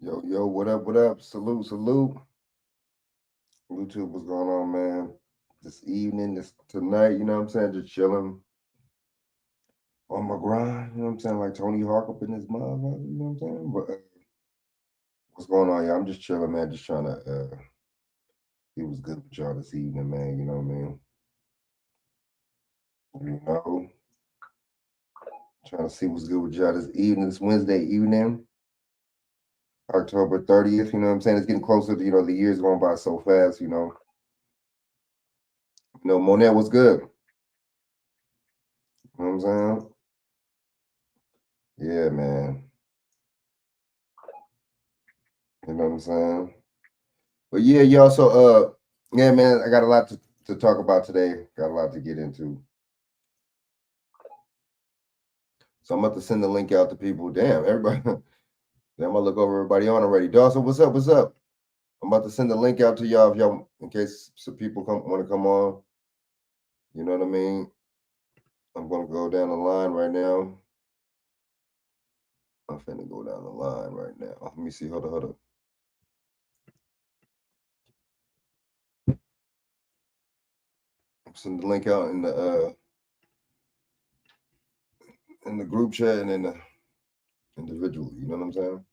Yo, yo, what up, what up? Salute, salute. YouTube, what's going on, man? This evening, this tonight, you know what I'm saying? Just chilling on my grind, you know what I'm saying? Like Tony Hawk up in his motherfucker, you know what I'm saying? But what's going on, y'all? I'm just chilling, man. Just trying to see what's good with y'all this evening, man. You know what I mean? You know, trying to see what's good with y'all this evening, this Wednesday evening, October 30th, you know what I'm saying? It's getting closer to, the year's going by so fast, you know. Monet was good. You know what I'm saying? Yeah, man. You know what I'm saying? But yeah, y'all. So yeah, man, I got a lot to talk about today. Got a lot to get into. So I'm about to send the link out to people. Damn, everybody. Damn, I look over everybody on already. Dawson, what's up? What's up? I'm about to send the link out to y'all if y'all in case some people want to come on. You know what I mean? I'm gonna go down the line right now. I'm finna go down the line right now. Let me see. Hold up, hold up. Send the link out in the group chat and in the individual. You know what I'm saying?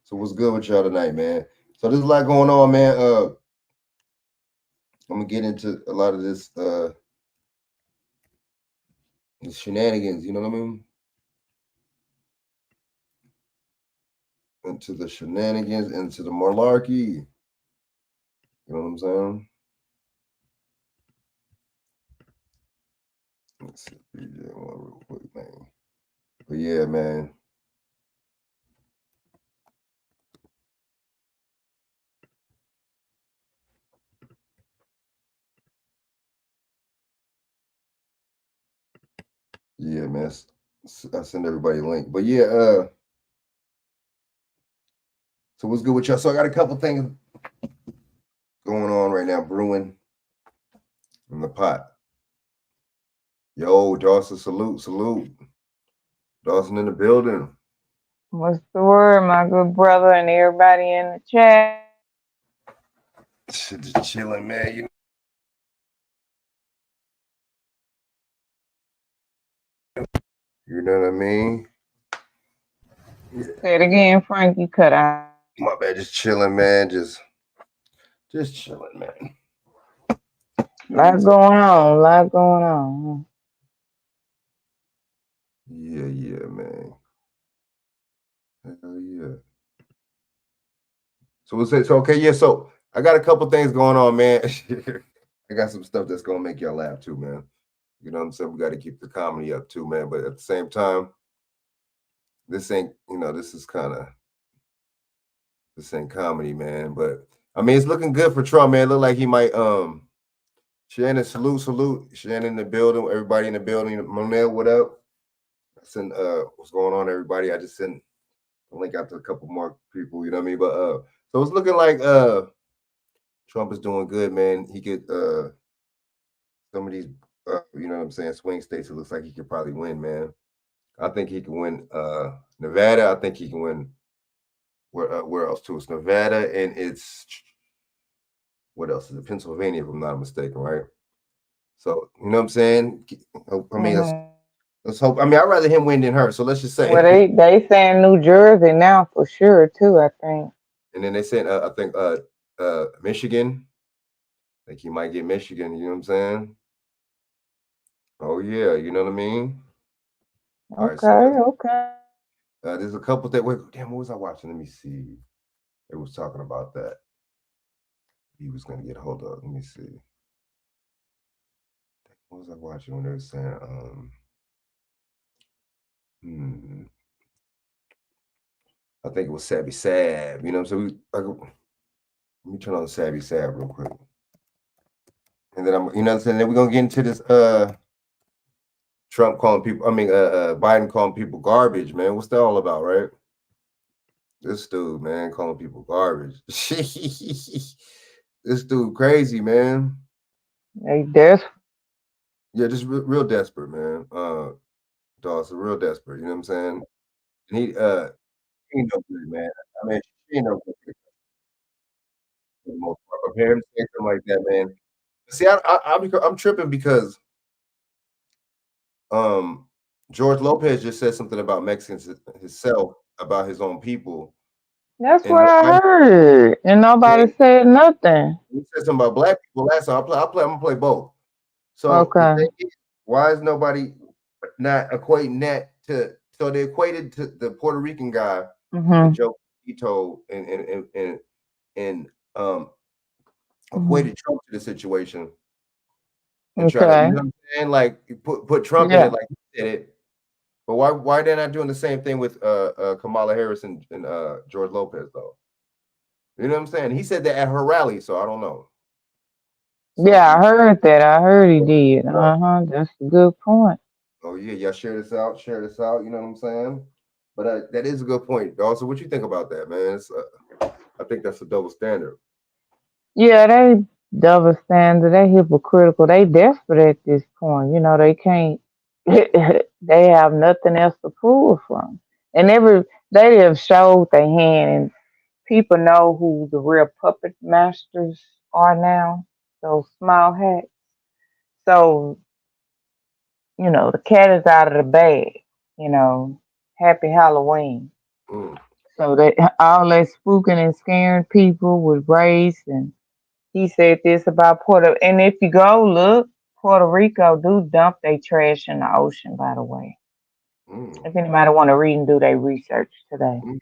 So what's good with y'all tonight, man? So there's a lot going on, man. I'm gonna get into a lot of this shenanigans. You know what I mean? Into the shenanigans, into the malarkey. You know what I'm saying? Let's see BJ one real quick, man. But yeah, man. Yeah, man. I send everybody a link. But yeah, so what's good with y'all? So I got a couple things going on right now, brewing in the pot. Yo, Dawson, salute, salute. Dawson in the building. What's the word, my good brother, and everybody in the chat? Shit, just chilling, man. You know what I mean? Yeah. Say it again, Frank. You cut out. My bad, just chilling, man. Just chilling, man. Lot going on. Lot going on. Yeah, yeah, man. Hell yeah. So we'll say so. Okay, yeah. So I got a couple things going on, man. I got some stuff that's gonna make y'all laugh too, man. You know what I'm saying? We got to keep the comedy up too, man. But at the same time, this ain't, this is kind of this ain't comedy, man. But I mean, it's looking good for Trump, man. It look like he might. Shannon, salute, salute. Shannon in the building. Everybody in the building. Monel, what up? I sent what's going on, everybody. I just sent a link out to a couple more people. You know what I mean? But so it's looking like Trump is doing good, man. He could some of these you know what I'm saying, swing states. It looks like he could probably win, man. I think he can win Nevada. I think he can win where else too? It's Nevada and it's what else is it? Pennsylvania, if I'm not mistaken, right? So you know what I'm saying. I mean, let's hope. I mean, I'd rather him win than her. So let's just Well, say. they saying New Jersey now for sure too. I think. And then they said, I think Michigan. I think he might get Michigan. You know what I'm saying? Oh yeah, you know what I mean. All right, so Okay. Okay. there's a couple that. Wait, damn, what was I watching? Let me see. It was talking about that. He was gonna get hold of. Let me see. What was I watching when they were saying? Hmm, I think it was Savvy Sab. You know what I'm saying? Let me turn on Savvy Sab real quick, and then you know what I'm saying. Then we're gonna get into this. Trump calling people. I mean, Biden calling people garbage, man. What's that all about, right? This dude, man, calling people garbage. This dude crazy, man. They desperate. Yeah, just real desperate, man. Dog, it's real desperate. You know what I'm saying? And he ain't no good, man. I mean, she ain't no good for the most part. But for him to say something like that, man. See, I'm tripping because um George Lopez just said something about Mexicans himself, about his own people, That's and what I nobody heard, and nobody said said nothing. he said something about black people last time. I'm gonna play both. So the Okay. thing is, why is nobody not equating that to? So they equated to the Puerto Rican guy, the Mhm. joke he told, and Mhm. equated Trump to the situation and try to, you Okay. know what I'm saying? Like you put Trump in it Yeah. like he did it. But why they're not doing the same thing with Kamala Harris and George Lopez though? You know what I'm saying? He said that at her rally, so I don't know. So Yeah, I heard that. I heard he did. Uh-huh. That's a good point. oh yeah, y'all share this out, share this out. You know what I'm saying? But that is a good point. Also, what you think about that, man? I think that's a double standard. Yeah, they double standard. They hypocritical. They desperate at this point. You know, they can't. They have nothing else to pull from, and they have showed their hand, and people know who the real puppet masters are now. Those small hats. So the cat is out of the bag. You know, happy Halloween. Mm, So they all that spooking and scaring people with race, and he said this about Puerto. And if you go look, Puerto Rico do dump their trash in the ocean. By the way, mm, if anybody want to read and do their research today. mm.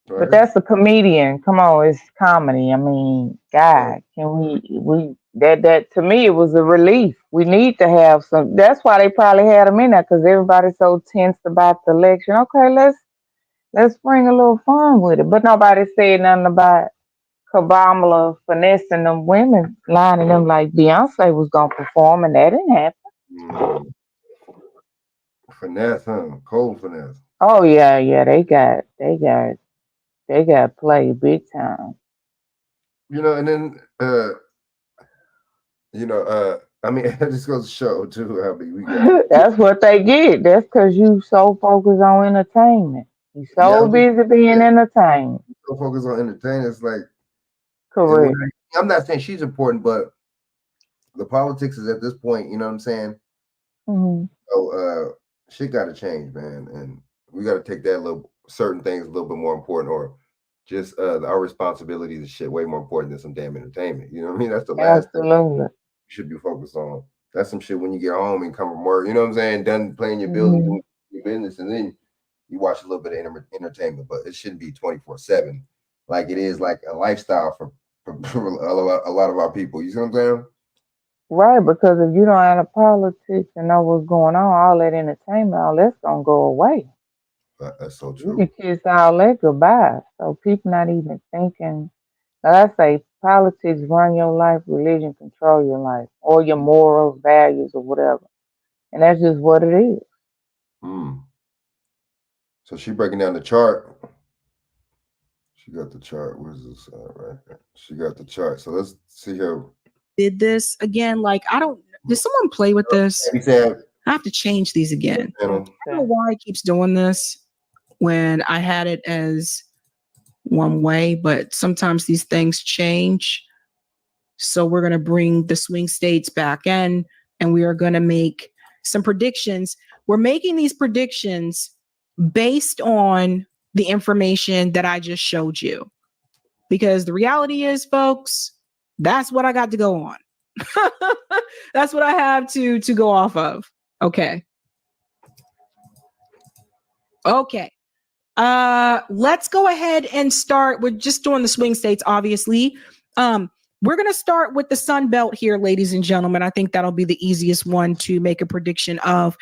But Right. that's a comedian. Come on, it's comedy. I mean, Right. God, can we that to me it was a relief. We need to have some. That's why they probably had him in there because everybody's so tense about the election. Okay, let's bring a little fun with it. But nobody said nothing about Kabamala finessing them women, lining them like Beyonce was gonna perform, and that didn't happen. Mm. Finesse, huh? Cold finesse. Oh yeah, yeah, they got played big time. And then I mean, it just goes to show too how we got. That's what they get. That's because you so focused on entertainment. You Yeah, so busy being entertained. so focused on entertainment. It's like, and when Correct. I'm not saying she's important, but the politics is at this point. You know what I'm saying? Hmm. So shit got to change, man, and we got to take that little certain things a little bit more important, or just our responsibilities is shit way more important than some damn entertainment. You know what I mean? That's the last thing Absolutely. you should be focused on. That's some shit when you get home and come from work. You know what I'm saying? Done playing your bills and Hmm. doing your business, and then you watch a little bit of entertainment, but it shouldn't be 24/7 like it is like a lifestyle for a lot of our people. You see what I'm saying? Right, because if you don't have the politics and know what's going on, all that entertainment, all that's gonna go away. That's so You true. can kiss all that goodbye. So people not even thinking. Like I say, politics run your life, religion control your life, or your morals, values, or whatever. And that's just what it is. Mm. So she breaking down the chart. She got the chart. Where's this right here? She got the chart. So let's see here. Did this again? Like, I don't. Did someone play with this? He said, I have to change these again. I don't know Okay. why it keeps doing this when I had it as one way, but sometimes these things change. So we're going to bring the swing states back in and we are going to make some predictions. We're making these predictions based on the information that I just showed you. Because the reality is, folks, that's what I got to go on. That's what I have to go off of. Okay. Okay. Let's go ahead and start. We're just doing the swing states, obviously. We're going to start with the Sun Belt here, ladies and gentlemen. I think that'll be the easiest one to make a prediction of.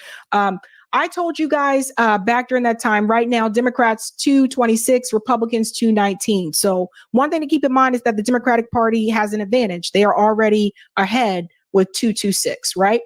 I told you guys back during that time, right now, Democrats 226, Republicans 219. So one thing to keep in mind is that the Democratic Party has an advantage. They are already ahead with 226, right?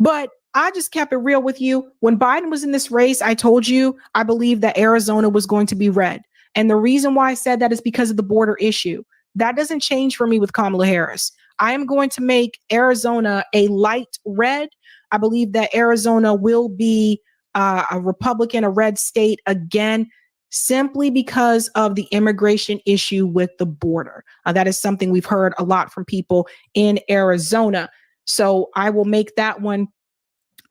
But I just kept it real with you. When Biden was in this race, I told you I believe that Arizona was going to be red. And the reason why I said that is because of the border issue. That doesn't change for me with Kamala Harris. I am going to make Arizona a light red. I believe that Arizona will be a Republican, a red state again, simply because of the immigration issue with the border. That is something we've heard a lot from people in Arizona. So I will make that one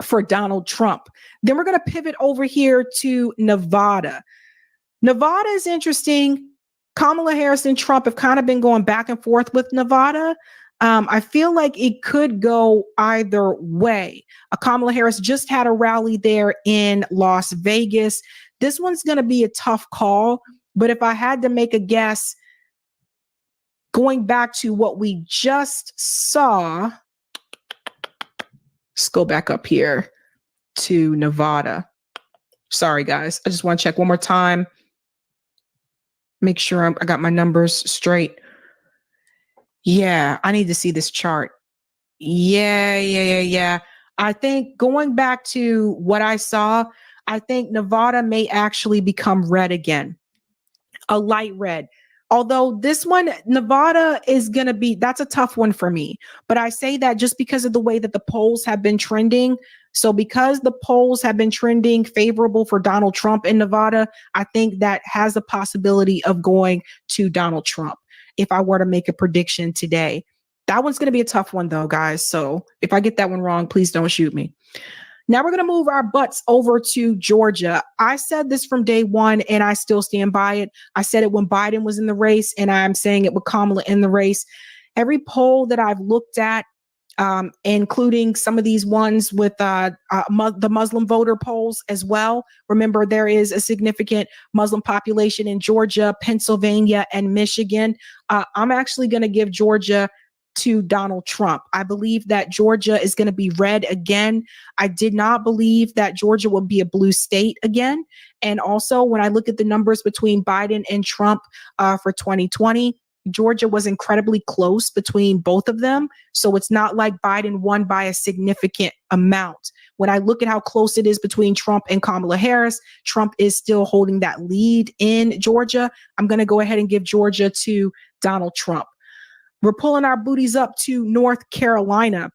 for Donald Trump. Then we're going to pivot over here to Nevada. Nevada is interesting. Kamala Harris and Trump have kind of been going back and forth with Nevada. I feel like it could go either way. Kamala Harris just had a rally there in Las Vegas. This one's going to be a tough call, but if I had to make a guess, going back to what we just saw, let's go back up here to Nevada. Sorry, guys. I just want to check one more time. Make sure I got my numbers straight. Yeah, I need to see this chart. Yeah. I think going back to what I saw, I think Nevada may actually become red again, a light red. Although this one, Nevada is going to be, that's a tough one for me. But I say that just because of the way that the polls have been trending. So because the polls have been trending favorable for Donald Trump in Nevada, I think that has a possibility of going to Donald Trump. If I were to make a prediction today, that one's going to be a tough one though, guys. So if I get that one wrong, please don't shoot me. Now we're going to move our butts over to Georgia. I said this from day one and I still stand by it. I said it when Biden was in the race and I'm saying it with Kamala in the race. Every poll that I've looked at, including some of these ones with the Muslim voter polls as well. Remember, there is a significant Muslim population in Georgia, Pennsylvania, and Michigan. I'm actually going to give Georgia to Donald Trump. I believe that Georgia is going to be red again. I did not believe that Georgia would be a blue state again. And also, when I look at the numbers between Biden and Trump for 2020, Georgia was incredibly close between both of them. So it's not like Biden won by a significant amount. When I look at how close it is between Trump and Kamala Harris, Trump is still holding that lead in Georgia. I'm going to go ahead and give Georgia to Donald Trump. We're pulling our booties up to North Carolina.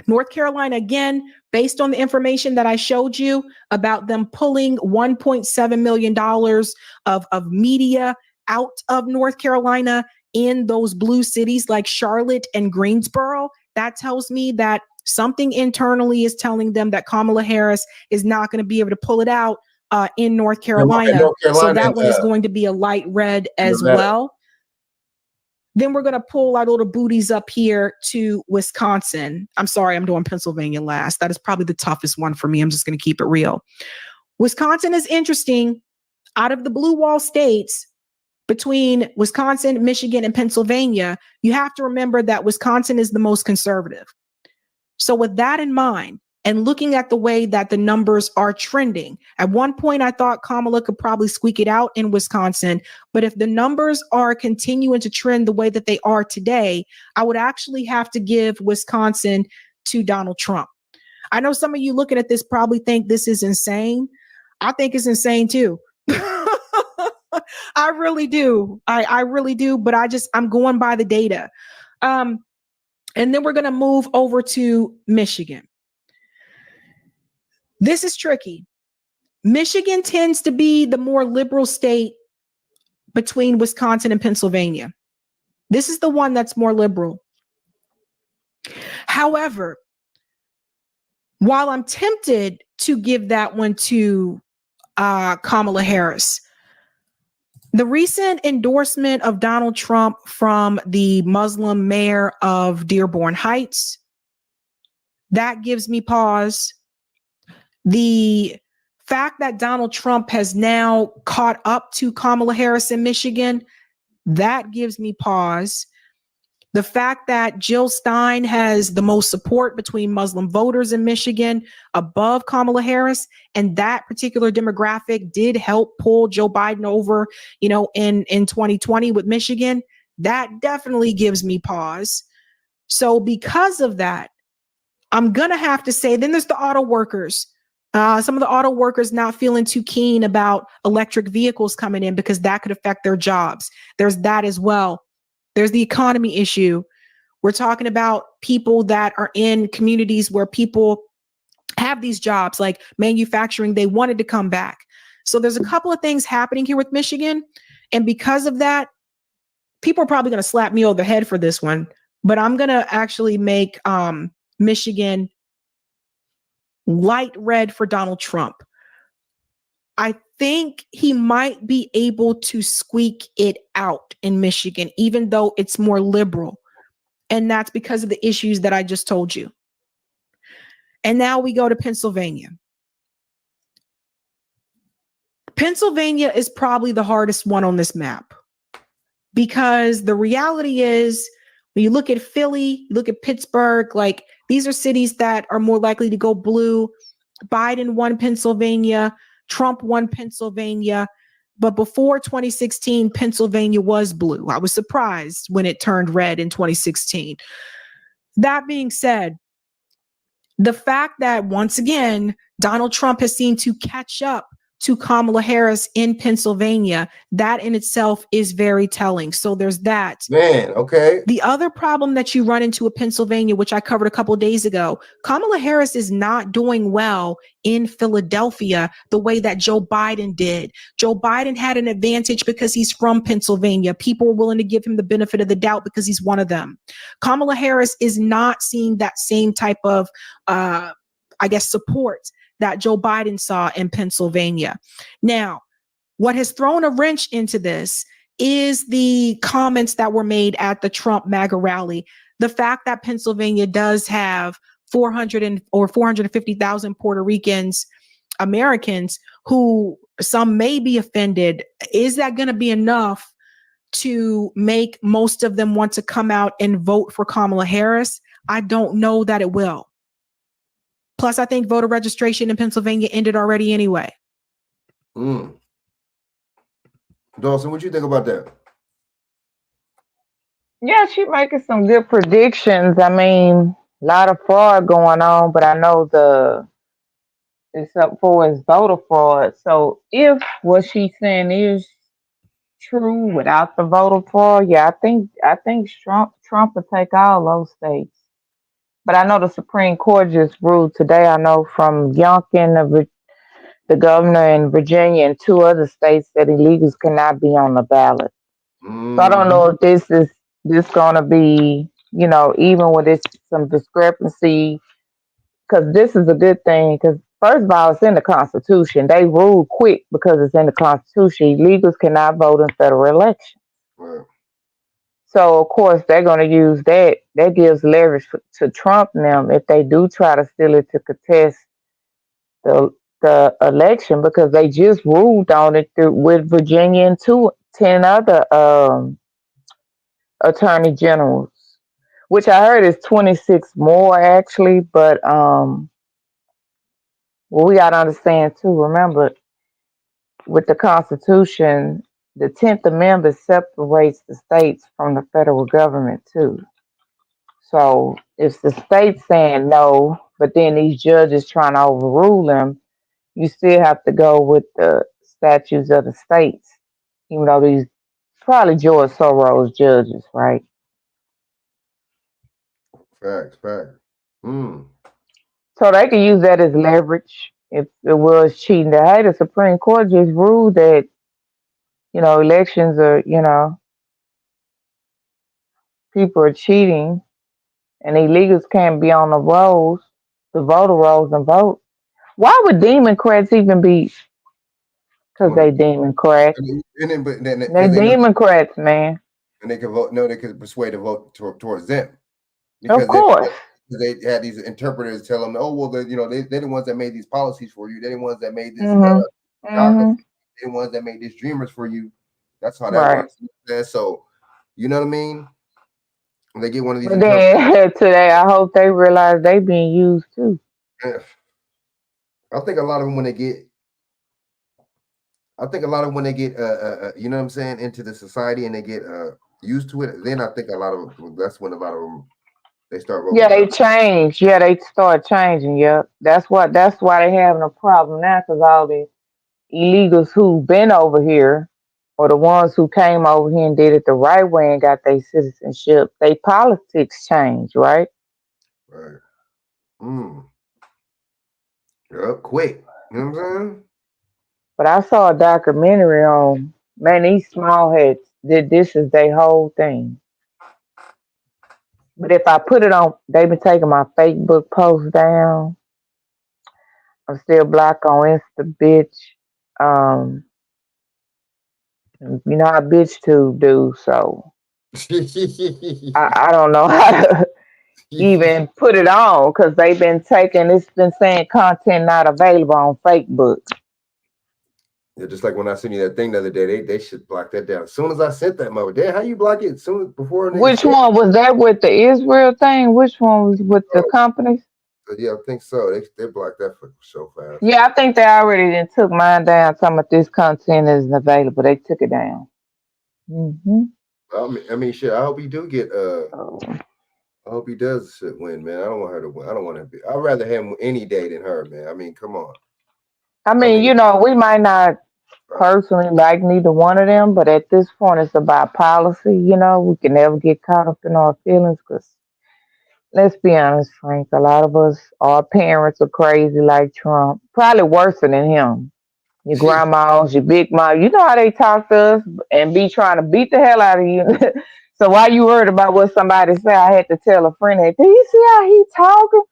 North Carolina, again, based on the information that I showed you about them pulling $1.7 million of media out of North Carolina in those blue cities like Charlotte and Greensboro, that tells me that something internally is telling them that Kamala Harris is not going to be able to pull it out in North Carolina. So that one is going to be a light red as well. Then we're going to pull our little booties up here to Wisconsin. I'm sorry, I'm doing Pennsylvania last. That is probably the toughest one for me. I'm just going to keep it real. Wisconsin is interesting. Out of the blue wall states, between Wisconsin, Michigan, and Pennsylvania, you have to remember that Wisconsin is the most conservative. So with that in mind, and looking at the way that the numbers are trending, at one point I thought Kamala could probably squeak it out in Wisconsin, but if the numbers are continuing to trend the way that they are today, I would actually have to give Wisconsin to Donald Trump. I know some of you looking at this probably think this is insane. I think it's insane too. I really do. I really do. But I'm going by the data. And then we're going to move over to Michigan. This is tricky. Michigan tends to be the more liberal state between Wisconsin and Pennsylvania. This is the one that's more liberal. However, while I'm tempted to give that one to Kamala Harris, the recent endorsement of Donald Trump from the Muslim mayor of Dearborn Heights, that gives me pause. The fact that Donald Trump has now caught up to Kamala Harris in Michigan, that gives me pause. The fact that Jill Stein has the most support between Muslim voters in Michigan above Kamala Harris, and that particular demographic did help pull Joe Biden over, in 2020 with Michigan, that definitely gives me pause. So because of that, I'm going to have to say, then there's the auto workers. Some of the auto workers not feeling too keen about electric vehicles coming in because that could affect their jobs. There's that as well. There's the economy issue. We're talking about people that are in communities where people have these jobs like manufacturing. They wanted to come back. So there's a couple of things happening here with Michigan. And because of that, people are probably going to slap me over the head for this one, but I'm going to actually make Michigan light red for Donald Trump. I think he might be able to squeak it out in Michigan, even though it's more liberal. And that's because of the issues that I just told you. And now we go to Pennsylvania. Pennsylvania is probably the hardest one on this map, because the reality is when you look at Philly, you look at Pittsburgh, like these are cities that are more likely to go blue. Biden won Pennsylvania, Trump won Pennsylvania, but before 2016, Pennsylvania was blue. I was surprised when it turned red in 2016. That being said, the fact that once again, Donald Trump has seemed to catch up to Kamala Harris in Pennsylvania, that in itself is very telling. So there's that. Man, okay. The other problem that you run into with Pennsylvania, which I covered a couple of days ago, Kamala Harris is not doing well in Philadelphia the way that Joe Biden did. Joe Biden had an advantage because he's from Pennsylvania. People were willing to give him the benefit of the doubt because he's one of them. Kamala Harris is not seeing that same type of, support that Joe Biden saw in Pennsylvania. Now, what has thrown a wrench into this is the comments that were made at the Trump MAGA rally. The fact that Pennsylvania does have 450,000 Puerto Ricans, Americans, who some may be offended. Is that going to be enough to make most of them want to come out and vote for Kamala Harris? I don't know that it will. Plus, I think voter registration in Pennsylvania ended already anyway. Dawson, what you think about that? Yeah, she's making some good predictions. I mean, a lot of fraud going on, but I know it's up for is voter fraud. So if what she's saying is true without the voter fraud, yeah, I think Trump will take all those states. But I know the Supreme Court just ruled today. I know from Youngkin, the governor in Virginia, and 2 other states that illegals cannot be on the ballot. So I don't know if this going to be, even with this some discrepancy, because this is a good thing. Because first of all, it's in the Constitution. They ruled quick because it's in the Constitution. Illegals cannot vote in federal elections. Right. So of course they're going to use that. That gives leverage to Trump and them if they do try to steal it to contest the election, because they just ruled on it with Virginia and 10 other attorney generals, which I heard is 26 more actually. But we got to understand too. Remember, with the Constitution, the 10th Amendment separates the states from the federal government too. So if the state's saying no, but then these judges trying to overrule them, you still have to go with the statutes of the states, even though these probably George Soros judges, right? Facts. So they can use that as leverage if it was cheating. Hey, the Supreme Court just ruled that, elections are, people are cheating and illegals can't be on the rolls, the voter rolls and vote. Why would Democrats even be? Because they Democrats. They Democrats, man. And they can vote. No, they could persuade a vote towards them. Of course. They had these interpreters tell them, oh, well, they're the ones that made these policies for you. They're the ones that made this. They're the ones that made these dreamers for you. That's how that works. So, you know what I mean? When they get one of these. But then today, I hope they realize they being used too. I think a lot of them when they get, you know what I'm saying, into the society and they get used to it, then I think a lot of them, that's when a lot of them, they start rolling. Yeah, they change. Yeah, they start changing. Yeah, that's why they having a problem now, because all the illegals who've been over here or the ones who came over here and did it the right way and got their citizenship, they politics changed, right? Right. Mm. Yep. Quick. You know what I'm saying? But I saw a documentary on, man, these small heads did this is their whole thing. But if I put it on, they been taking my Facebook post down. I'm still blocked on Insta, bitch. Um, you know how bitch tube do, so I don't know how to even put it on because they've been taking, it's been saying content not available on Facebook. Yeah, just like when I sent you that thing the other day, they should block that down. As soon as I sent that mother, damn, how you block it? As soon as before a nigga Which sent one was that with the Israel thing? Which one was with the it? companies? Yeah, I think so. They blocked that for so fast. Yeah, I think they already then took mine down. Talking about this content isn't available. They took it down. I mean, shit. I hope he do get. Oh. I hope he does win, man. I don't want her to win. I don't want to be. I'd rather him any day than her, man. I mean, come on. I mean, you know, we might not personally like neither one of them, but at this point, it's about policy. You know, we can never get caught up in our feelings because, let's be honest, Frank, a lot of us, our parents are crazy like Trump, probably worse than him. Your grandmas, your big mom, you know how they talk to us and be trying to beat the hell out of you. So while you worried about what somebody say, I had to tell a friend, "Hey, do you see how he talking?"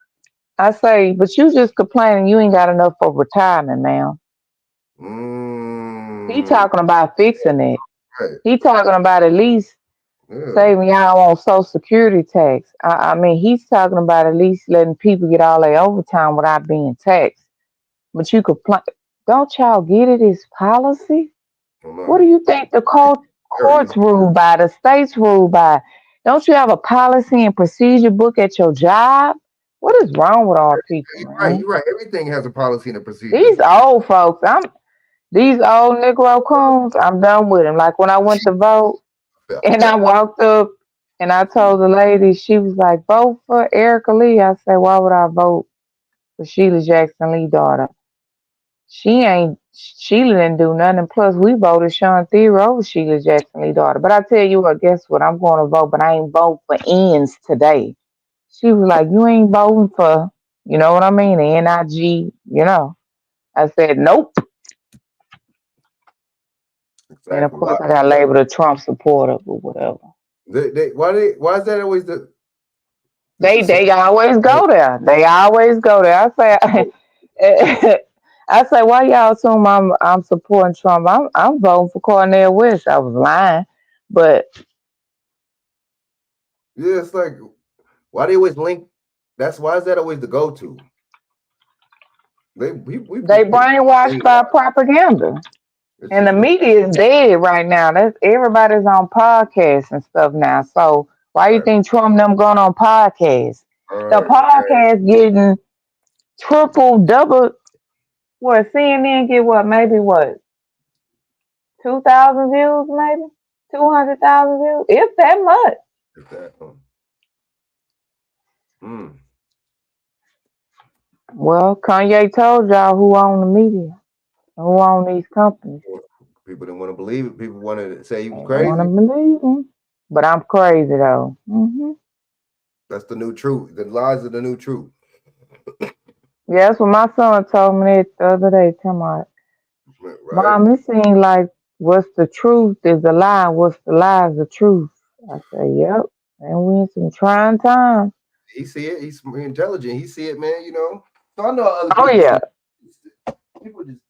I say, but you just complaining you ain't got enough for retirement, man. He talking about fixing it. Right. He talking about at least saving y'all on Social Security tax. I mean, he's talking about at least letting people get all their overtime without being taxed. But you complain. Don't y'all get it? It's policy. What do you think the courts rule by? The states rule by? Don't you have a policy and procedure book at your job? What is wrong with our people, man? You're right. Everything has a policy and a procedure. These old folks, these old Negro coons, I'm done with them. Like when I went to vote and I walked up and I told the lady, she was like, vote for Erica Lee. I said, why would I vote for Sheila Jackson Lee daughter? Sheila didn't do nothing. Plus, we voted Sean Theory over Sheila Jackson Lee daughter. But I tell you what, guess what? I'm going to vote, but I ain't vote for ends today. She was like, you ain't voting for, you know what I mean? The NIG, you know. I said, nope. Exactly. And of course, I got labeled a Trump supporter or whatever. Why is that always the? They always go there. They always go there. I say, why y'all assume I'm supporting Trump? I'm voting for Cornel West. I was lying, but yeah, it's like why they always link. Why is that always the go-to? They brainwashed by propaganda. And the media is dead right now. Everybody's on podcasts and stuff now. So why you think Trump them going on podcasts? The podcast getting triple, double. What CNN get? Maybe 2,000 views, maybe 200,000 views, if that much. If that. Well, Kanye told y'all who own the media, who own these companies. People didn't want to believe it. People wanted to say he was crazy. Want to believe him, but I'm crazy though. That's the new truth. The lies are the new truth. Yeah, that's what my son told me the other day. Tell me, Mom, it seems like what's the truth is the lie, what's the lie is the truth. I say, yep. And we in some trying times. He see it. He's intelligent. He see it, man. You know. So I know other people. Oh yeah. People just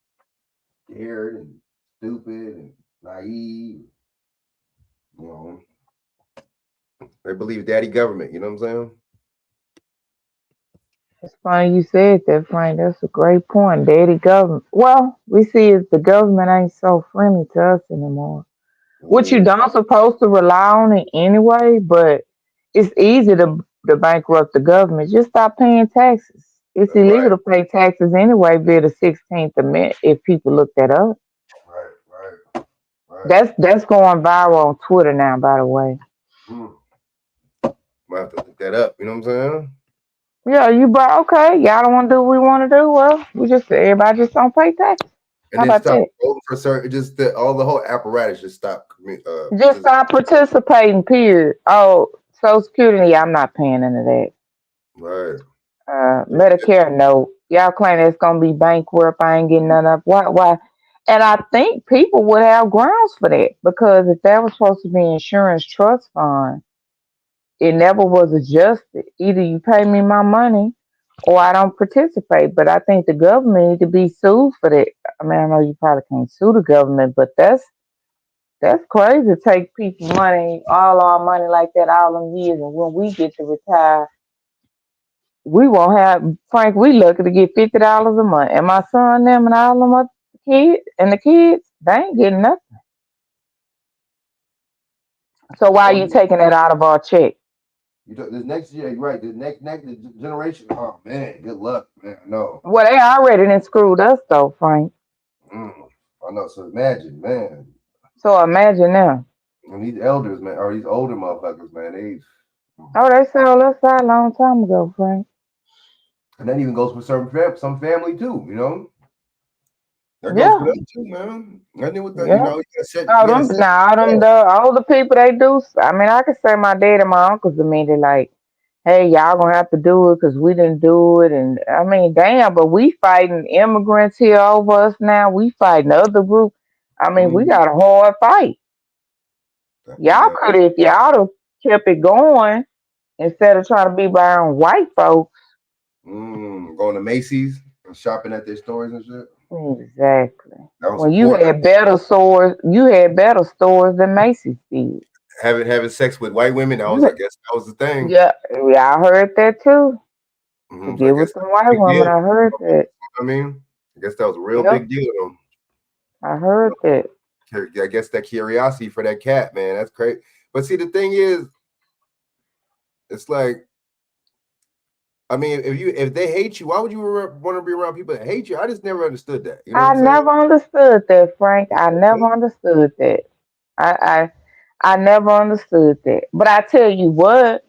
scared and stupid and naive. You know. They believe daddy government. You know what I'm saying? It's funny you said that, Frank. That's a great point. Daddy government. Well, we see is the government ain't so friendly to us anymore. Which you don't supposed to rely on it anyway, but it's easy to bankrupt the government. Just stop paying taxes. It's illegal to pay taxes anyway via the 16th Amendment if people look that up. Right. That's going viral on Twitter now, by the way. Might have to look that up, you know what I'm saying? Yeah, okay, y'all don't want to do what we want to do. Well, everybody just don't pay taxes. And How then about stop that? voting for certain. Just all the whole apparatus just stop. Just stop participating, period. Oh, Social Security, I'm not paying into that. Right. Medicare, no. Y'all claim it's gonna be bankrupt. I ain't getting none of why? And I think people would have grounds for that because if that was supposed to be insurance trust fund, it never was adjusted. Either you pay me my money or I don't participate. But I think the government need to be sued for that. I mean, I know you probably can't sue the government, but that's crazy to take people money, all our money like that all them years, and when we get to retire, we won't have. Frank, we lucky to get $50 a month, and my son, them, and all them other kids, and the kids, they ain't getting nothing. So why are you taking it out of our check? This next year, right? The next generation. Oh man, good luck, man. No. Well, they already done screwed us though, Frank. I know. So imagine, man. So imagine now. And these elders, man, or these older motherfuckers, man, Oh, they sold us out a long time ago, Frank. and that even goes for some family too, you know. That goes Yeah. for them too, man. I knew what that, Yeah. you know, The older people, they do. I mean, I could say my dad and my uncles to me, they're like, hey, y'all gonna have to do it because we didn't do it. And I mean, damn, but we fighting immigrants here over us now. We fighting other groups. I mean, we got a hard fight. Y'all could, if y'all have kept it going instead of trying to be by our own white folks. Going to Macy's and shopping at their stores and shit. Exactly. Well, you had better stores. You had better stores than Macy's did. Having sex with white women. I guess that was the thing. Yeah, I heard that too. To get with some white women, I heard that. I mean, I guess that was a real big deal though. I heard that. I guess that curiosity for that cat, man, that's crazy. But see, the thing is, it's like, I mean, if they hate you, why would you want to be around people that hate you? I just never understood that. You know I never understood that, Frank. I never understood that. I never understood that. But I tell you what,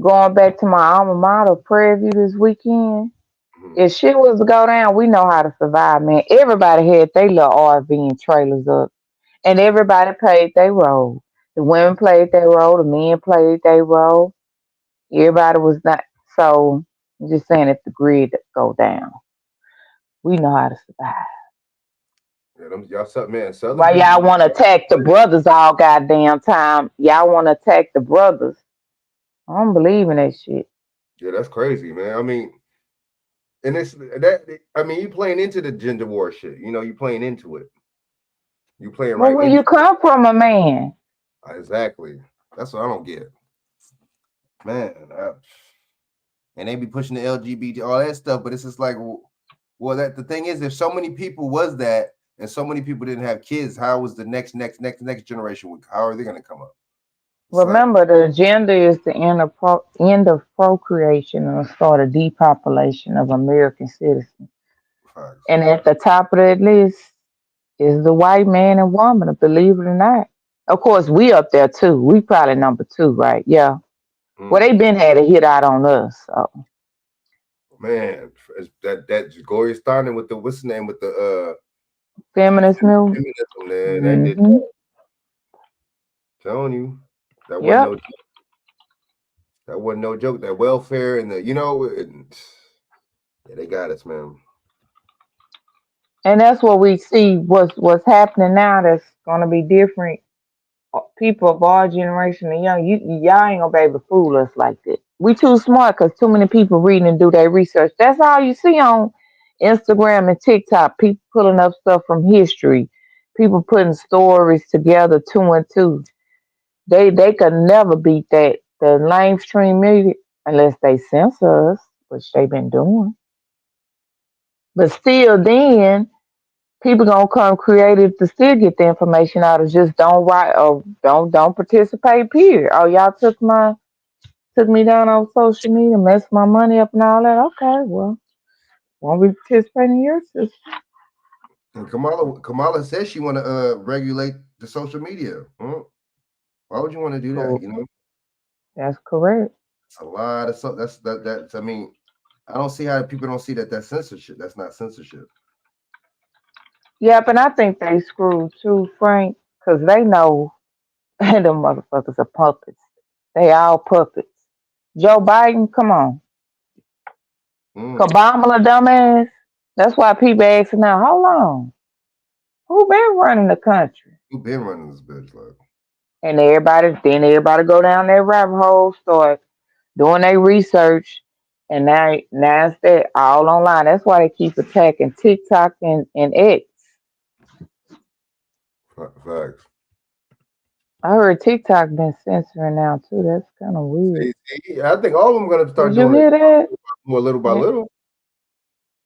going back to my alma mater, Prairie View this weekend, if shit was to go down, we know how to survive, man. Everybody had their little RV and trailers up, and everybody played their role. The women played their role, the men played their role. Everybody was not. So I'm just saying, if the grid go down, we know how to survive. Why y'all want to attack the brothers all goddamn time? Y'all want to attack the brothers? I don't believe in that shit. Yeah, that's crazy, man. I mean, and it's that. I mean, you playing into the gender war shit. You know, you playing into it. You playing right. Where you come from, a man? Exactly. That's what I don't get, man. And they be pushing the LGBT, all that stuff, but it's just like, well, that the thing is, if so many people was that, and so many people didn't have kids, how was the next generation? How are they going to come up? Remember, the agenda is the end of procreation and the start of depopulation of American citizens. Right. And at the top of that list is the white man and woman, believe it or not. Of course, we up there too. We probably number 2, right? Yeah. Well, they been had a hit out on us. So. Man, that Gloria Steinem with the what's the name with the feminist movement. Man, that did. Telling you, that wasn't no joke. That welfare and the yeah, they got us, man. And that's what we see. What's happening now? That's gonna be different. People of our generation and young, y'all ain't gonna be able to fool us like that. We too smart because too many people reading and do their research. That's all you see on Instagram and TikTok. People pulling up stuff from history. People putting stories together 2 and 2. They could never beat that. The mainstream media, unless they censor us, which they've been doing. But still, then people gonna come creative to still get the information out of just don't write or don't participate. Period. Oh, y'all took me down on social media, messed my money up and all that. Okay, well, won't we participate in your system? And Kamala says she want to regulate the social media. Huh? Why would you want to do that? You know, that's correct. It's a lot of stuff. That's. I mean, I don't see how people don't see that. That's censorship. That's not censorship. Yep, and I think they screwed too, Frank, because they know them motherfuckers are puppets. They all puppets. Joe Biden, come on. Mm. Kabamala dumbass. That's why people asking now, how long? Who been running the country? Who been running this bitch? Like, And everybody go down that rabbit hole, start doing their research, and now it's that all online. That's why they keep attacking TikTok and X. facts. I heard TikTok been censoring now too. That's kind of weird. I think all of them gonna start Did you doing hear it that? more little by Yeah. little.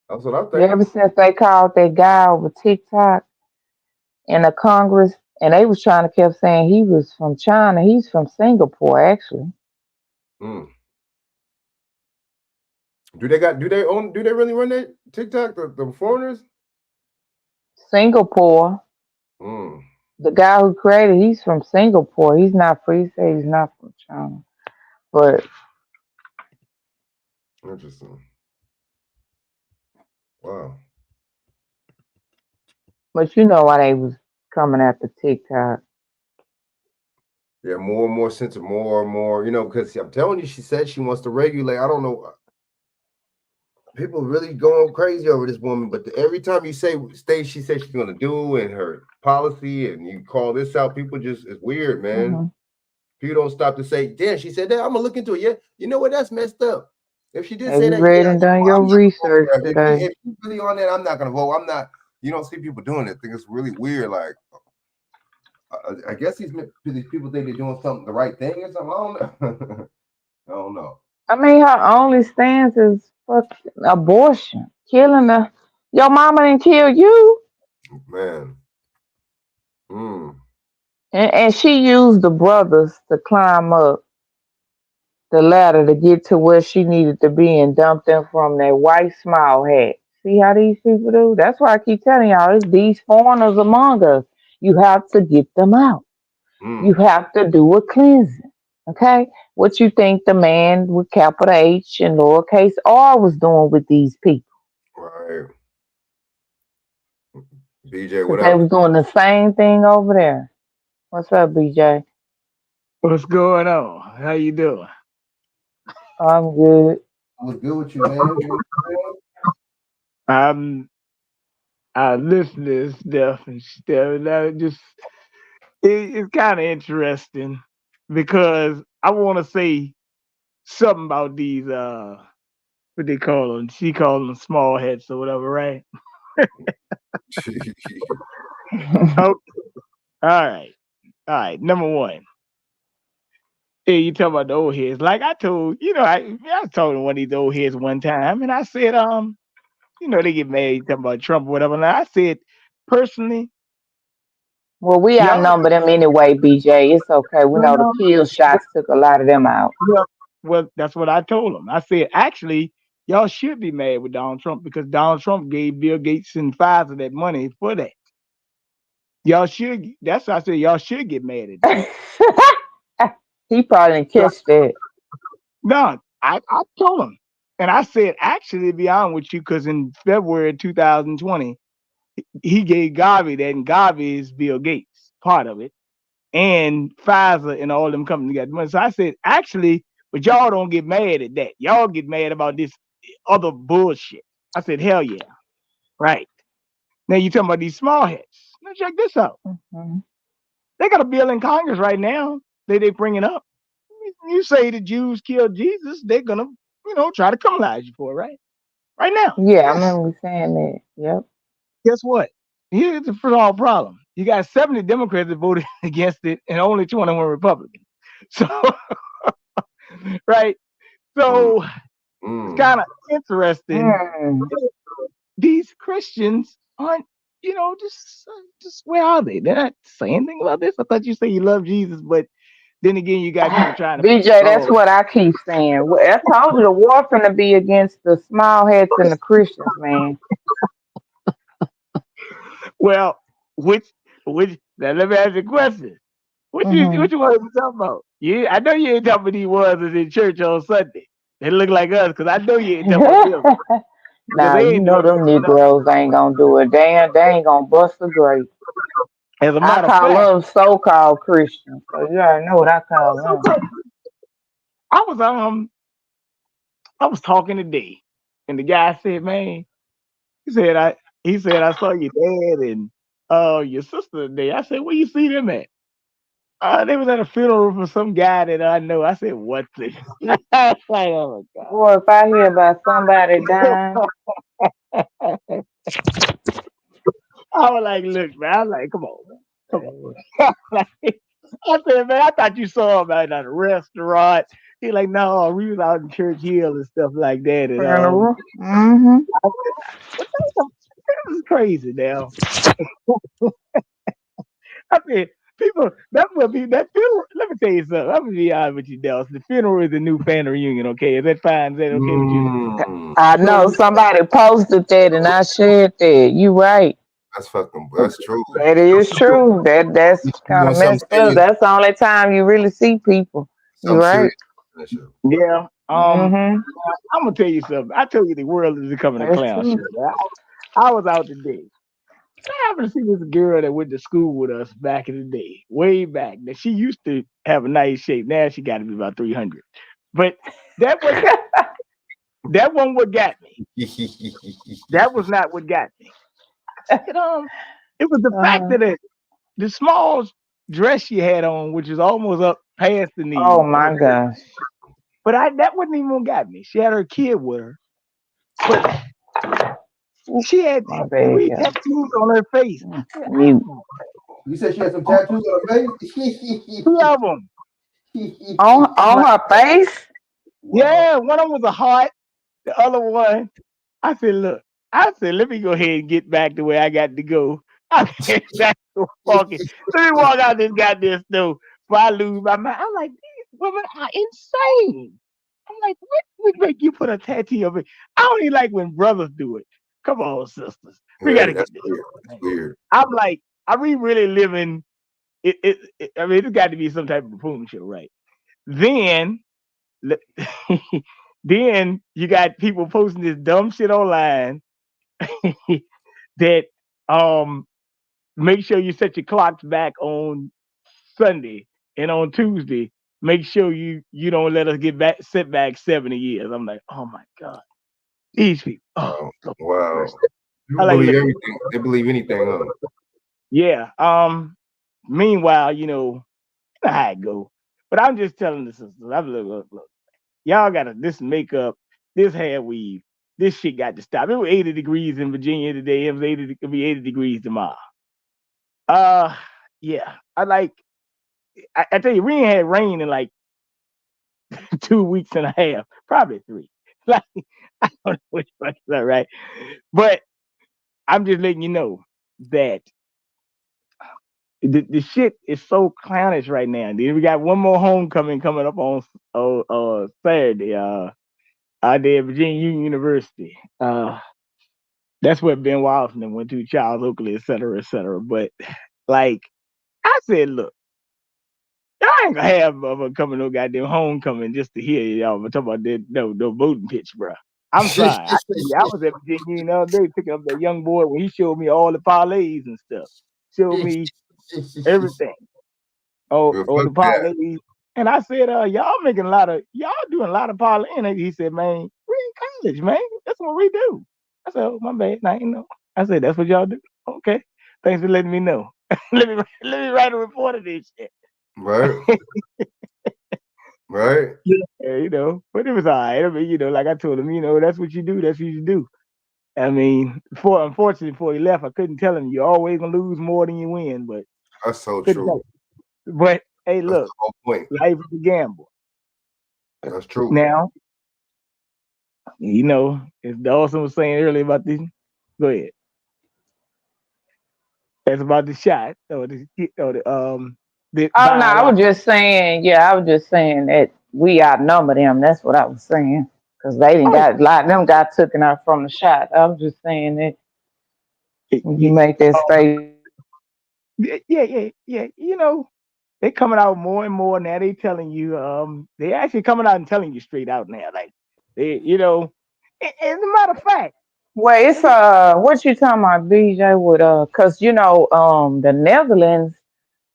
That's what I Yeah, think. ever since they called that guy over TikTok in the Congress, and they was trying to keep saying he was from China. He's from Singapore, actually. Mm. Do they really run that TikTok? The foreigners? Singapore. Mm. The guy who created, he's from Singapore. He's not free. He said he's not from China, but Interesting. Wow. you know why they was coming after TikTok. Yeah, more and more censor, more and more, because I'm telling you, she said she wants to regulate. I don't know. People really going crazy over this woman, but every time you say things she said she's gonna do and her policy, and you call this out, people just it's weird, man. Mm-hmm. People don't stop to say, "Damn," she said that. I'm gonna look into it. Yeah, you know what? That's messed up. If she did Have say you that, read yeah, and done your I'm not gonna vote research for her. today? If she's really on that, I'm not gonna vote. I'm not. You don't see people doing it. I think it's really weird. Like, I guess these people think they're doing something the right thing or something. I don't know. I don't know. I mean, her only stance is fucking abortion, killing your mama didn't kill you, Man. Mm. and she used the brothers to climb up the ladder to get to where she needed to be and dump them from that white smile hat. See how these people do? That's why I keep telling y'all, it's these foreigners among us. You have to get them out. You Mm. have to do a cleansing. Okay? What you think the man with capital H and lowercase r was doing with these people? Right. BJ, what Because they up? was doing the same thing over there. What's up, BJ? What's going on? How you doing? I'm good. What's good with you, man? I listen to stuff and stuff, and it's kind of interesting because I want to say something about these what they call them. She called them small hats or whatever, right? Okay. All right. Number one, yeah, you talk about the old heads. Like I told, I told one of these old heads one time, and I said, they get mad talking about Trump or whatever. And I said, personally, Well, we y'all, outnumber them anyway, BJ. It's okay. We know the well, kill shots took a lot of them out. well, that's what I told them. I said, actually, y'all should be mad with Donald Trump because Donald Trump gave Bill Gates and Pfizer that money for that. Y'all should. That's why I said y'all should get mad at that. He probably didn't catch that. No, I told him, and I said, actually, to be honest with you, because in February 2020, he gave Gavi that, and Gavi is Bill Gates, part of it, and Pfizer and all them companies got money. So I said, actually, but y'all don't get mad at that. Y'all get mad about this other bullshit. I said, hell yeah, right. Now you talking about these small hats. Now check this out. Mm-hmm. They got a bill in Congress right now that they bringing up. You say the Jews killed Jesus, they're gonna, try to criminalize you for it, right? Right now. Yeah, I Yes. remember we saying that. Yep. Guess what? Here's the first problem. You got 70 Democrats that voted against it and only 21 Republicans. So, right? So it's kind of interesting. Mm. These Christians aren't, just where are they? They're not saying anything about this. I thought you said you love Jesus, but then again, you got people trying to. BJ, that's what I keep saying. I told you the war finna be against the small hats and the Christians, man. Well, which? Now let me ask you a question. What you want to talk about? I know you ain't talking about these ones in church on Sunday. They look like us because I know you ain't talking about them. Now they you ain't know doing them nothing. Negroes ain't gonna do it. They ain't gonna bust a grape. As a I matter of call fact, them so-called Christians. So you already know what I call so them. crazy. I was talking today, and the guy said, "Man," he said, I saw your dad and your sister today." I said, "Where you see them at?" They was at a funeral for some guy that I know. I said, "What the?" I was like, "Oh Boy, if I hear about somebody dying, my god!" I was like, "Look, man." I was like, "Come on, man. Come on." Like, I said, "Man, I thought you saw him at a restaurant." He like, "No, we was out in Church Hill and stuff like that." And funeral. Mm-hmm. I said, "What this is crazy now." I said, "People, that's what people that funeral." Let me tell you something. I'm gonna be honest with you, Dallas. The funeral is the new family reunion. Okay, is that fine? Is that okay with you? Mm, I know somebody posted that and I shared that. You right. that's true. That is true. That's You kind of want something messed up. serious? That's the only time you really see people. You Something right. serious. Finish it. Yeah. Mm-hmm. I'm gonna tell you something. I told you the world is becoming a That's clown true. show. Right? I was out today. I happened to see this girl that went to school with us back in the day, way back. Now she used to have a nice shape. Now she got to be about 300. But that was that one what got me. That was not what got me. It, it was the fact Uh, that the small dress she had on, which is almost up past the oh knees. my gosh. But that wasn't even what got me. She had her kid with her, but she had My bad, 3 yeah. tattoos on her face. I said, Mute. You said she had some tattoos on her face? 2 of them. On her face? Wow. Yeah, one of them was a heart. The other one, I said, look, I said, let me go ahead and get back to where I got to go. I said, that's so funky. Let me walk out this goddamn store before I lose my mind. I'm like, these women are insane. I'm like, what would make you put a tattoo of it? I don't even like when brothers do it. Come on, sisters. We got Yeah, to that's get this. weird. That's weird. I'm like, are we really living? I mean, it's got to be some type of performance show, right? Then then you got people posting this dumb shit online that make sure you set your clocks back on Sunday and on Tuesday. Make sure you don't let us get back set back 70 years. I'm like, oh my god, these people. Oh, Wow. Lord Wow. mercy. I People like believe look, everything. They believe anything, huh? yeah. Meanwhile, you know how it go. But I'm just telling the sisters, look. Y'all got this makeup, this hair weave, this shit got to stop. It was 80 degrees in Virginia today. It was 80. It'll be 80 degrees tomorrow. Uh, yeah. I tell you, we ain't had rain in like 2 weeks and a half, probably 3. Like I don't know which one is that, right? But I'm just letting you know that the shit is so clownish right now. And then we got one more homecoming coming up on Saturday. Out there at Virginia Union University. That's where Ben Washington went to, Charles Oakley, et cetera, et cetera. But like I said, look, y'all ain't gonna have coming no goddamn homecoming just to hear y'all talk about that no voting pitch, bro. I'm sorry. I tell you, I was at Virginia Union the other day picking up that young boy when he showed me all the parlays and stuff. Showed me everything. Oh, Well, the fuck that. parlays. And I said, y'all doing a lot of parlaying. And he said, man, we in college, man. That's what we do. I said, oh, my bad. Now you know. I said, that's what y'all do. Okay. Thanks for letting me know. let me write a report of this shit. Right. Right. Yeah, you know, but it was all right. I mean, you know, like I told him, you know, that's what you do. That's what you do. I mean, unfortunately, before he left, I couldn't tell him you're always gonna lose more than you win, but That's so couldn't tell true. him. But hey, That's the look, whole point. life is a gamble. That's true. Now, you know, as Dawson was saying earlier about this, go ahead. That's about the shot or the Oh no, I was biological. just saying, yeah, I was just saying that we outnumber them. That's what I was saying. Because they didn't Oh, got a lot of them got taken out from the shot. I was just saying that when you yeah, make that statement. yeah. You know, they coming out more and more now. They telling you, they actually coming out and telling you straight out now, like they, you know. As a matter of fact, Well, it's what you talking about, BJ? With cause you know, the Netherlands,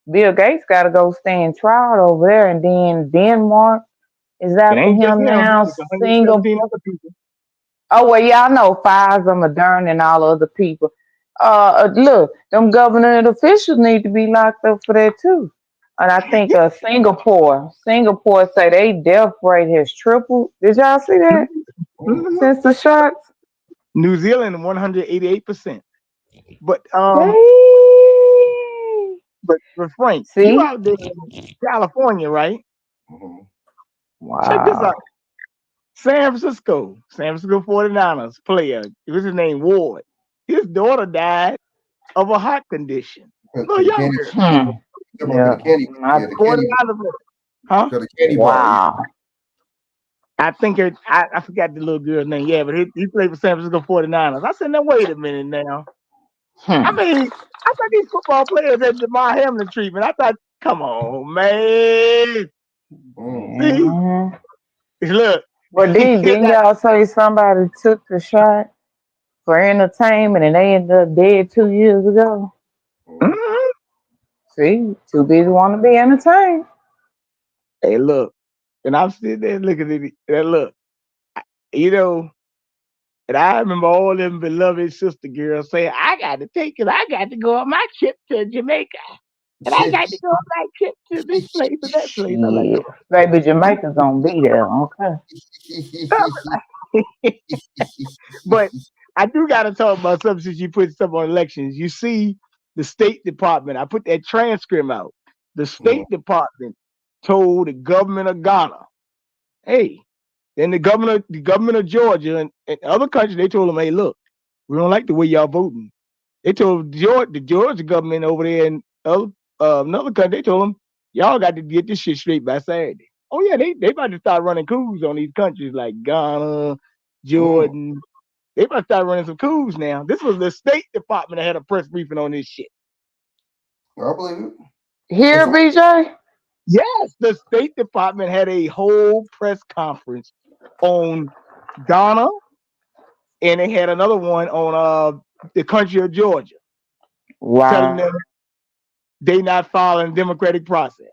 Bill Gates got to go stand trial over there, and then Denmark is It after ain't just him him. now. It's 117 Singapore. other people. Oh well, yeah, I know Pfizer, Moderna, and all other people. Look, them government officials need to be locked up for that too. And I think Yeah. Singapore say they death rate has tripled. Did y'all see that Mm. Mhm. since the shots? New Zealand 188%. But Dang. but Frank, you See? out there in California, right? Mhm. Check this out. Wow. San Francisco 49ers player. What's his name? Ward. His daughter died of a heart condition. A To little the candy, younger. Hmm. to Yeah. the candy, yeah, Not, the candy, 49ers player. Huh? to the candy bar. Yeah. wow. I think I forgot the little girl's name. Yeah, but he played for San Francisco 49ers. I said, now wait a minute now. I Hmm. mean, I thought these football players had Jamar Hamlin treatment. I thought, come on, man. Mm. See, Man. look. Well, didn't y'all say somebody took the shot for entertainment and they ended up dead 2 years ago? Mm. Mhm. See, too busy want to be entertained. Hey, look. And I'm sitting there looking at it. And look, you know, and I remember all them beloved sister girls saying, I got to take it. I got to go on my trip to Jamaica. And I got to go on my trip to this place and that place. I'm like, Shit. Baby, Jamaica's gonna be there, okay? but I do got to talk about something since you put stuff on elections. You see, the State Department, I put that transcript out. The State Department told the government of Ghana, hey, then the government of Georgia and other countries, they told them, hey, look, we don't like the way y'all voting. They told the Georgia government over there in another country, they told them, y'all got to get this shit straight by Saturday. Oh yeah, they about to start running coups on these countries like Ghana, Mm. Jordan. They about to start running some coups now. This was the State Department that had a press briefing on this shit. I believe it. Here, So, BJ? Yes, the State Department had a whole press conference on Ghana, and they had another one on the country of Georgia, telling Wow. them they not following the democratic process.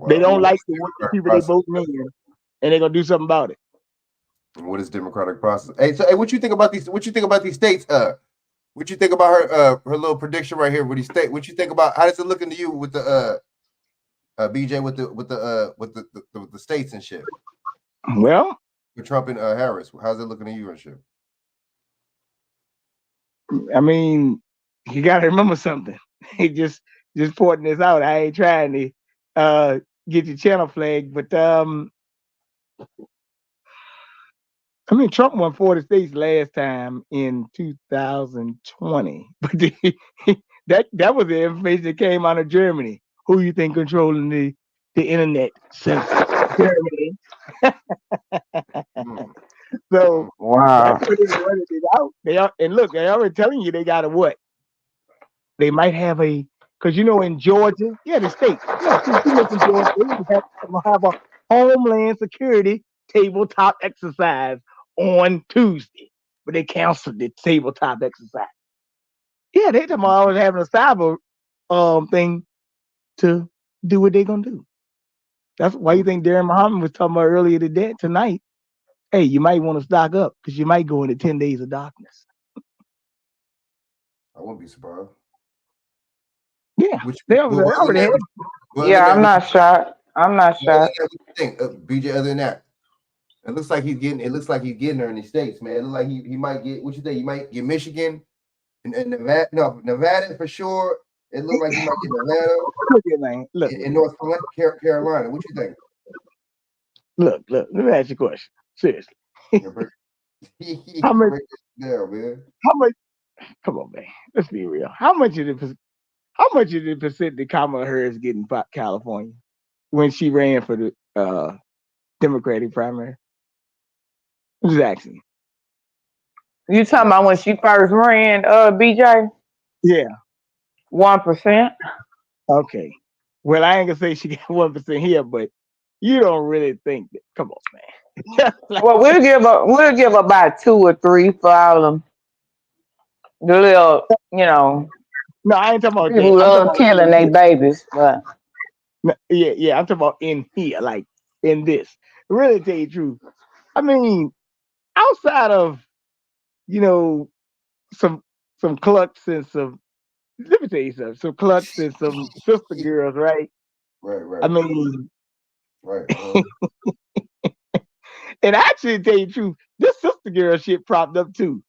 They wow. don't Well, like what's the democratic people they process? voting in, and they're gonna do something about it. What is democratic process? Hey, so hey, what you think about these? What you think about these states? What you think about her little prediction right here with these states? What you think about? How does it look into you with the BJ with the states and shit Well, with Trump and Harris? How's it looking to you and shit? I mean, you gotta remember something. just pointing this out. I ain't trying to get your channel flagged, but I mean, Trump won 40 states last time in 2020, but that was the information that came out of Germany. Who you think controlling the internet since Germany? Mm. So Wow. that's what they wanted it out. And look, they already telling you they got a what? They might have a because in Georgia, the state, since you live in Georgia, they have a Homeland Security tabletop exercise on Tuesday, but they canceled the tabletop exercise. Yeah, they tomorrow having a cyber thing to do what they're gonna do. That's why you think Darren Muhammad was talking about earlier today tonight. Hey, you might want to stock up because you might go into 10 days of darkness. I wouldn't be surprised. Yeah, Which, they but other than already had. that, but other Yeah, than I'm that, not shocked. I'm not what shocked. you think, BJ? Other than that, it looks like he's getting. It looks like he's getting her in the states, man. It looks like he might get. What you think? He might get Michigan and Nevada. No, Nevada for sure. It looked like he might get Atlanta Look here, man. Look, and North Carolina. What you think? look. Let me ask you a question. Seriously, How much- Break this down, man. how much? Come on, man. Let's be real. How much of the percent did Kamala Harris get in California when she ran for the Democratic primary? I'm just asking. You talking about when she first ran, BJ? Yeah. 1%. Okay. Well, I ain't gonna say she got 1% here, but You don't really think that. Come on, man. Just like, Well, we'll give about 2 or 3 for all them the little, no, I ain't talking about people that. who I'm talking love about killing in their here. babies. But Yeah. I'm talking about in here, like in this. Really, tell you the truth. I mean, outside of some clucks and some. Let me tell you something. Some clucks and some sister girls, right? Right. I mean, Right. and actually, to tell you the truth, this sister girl shit propped up too.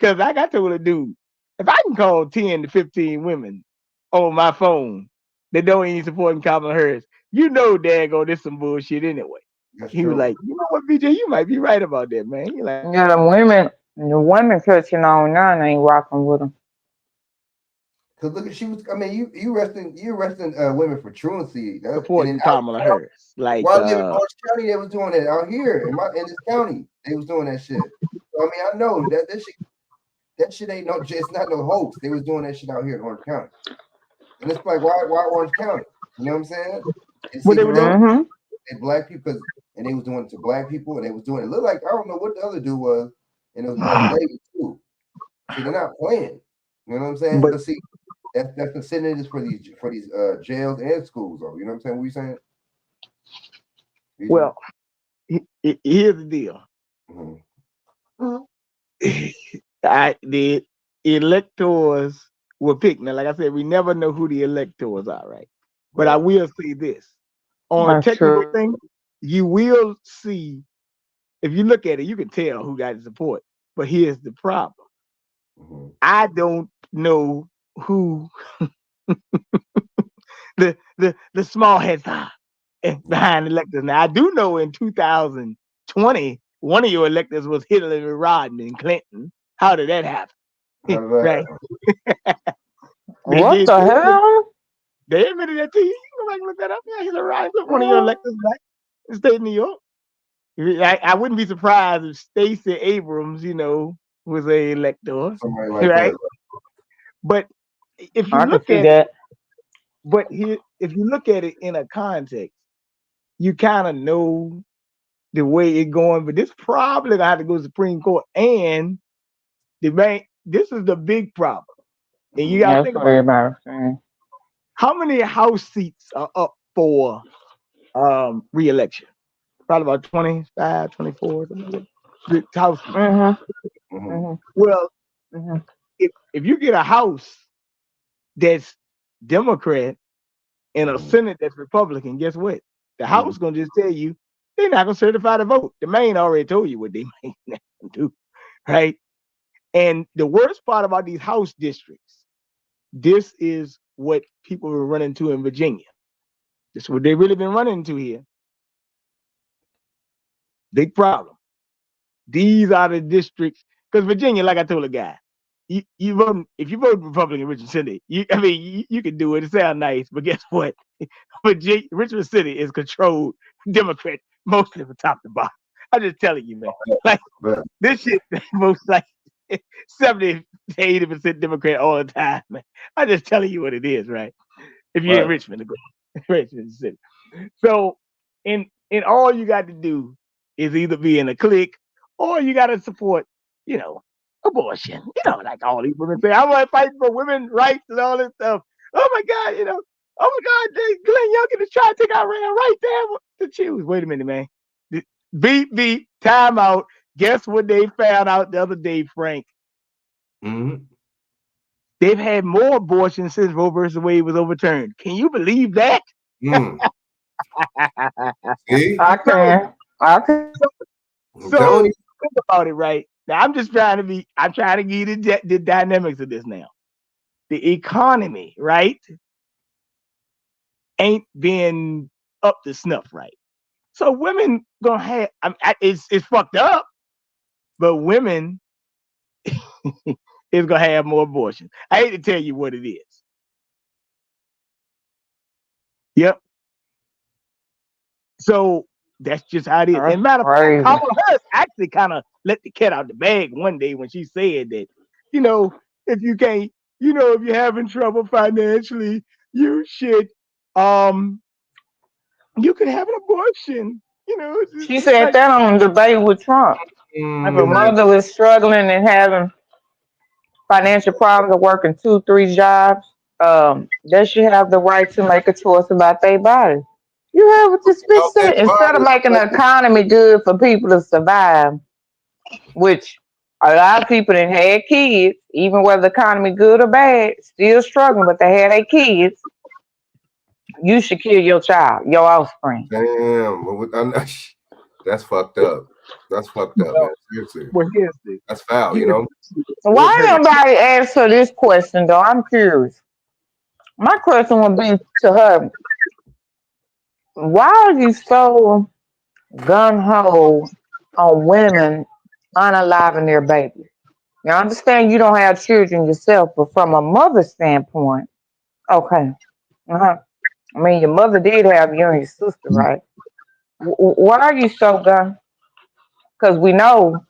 Cause like I told a dude, if I can call 10 to 15 women on my phone that don't even support Kamala Harris, daggone, this some bullshit anyway. That's He was true. like, you know what, BJ, you might be right about that, man. He like, yeah, the women catching on now and ain't rocking with them. Cause look at I mean, you arresting women for truancy. And supporting then Kamala Harris. Like, while I live in Orange County, they was doing that out here in this county. They was doing that shit. So, I mean, I know that shit ain't it's not no hoax. They was doing that shit out here in Orange County. And it's like, why Orange County? You know what I'm saying? And what see, they were doing? Mm-hmm. and black people, and they was doing it to black people, and they was doing it. Looked like I don't know what the other dude was, and it was black lady too. See, they're not playing. You know what I'm saying? But But see, that's incentives for these jails and schools, though. You know what I'm saying? What you saying? well, here's the deal. Mm-hmm. The electors were picked. Now, like I said, we never know who the electors are, right? But I will say this. On a That's technical true. thing, you will see, if you look at it, you can tell who got the support. But here's the problem. Mm-hmm. I don't know who the small heads are behind electors. Now, I do know in 2020, one of your electors was Hillary Rodham Clinton. How did that happen? How did that Right. happen? They What did. the hell? They admitted that to you. You can go back and look that up. Yeah, Hillary Rodham Clinton, one of your Yeah. electors back in the state of New York. I wouldn't be surprised if Stacey Abrams, was a elector, Somebody like right? that. But if you I can look see at that. if you look at it in a context, you kind of know the way it's going. But this probably gonna have to go to the Supreme Court, and this is the big problem. And you gotta That's think what about it. everybody's saying. How many House seats are up for re-election? Probably about 25, 24, something like that. The House seats. Mm-hmm. Mm-hmm. Mm-hmm. Well, Mm-hmm. if you get a House that's Democrat and a Mhm. Senate that's Republican, guess what? The Mhm. House gonna just tell you they're not gonna certify the vote. The main already told you what they might do, right? And the worst part about these House districts, this is what people were running into in Virginia. This is what they really been running into here. Big problem. These are the districts because Virginia, like I told a guy, you vote if you vote Republican in Richmond City, you can do it. It sounds nice, but guess what? Richmond City is controlled Democrat mostly from top to bottom. I'm just telling you, man. Like But this shit, most like 70 to 80% Democrat all the time, man. I'm just telling you what it is, right? If you're in right. Richmond, Richmond City. So, in all you got to do is either be in a clique or you got to support, abortion. Like all these women say, I want to fight for women's rights and all this stuff. Oh my God, oh my God, Glenn Youngkin is trying to take our right there to choose. Wait a minute, man. Beep, time out. Guess what they found out the other day, Frank? Mm-hmm. They've had more abortions since Roe versus Wade was overturned. Can you believe that? Mm. See? I can. I'm So telling you. think about it, right? Now I'm trying to give you the dynamics of this now. The economy, right, ain't been up to snuff, right? So women gonna have, it's fucked up, but women is gonna have more abortions. I hate to tell you what it is. Yep. So that's just how it is. That's And matter of fact, crazy. Kamala Harris actually kind of let the cat out the bag one day when she said that, if you can't, if you're having trouble financially, you should you can have an abortion. You know, She said that on the debate with Trump. If a mother was struggling and having financial problems or working 2, 3 jobs, they should have the right to make a choice about their body. You have what this bitch About their said. Instead of body, making the economy good for people to survive, which a lot of people that had kids, even whether the economy good or bad, still struggling, but they had their kids. You should kill your child, your offspring. damn, that's fucked up. That's fucked up, man. Seriously, well, here's the that's foul. you You know. Why nobody asked her this question though? I'm curious. My question would be to her: why are you so gun ho on women unaliving their babies? Now, I understand you don't have children yourself, but from a mother's standpoint, okay. Uh-huh. I mean, your mother did have you and your sister, right? Why are you so gun? Because we know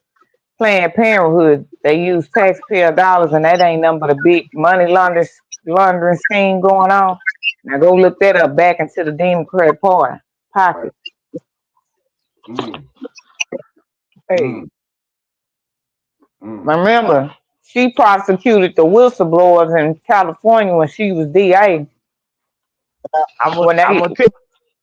Planned Parenthood, they use taxpayer dollars, and that ain't nothing but a big money laundering scheme going on. Now go look that up back into the Democrat Party pocket. Mm, hey, mm, mm. Remember, she prosecuted the whistleblowers in California when she was DA. I'm When gonna they, tell you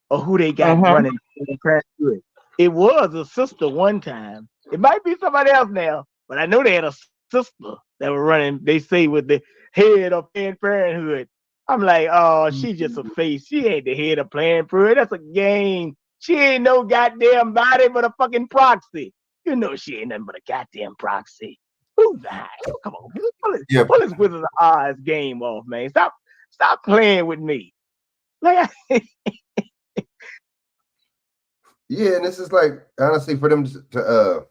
of who they got mm-hmm. running the crash good. It was a sister one time. It might be somebody else now, but I know they had a sister that was running. They say with the head of Planned Parenthood. I'm like, oh, she just a face. She ain't the head of Planned Parenthood. That's a game. She ain't no goddamn body but a fucking proxy. You know she ain't nothing but a goddamn proxy. Who's that? Come on, Yeah, pull this Wizards of Oz game off, man. Stop playing with me. Like, yeah, and this is like honestly for them to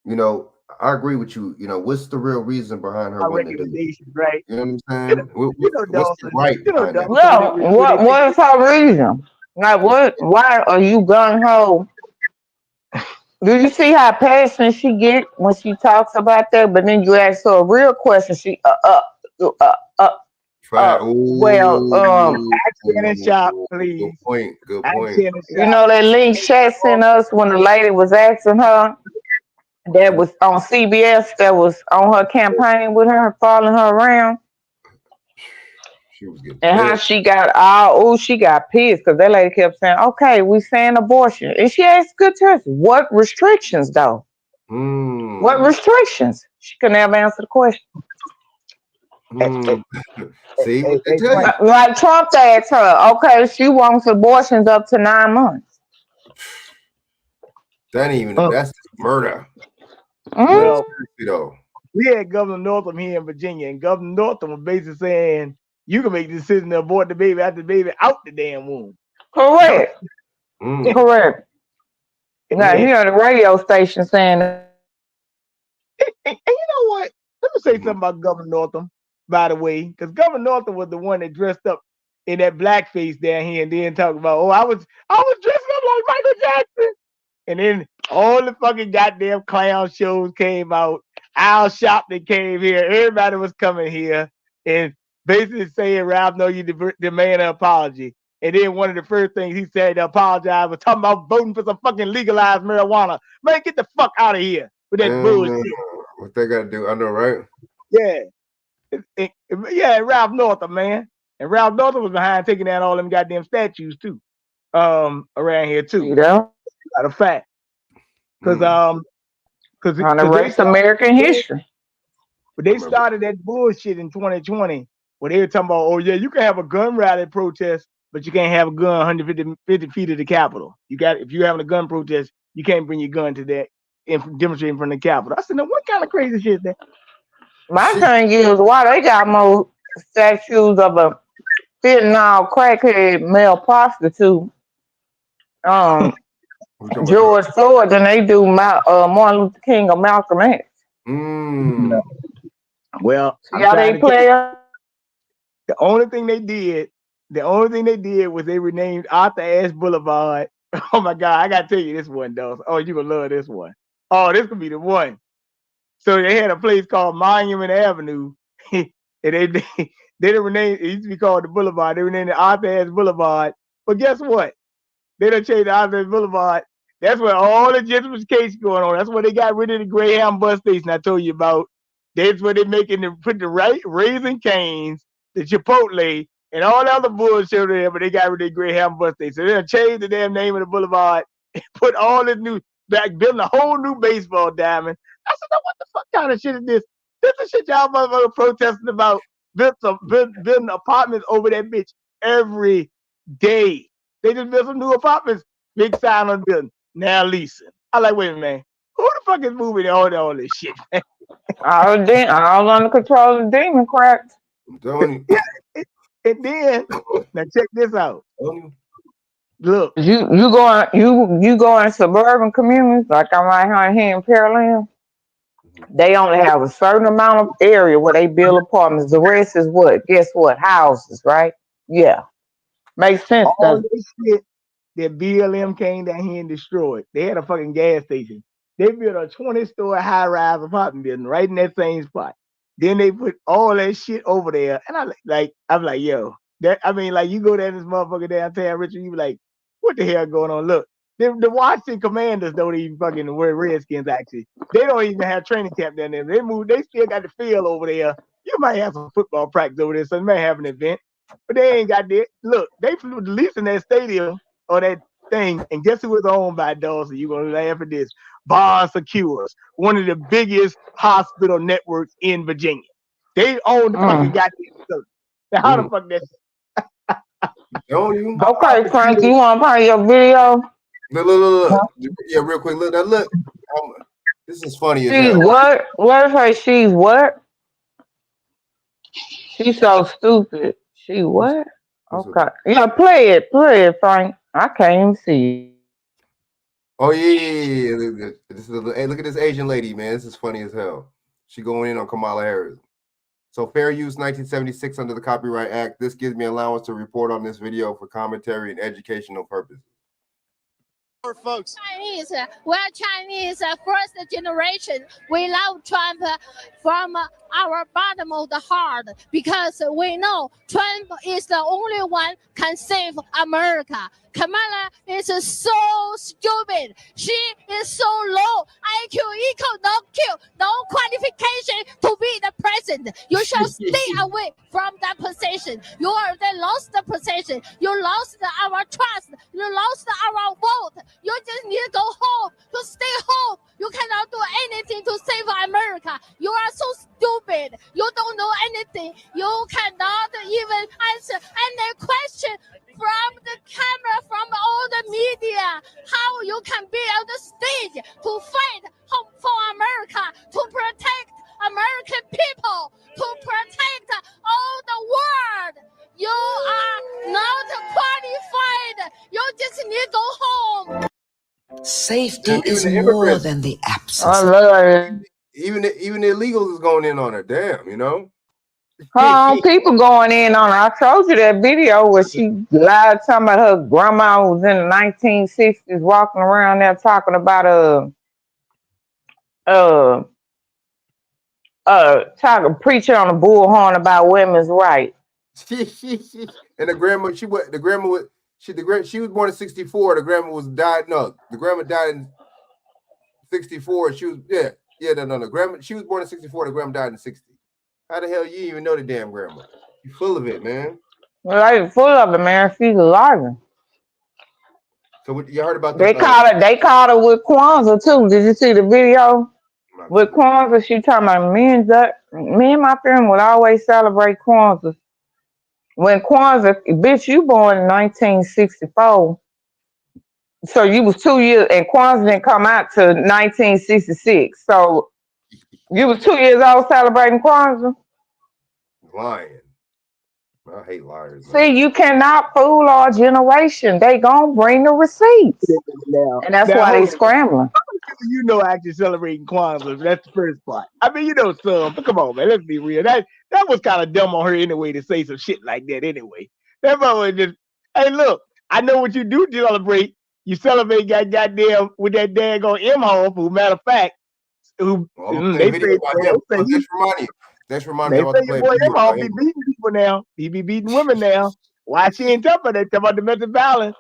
you know, I agree with you. You know, what's the real reason behind her my wanting to do it? recommendations, right? You know what I'm You saying? know, What's the Dawson. right You know, behind that? Dawson. No, what is her reason? Like, why are you gun ho? Do you see how passionate she get when she talks about that? But then you ask her a real question. She Try. well, Action and shop, Good please. point. Good Action point. and you shop. know that link Shat sent us when the lady was asking her that was on CBS that was on her campaign with her, following her around, She was getting and how pissed. she got she got pissed because that lady kept saying, "Okay, we saying abortion," and she asked good question, "What restrictions though? What restrictions?" She could never answer the question. See what they tell you. Like Trump asked her, okay, she wants abortions up to 9 months. That ain't even that's just murder. Well, You know. we had Governor Northam here in Virginia, and Governor Northam was basically saying you can make the decision to abort the baby after the baby out the damn womb. Correct. Correct. Now here on the radio station saying and you know what? Let me say something about Governor Northam, by the way, because Governor Northam was the one that dressed up in that blackface down here and then talk about, oh, I was dressing up like Michael Jackson. And then all the fucking goddamn clown shows came out. Al Sharpton came here. Everybody was coming here and basically saying, Ralph, no, you demand an apology. And then one of the first things he said to apologize was talking about voting for some fucking legalized marijuana. Man, get the fuck out of here with that bullshit. What they got to do? I know, right? Yeah. Yeah, Ralph Northam, man. And Ralph Northam was behind taking down all them goddamn statues, too. Around here, too. you know, Matter of fact. Because on the rest of American history. But they started that bullshit in 2020 where they were talking about, oh yeah, you can have a gun rally protest, but you can't have a gun 150 feet of the Capitol. If you're having a gun protest, you can't bring your gun to that and demonstrate in front of the Capitol. I said, now what kind of crazy shit is that? My thing is why they got more statues of a fentanyl crackhead male prostitute, George Floyd, than they do Martin Luther King or Malcolm X. Well, y'all ain't player. The only thing they did was they renamed Arthur Ashe Boulevard. Oh my God, I gotta tell you this one, though. Oh, you gonna love this one. Oh, this could be the one. So they had a place called Monument Avenue, and they didn't rename it. Used to be called the Boulevard. They renamed it Arthur Ashe Boulevard. But guess what? They done changed the Osborne Boulevard. That's where all the gentrification going on. That's where they got rid of the Greyhound bus station I told you about. That's where they put the Raising Cane's, the Chipotle, and all the other bullshit over there, but they got rid of the Greyhound bus station. So they done changed the damn name of the boulevard and put all this new building a whole new baseball diamond. I said, now what the fuck kind of shit is this? This is shit y'all motherfuckers protesting about. Building apartments over that bitch every day. They just built some new apartments. Big sign on the building. Now leasing. I like, wait a minute, man. Who the fuck is moving all this shit, man? all under control of demon crack. I'm telling you. And then, now check this out. I'm Look. You go in suburban communities, like I'm right here in Pearland. They only have a certain amount of area where they build apartments. The rest is what? Guess what? Houses, right? Yeah. Makes sense. All this shit that BLM came down here and destroyed. They had a fucking gas station. They built a 20-story high-rise apartment building right in that same spot. Then they put all that shit over there. And I'm like, yo, you go down this motherfucker downtown, Richard, you be like, what the hell going on? Look, the Washington Commanders don't even fucking wear Redskins, actually. They don't even have training camp down there. They still got the field over there. You might have some football practice over there, so they may have an event. But they ain't got that. Look, they flew the lease in that stadium or that thing, and guess who was owned by Dawson? You're going to laugh at this. Bond Secures, one of the biggest hospital networks in Virginia. They own the fucking goddamn facility. Now, how the fuck that? telling you. Okay, Frank, you want to play your video? Look. Yeah, real quick. Look, now look. This is funny as She's hell. what? What if I say she's what? She's so stupid. She what? Okay. Yeah, play it, Frank. I can't even see it. Oh yeah. Hey, look at this Asian lady, man. This is funny as hell. She going in on Kamala Harris. So fair use 1976 under the Copyright Act. This gives me allowance to report on this video for commentary and educational purposes. Folks. We're Chinese, first generation. We love Trump from our bottom of the heart because we know Trump is the only one can save America. Kamala is so stupid. She is so low. IQ equal no Q, no qualification to be the president. You shall stay away from that position. You already lost the position. You lost our trust. You lost our vote. You just need to go home, to stay home. You cannot do anything to save America. You are so stupid. You don't know anything. You cannot even answer any question from the camera, from all the media. How you can be on the stage to fight for America, to protect American people, to protect all the world. You are not qualified. You just need to go home. Safety Even is the more immigrants. than the absence. I love it. Even the illegals is going in on her. Damn, you know. People going in on her. I told you that video where she lied talking about her grandma was in the 1960s walking around there talking about preaching on the bullhorn about women's rights. And the grandma she was born in 64. The grandma died in 64. She was the grandma, she was born in 64. The grandma died in 60. How the hell you even know the damn grandma? You full of it, man. Like full of it, man. She's alive. So what you heard about They caught her with Kwanzaa too. Did you see the video? With Kwanzaa, she talking about me and my family would always celebrate Kwanzaa. When Kwanzaa, bitch, you born in 1964. So you was 2 years, and Kwanzaa didn't come out to 1966. So you was 2 years old celebrating Kwanzaa? Lying. I hate liars. See, you cannot fool our generation. They gonna bring the receipts. And that's why they scrambling. You know, actually celebrating Kwanzaa. That's the first part. I mean, you know, some. But come on, man. Let's be real. That was kind of dumb on her anyway to say some shit like that anyway. That was just, hey, look, I know what you do celebrate. You celebrate goddamn with that daggone M-Hall, who, matter of fact, who That's reminding me about the boy M-Hall be beating people now. He be beating women now. Why she ain't tough about that? Talk about domestic violence.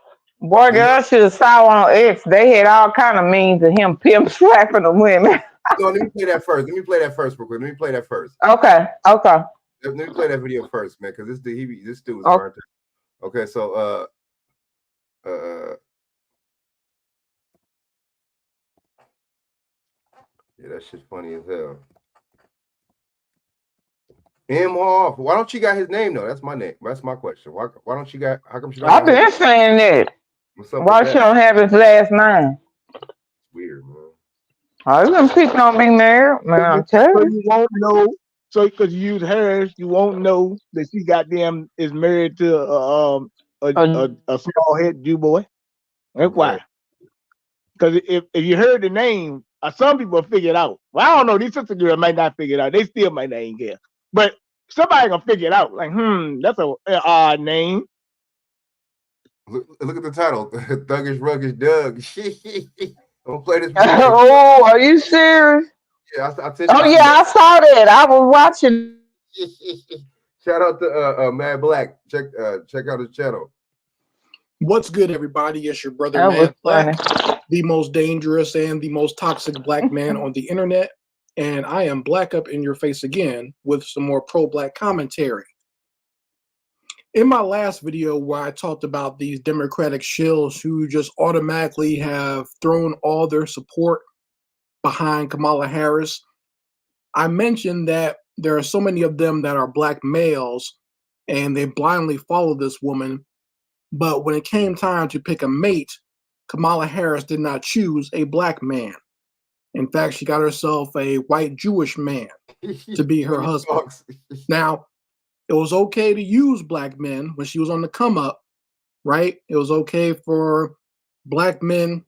Boy, girl should have saw on X. They had all kind of memes of him pimp slapping the women. No, let me play that first. Let me play that first real quick. Let me play that first. Okay. Let me play that video first, man, because this dude was Okay. burnt out. Okay, so yeah, that shit's funny as hell. Imhoff. Why don't you got his name though? That's my name. That's my question. Why don't you got? How come she don't? I've been saying that. What's up? Why she don't have his last name? Weird, man. Oh, them people don't be married, man. I'm telling So you. you won't know. So because you use hers, you won't know that she goddamn is married to a small head Jew boy. That's why. Because if you heard the name, some people figure it out. Well, I don't know. These sister girls might not figure it out. They still might not even care. But somebody gonna figure it out. Like, that's an odd name. Look at the title. Thuggish Ruggish Doug. I'm gonna play this. Oh, are you serious? Yeah, I saw that. I was watching. Shout out to Mad Black. Check out his channel. What's good, everybody? It's your brother, That was Mad Black, funny. the most dangerous and the most toxic black man on the internet. And I am black up in your face again with some more pro-black commentary. In my last video where I talked about these Democratic shills who just automatically have thrown all their support behind Kamala Harris, I mentioned that there are so many of them that are black males and they blindly follow this woman. But when it came time to pick a mate, Kamala Harris did not choose a black man. In fact, she got herself a white Jewish man to be her husband. Now, it was okay to use black men when she was on the come up, right? It was okay for black men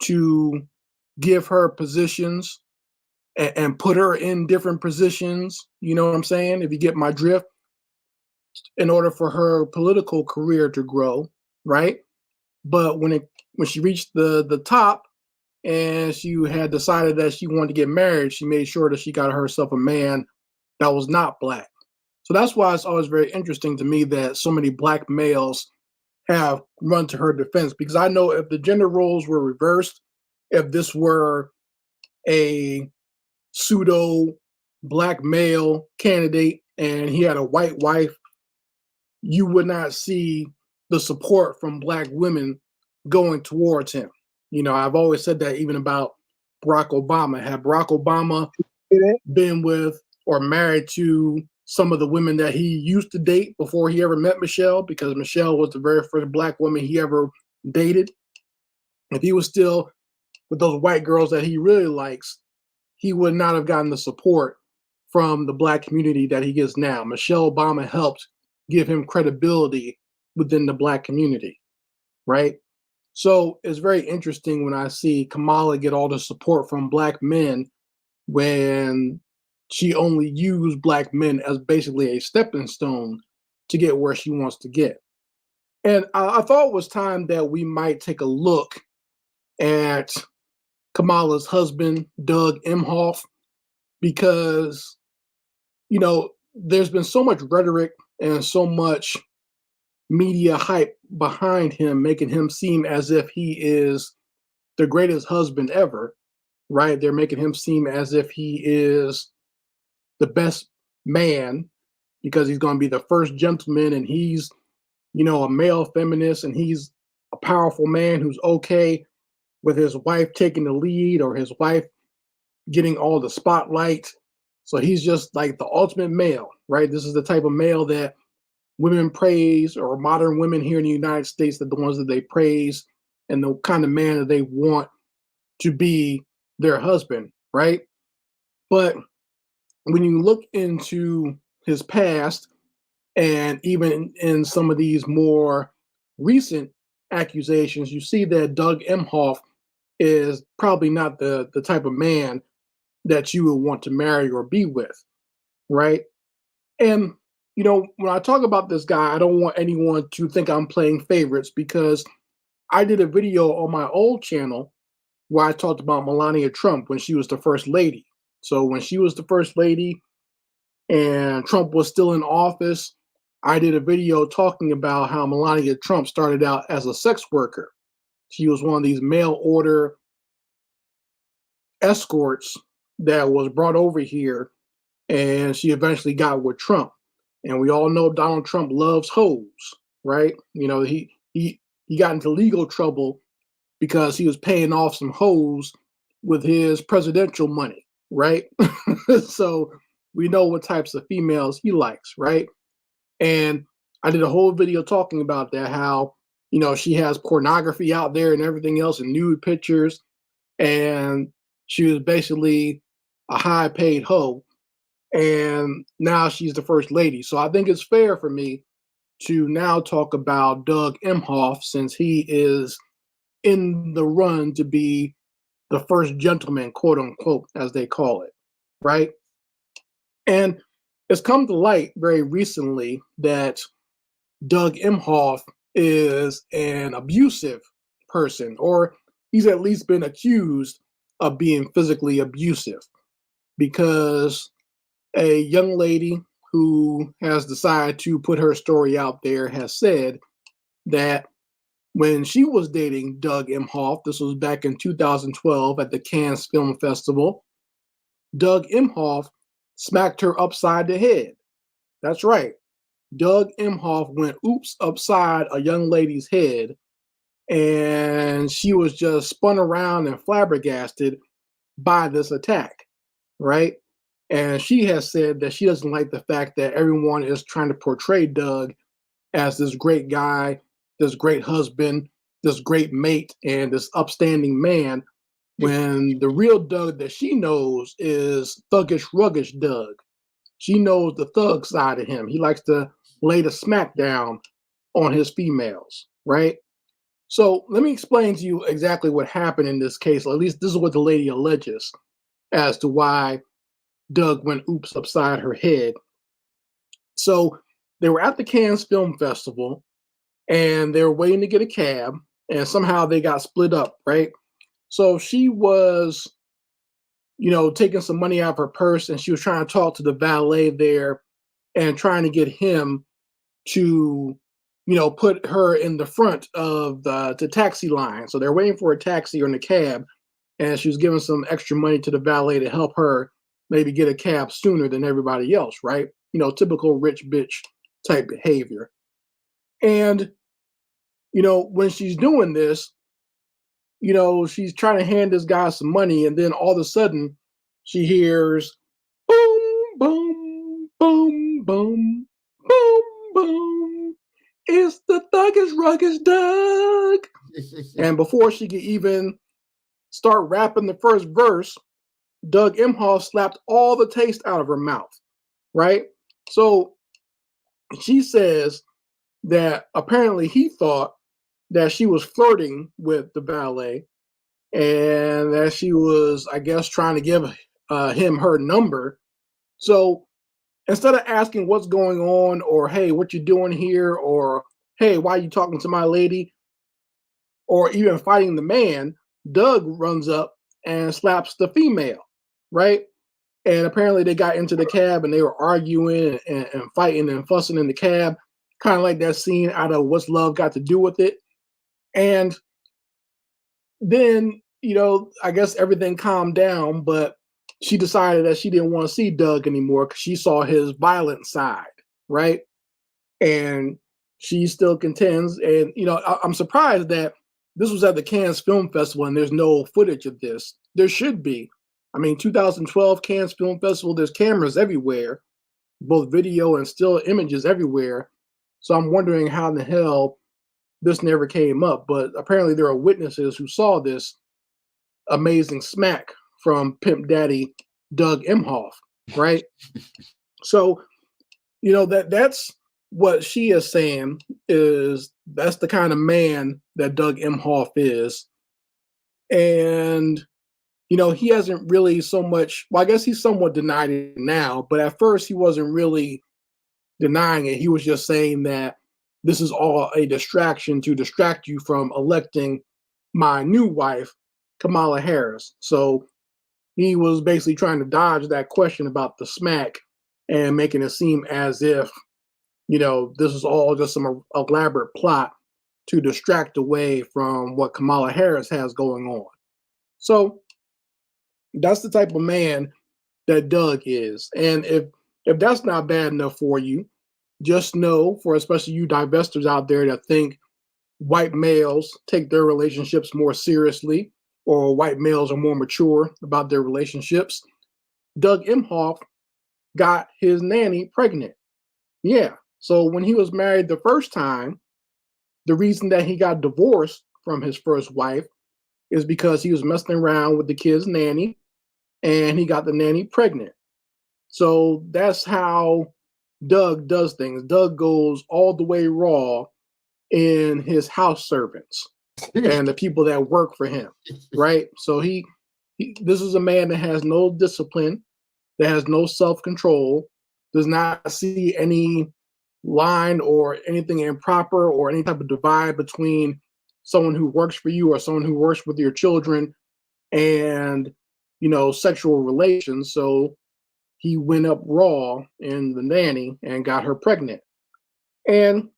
to give her positions and put her in different positions. You know what I'm saying? If you get my drift, in order for her political career to grow, right? But when she reached the top and she had decided that she wanted to get married, she made sure that she got herself a man that was not black. So that's why it's always very interesting to me that so many black males have run to her defense, because I know if the gender roles were reversed, if this were a pseudo black male candidate and he had a white wife, you would not see the support from black women going towards him. You know, I've always said that even about Barack Obama. Had Barack Obama been with or married to some of the women that he used to date before he ever met Michelle, because Michelle was the very first black woman he ever dated, if he was still with those white girls that he really likes, he would not have gotten the support from the black community that he gets now. Michelle Obama helped give him credibility within the black community, right? So it's very interesting when I see Kamala get all the support from black men when she only used black men as basically a stepping stone to get where she wants to get. And I thought it was time that we might take a look at Kamala's husband, Doug Emhoff, because, you know, there's been so much rhetoric and so much media hype behind him, making him seem as if he is the greatest husband ever, right? They're making him seem as if he is the best man because he's going to be the first gentleman and he's, you know, a male feminist and he's a powerful man who's okay with his wife taking the lead or his wife getting all the spotlight. So he's just like the ultimate male, right? This is the type of male that women praise, or modern women here in the United States, that the ones that they praise and the kind of man that they want to be their husband, right? But when you look into his past, and even in some of these more recent accusations, you see that Doug Emhoff is probably not the type of man that you would want to marry or be with, right? And, you know, when I talk about this guy, I don't want anyone to think I'm playing favorites, because I did a video on my old channel where I talked about Melania Trump when she was the first lady. So when she was the first lady and Trump was still in office, I did a video talking about how Melania Trump started out as a sex worker. She was one of these mail order escorts that was brought over here, and she eventually got with Trump. And we all know Donald Trump loves hoes, right? You know, he got into legal trouble because he was paying off some hoes with his presidential money, right? So we know what types of females he likes, right? And I did a whole video talking about that, how, you know, she has pornography out there and everything else and nude pictures. And she was basically a high paid hoe. And now she's the first lady. So I think it's fair for me to now talk about Doug Emhoff, since he is in the run to be the first gentleman, quote unquote, as they call it, right? And it's come to light very recently that Doug Emhoff is an abusive person, or he's at least been accused of being physically abusive, because a young lady who has decided to put her story out there has said that when she was dating Doug Emhoff, this was back in 2012 at the Cannes Film Festival, Doug Emhoff smacked her upside the head. That's right. Doug Emhoff went oops upside a young lady's head, and she was just spun around and flabbergasted by this attack, right? And she has said that she doesn't like the fact that everyone is trying to portray Doug as this great guy, this great husband, this great mate, and this upstanding man, when the real Doug that she knows is thuggish, ruggish Doug. She knows the thug side of him. He likes to lay the smack down on his females, right? So let me explain to you exactly what happened in this case. Or at least this is what the lady alleges as to why Doug went oops upside her head. So they were at the Cannes Film Festival, and they were waiting to get a cab, and somehow they got split up, right? So she was, you know, taking some money out of her purse, and she was trying to talk to the valet there and trying to get him to, you know, put her in the front of the taxi line. So they're waiting for a taxi or in a cab, and she was giving some extra money to the valet to help her maybe get a cab sooner than everybody else, right? You know, typical rich bitch type behavior. And, you know, when she's doing this, you know, she's trying to hand this guy some money, and then all of a sudden she hears boom, boom, boom, boom, boom, boom. It's the thuggish, ruggish Doug. And before she could even start rapping the first verse, Doug Emhoff slapped all the taste out of her mouth, right? So she says that apparently he thought that she was flirting with the valet, and that she was, I guess, trying to give him her number. So instead of asking what's going on, or hey, what you doing here, or hey, why are you talking to my lady, or even fighting the man, Doug runs up and slaps the female, right? And apparently they got into the cab and they were arguing and fighting and fussing in the cab, kind of like that scene out of What's Love Got to Do with It. And then, you know, I guess everything calmed down, but she decided that she didn't want to see Doug anymore because she saw his violent side, right? And she still contends. And, you know, I'm surprised that this was at the Cannes Film Festival and there's no footage of this. There should be. I mean, 2012 Cannes Film Festival, there's cameras everywhere, both video and still images everywhere. So I'm wondering how in the hell this never came up. But apparently there are witnesses who saw this amazing smack from Pimp Daddy Doug Emhoff, right? So, you know, that's what she is saying, is that's the kind of man that Doug Emhoff is. And, you know, he hasn't really so much, well, I guess he's somewhat denied it now, but at first he wasn't really denying it. He was just saying that this is all a distraction to distract you from electing my new wife, Kamala Harris. So he was basically trying to dodge that question about the smack and making it seem as if, this is all just some elaborate plot to distract away from what Kamala Harris has going on. So that's the type of man that Doug is. And if that's not bad enough for you, just know, for especially you divestors out there that think white males take their relationships more seriously, or white males are more mature about their relationships, Doug Emhoff got his nanny pregnant. Yeah. So when he was married the first time, the reason that he got divorced from his first wife is because he was messing around with the kid's nanny and he got the nanny pregnant. So that's how Doug does things. Doug goes all the way raw in his house servants and the people that work for him, right? So this is a man that has no discipline, that has no self-control, does not see any line or anything improper or any type of divide between someone who works for you or someone who works with your children and sexual relations. So he went up raw in the nanny and got her pregnant. And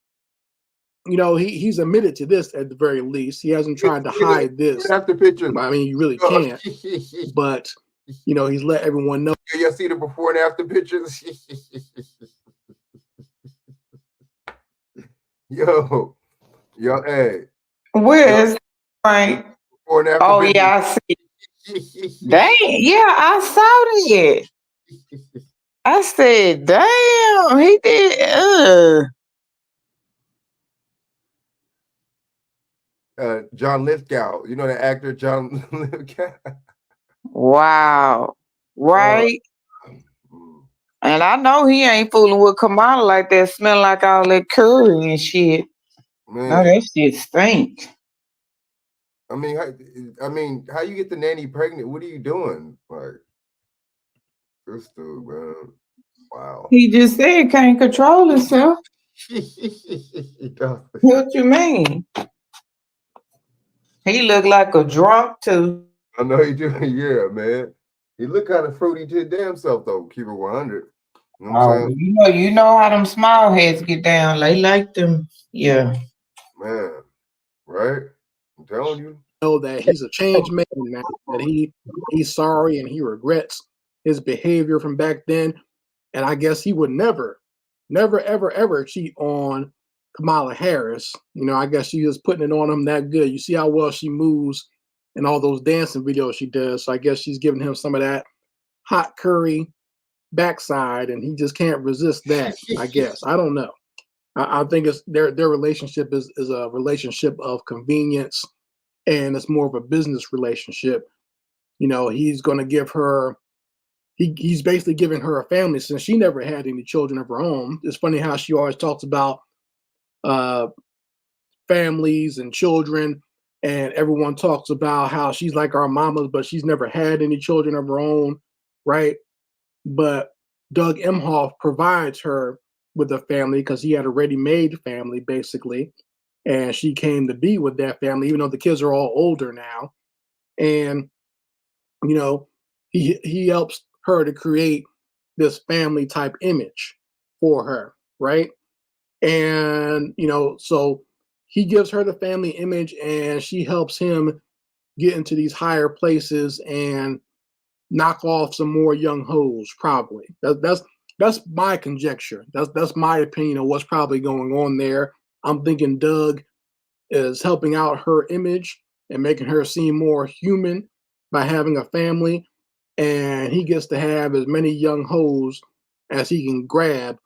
he's admitted to this at the very least. He hasn't tried to hide this. After pictures. I mean, you really can't. But he's let everyone know. Y'all see the before and after pictures? Yo, hey. Where is Frank? Before and after Oh pictures. yeah, I see. Dang, yeah, I saw that. I said, damn, he did. John Lithgow, the actor John Lithgow. Wow. Right. And I know he ain't fooling with Kamala like that, smelling like all that curry and shit. Man, No, that shit stink. I mean, how you get the nanny pregnant? What are you doing? Like, this dude, man. Wow. He just said can't control himself. What you mean? He looked like a drunk too. I know he do. Yeah, man. He look kind of fruity to his damn self though. Keep it 100. You know what I'm saying? You know how them small heads get down. They like them. Yeah. Man, right? I'm telling you. Know that he's a changed man now, that he's sorry and he regrets his behavior from back then. And I guess he would never, ever, ever cheat on Kamala Harris. I guess she was putting it on him that good. You see how well she moves in all those dancing videos she does. So I guess she's giving him some of that hot curry backside, and he just can't resist that, I guess. I don't know. I think it's their relationship is a relationship of convenience, and it's more of a business relationship. He's going to give her, he's basically giving her a family since she never had any children of her own. It's funny how she always talks about families and children, and everyone talks about how she's like our mamas, but she's never had any children of her own, right? But Doug Emhoff provides her with a family because he had a ready-made family, basically, and she came to be with that family, even though the kids are all older now. And he helps her to create this family type image for her, right? And so he gives her the family image, and she helps him get into these higher places and knock off some more young hoes. Probably that's my conjecture. That's my opinion of what's probably going on there. I'm thinking Doug is helping out her image and making her seem more human by having a family, and he gets to have as many young hoes as he can grab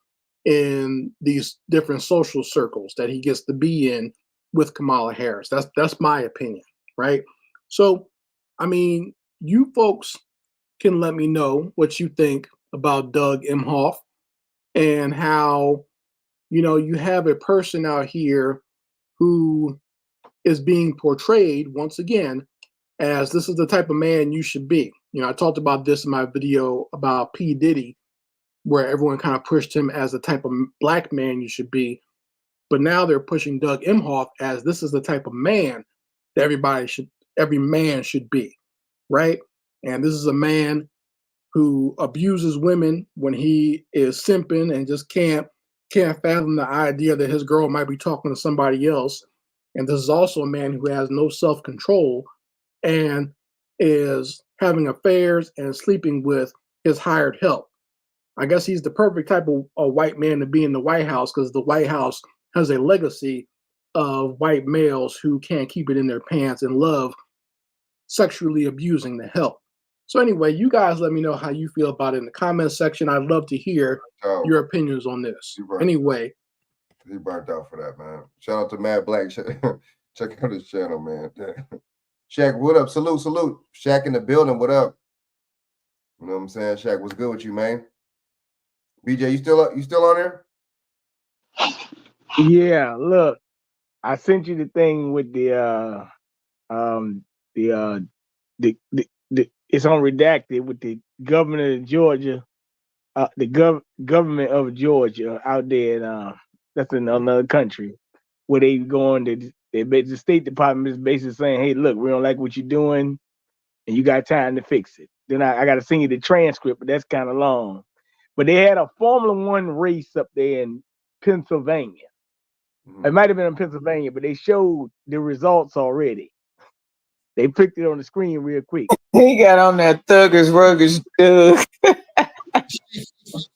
in these different social circles that he gets to be in with Kamala Harris. That's my opinion, right? So, I mean, you folks can let me know what you think about Doug Emhoff and how, you have a person out here who is being portrayed once again as this is the type of man you should be. I talked about this in my video about P. Diddy, where everyone kind of pushed him as the type of black man you should be. But now they're pushing Doug Emhoff as this is the type of man that every man should be, right? And this is a man who abuses women when he is simping and just can't can't fathom the idea that his girl might be talking to somebody else. And this is also a man who has no self-control and is having affairs and sleeping with his hired help. I guess he's the perfect type of a white man to be in the White House, because the White House has a legacy of white males who can't keep it in their pants and love sexually abusing the help. So anyway, you guys let me know how you feel about it in the comment section. I'd love to hear your opinions on this. Anyway. He burnt out for that, man. Shout out to Mad Black. Check out his channel, man. Shaq, what up? Salute, salute. Shaq in the building, what up? You know what I'm saying? Shaq, what's good with you, man? BJ, you still on there? Yeah, look, I sent you the thing with the it's on redacted with the governor of Georgia, the government of Georgia out there, that's in another country, where they going to the State Department is basically saying, hey, look, we don't like what you're doing, and you got time to fix it. Then I got to send you the transcript, but that's kind of long. But they had a Formula One race up there in Pennsylvania. It might have been in Pennsylvania, but they showed the results already. They picked it on the screen real quick. He got on that thuggish ruggish Doug.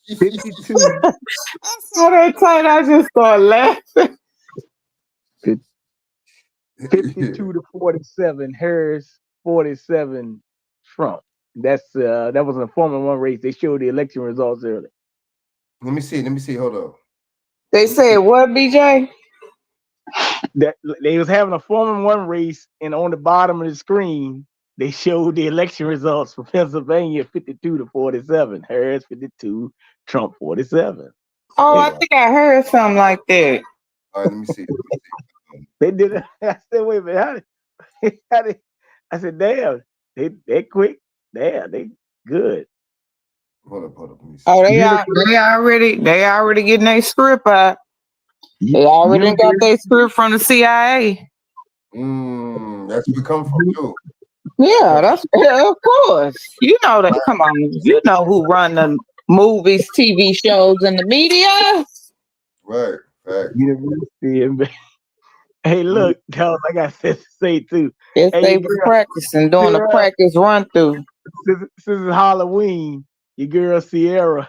52. I saw that tight. I just started laughing. 52 to 47, Harris, 47, Trump. That was in a Formula One race. They showed the election results early. Let me see. Hold on. They said what, BJ? That they was having a Formula One race, and on the bottom of the screen, they showed the election results for Pennsylvania, 52 to 47, Harris 52, Trump 47. Oh, I think I heard something like that. All right, let me see. They did it. I said, wait a minute, how did I said, damn, they quick. Damn, they good. Hold up. Let me see. Oh, they already getting their script out. They already got their script from the CIA. That's where we come from too. Yeah, of course. You know that. Come on, you know who run the movies, TV shows, and the media. Right. University and hey, look, that was like I said to say too. Yes, they were practicing, doing a practice run through. Since it's Halloween, your girl Sierra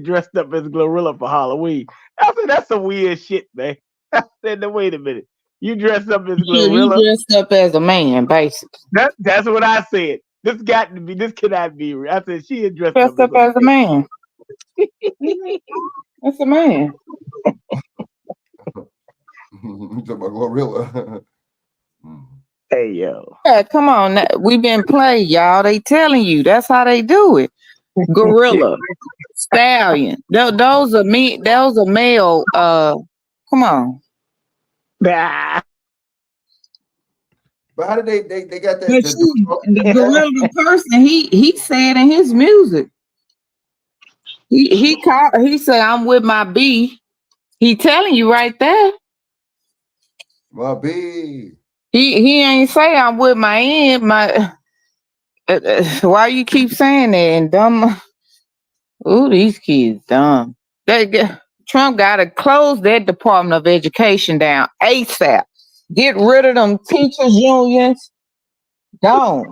dressed up as Glorilla for Halloween. I said, that's some weird shit, man. I said, no, wait a minute. You dressed up as Glorilla. You dressed up as a man, basically. That's what I said. This cannot be real. I said, she is dressed up as a man. That's a man. You talking about Glorilla? Hey, yo. Yeah, come on. We've been played, y'all. They telling you. That's how they do it. Gorilla, stallion. Those are me. Those are male. Come on. Bah. But how did they got that? The gorilla person, he said in his music. He said, I'm with my B. He telling you right there. My B. He ain't say I'm with my end. Why you keep saying that? And dumb. Ooh, these kids dumb. Trump got to close that Department of Education down ASAP. Get rid of them teachers unions. Don't.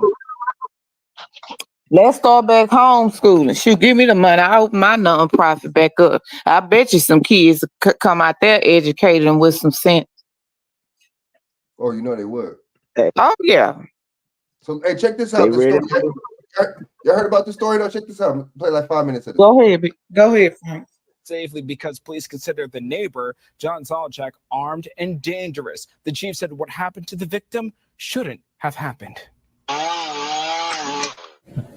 Let's start back homeschooling. Shoot, give me the money. I open my nonprofit back up. I bet you some kids could come out there educated and with some sense. Oh, you know they would. Oh, yeah. So, hey, check this out. Y'all heard about the story, though? Check this out. Play like 5 minutes of this. Go ahead, Frank. Safely because police consider the neighbor, John Zolchak, armed and dangerous. The chief said what happened to the victim shouldn't have happened.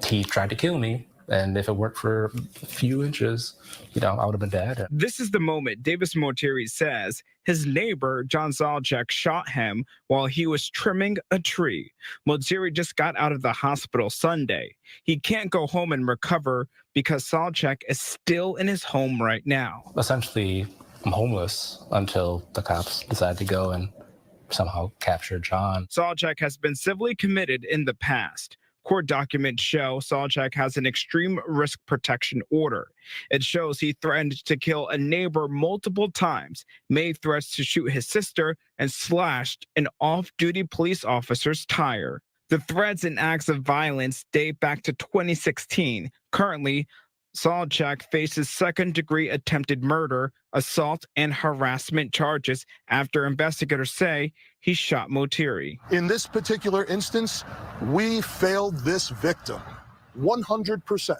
He tried to kill me, and if it worked for a few inches, I would have been dead. This is the moment Davis Monteri says his neighbor, John Zolchak, shot him while he was trimming a tree. Monteri just got out of the hospital Sunday. He can't go home and recover because Zolchak is still in his home right now. Essentially, I'm homeless until the cops decide to go and somehow capture John. Zolchak has been civilly committed in the past. Court documents show Solchak has an extreme risk protection order. It shows he threatened to kill a neighbor multiple times, made threats to shoot his sister, and slashed an off-duty police officer's tire. The threats and acts of violence date back to 2016. Currently, Solchak faces second-degree attempted murder, assault, and harassment charges after investigators say he shot Motiri. In this particular instance, we failed this victim 100%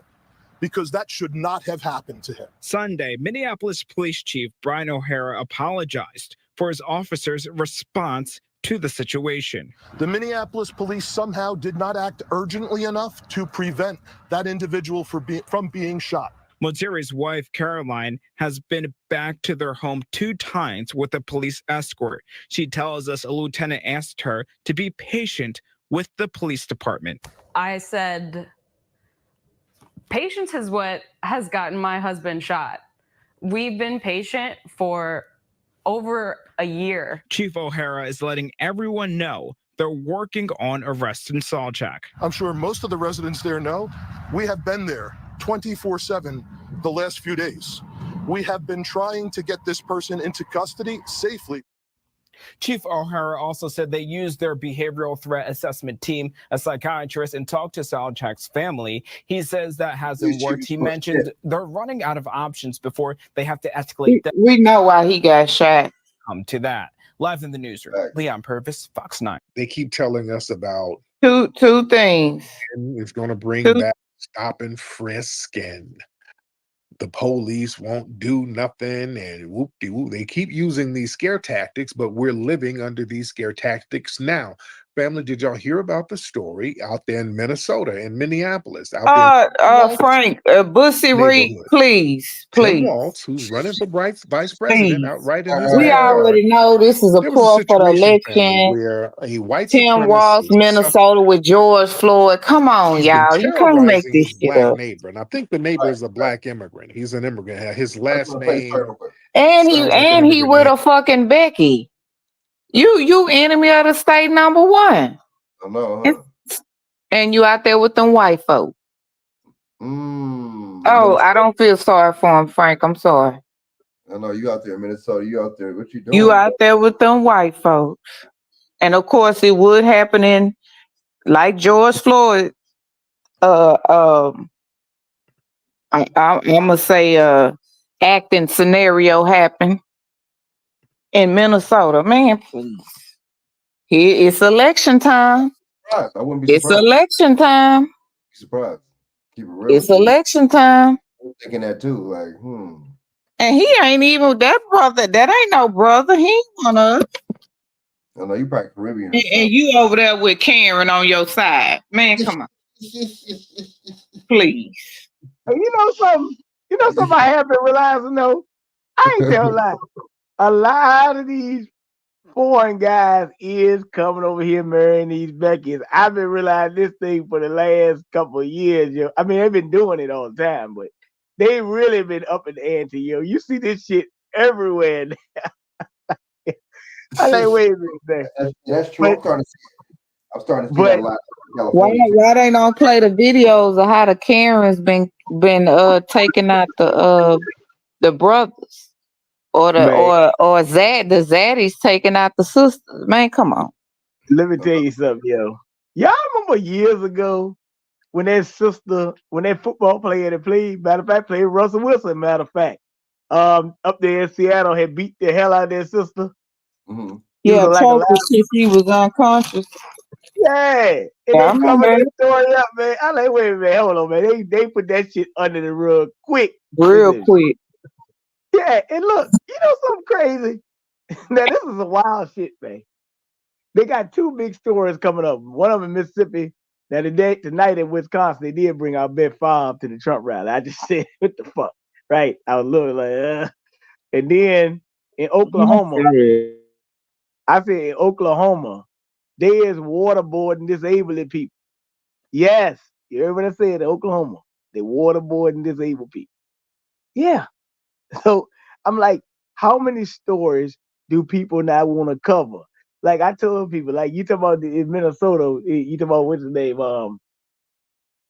because that should not have happened to him. Sunday, Minneapolis Police Chief Brian O'Hara apologized for his officers' response to the situation. The Minneapolis police somehow did not act urgently enough to prevent that individual from being shot. Motiri's wife, Caroline, has been back to their home 2 times with a police escort. She tells us a lieutenant asked her to be patient with the police department. I said, patience is what has gotten my husband shot. We've been patient for over a year. Chief O'Hara is letting everyone know they're working on arresting Solchak. I'm sure most of the residents there know we have been there 24/7 the last few days. We have been trying to get this person into custody safely. Chief O'Hara also said they used their behavioral threat assessment team, a psychiatrist, and talked to Solchak's family. He says that hasn't worked. He mentioned they're running out of options before they have to escalate. We know why he got shot. Come to that. Live in the newsroom, Leon Purvis, Fox 9. They keep telling us about two things. It's going to bring back stop and frisk, and the police won't do nothing, and whoop-de-whoop. They keep using these scare tactics, but we're living under these scare tactics now. Family, did y'all hear about the story out there in Minnesota and Minneapolis? Frank, Bussy Reed, please. Tim Walz, who's running for vice president, outright in his We already know this is a pull for the election. where a white Tim Walz, Minnesota, with George Floyd. Come on, y'all. You can't make this shit up. Neighbor, and I think the neighbor is a black immigrant. He's an immigrant. His last name, and he with a fucking Becky. You enemy of the state number one. I know, huh? And you out there with them white folk. I don't feel sorry for him, Frank. I'm sorry. I know you out there in Minnesota. You out there. What you doing? You out there with them white folks. And of course it would happen in, like George Floyd. I'm gonna say acting scenario happened in Minnesota. Man, please. Here it's election time. I wouldn't be surprised. It's election time. Surprised. Keep it real. It's election time. I'm thinking that too. Like, And he ain't even that brother. That ain't no brother. He ain't one of us. I know you probably Caribbean. And you over there with Karen on your side. Man, come on. Please. You know something? I have been realizing though? I ain't telling a lie. A lot of these foreign guys is coming over here marrying these Beckys. I've been realizing this thing for the last couple of years, yo. I mean, they've been doing it all the time, but they really been up in the ante, yo. You see this shit everywhere. I like, wait a minute. That's true. I'm starting to see that a lot. Why they don't play the videos of how the Karens been taking out the brothers? Or the the Zaddies taking out the sisters. Man, come on. Let me tell you something, yo. Y'all remember years ago when that football player that played Russell Wilson, matter of fact, up there in Seattle had beat the hell out of their sister. Mm-hmm. Yeah, she was unconscious. Yeah. And they covered that story up, man. I like, wait a minute, hold on, man. They put that shit under the rug quick. Real quick. Yeah, and look, you know something crazy? Now, this is a wild shit, man. They got 2 big stories coming up. One of them in Mississippi. Now, tonight in Wisconsin, they did bring out Ben Favre to the Trump rally. I just said, what the fuck? Right? I was looking like, And then in Oklahoma, I said in Oklahoma, they is waterboarding disabled people. Yes, you heard what I said in Oklahoma. They waterboarding disabled people. Yeah. So I'm like, how many stories do people not want to cover? Like I told people, like you talk about in Minnesota, you talk about what's his name,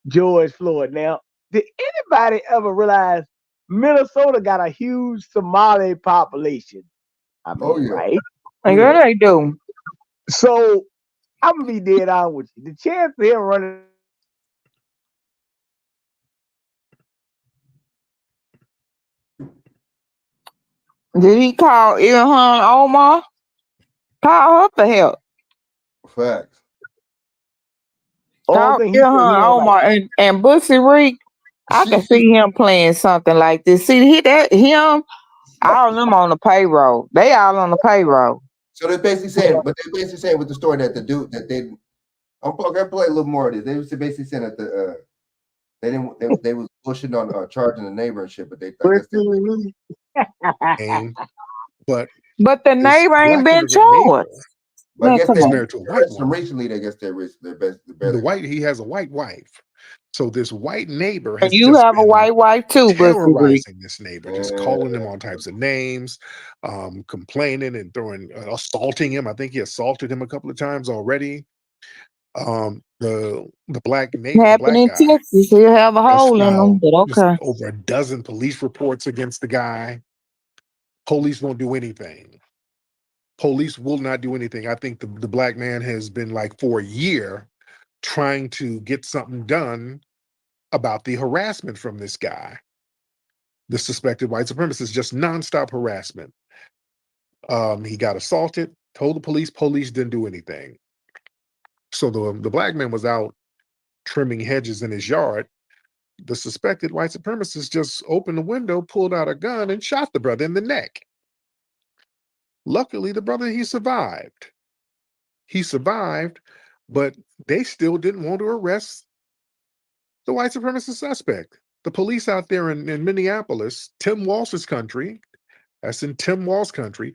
George Floyd. Now, did anybody ever realize Minnesota got a huge Somali population? I mean, Oh yeah. right? Like, what they do? So I'm gonna be dead on with you. The chance of him running. Did he call Ilhan Omar? Call her for help. Facts. Only Call thing he said he Ilhan don't like. Omar and Bussy Reek. I can see him playing something like this. See, him, all of them on the payroll. They all on the payroll. So they're basically saying, with the story that the dude that they, I'm gonna play a little more of this. They was basically saying that they was pushing on charging the neighbor and shit, but they I guess And, but the neighbor ain't been charged. I guess he's they married to a white some woman. recently. They guess they're He has a white wife. So this white neighbor has You just have a been white wife too, Bussy Reek. terrorizing this neighbor, just calling him all types of names, complaining and assaulting him. I think he assaulted him a couple of times already. The black neighbor, Happened in black guy, Texas. He'll have a that's hole in now them, but just okay. over a dozen police reports against the guy. Police won't do anything. Police will not do anything. I think the black man has been like for a year trying to get something done about the harassment from this guy, the suspected white supremacist, just nonstop harassment. He got assaulted, told the police didn't do anything. So the black man was out trimming hedges in his yard. The suspected white supremacist just opened the window, pulled out a gun, and shot the brother in the neck. Luckily, the brother, he survived. He survived, but they still didn't want to arrest the white supremacist suspect. The police out there in Minneapolis, Tim Walsh's country, that's in Tim Walsh's country,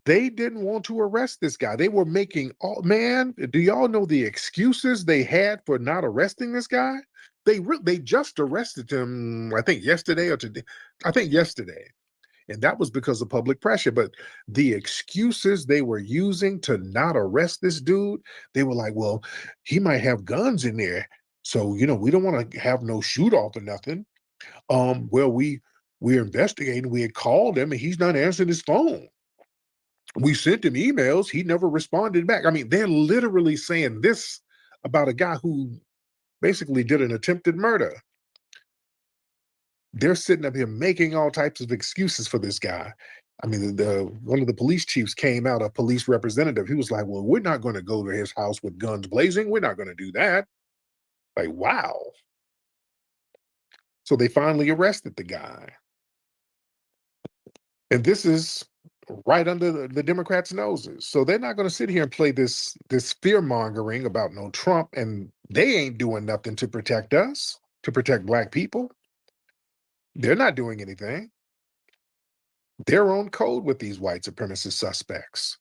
they didn't want to arrest this guy. They were making do y'all know the excuses they had for not arresting this guy? They just arrested him, I think yesterday or today. I think yesterday. And that was because of public pressure. But the excuses they were using to not arrest this dude, they were like, well, he might have guns in there. So, we don't want to have no shoot off or nothing. Well, we're investigating. We had called him and he's not answering his phone. We sent him emails. He never responded back. I mean, they're literally saying this about a guy who basically did an attempted murder. They're sitting up here making all types of excuses for this guy. I mean, one of the police chiefs came out, a police representative. He was like, well, we're not going to go to his house with guns blazing. We're not going to do that. Like, wow. So they finally arrested the guy. And this is right under the Democrats' noses. So they're not going to sit here and play this fear-mongering about no Trump, and they ain't doing nothing to protect us, to protect Black people. They're not doing anything. They're on code with these white supremacist suspects.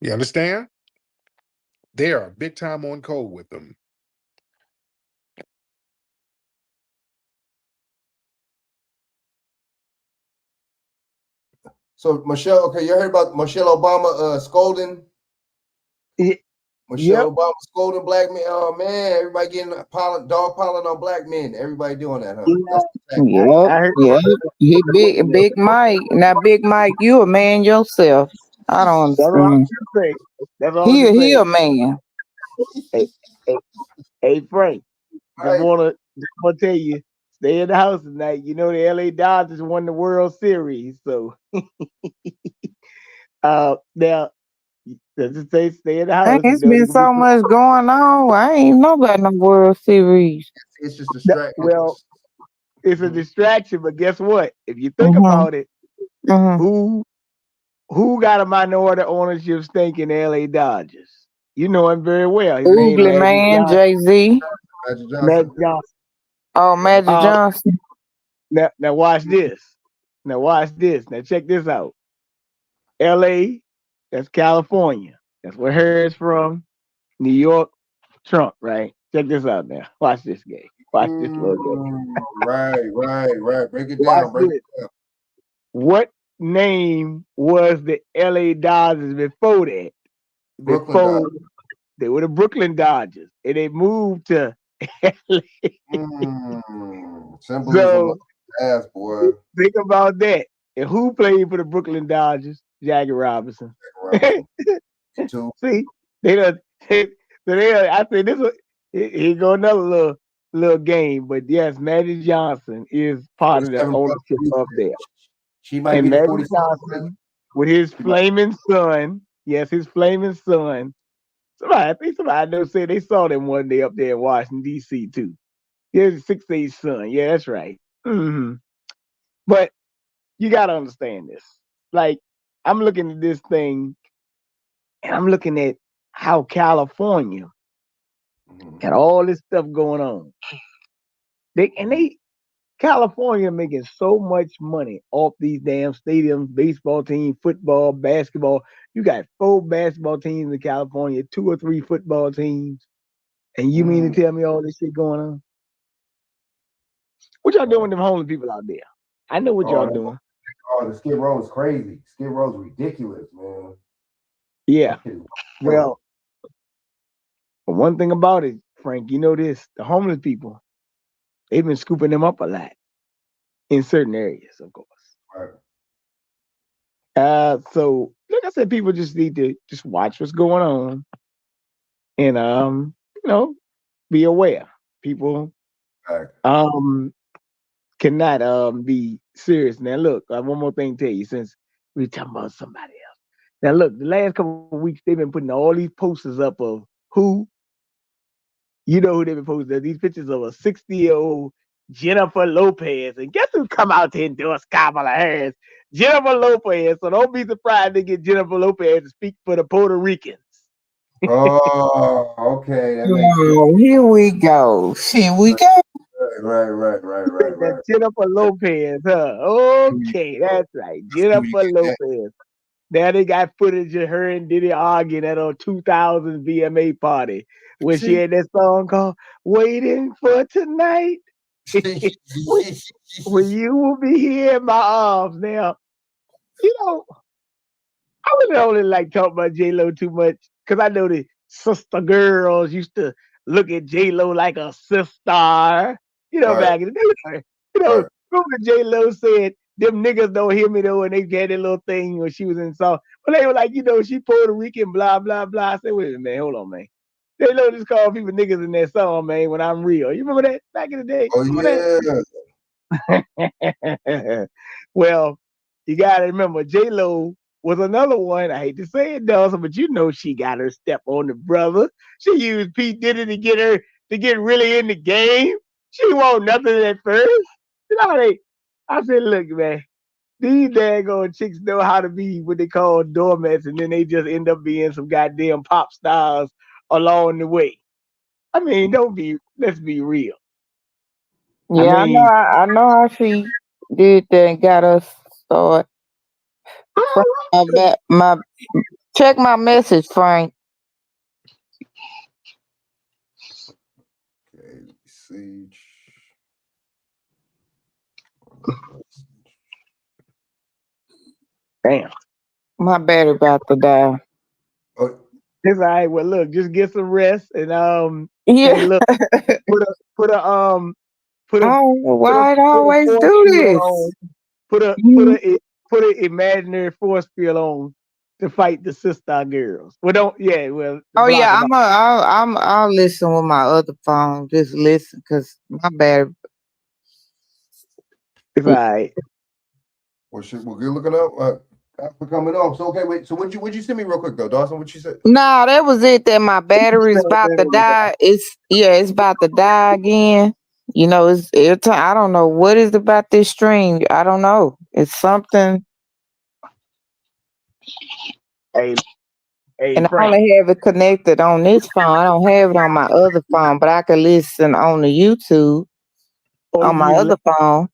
You understand? They are big time on code with them. So Michelle, okay, you heard about Michelle Obama scolding? Michelle Obama scolding black men. Oh man, everybody getting dog piling on black men. Everybody doing that, huh? Yep. He big Mike. Now, Big Mike, you a man yourself. I don't understand. He a man. Hey Frank, I wanna tell you, stay in the house tonight. You know the LA Dodgers won the World Series, so now just say stay in the house. It's been so much going on. I ain't know about no World Series. It's just distraction. Well, it's a distraction, but guess what? If you think about it, who got a minority ownership stake in the LA Dodgers? You know him very well. His name Oogly Man, Jay-Z. Magic Johnson. Oh, Magic Johnson. Now watch this. Now check this out. LA, that's California. That's where Harris from. New York, Trump, right? Check this out now. Watch this game. Watch this little game. Right. Break it down. What name was the LA Dodgers before that? Brooklyn Dodgers. They were the Brooklyn Dodgers. And they moved to Symbolism So of ass, boy. think about that. And who played for the Brooklyn Dodgers? Jackie Robinson. Too. See, they done. I said this. Here go another little game, but yes, Magic Johnson is part of the 47 ownership up there. She might And be the Magic 47. Johnson with his flaming son. Yes, his flaming son. I think somebody I know said they saw them one day up there in Washington, D.C. too. Here's a 6'8" son. Yeah, that's right. But you got to understand this. Like, I'm looking at this thing, and I'm looking at how California got all this stuff going on. California making so much money off these damn stadiums, baseball team, football, basketball. You got 4 basketball teams in California, 2 or 3 football teams. And you mean to tell me all this shit going on? What y'all doing with them homeless people out there? I know what y'all doing. Oh, the Skid Row is crazy. Skid Row is ridiculous, man. Yeah. Well, one thing about it, Frank, you know this, the homeless people, they've been scooping them up a lot in certain areas, of course. Right. So like I said, people just need to just watch what's going on and be aware. People cannot be serious. Now look, I have one more thing to tell you since we're talking about somebody else. Now look, the last couple of weeks they've been putting all these posters up of who, you know who they've been posting, these pictures of a 60-year-old Jennifer Lopez. And guess who come out to endorse Kamala Harris? Jennifer Lopez. So don't be surprised they get Jennifer Lopez to speak for the Puerto Ricans. Oh, okay. That makes sense. Here we go. Here we go. Right. Jennifer Lopez, huh? Okay, that's right. Jennifer Lopez. Now they got footage of her and Diddy arguing at a 2000 VMA party where she had that song called Waiting for Tonight. When you will be here in my arms. Now, I really only like talking about J-Lo too much because I know the sister girls used to look at J-Lo like a sister, back in the day. Remember J-Lo said, them niggas don't hear me though, and they had that little thing when she was in song. But they were like, she Puerto Rican, blah, blah, blah. I said, wait a minute, man, hold on, man. J-Lo just called people niggas in that song, man, when I'm real. You remember that back in the day? Oh, yeah. Well, you got to remember, J-Lo was another one. I hate to say it, Dawson, but she got her step on the brother. She used P. Diddy to get her to get really in the game. She won't nothing at first. I said, look, man, these daggone chicks know how to be what they call doormats, and then they just end up being some goddamn pop stars along the way. I mean, let's be real. Yeah, I know how she did that and got us started. Check my message, Frank. Okay, Siege. Damn. My battery about to die. Oh. It's all right. Well, look, just get some rest and yeah. Look, put a why it always do this? Put an imaginary force field on to fight the sister girls. Well, I'll listen with my other phone. Just listen, cause my battery. It's all right. Well, shit, we're good looking up. For coming off. So okay, wait. So would you send me real quick though, Dawson? What you said? Nah, that was it. That my battery's about to die. It's about to die again. It's every time. I don't know what is about this stream. I don't know. It's something. Hey, and Frank. I only have it connected on this phone. I don't have it on my other phone, but I can listen on the YouTube on my other phone.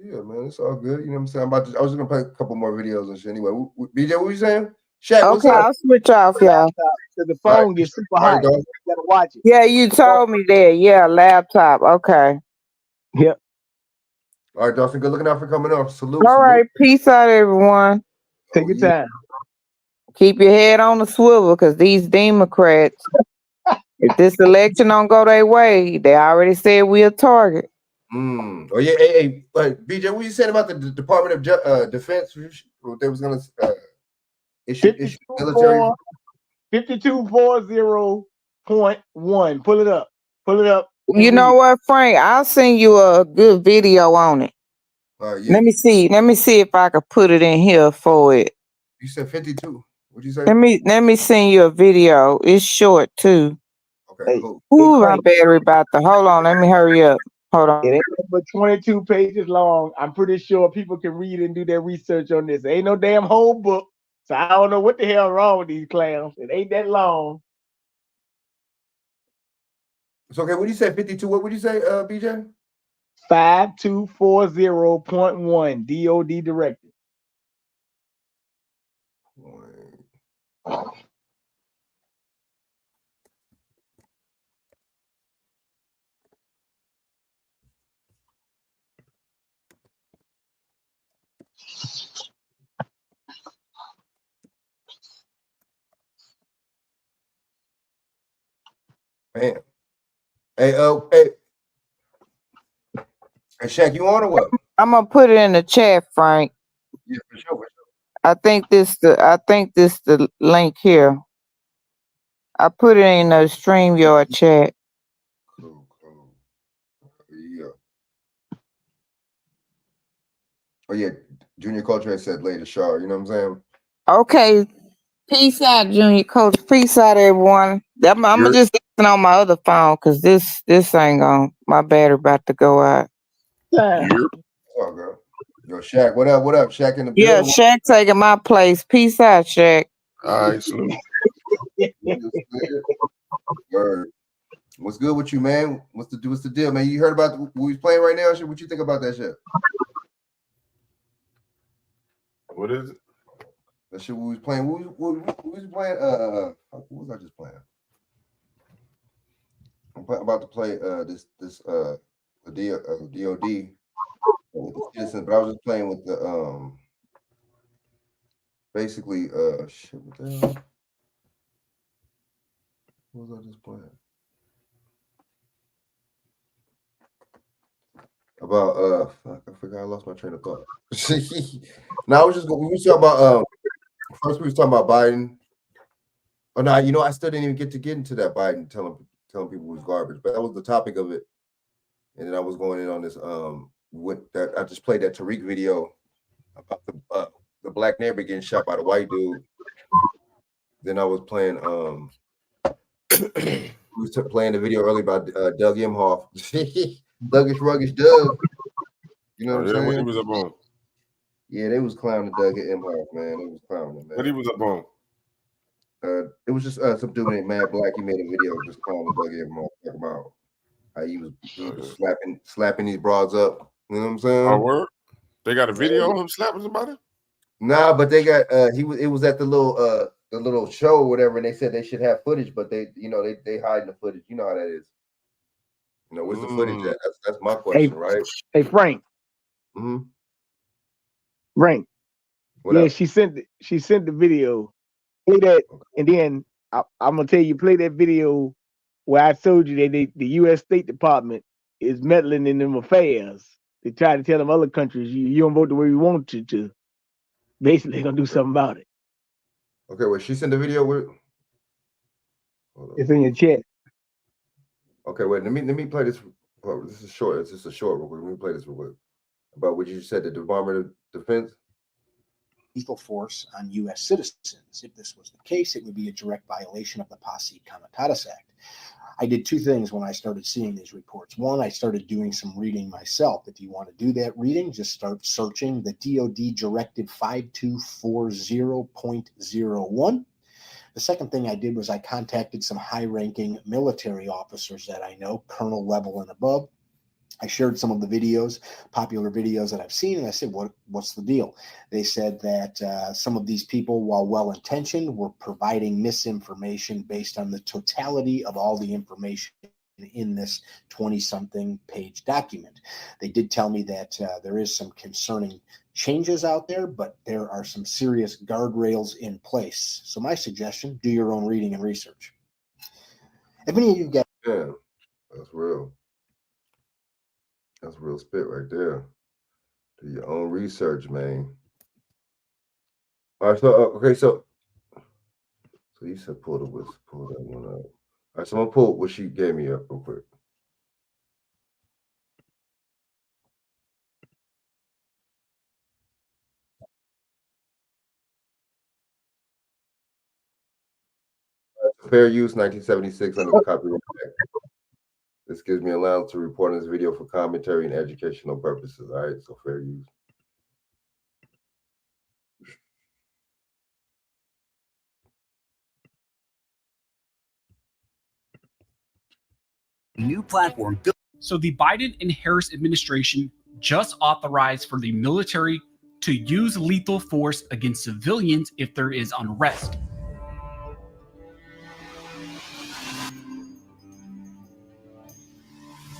Yeah, man, it's all good. You know what I'm saying? I was gonna play a couple more videos and shit. Anyway, BJ, what you saying? Shaq, what's Okay, up? I'll switch off, y'all. So the phone gets super hot. You gotta watch it. Yeah, you told me that. Yeah, laptop. Okay. Yep. All right, Dawson. Good looking out for coming off. Salute. All right, peace out, everyone. Take your time. Keep your head on the swivel, because these Democrats. If this election don't go their way, they already said we a target. Oh yeah, hey, BJ, what you said about the Department of Defense? They was gonna issue military. 5240.1. Pull it up. Pull it up. You know what, Frank? I'll send you a good video on it. Yeah. Let me see. Let me see if I could put it in here for it. You said 52. What'd you say? Let me send you a video. It's short too. Okay, cool. Ooh, my battery about to hold on. Let me hurry up. Hold on. It ain't but 22 pages long. I'm pretty sure people can read and do their research on this. Ain't no damn whole book. So I don't know what the hell wrong with these clowns. It ain't that long. So okay, what do you say? 52. What would you say, BJ? 5240.1 DOD directive. Man. Hey, hey, Shaq, you on or what? I'm gonna put it in the chat, Frank. Yeah, for sure. I think this the link here. I put it in the StreamYard chat. Cool. Yeah. Oh yeah, Junior Culture had said later, Shaw. You know what I'm saying? Okay. Peace out, Junior Coach. Peace out, everyone. I'm gonna just listen on my other phone because this ain't gonna. My battery about to go out. Oh, girl. Yo, Shaq, what up? What up? Shaq in the Yeah, building. Shaq taking my place. Peace out, Shaq. All right, salute. Word. What's good with you, man? What's the deal, man? You heard about what we playing right now? What you think about that shit? What is it? That shit we was playing. What was playing? What was I just playing? I'm about to play the DOD with the citizens, but I was just playing with the basically shit. What the hell? What was I just playing? About fuck, I forgot. I lost my train of thought. Now we was talking about first we was talking about Biden. Oh no, you know I still didn't even get into that Biden telling people it was garbage, but that was the topic of it. And then I was going in on this that I just played that Tariq video about the black neighbor getting shot by the white dude. Then I was playing we was playing the video earlier about Doug Emhoff. Douggish Ruggish Doug. You know what I'm saying? What he was up on? Yeah, they was clowning Doug Emhoff, man. They was clowning him, man. What he was up on? It was just some dude named Mad Black. He made a video just clowning Doug Emhoff, talking about how he was slapping these broads up. You know what I'm saying? Oh, word? They got a video of him slapping somebody? Nah, but they got it was at the little show or whatever, and they said they should have footage, but they hiding the footage. You know how that is. You know, where's the footage at? That's my question, right? Hey, Frank. Mm-hmm. Frank. What yeah, up? she sent the video. Play that, and then I'm gonna tell you, play that video where I told you that the U.S. State Department is meddling in them affairs. They try to tell them other countries you don't vote the way we want you to. Basically, they're gonna do something about it. Okay, well, she sent the video with. It's in your chat. Okay, wait. Let me play this. Oh, this is short. It's just a short. Let me play this real quick. About what you said, the Department of Defense. Lethal force on U.S. citizens. If this was the case, it would be a direct violation of the Posse Comitatus Act. I did two things when I started seeing these reports. One, I started doing some reading myself. If you want to do that reading, just start searching the DoD Directive 5240.01. The second thing I did was I contacted some high-ranking military officers that I know, colonel level and above. I shared some of the videos, popular videos that I've seen, and I said, what's the deal? They said that some of these people, while well-intentioned, were providing misinformation based on the totality of all the information in this 20-something page document. They did tell me that there is some concerning changes out there, but there are some serious guardrails in place. So my suggestion, do your own reading and research. If any of you guys, Yeah, that's real. That's real spit right there. Do your own research, man. All right, so okay, so you said pull that one up. All right, so I'm gonna pull what she gave me up real quick. Fair use 1976 under the Copyright Act. This gives me allowance to report on this video for commentary and educational purposes. All right, so fair use. New platform. So the Biden and Harris administration just authorized for the military to use lethal force against civilians if there is unrest.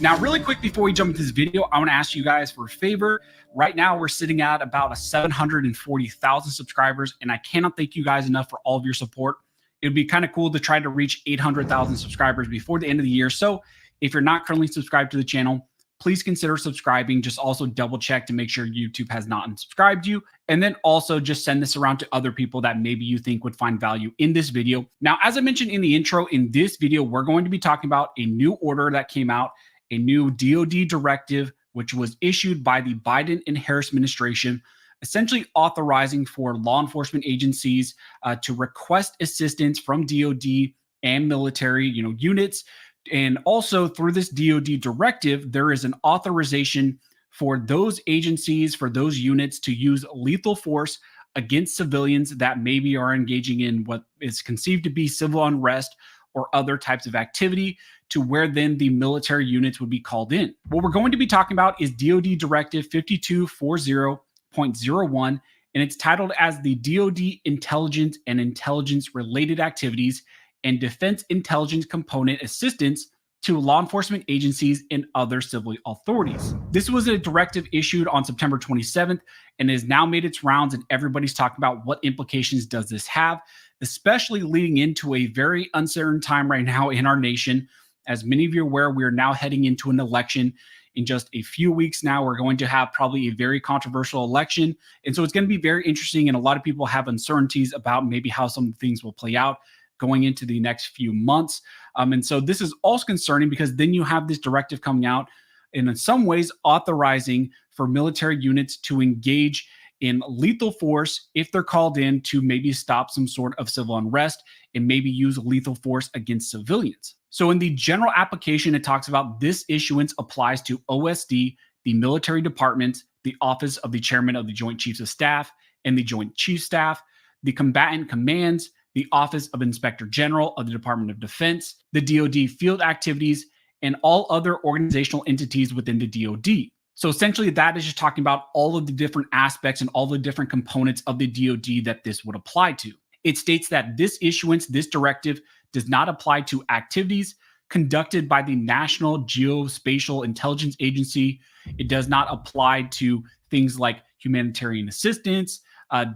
Now, really quick before we jump into this video, I want to ask you guys for a favor. Right now, we're sitting at about 740,000 subscribers, and I cannot thank you guys enough for all of your support. It would be kind of cool to try to reach 800,000 subscribers before the end of the year. So if you're not currently subscribed to the channel, please consider subscribing. Just also double check to make sure YouTube has not unsubscribed you. And then also just send this around to other people that maybe you think would find value in this video. Now, as I mentioned in the intro, in this video, we're going to be talking about a new order that came out, a new DoD directive, which was issued by the Biden and Harris administration, essentially authorizing for law enforcement agencies to request assistance from DoD and military, units. And also through this DoD directive, there is an authorization for those agencies, for those units to use lethal force against civilians that maybe are engaging in what is conceived to be civil unrest or other types of activity, to where then the military units would be called in. What we're going to be talking about is DoD Directive 5240.01, and it's titled as the DoD Intelligence and Intelligence-Related Activities and Defense Intelligence Component Assistance to Law Enforcement Agencies and Other Civil Authorities. This was a directive issued on September 27th and has now made its rounds, and everybody's talking about what implications does this have, especially leading into a very uncertain time right now in our nation. As many of you are aware, we are now heading into an election. In just a few weeks now, we're going to have probably a very controversial election. And so it's going to be very interesting, and a lot of people have uncertainties about maybe how some things will play out going into the next few months. And so this is also concerning because then you have this directive coming out and in some ways authorizing for military units to engage in lethal force if they're called in to maybe stop some sort of civil unrest and maybe use lethal force against civilians. So in the general application, it talks about this issuance applies to OSD, the military department, the Office of the Chairman of the Joint Chiefs of Staff and the Joint Chiefs Staff, the combatant commands, the Office of Inspector General of the Department of Defense, the DoD field activities, and all other organizational entities within the DoD. So essentially that is just talking about all of the different aspects and all the different components of the DoD that this would apply to. It states that this issuance, this directive, does not apply to activities conducted by the National Geospatial Intelligence Agency. It does not apply to things like humanitarian assistance,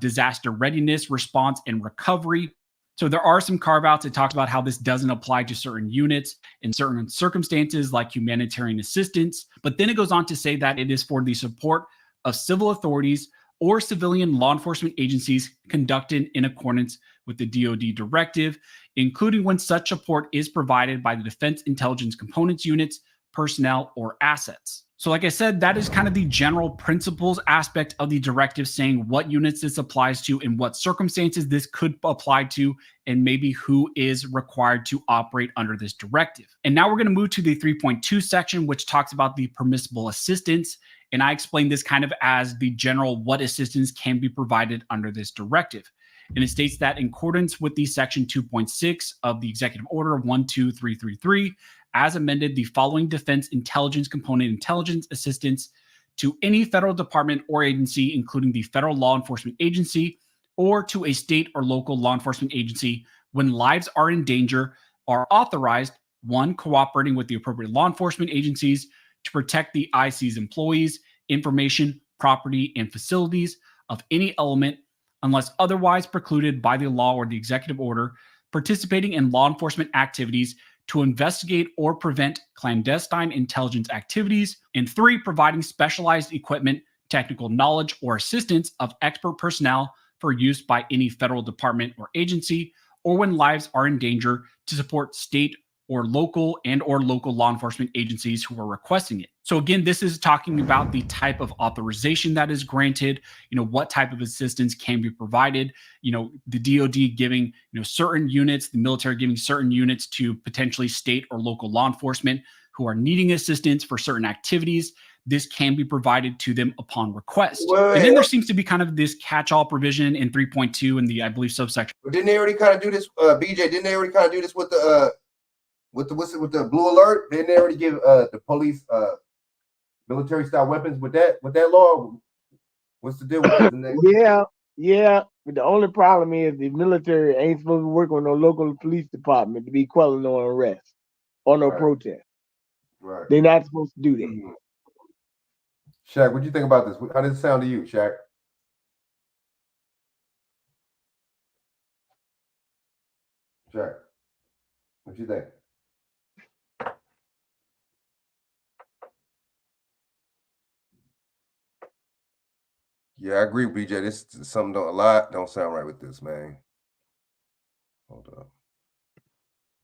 disaster readiness, response, and recovery. So there are some carve-outs. It talks about how this doesn't apply to certain units in certain circumstances like humanitarian assistance. But then it goes on to say that it is for the support of civil authorities or civilian law enforcement agencies conducted in accordance with the DoD directive, including when such support is provided by the Defense Intelligence Components units, personnel, or assets. So like I said, that is kind of the general principles aspect of the directive, saying what units this applies to and what circumstances this could apply to, and maybe who is required to operate under this directive. And now we're going to move to the 3.2 section, which talks about the permissible assistance. And I explained this kind of as the general what assistance can be provided under this directive. And it states that in accordance with the section 2.6 of the Executive Order 12333, as amended, the following defense intelligence component intelligence assistance to any federal department or agency, including the federal law enforcement agency, or to a state or local law enforcement agency when lives are in danger, are authorized: 1, cooperating with the appropriate law enforcement agencies to protect the IC's employees, information, property, and facilities of any element, unless otherwise precluded by the law or the executive order, participating in law enforcement activities to investigate or prevent clandestine intelligence activities. And 3, providing specialized equipment, technical knowledge, or assistance of expert personnel for use by any federal department or agency, or when lives are in danger, to support state or local law enforcement agencies who are requesting it. So again, this is talking about the type of authorization that is granted, what type of assistance can be provided, the DoD giving, certain units, the military giving certain units to potentially state or local law enforcement who are needing assistance for certain activities. This can be provided to them upon request. And then there seems to be kind of this catch-all provision in 3.2 in the, I believe, subsection. But didn't they already kind of do this, BJ? Didn't they already kind of do this with the with the blue alert? Didn't they already give the police military style weapons with that law? What's the deal with that? Yeah. But the only problem is the military ain't supposed to work on no local police department to be quelling no arrest or no protest. Right. They're not supposed to do that. Shaq, what do you think about this? How does it sound to you, Shaq? Shaq, what you think? Yeah, I agree, BJ. This is something don't sound right with this, man. Hold up.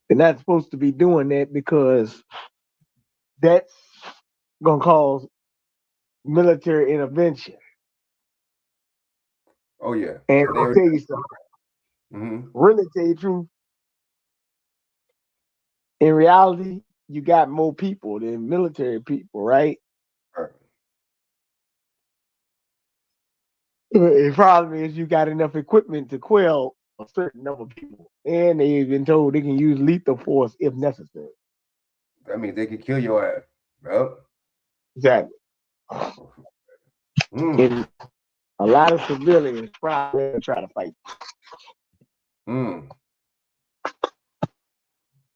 They're not supposed to be doing that because that's gonna cause military intervention. Oh yeah. And I'll tell you something. Really tell you the truth. In reality, you got more people than military people, right? The problem is you got enough equipment to quell a certain number of people, and they've been told they can use lethal force if necessary. That means they could kill your ass, bro. Exactly. And a lot of civilians probably try to fight.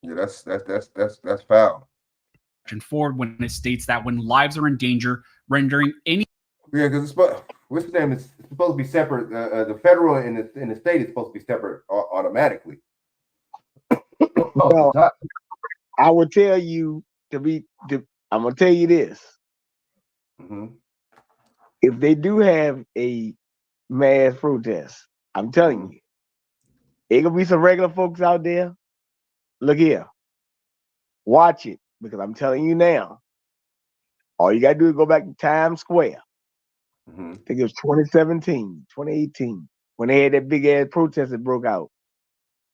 Yeah, that's foul. And forward when it states that when lives are in danger, rendering any. Yeah, because what's the name? It's supposed to be separate. The federal and the state is supposed to be separate automatically. Well, I would tell you I'm gonna tell you this. If they do have a mass protest, I'm telling you, ain't gonna be some regular folks out there. Look here, watch it, because I'm telling you now, all you gotta do is go back to Times Square. I think it was 2017, 2018, when they had that big ass protest that broke out.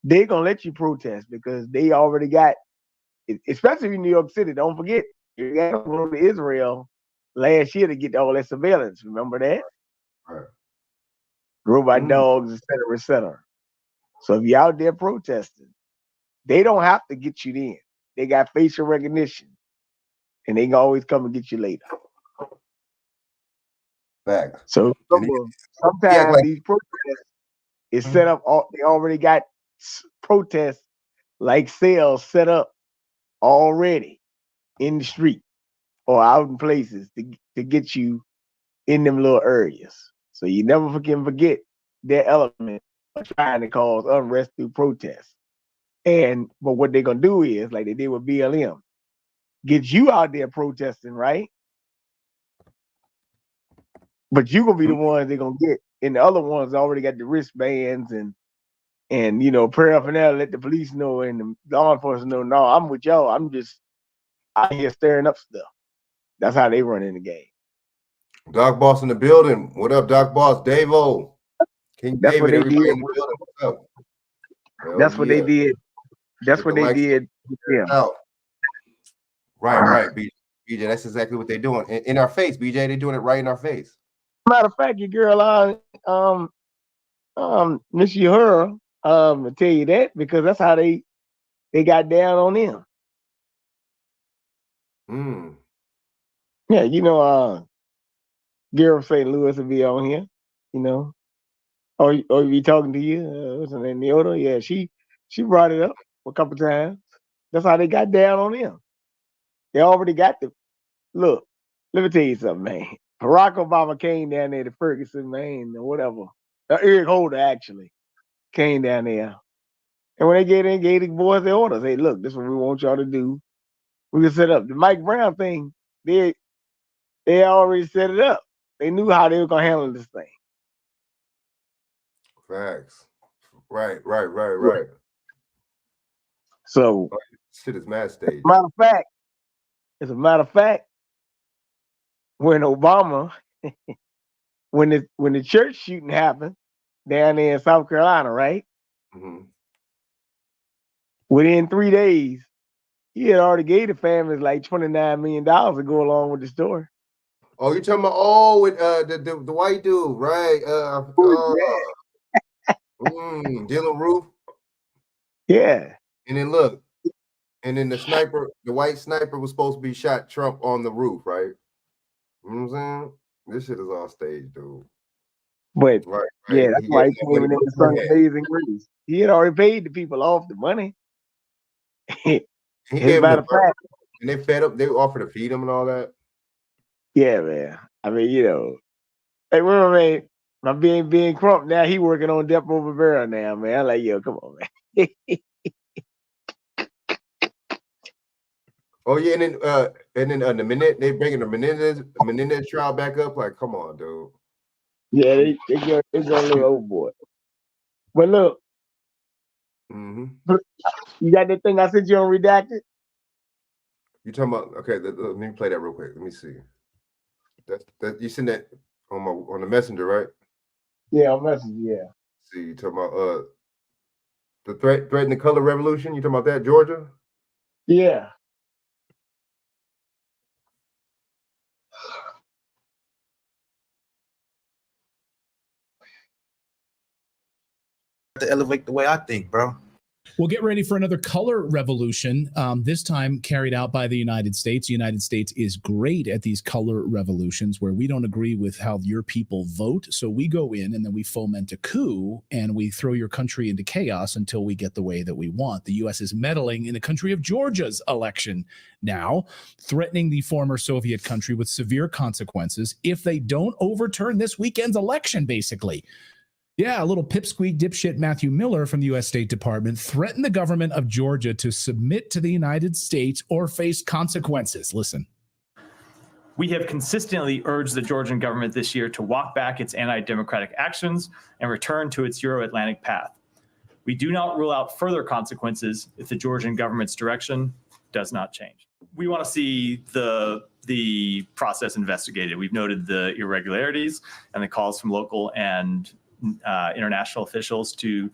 They're gonna let you protest because they already got, especially in New York City. Don't forget, you got to go to Israel last year to get all that surveillance. Remember that? Right. Robot dogs, et cetera, et cetera. So if you're out there protesting, they don't have to get you in. They got facial recognition, and they can always come and get you later. Facts. So sometimes these protests is set up. They already got protests like cells set up already in the street or out in places to get you in them little areas. So you never can forget their element of trying to cause unrest through protests. But what they're gonna do is, like they did with BLM, get you out there protesting, right? But you gonna be the ones they're gonna get, and the other ones already got the wristbands and paraphernalia. Let the police know and the law enforcement know. No, I'm with y'all. I'm just out here stirring up stuff. That's how they run in the game. Doc Boss in the building. What up, Doc Boss? Dave-O. King That's David, what they everybody did. in the building. What's up? That's what they did. That's what they did. Yeah. Right, BJ. That's exactly what they're doing in our face, BJ. They're doing it right in our face. Matter of fact, your girl, Miss Uhura, to tell you that because that's how they got down on them. Yeah, Girl St. Louis will be on here, or be talking to you. What's her name, Neota? Yeah, she brought it up a couple times. That's how they got down on them. They already got the look. Let me tell you something, man. Barack Obama came down there to Ferguson, Maine, or whatever. Eric Holder actually came down there And when they gave the boys the orders, hey, look, this is what we want y'all to do. We can set up the Mike Brown thing. They already set it up. They knew how they were gonna handle this thing. Facts. Right. So Shit is mad stage. as a matter of fact, when Obama, when the church shooting happened down there in South Carolina, right? Mhm. Within 3 days, he had already gave the families like $29 million to go along with the story. Oh, you talking about with the white dude, right? Dylan Roof. Yeah. And then look, and then the white sniper was supposed to be shot Trump on the roof, right? You know what I'm saying? This shit is all staged, dude. But right. Yeah, that's why he came in and sung Amazing Grace. He had already paid the people off the money. He gave them and they fed up. They offered to feed him and all that. Yeah, man. I mean, you know, hey, remember, man, my being Crump now, he working on Depo Rivera now, man. I'm like, yo, come on, man. Oh yeah, and then the minute they bringing the Menendez trial back up, like, come on, dude. Yeah, they go a little overboard. But look, you got that thing I sent you on redacted? You talking about? Okay, let me play that real quick. Let me see. That you sent that on the messenger, right? Yeah, on messenger. Yeah. See, you talking about the threat in the color revolution? You talking about that, Georgia? Yeah. To elevate the way I think, bro. We'll get ready for another color revolution, this time carried out by the United States. The United States is great at these color revolutions where we don't agree with how your people vote. So we go in and then we foment a coup and we throw your country into chaos until we get the way that we want. The U.S. is meddling in the country of Georgia's election now, threatening the former Soviet country with severe consequences if they don't overturn this weekend's election, basically. Yeah, a little pipsqueak dipshit Matthew Miller from the U.S. State Department threatened the government of Georgia to submit to the United States or face consequences. Listen. We have consistently urged the Georgian government this year to walk back its anti-democratic actions and return to its Euro-Atlantic path. We do not rule out further consequences if the Georgian government's direction does not change. We want to see the process investigated. We've noted the irregularities and the calls from local and international officials to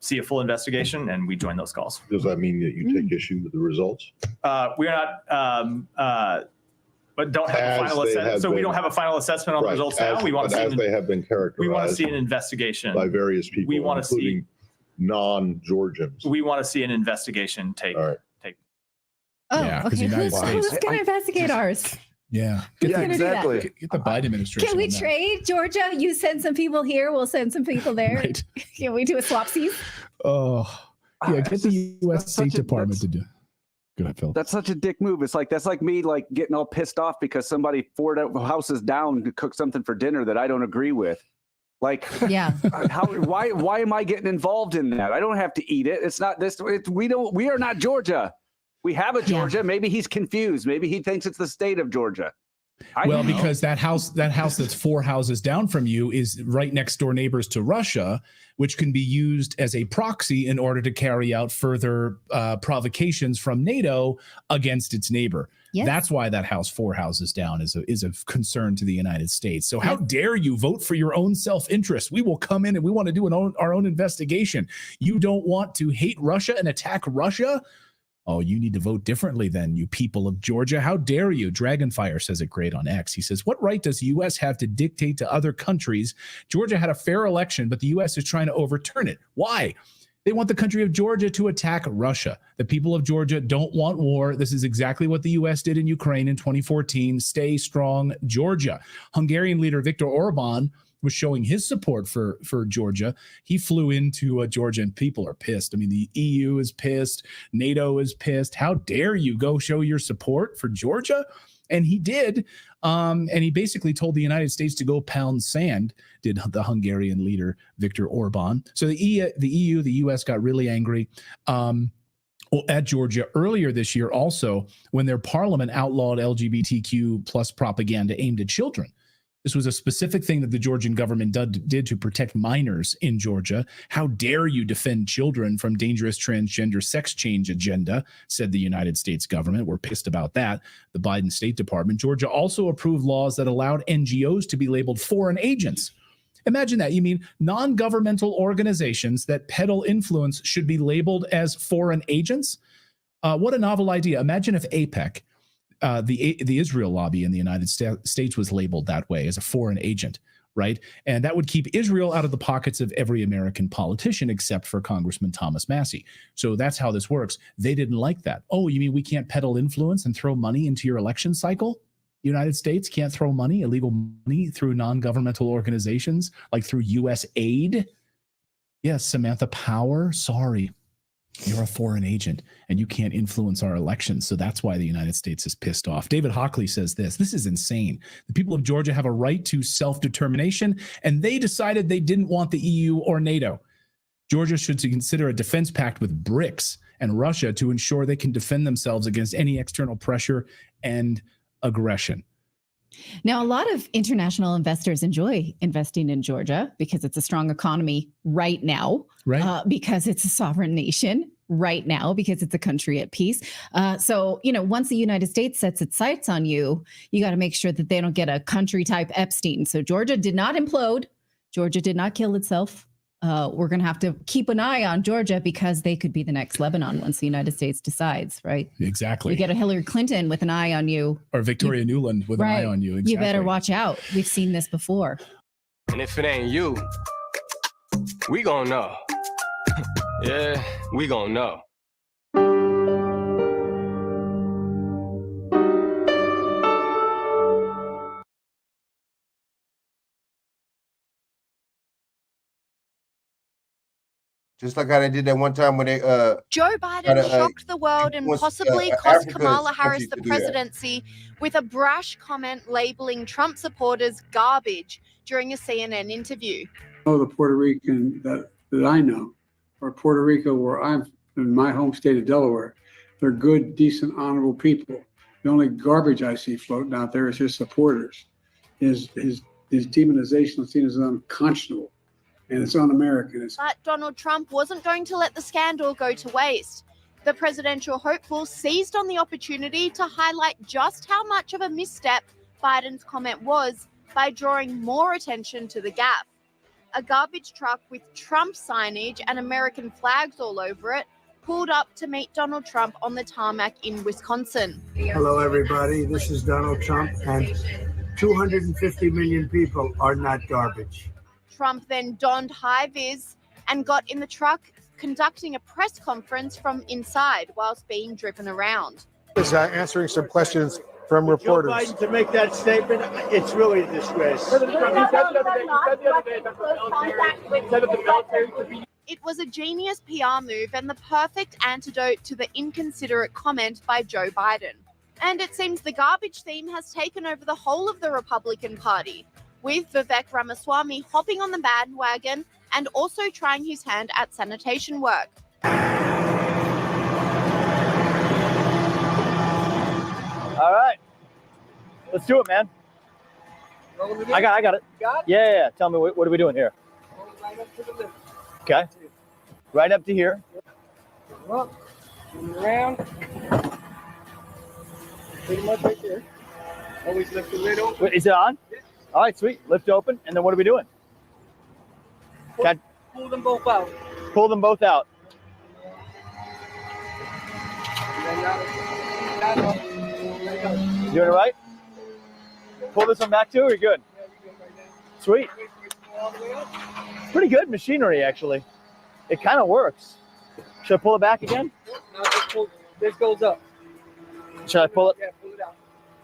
see a full investigation, and we join those calls. Does that mean that you take issue with the results? We are not, but don't have a final assessment. So we don't have a final assessment on the results now. We want to see they have been characterized. We want to see an investigation by various people, we want to including non-Georgians. We want to see an investigation take. Oh, Yeah, okay. Who's going to investigate ours? Yeah. Exactly. Get the Biden administration. Can we on that. trade, Georgia? You send some people here, we'll send some people there. Right. Can we do a swapsies? Oh, yeah. Get the U.S. State Department to do. Go ahead, Phil. That's such a dick move. That's like me getting all pissed off because somebody 4 houses down to cook something for dinner that I don't agree with. Like, yeah. Why am I getting involved in that? I don't have to eat it. It's not this. We are not Georgia. We have a Georgia. Yeah. Maybe he's confused. Maybe he thinks it's the state of Georgia. Well, because that house that's 4 houses down from you is right next door neighbors to Russia, which can be used as a proxy in order to carry out further provocations from NATO against its neighbor. Yes. That's why that house 4 houses down is a concern to the United States. So how dare you vote for your own self-interest? We will come in and we want to do our own investigation. You don't want to hate Russia and attack Russia? Oh, you need to vote differently then, you people of Georgia. How dare you? Dragonfire says it great on X. He says, what right does the U.S. have to dictate to other countries? Georgia had a fair election, but the U.S. is trying to overturn it. Why? They want the country of Georgia to attack Russia. The people of Georgia don't want war. This is exactly what the U.S. did in Ukraine in 2014. Stay strong, Georgia. Hungarian leader Viktor Orban was showing his support for Georgia. He flew into Georgia and people are pissed. I mean, the EU is pissed. NATO is pissed. How dare you go show your support for Georgia? And he did. And he basically told the United States to go pound sand, did the Hungarian leader, Viktor Orban. So the EU, the US got really angry. At Georgia earlier this year also, when their parliament outlawed LGBTQ plus propaganda aimed at children. This was a specific thing that the Georgian government did to protect minors in Georgia. How dare you defend children from dangerous transgender sex change agenda, said the United States government. We're pissed about that. The Biden State Department. Georgia also approved laws that allowed NGOs to be labeled foreign agents. Imagine that. You mean non-governmental organizations that peddle influence should be labeled as foreign agents? What a novel idea. Imagine if AIPAC, the Israel lobby in the United States, was labeled that way, as a foreign agent, right? And that would keep Israel out of the pockets of every American politician except for Congressman Thomas Massie. So that's how this works. They didn't like that. Oh, you mean we can't peddle influence and throw money into your election cycle? United States can't throw money, illegal money, through non-governmental organizations, like through U.S. aid? Yes, Samantha Power, sorry. You're a foreign agent and you can't influence our elections. So that's why the United States is pissed off. David Hockley says this is insane. The people of Georgia have a right to self-determination, and they decided they didn't want the EU or NATO. Georgia should consider a defense pact with BRICS and Russia to ensure they can defend themselves against any external pressure and aggression. Now, a lot of international investors enjoy investing in Georgia because it's a strong economy right now, right? Because it's a sovereign nation right now, because it's a country at peace. So, once the United States sets its sights on you, you got to make sure that they don't get a country type Epstein. So Georgia did not implode. Georgia did not kill itself. We're going to have to keep an eye on Georgia because they could be the next Lebanon once the United States decides, right? Exactly. You get a Hillary Clinton with an eye on you. Or Victoria Nuland with an eye on you. Exactly. You better watch out. We've seen this before. And if it ain't you, we gonna know. Yeah, we gonna know. Just like how they did that one time when they Joe Biden shocked the world and possibly cost Africa's Kamala Harris countries the to do that. presidency with a brash comment labeling Trump supporters garbage during a CNN interview. Oh, the Puerto Rican that I know, or Puerto Rico, where I'm in my home state of Delaware, they're good, decent, honorable people. The only garbage I see floating out there is his supporters. His demonization is seen as unconscionable. And it's un-American. But Donald Trump wasn't going to let the scandal go to waste. The presidential hopeful seized on the opportunity to highlight just how much of a misstep Biden's comment was by drawing more attention to the gaffe. A garbage truck with Trump signage and American flags all over it pulled up to meet Donald Trump on the tarmac in Wisconsin. Hello, everybody. This is Donald Trump, and 250 million people are not garbage. Trump then donned high-vis and got in the truck, conducting a press conference from inside whilst being driven around. Is answering some questions from reporters. Joe Biden to make that statement, it's really a disgrace. It was a genius PR move and the perfect antidote to the inconsiderate comment by Joe Biden. And it seems the garbage theme has taken over the whole of the Republican Party, with Vivek Ramaswamy hopping on the bandwagon and also trying his hand at sanitation work. All right, let's do it, man. I got it. Yeah. Tell me, what are we doing here? Okay. Right up to here. Around. Pretty much right there. Always lift the lid open. Wait, is it on? All right, sweet. Lift open, and then what are we doing? Pull them both out. Pull them both out. You doing it right? Pull this one back too, or you're good? Sweet. Pretty good machinery, actually. It kind of works. Should I pull it back again? Now just pull. This goes up. Should I pull it? Yeah, pull it out.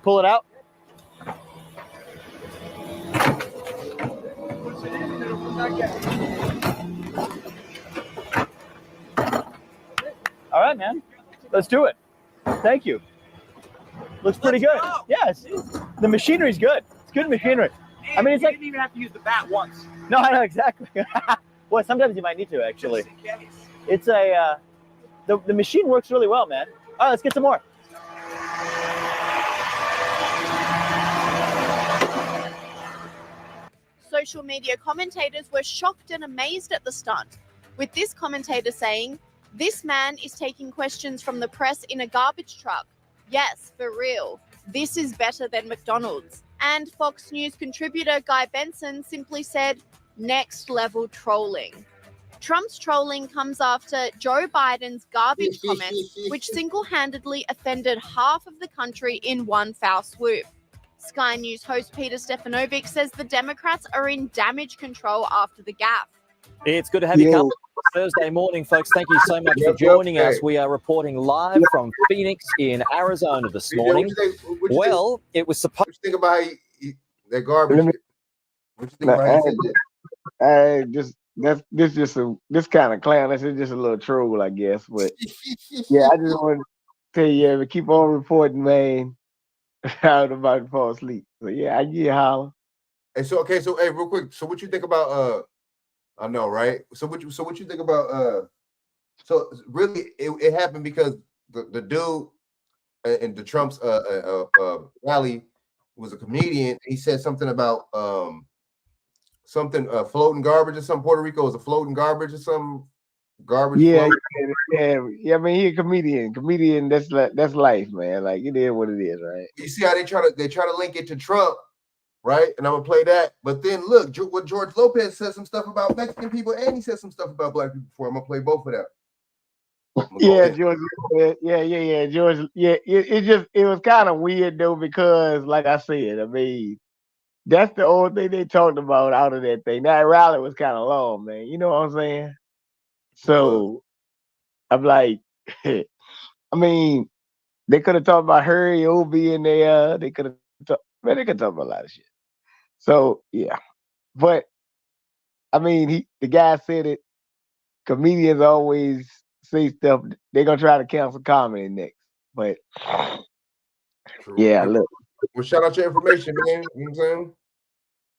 Pull it out? All right, man. Let's do it. Thank you. Looks pretty good. Yes, the machinery's good. It's good machinery. I mean, it's like didn't even have to use the bat once. no, I know exactly. Well, sometimes you might need to actually. It's a the machine works really well, man. All right, let's get some more. Social media commentators were shocked and amazed at the stunt, with this commentator saying, "This man is taking questions from the press in a garbage truck. Yes, for real. This is better than McDonald's." And Fox News contributor Guy Benson simply said, "Next level trolling." Trump's trolling comes after Joe Biden's garbage comments, which single-handedly offended half of the country in one foul swoop. Sky News host Peter Stefanovic says the Democrats are in damage control after the gaffe. It's good to have you come Thursday morning, folks. Thank you so much for joining us. We are reporting live from Phoenix in Arizona this morning. Well, it was supposed. What you think about that garbage? What you think about how he said that? This kind of clown. This is just a little troll, I guess. But yeah, I just want to tell you, keep on reporting, man. I was about to fall asleep. So yeah, I get you holler. Hey, so hey, real quick. So what you think about I know, right? So what you think about so really it happened because the dude in the Trump's rally was a comedian. He said something about floating garbage or something. Puerto Rico was a floating garbage or some garbage. Yeah. I mean, he a comedian. Comedian, that's life, man. Like it is what it is, right? You see how they try to link it to Trump, right? And I'm gonna play that. But then look, what George Lopez said some stuff about Mexican people, and he said some stuff about black people before. I'm gonna play both of that. Yeah, George. Yeah, George. Yeah, it was kind of weird though because, like I said, I mean, that's the only thing they talked about out of that thing. That rally was kind of long, man. You know what I'm saying? So I'm like, I mean, they could have talked about Harry Obi in there. They could have talk about a lot of shit. So yeah, but I mean, the guy said it. Comedians always say stuff. They're gonna try to cancel comedy next, but yeah, look. Well, shout out your information, man. You know what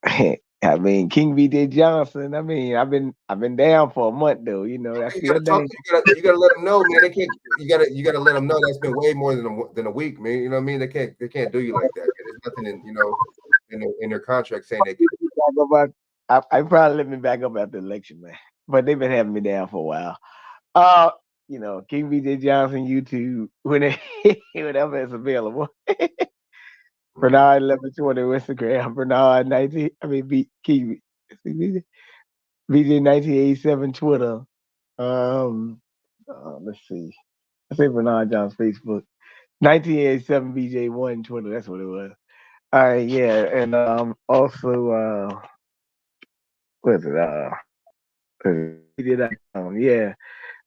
I'm saying? I mean, King VJ Johnson. I mean, I've been down for a month though. You know, that's you gotta let them know, man. They can't. You gotta let them know that's been way more than a week, man. You know what I mean? They can't do you like that. There's nothing in their contract saying they can. I probably let me back up after the election, man. But they've been having me down for a while. You know, King VJ Johnson YouTube whenever it's available. Bernard 1120 Instagram. Bernard 19. I mean, King VJ 1987 Twitter. Let's see. I say Bernard John's Facebook. 1987 BJ1 Twitter. That's what it was. All right, yeah, and also what is it? Yeah.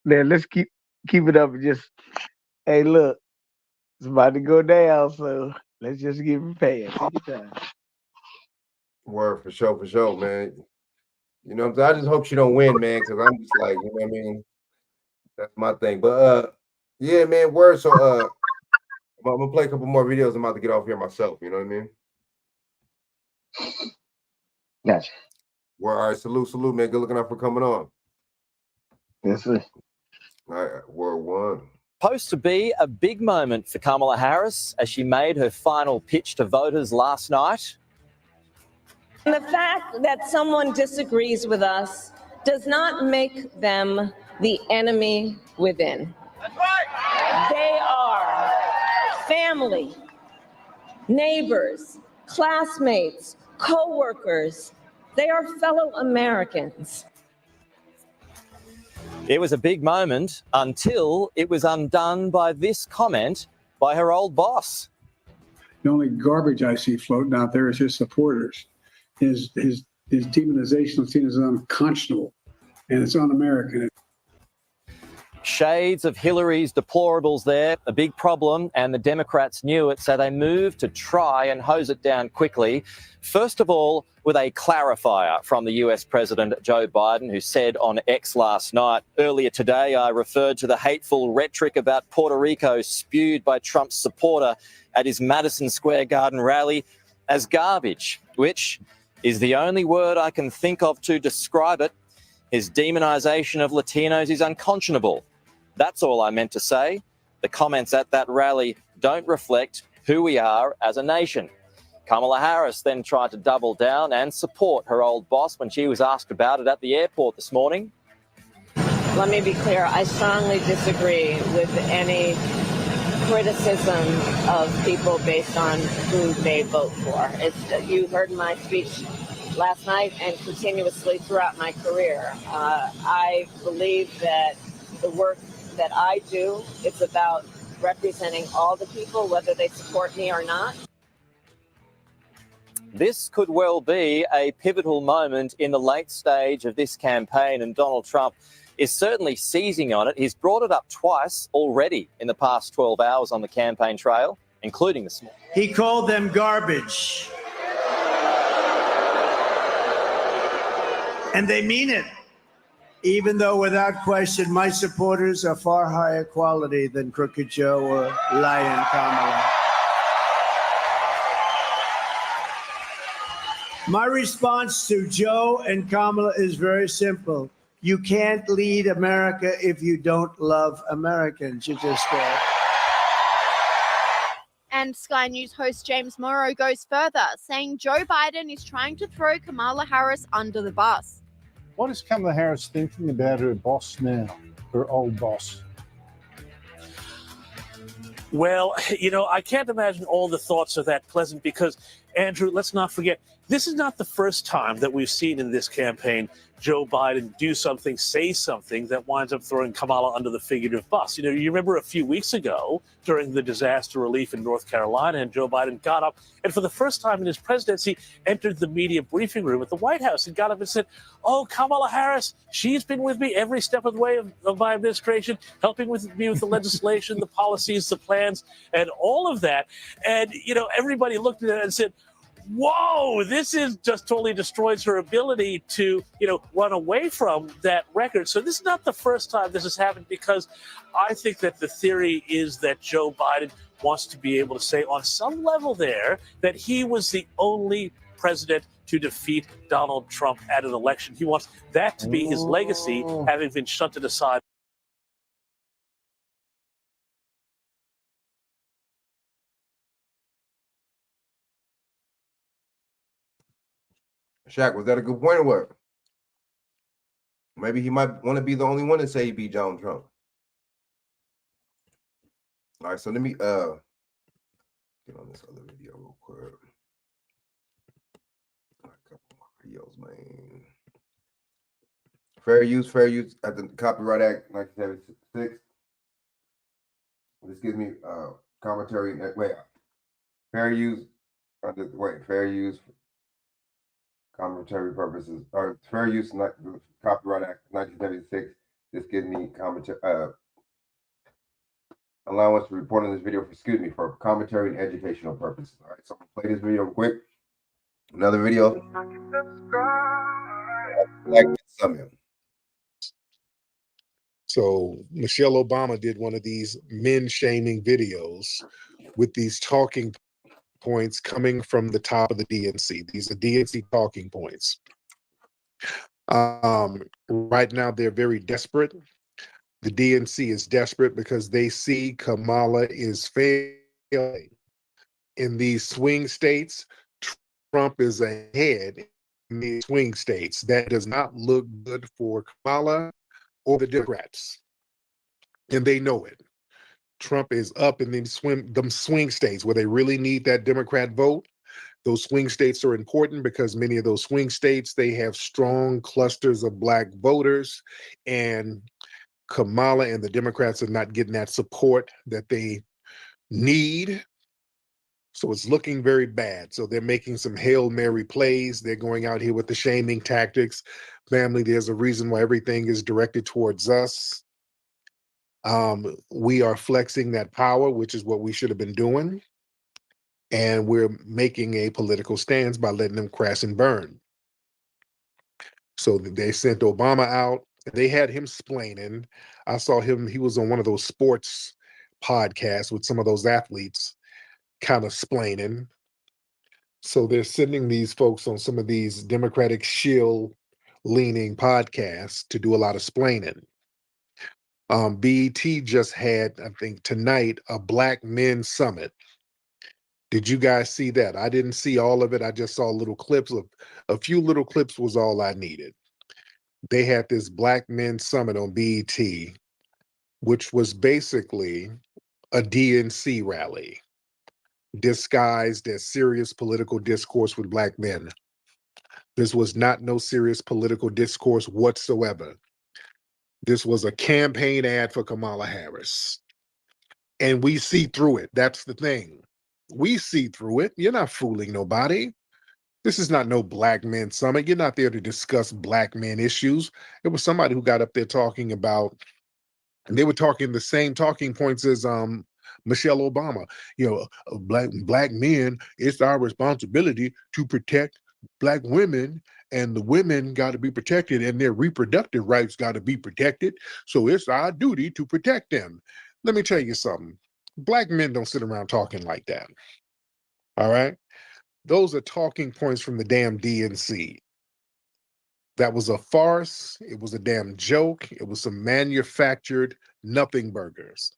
Then let's keep it up and just hey, look, it's about to go down, so let's just get prepared. Take your time. Word for sure, man. You know what I'm saying? I just hope she don't win, man, because I'm just like, you know what I mean? That's my thing. But yeah, man, word. So I'm gonna play a couple more videos. I'm about to get off here myself, you know what I mean? Gotcha. Well, all right, salute, man. Good looking out for coming on. Yes, sir. All right, World One. Supposed to be a big moment for Kamala Harris as she made her final pitch to voters last night. And the fact that someone disagrees with us does not make them the enemy within. That's right. They are family, neighbors, classmates, co-workers. They are fellow Americans. It was a big moment until it was undone by this comment by her old boss. The only garbage I see floating out there is his supporters. His demonization of seen as unconscionable, and it's un-American. Shades of Hillary's deplorables there, a big problem, and the Democrats knew it, so they moved to try and hose it down quickly. First of all, with a clarifier from the US President Joe Biden, who said on X last night, "Earlier today, I referred to the hateful rhetoric about Puerto Rico spewed by Trump's supporter at his Madison Square Garden rally as garbage, which is the only word I can think of to describe it. His demonization of Latinos is unconscionable. That's all I meant to say. The comments at that rally don't reflect who we are as a nation." Kamala Harris then tried to double down and support her old boss when she was asked about it at the airport this morning. Let me be clear. I strongly disagree with any criticism of people based on who they vote for. You heard my speech last night and continuously throughout my career. I believe that the work that I do is about representing all the people, whether they support me or not. This could well be a pivotal moment in the late stage of this campaign, and Donald Trump is certainly seizing on it. He's brought it up twice already in the past 12 hours on the campaign trail, including this morning. He called them garbage. And they mean it, even though without question my supporters are far higher quality than Crooked Joe or Lion Kamala. My response to Joe and Kamala is very simple. You can't lead America if you don't love Americans. You just can't. And Sky News host James Morrow goes further, saying Joe Biden is trying to throw Kamala Harris under the bus. What is Kamala Harris thinking about her boss now, her old boss? Well, I can't imagine all the thoughts are that pleasant because, Andrew, let's not forget, this is not the first time that we've seen in this campaign Joe Biden do something, say something that winds up throwing Kamala under the figurative bus. You remember a few weeks ago during the disaster relief in North Carolina, and Joe Biden got up and for the first time in his presidency entered the media briefing room at the White House and got up and said, "Oh, Kamala Harris, she's been with me every step of the way of my administration, helping me with the legislation, the policies, the plans, and all of that." And, everybody looked at it and said, whoa, this is just totally destroys her ability to, run away from that record. So this is not the first time this has happened because I think that the theory is that Joe Biden wants to be able to say on some level there that he was the only president to defeat Donald Trump at an election. He wants that to be his legacy, having been shunted aside. Shaq, was that a good point or what? Maybe he might want to be the only one to say he beat Donald Trump. All right, so let me get on this other video real quick. A couple more videos, man. Fair use at the Copyright Act 1976. This gives me commentary. Fair use commentary purposes, or fair use Copyright Act 1976. This gives me commentary allowance to report on this video for commentary and educational purposes. All right, so I'm gonna play this video real quick. Another video. So Michelle Obama did one of these men shaming videos with these talking points coming from the top of the DNC. These are DNC talking points. Right now, they're very desperate. The DNC is desperate because they see Kamala is failing. In these swing states, Trump is ahead in these swing states. That does not look good for Kamala or the Democrats. And they know it. Trump is up in them swing states where they really need that Democrat vote. Those swing states are important because many of those swing states, they have strong clusters of Black voters, and Kamala and the Democrats are not getting that support that they need. So it's looking very bad. So they're making some Hail Mary plays. They're going out here with the shaming tactics. Family, there's a reason why everything is directed towards us. We are flexing that power, which is what we should have been doing. And we're making a political stance by letting them crash and burn. So they sent Obama out. They had him splaining. I saw him, he was on one of those sports podcasts with some of those athletes kind of splaining. So they're sending these folks on some of these Democratic shill leaning podcasts to do a lot of splaining. BET just had, I think tonight, a Black Men Summit. Did you guys see that? I didn't see all of it. I just saw little clips of a few little clips was all I needed. They had this Black Men Summit on BET, which was basically a DNC rally disguised as serious political discourse with Black men. This was not no serious political discourse whatsoever. This was a campaign ad for Kamala Harris. And we see through it. That's the thing. We see through it. You're not fooling nobody. This is not no Black Men Summit. You're not there to discuss Black men issues. It was somebody who got up there talking about, and they were talking the same talking points as Michelle Obama. You know, black men, it's our responsibility to protect Black women, and the women got to be protected, and their reproductive rights got to be protected. So it's our duty to protect them. Let me tell you something. Black men don't sit around talking like that. All right? Those are talking points from the damn DNC. That was a farce. It was a damn joke. It was some manufactured nothing burgers.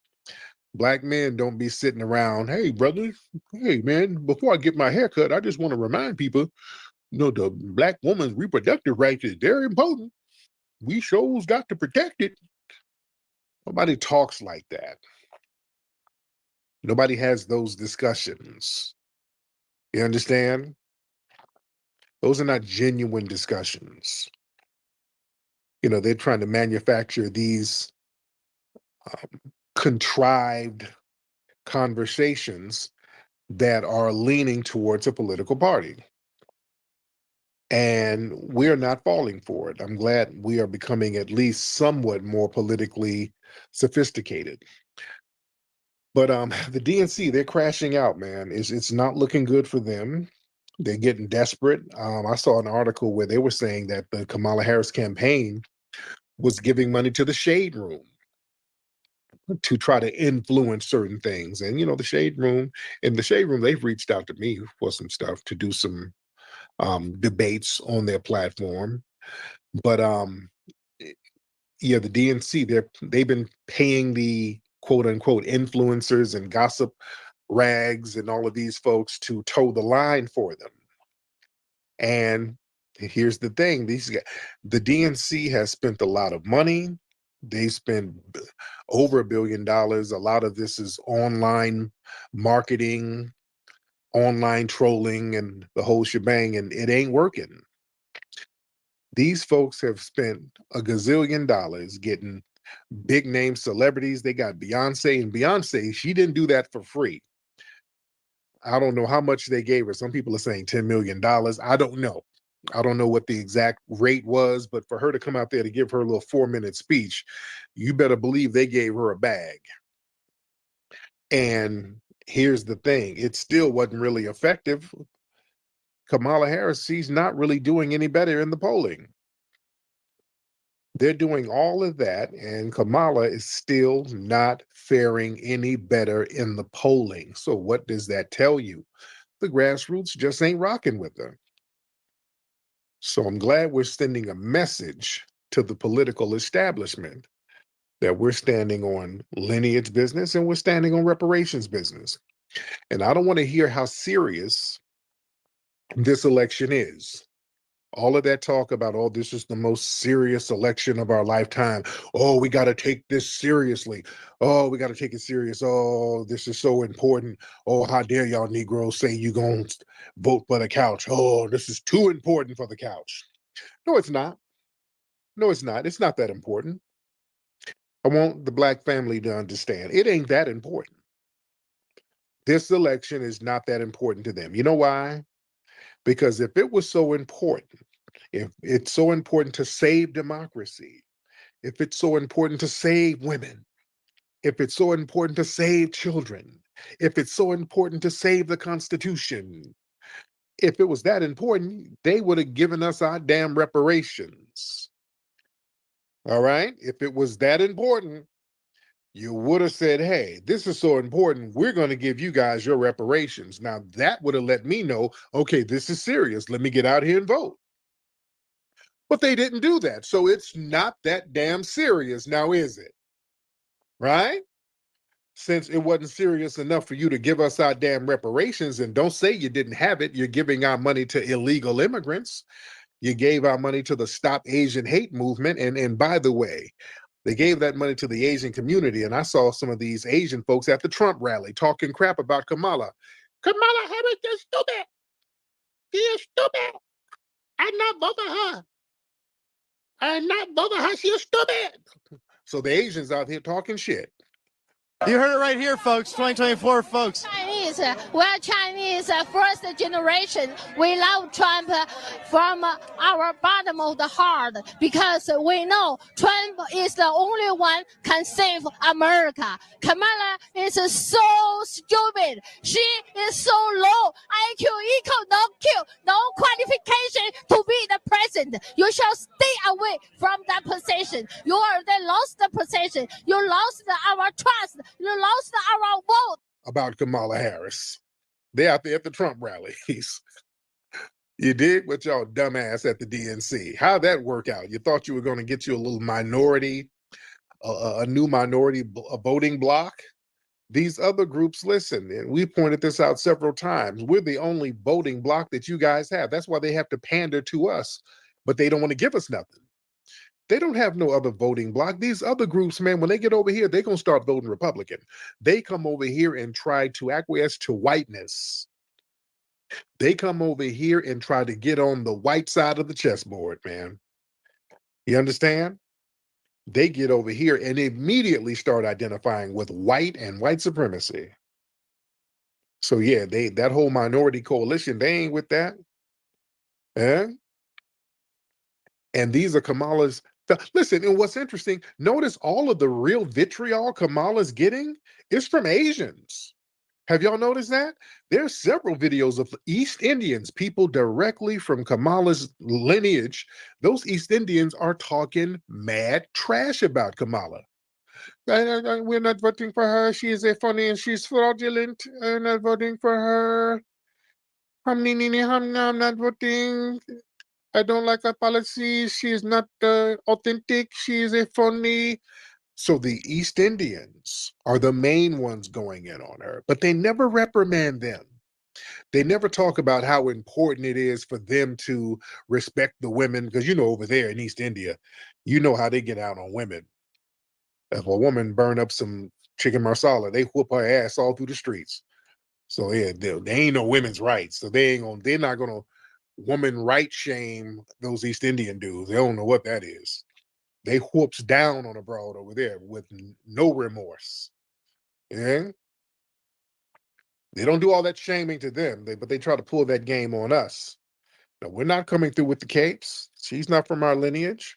Black men don't be sitting around, hey, brother, hey, man, before I get my hair cut, I just want to remind people, you know, the Black woman's reproductive rights is very important. We shows got to protect it. Nobody talks like that. Nobody has those discussions. You understand? Those are not genuine discussions. You know, they're trying to manufacture these contrived conversations that are leaning towards a political party. And we're not falling for it. I'm glad we are becoming at least somewhat more politically sophisticated. But the DNC, they're crashing out, man. It's not looking good for them. They're getting desperate. I saw an article where they were saying that the Kamala Harris campaign was giving money to the Shade Room to try to influence certain things. And, you know, the Shade Room, they've reached out to me for some stuff to do some debates on their platform. But yeah, the DNC, they've been paying the quote unquote influencers and gossip rags and all of these folks to toe the line for them. And here's the thing, the DNC has spent a lot of money. They spent over $1 billion. A lot of this is online marketing, online trolling, and the whole shebang, and it ain't working. These folks have spent a gazillion dollars getting big name celebrities. They got Beyonce, and Beyonce, she didn't do that for free. I don't know how much they gave her. Some people are saying $10 million. I don't know. I don't know what the exact rate was, but for her to come out there to give her a little 4-minute speech, you better believe they gave her a bag. And here's the thing, it still wasn't really effective. Kamala Harris, she's not really doing any better in the polling. They're doing all of that, and Kamala is still not faring any better in the polling. So what does that tell you? The grassroots just ain't rocking with her. So I'm glad we're sending a message to the political establishment that we're standing on lineage business and we're standing on reparations business. And I don't want to hear how serious this election is. All of that talk about, oh, this is the most serious election of our lifetime. Oh, we got to take this seriously. Oh, we got to take it serious. Oh, this is so important. Oh, how dare y'all Negroes say you going to vote for the couch. Oh, this is too important for the couch. No, it's not. No, it's not. It's not that important. I want the Black family to understand it ain't that important. This election is not that important to them. You know why? Because if it was so important, if it's so important to save democracy, if it's so important to save women, if it's so important to save children, if it's so important to save the Constitution, if it was that important, they would have given us our damn reparations. All right? If it was that important, you would have said, hey, this is so important, we're going to give you guys your reparations. Now, that would have let me know, okay, this is serious. Let me get out here and vote. But they didn't do that. So it's not that damn serious now, is it? Right? Since it wasn't serious enough for you to give us our damn reparations, and don't say you didn't have it, you're giving our money to illegal immigrants. You gave our money to the Stop Asian Hate movement. And by the way, they gave that money to the Asian community. And I saw some of these Asian folks at the Trump rally talking crap about Kamala. Kamala Harris is stupid. She is stupid. I'm not voting her. I'm not voting her. She is stupid. So the Asians out here talking shit. You heard it right here, folks. 2024, folks. Chinese, we're Chinese first generation. We love Trump from our bottom of the heart because we know Trump is the only one can save America. Kamala is so stupid. She is so low. IQ equal no Q, no qualification to be the president. You shall stay away from that position. You already lost the position. You lost our trust. You lost our vote. About Kamala Harris. They out there at the Trump rallies. You did with y'all dumbass at the DNC. How'd that work out? You thought you were going to get you a little minority, a new minority voting block? These other groups, listen, and we pointed this out several times. We're the only voting block that you guys have. That's why they have to pander to us, but they don't want to give us nothing. They don't have no other voting block. These other groups, man, when they get over here, they're going to start voting Republican. They come over here and try to acquiesce to whiteness. They come over here and try to get on the white side of the chessboard, man. You understand? They get over here and immediately start identifying with white and white supremacy. So yeah, that whole minority coalition, they ain't with that. Eh? And these are Kamala's. Listen, and what's interesting, notice all of the real vitriol Kamala's getting is from Asians. Have y'all noticed that? There's several videos of East Indians, people directly from Kamala's lineage. Those East Indians are talking mad trash about Kamala. We're not voting for her. She is a funny and she's fraudulent. I'm not voting for her. I'm not voting. I don't like her policies. She is not authentic. She is a phony. So the East Indians are the main ones going in on her, but they never reprimand them. They never talk about how important it is for them to respect the women, because you know over there in East India, you know how they get out on women. If a woman burn up some chicken marsala, they whoop her ass all through the streets. So yeah, there ain't no women's rights. So they're not gonna woman right shame those East Indian dudes. They don't know what that is. They whoops down on a broad over there with no remorse. Yeah. They don't do all that shaming to them, but they try to pull that game on us. No, we're not coming through with the capes. She's not from our lineage,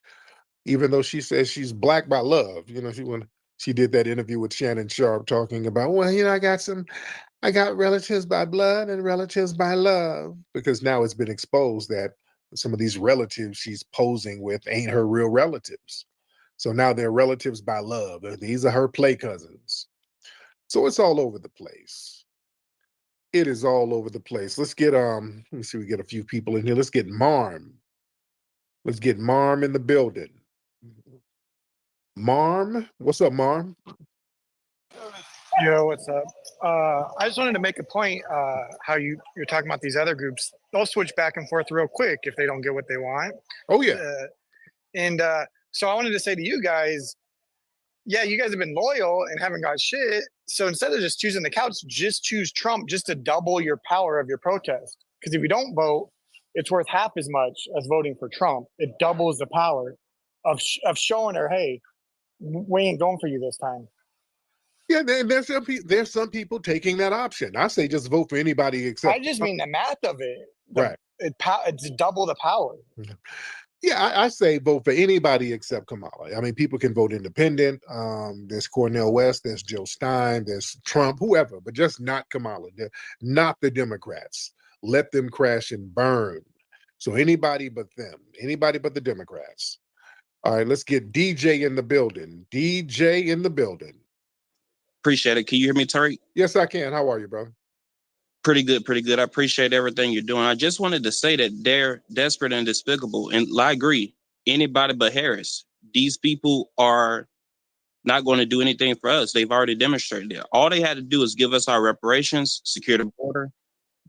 even though she says she's black by love. You know, she did that interview with Shannon Sharp talking about, well, you know, I got relatives by blood and relatives by love, because now it's been exposed that some of these relatives she's posing with ain't her real relatives. So now they're relatives by love. These are her play cousins. So it's all over the place. It is all over the place. Let's get, let me see, we get a few people in here. Let's get Marm. Let's get Marm in the building. Marm, what's up, Marm? Yo, what's up? I just wanted to make a point, how you're talking about these other groups. They'll switch back and forth real quick if they don't get what they want. Oh, yeah. So I wanted to say to you guys, yeah, you guys have been loyal and haven't got shit. So instead of just choosing the couch, just choose Trump just to double your power of your protest. Because if you don't vote, it's worth half as much as voting for Trump. It doubles the power of showing her, hey, we ain't going for you this time. Yeah, there's some people taking that option. I say just vote for anybody except. I just mean the math of it. Right. It's double the power. Yeah, I say vote for anybody except Kamala. I mean, people can vote independent. There's Cornel West, there's Jill Stein, there's Trump, whoever, but just not Kamala, not the Democrats. Let them crash and burn. So anybody but them, anybody but the Democrats. All right, let's get DJ in the building. DJ in the building. Appreciate it. Can you hear me, Tariq? Yes, I can. How are you, bro? Pretty good, pretty good. I appreciate everything you're doing. I just wanted to say that they're desperate and despicable. And I agree, anybody but Harris. These people are not going to do anything for us. They've already demonstrated it. All they had to do is give us our reparations, secure the border,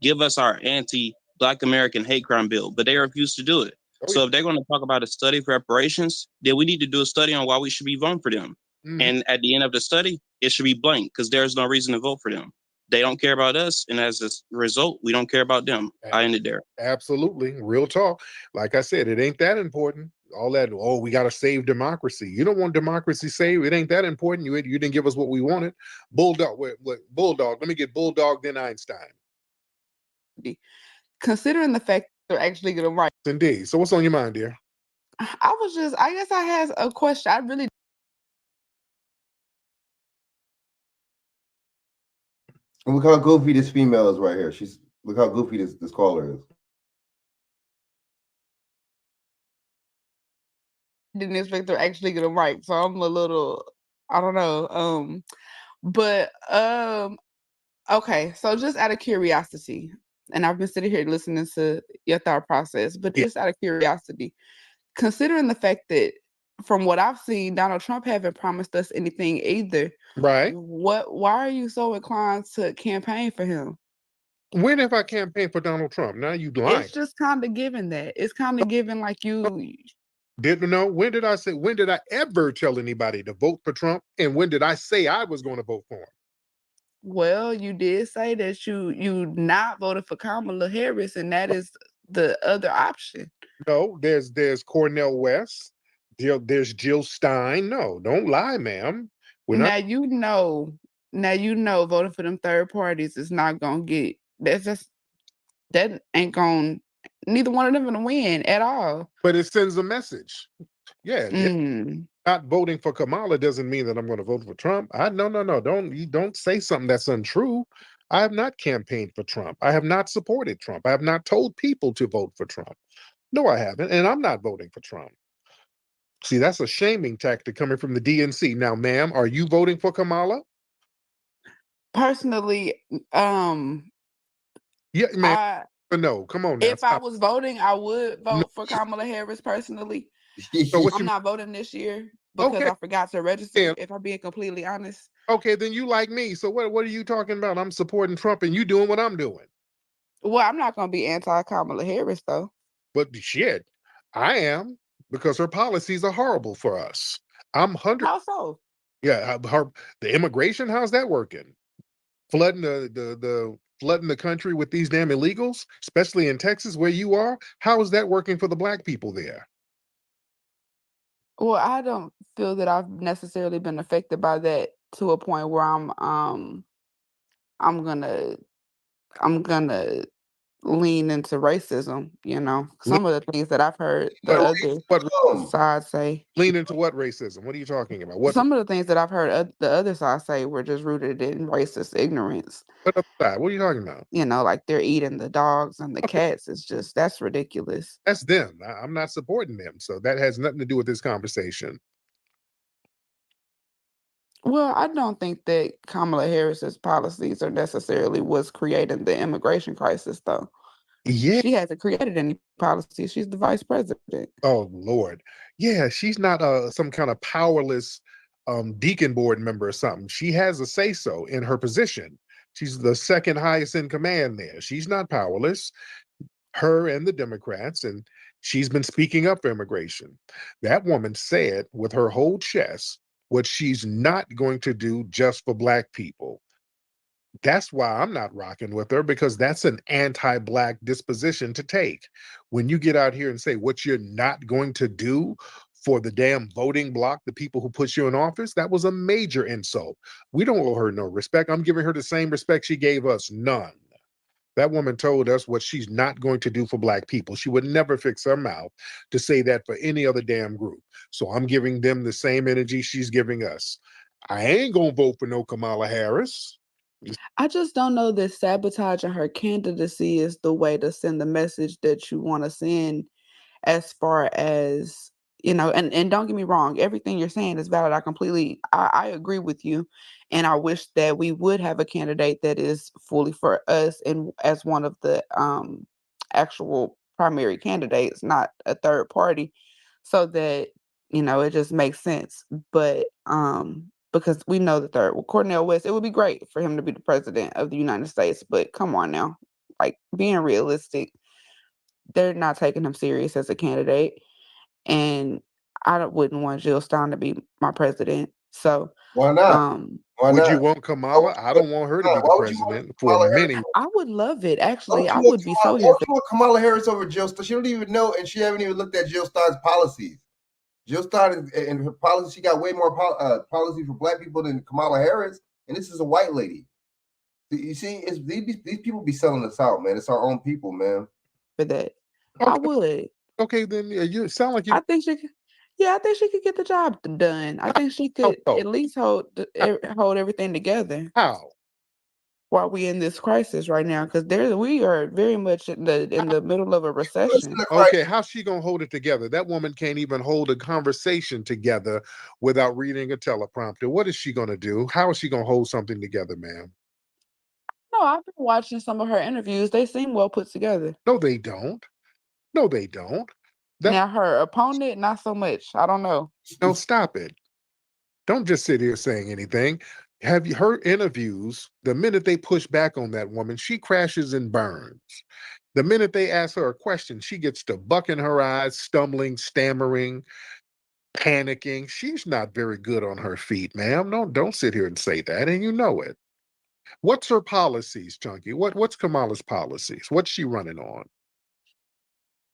give us our anti-Black American hate crime bill, but they refuse to do it. So if they're going to talk about a study for reparations, then we need to do a study on why we should be voting for them. And at the end of the study, it should be blank because there's no reason to vote for them. They don't care about us, and as a result, we don't care about them. I ended there. Absolutely. Real talk. Like I said, it ain't that important. All that, oh, we got to save democracy. You don't want democracy saved. It ain't that important. You didn't give us what we wanted. Bulldog, Bulldog. Let me get Bulldog, then Einstein. Considering the fact they're actually going to write. Indeed. So what's on your mind, dear? I guess I had a question. I really. And look how goofy this female is right here. Look how goofy this caller is. Didn't expect they're actually going to write. So I'm a little, I don't know. Okay. So just out of curiosity, and I've been sitting here listening to your thought process, but just out of curiosity, considering the fact that from what I've seen, Donald Trump haven't promised us anything either. Right. Why are you so inclined to campaign for him? When have I campaigned for Donald Trump? Now you lying. It's just kind of given that. It's kind of given like you didn't know. When did I ever tell anybody to vote for Trump? And when did I say I was going to vote for him? Well, you did say that you not voted for Kamala Harris, and that is the other option. No, there's Cornel West. There's Jill Stein. No, don't lie, ma'am. Now you know voting for them third parties is not gonna get that ain't gonna neither one of them gonna win at all. But it sends a message. Yeah. Not voting for Kamala doesn't mean that I'm going to vote for Trump. No. Don't say something that's untrue. I have not campaigned for Trump. I have not supported Trump. I have not told people to vote for Trump. No, I haven't, and I'm not voting for Trump. See, that's a shaming tactic coming from the DNC. Now, ma'am, are you voting for Kamala? Personally, yeah, ma'am. No, come on now. If I was voting, I would vote for Kamala Harris personally. So I'm not voting this year because I forgot to register, if I'm being completely honest. Okay, then you like me. So what are you talking about? I'm supporting Trump and you doing what I'm doing. Well, I'm not going to be anti-Kamala Harris, though. But shit, I am, because her policies are horrible for us. I'm 100. How so? Yeah, the immigration, how's that working? Flooding the country with these damn illegals, especially in Texas where you are. How is that working for the Black people there? Well, I don't feel that I've necessarily been affected by that to a point where I'm gonna lean into racism, some of the things that I've heard the other side say. Lean into what racism? What are you talking about? Some of the things that I've heard the other side say were just rooted in racist ignorance. What are you talking about? Like they're eating the dogs and the cats. That's ridiculous. That's them. I'm not supporting them. So that has nothing to do with this conversation. Well, I don't think that Kamala Harris's policies are necessarily what's creating the immigration crisis, though. Yeah. She hasn't created any policies. She's the vice president. Oh, Lord. Yeah, she's not some kind of powerless deacon board member or something. She has a say-so in her position. She's the second highest in command there. She's not powerless. Her and the Democrats, and she's been speaking up for immigration. That woman said with her whole chest what she's not going to do just for Black people. That's why I'm not rocking with her, because that's an anti-Black disposition to take. When you get out here and say what you're not going to do for the damn voting bloc, the people who put you in office, that was a major insult. We don't owe her no respect. I'm giving her the same respect she gave us, none. That woman told us what she's not going to do for Black people. She would never fix her mouth to say that for any other damn group. So I'm giving them the same energy she's giving us. I ain't gonna vote for no Kamala Harris. I just don't know that sabotaging her candidacy is the way to send the message that you want to send, as far as, and don't get me wrong, everything you're saying is valid. I agree with you. And I wish that we would have a candidate that is fully for us and as one of the actual primary candidates, not a third party, so that, it just makes sense. But because we know Cornel West, it would be great for him to be the president of the United States, but come on now, like, being realistic, they're not taking him serious as a candidate, and wouldn't want Jill Stein to be my president. So why not? Why would not? you want Kamala? I don't want her to be the president for many. I would love it, actually. I Why would be so would here you want Kamala Harris over Jill Stein? She don't even know, and she haven't even looked at Jill Stein's policies. Jill Stein and her policy, she got way more policy for Black people than Kamala Harris, and this is a white lady. You see, these people be selling us out, man. It's our own people, man. for that. Okay. I would. Okay, then you sound like you. I think she could. Yeah, I think she could get the job done. I think she could at least hold everything together. How? While we in this crisis right now, because we are very much in the middle of a recession. Okay, how's she gonna hold it together? That woman can't even hold a conversation together without reading a teleprompter. What is she gonna do? How is she gonna hold something together, ma'am? No, I've been watching some of her interviews. They seem well put together. No, they don't. No, they don't. Now her opponent, not so much. I don't know. No, stop it. Don't just sit here saying anything. Have you heard interviews? The minute they push back on that woman, she crashes and burns. The minute they ask her a question, she gets to buck in her eyes, stumbling, stammering, panicking. She's not very good on her feet, ma'am. No, don't sit here and say that, and you know it. What's her policies, Chunky? What's Kamala's policies? What's she running on?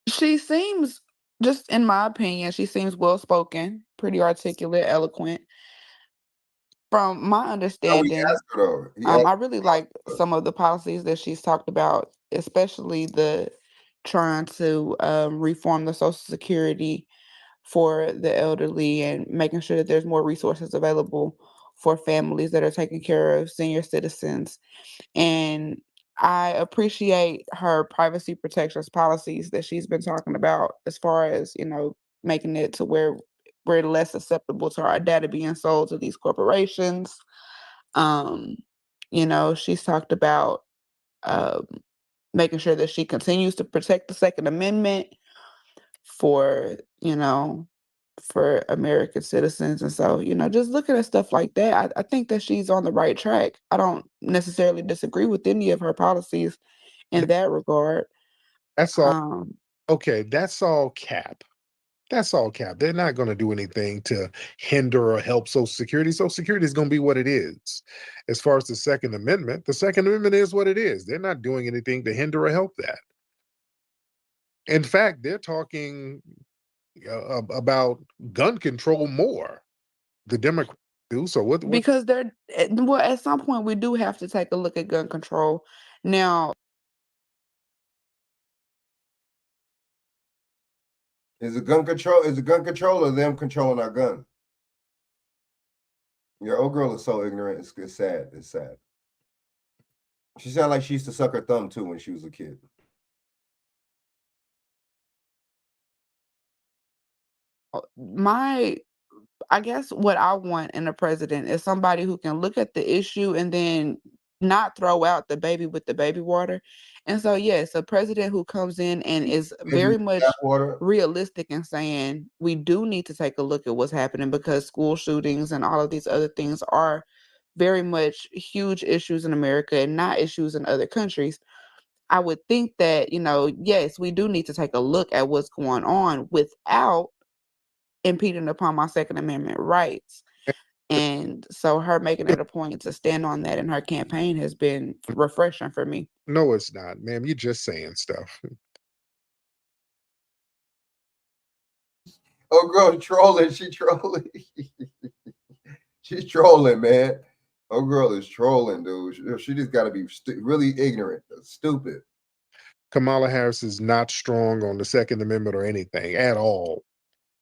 She seems, just in my opinion, she seems well-spoken, pretty articulate, eloquent. From my understanding, I really like some of the policies that she's talked about, especially the trying to reform the Social Security for the elderly and making sure that there's more resources available for families that are taking care of senior citizens. And I appreciate her privacy protections policies that she's been talking about, as far as, making it to where we're less susceptible to our data being sold to these corporations. She's talked about making sure that she continues to protect the Second Amendment for American citizens. And so, just looking at stuff like that, I think that she's on the right track. I don't necessarily disagree with any of her policies in that regard. That's all. Okay, that's all cap. That's all cap. They're not going to do anything to hinder or help Social Security. Social Security is going to be what it is. As far as the Second Amendment is what it is. They're not doing anything to hinder or help that. In fact, they're talking about gun control more. The Democrats do. So what? Because at some point we do have to take a look at gun control. Now, Is it gun control or them controlling our gun? Your old girl is so ignorant. It's sad. It's sad. She sounded like she used to suck her thumb too when she was a kid. I guess what I want in a president is somebody who can look at the issue and then not throw out the baby with the baby water. And so, yes, a president who comes in and is very much realistic in saying we do need to take a look at what's happening, because school shootings and all of these other things are very much huge issues in America and not issues in other countries. I would think that, yes, we do need to take a look at what's going on without impeding upon my Second Amendment rights. And so her making it a point to stand on that in her campaign has been refreshing for me. No, it's not, ma'am. You're just saying stuff. Oh, girl, trolling. She trolling. She's trolling, man. Oh, girl is trolling, dude. She just got to be really ignorant, stupid. Kamala Harris is not strong on the Second Amendment or anything at all.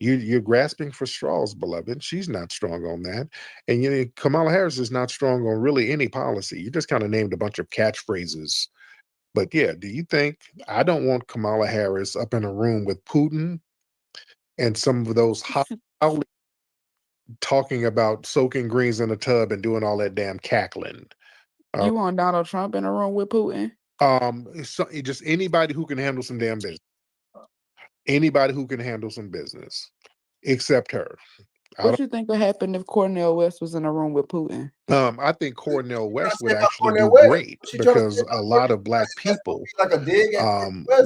You're grasping for straws, beloved. She's not strong on that. And Kamala Harris is not strong on really any policy. You just kind of named a bunch of catchphrases. But yeah, do you think I don't want Kamala Harris up in a room with Putin and some of those talking about soaking greens in a tub and doing all that damn cackling? You want Donald Trump in a room with Putin? Just anybody who can handle some damn business. Anybody who can handle some business, except her. What you think would happen if Cornel West was in a room with Putin? I think Cornel West would actually do great because a lot of black people, like a dig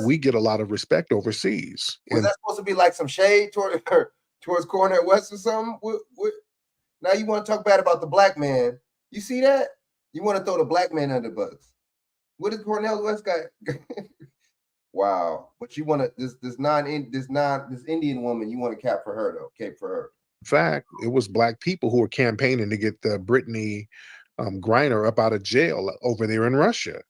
we get a lot of respect overseas. Was that supposed to be like some shade towards Cornel West or something? Now you want to talk bad about the black man? You see that? You want to throw the black man under the bus? What did Cornel West got? Wow. But you want to this Indian woman, you want to cape for her. In fact, it was black people who were campaigning to get Brittany Griner up out of jail over there in Russia,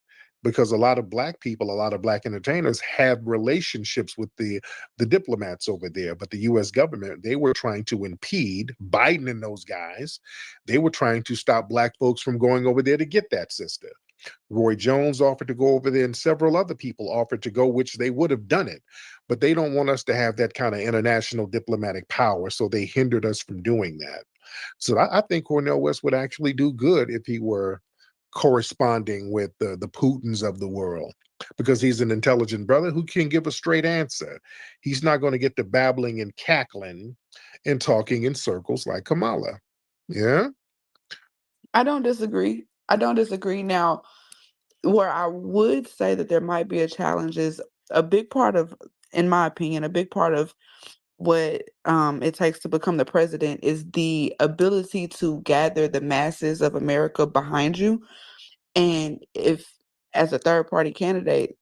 because a lot of black people, a lot of black entertainers have relationships with the diplomats over there. But the U.S. government, they were trying to impede Biden and those guys. They were trying to stop black folks from going over there to get that sister. Roy Jones offered to go over there, and several other people offered to go, which they would have done it. But they don't want us to have that kind of international diplomatic power, so they hindered us from doing that. So I think Cornel West would actually do good if he were corresponding with the Putins of the world, because he's an intelligent brother who can give a straight answer. He's not going to get the babbling and cackling and talking in circles like Kamala. Yeah? I don't disagree. Now, where I would say that there might be a challenge is a big part of, in my opinion, a big part of what it takes to become the president is the ability to gather the masses of America behind you. And if, as a third party candidate,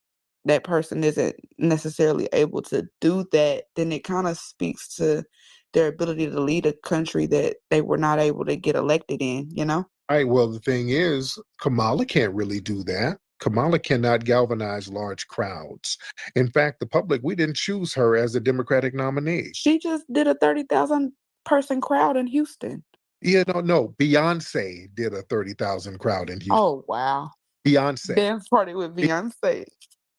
that person isn't necessarily able to do that, then it kind of speaks to their ability to lead a country that they were not able to get elected in, you know? All right. Well, the thing is, Kamala can't really do that. Kamala cannot galvanize large crowds. In fact, the public, we didn't choose her as a Democratic nominee. She just did a 30,000 person crowd in Houston. Yeah, no. Beyonce did a 30,000 crowd in Houston. Oh, wow. Beyonce. Dance party with Beyonce.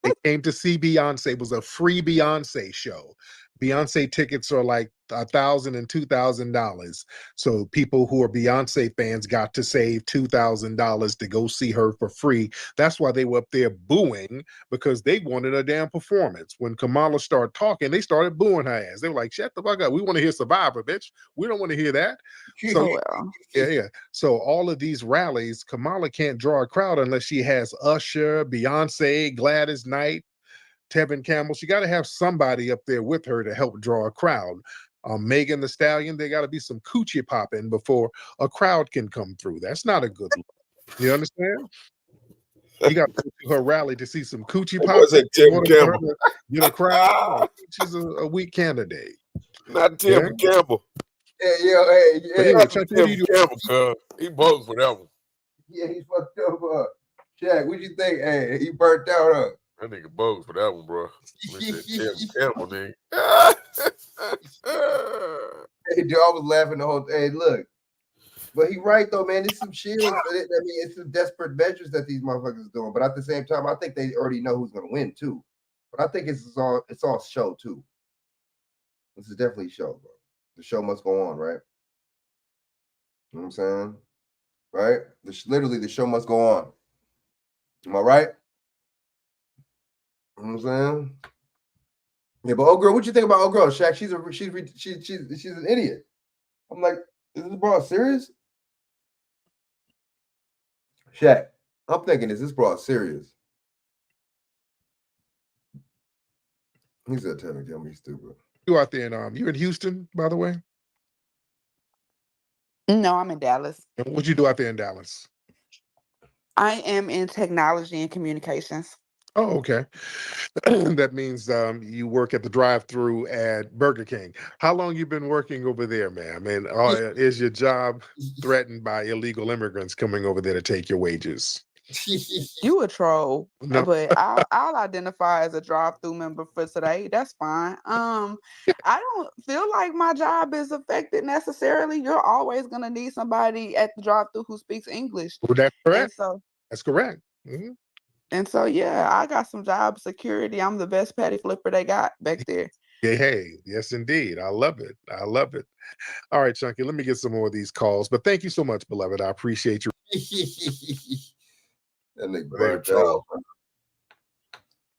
They came to see Beyonce. It was a free Beyonce show. Beyonce tickets are like $1,000 and $2,000. So people who are Beyonce fans got to save $2,000 to go see her for free. That's why they were up there booing, because they wanted a damn performance. When Kamala started talking, they started booing her ass. They were like, shut the fuck up. We want to hear Survivor, bitch. We don't want to hear that. So, yeah. So all of these rallies, Kamala can't draw a crowd unless she has Usher, Beyonce, Gladys Knight, Tevin Campbell. She got to have somebody up there with her to help draw a crowd. Megan Thee Stallion, there got to be some coochie popping before a crowd can come through. That's not a good look. You understand? You got to go to her rally to see some coochie popping. Get a crowd. She's a weak candidate. Not Tevin Campbell. Hey. Tevin Campbell, he votes for that one. Yeah, he's fucked up. Shaq, what you think? Hey, he burnt out. That nigga bogus for that one, bro. Tevin Campbell, nigga. Hey, dude, I was laughing the whole day. Hey, look. But he right, though, man. It's some shit. I mean, it's some desperate measures that these motherfuckers are doing. But at the same time, I think they already know who's going to win, too. But I think it's all show, too. This is definitely show, bro. The show must go on, right? You know what I'm saying? Right? Literally, the show must go on. Am I right? You know what I'm saying? Yeah, but old girl, what you think about old girl? Shaq, she's an idiot. I'm like, is this bro serious? Shaq, I'm thinking, is this bro serious? He said, tell me stupid. You out there in you in Houston, by the way? No, I'm in Dallas. What'd you do out there in Dallas? I am in technology and communications. Oh, okay. That means you work at the drive-through at Burger King. How long you been working over there, ma'am? And is your job threatened by illegal immigrants coming over there to take your wages? You a troll, No. but I'll identify as a drive-through member for today. That's fine. I don't feel like my job is affected necessarily. You're always gonna need somebody at the drive-through who speaks English. Well, that's And correct. so That's correct. Mhm. and so yeah, I got some job security. I'm the best patty flipper they got back there. Hey, yes, indeed. I love it. I love it. All right, Chunky, let me get some more of these calls. But thank you so much, beloved. I appreciate you. That nigga They burnt troll.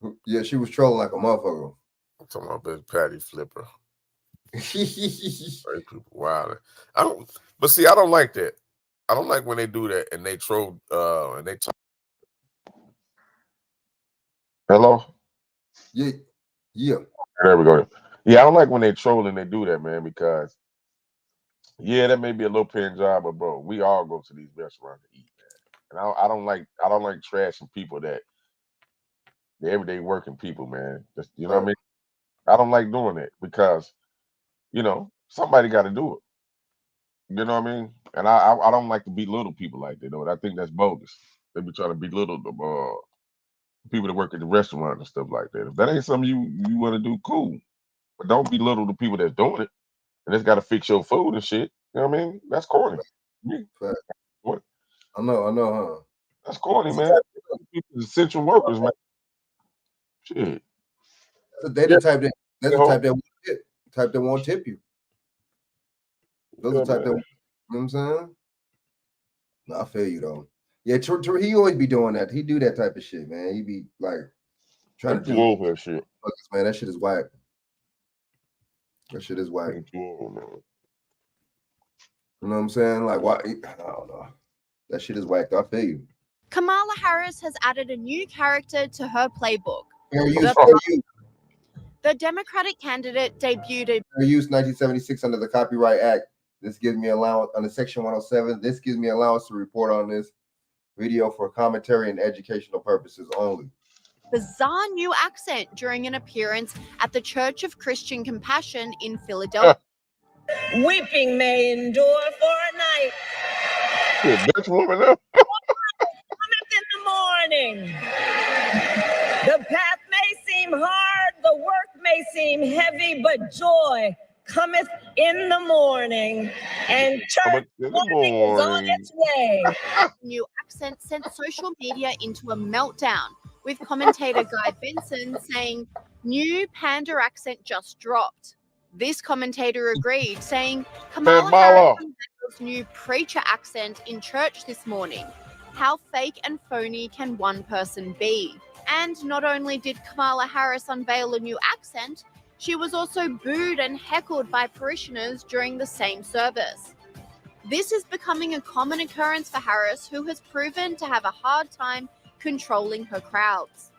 out. Yeah, she was trolling like a motherfucker. I'm talking about big patty flipper. Right, people wild. I don't, but see, I don't like that. I don't like when they do that and they troll and they talk. Hello? Yeah. There we go. Yeah, I don't like when they troll and they do that, man, because yeah, that may be a low paying job, but bro, we all go to these restaurants to eat, man. And I don't like trashing people that the everyday working people, man. Just, you know what I mean? I don't like doing it because, you know, somebody got to do it. You know what I mean? And I don't like to belittle people like that, though. I think that's bogus. They be trying to belittle the people that work at the restaurant and stuff like that. If that ain't something you want to do, cool. But don't belittle the people that's doing it. And it's got to fix your food and shit. You know what I mean? That's corny. What? I know, huh? That's corny, man. People essential workers, man. Shit. They the type that won't tip you. Those are the type that, you know what I'm saying? No, I feel you though. Yeah, he always be doing that. He do that type of shit, man. He be like trying to do over that shit. Man, that shit is whack. That shit is whack. You know what I'm saying? Like, why? I don't know. That shit is whack. I feel you. Kamala Harris has added a new character to her playbook. The Democratic candidate debuted a Fair use 1976 under the Copyright Act. This gives me allowance under Section 107. This gives me allowance to report on this video for commentary and educational purposes only. bizarre new accent during an appearance at the Church of Christian Compassion in Philadelphia. Weeping may endure for a night. This woman up. Cometh in the morning. The path may seem hard, the work may seem heavy, but joy cometh in the morning, and church morning is on its way. New accent sent social media into a meltdown, with commentator Guy Benson saying, "New panda accent just dropped." This commentator agreed, saying, "Kamala Harris unveils new preacher accent in church this morning. How fake and phony can one person be?" And not only did Kamala Harris unveil a new accent, she was also booed and heckled by parishioners during the same service. This is becoming a common occurrence for Harris, who has proven to have a hard time controlling her crowds.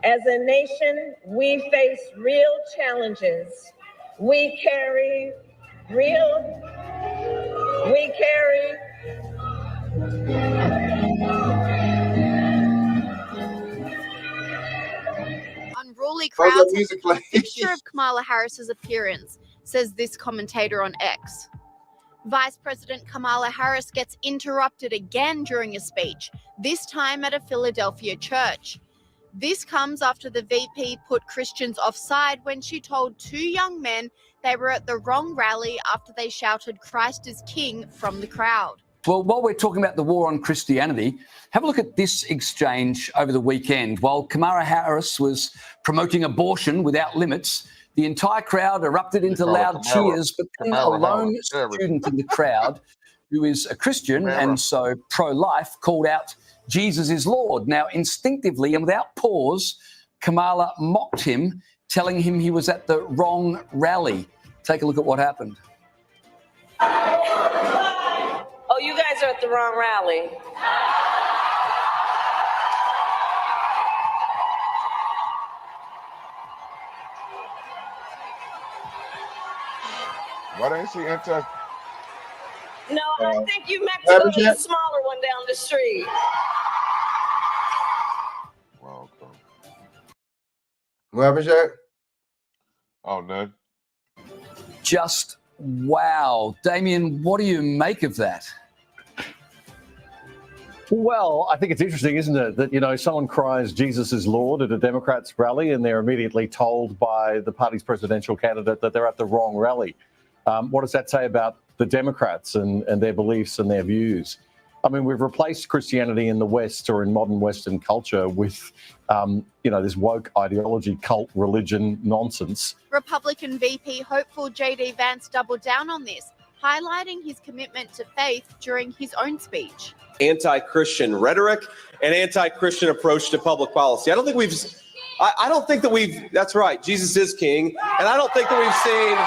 As a nation, we face real challenges. We carry Unruly crowds have become a fixture of Kamala Harris's appearance, says this commentator on X. Vice President Kamala Harris gets interrupted again during a speech, this time at a Philadelphia church. This comes after the VP put Christians offside when she told two young men they were at the wrong rally after they shouted "Christ is King" from the crowd. Well, while we're talking about the war on Christianity, have a look at this exchange over the weekend. While Kamala Harris was promoting abortion without limits, the entire crowd erupted into loud cheers, but then a lone student in the crowd, who is a Christian and so pro-life, called out, "Jesus is Lord." Now, instinctively and without pause, Kamala mocked him, telling him he was at the wrong rally. Take a look at what happened. Oh, you guys are at the wrong rally. Why didn't she enter? No, I think you meant to go to the smaller one down the street. Welcome. What happened, Shaq? Oh, none. Just wow. Damien, what do you make of that? Well, I think it's interesting, isn't it, that, you know, someone cries Jesus is Lord at a Democrats rally and they're immediately told by the party's presidential candidate that they're at the wrong rally. What does that say about the Democrats and their beliefs and their views? I mean, we've replaced Christianity in the West or in modern Western culture with, you know, this woke ideology, cult, religion nonsense. Republican VP hopeful J.D. Vance doubled down on this, highlighting his commitment to faith during his own speech. Anti-Christian rhetoric and anti-Christian approach to public policy. I don't think we've, that's right, Jesus is king. And I don't think that we've seen,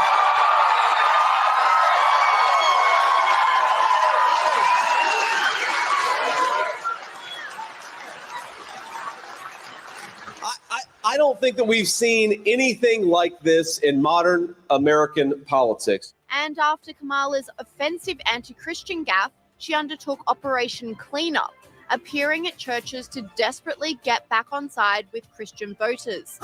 I don't think that we've seen anything like this in modern American politics. And after Kamala's offensive anti-Christian gaffe, she undertook Operation Cleanup, appearing at churches to desperately get back on side with Christian voters.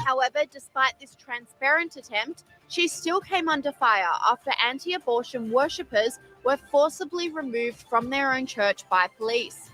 However, despite this transparent attempt, she still came under fire after anti-abortion worshippers were forcibly removed from their own church by police.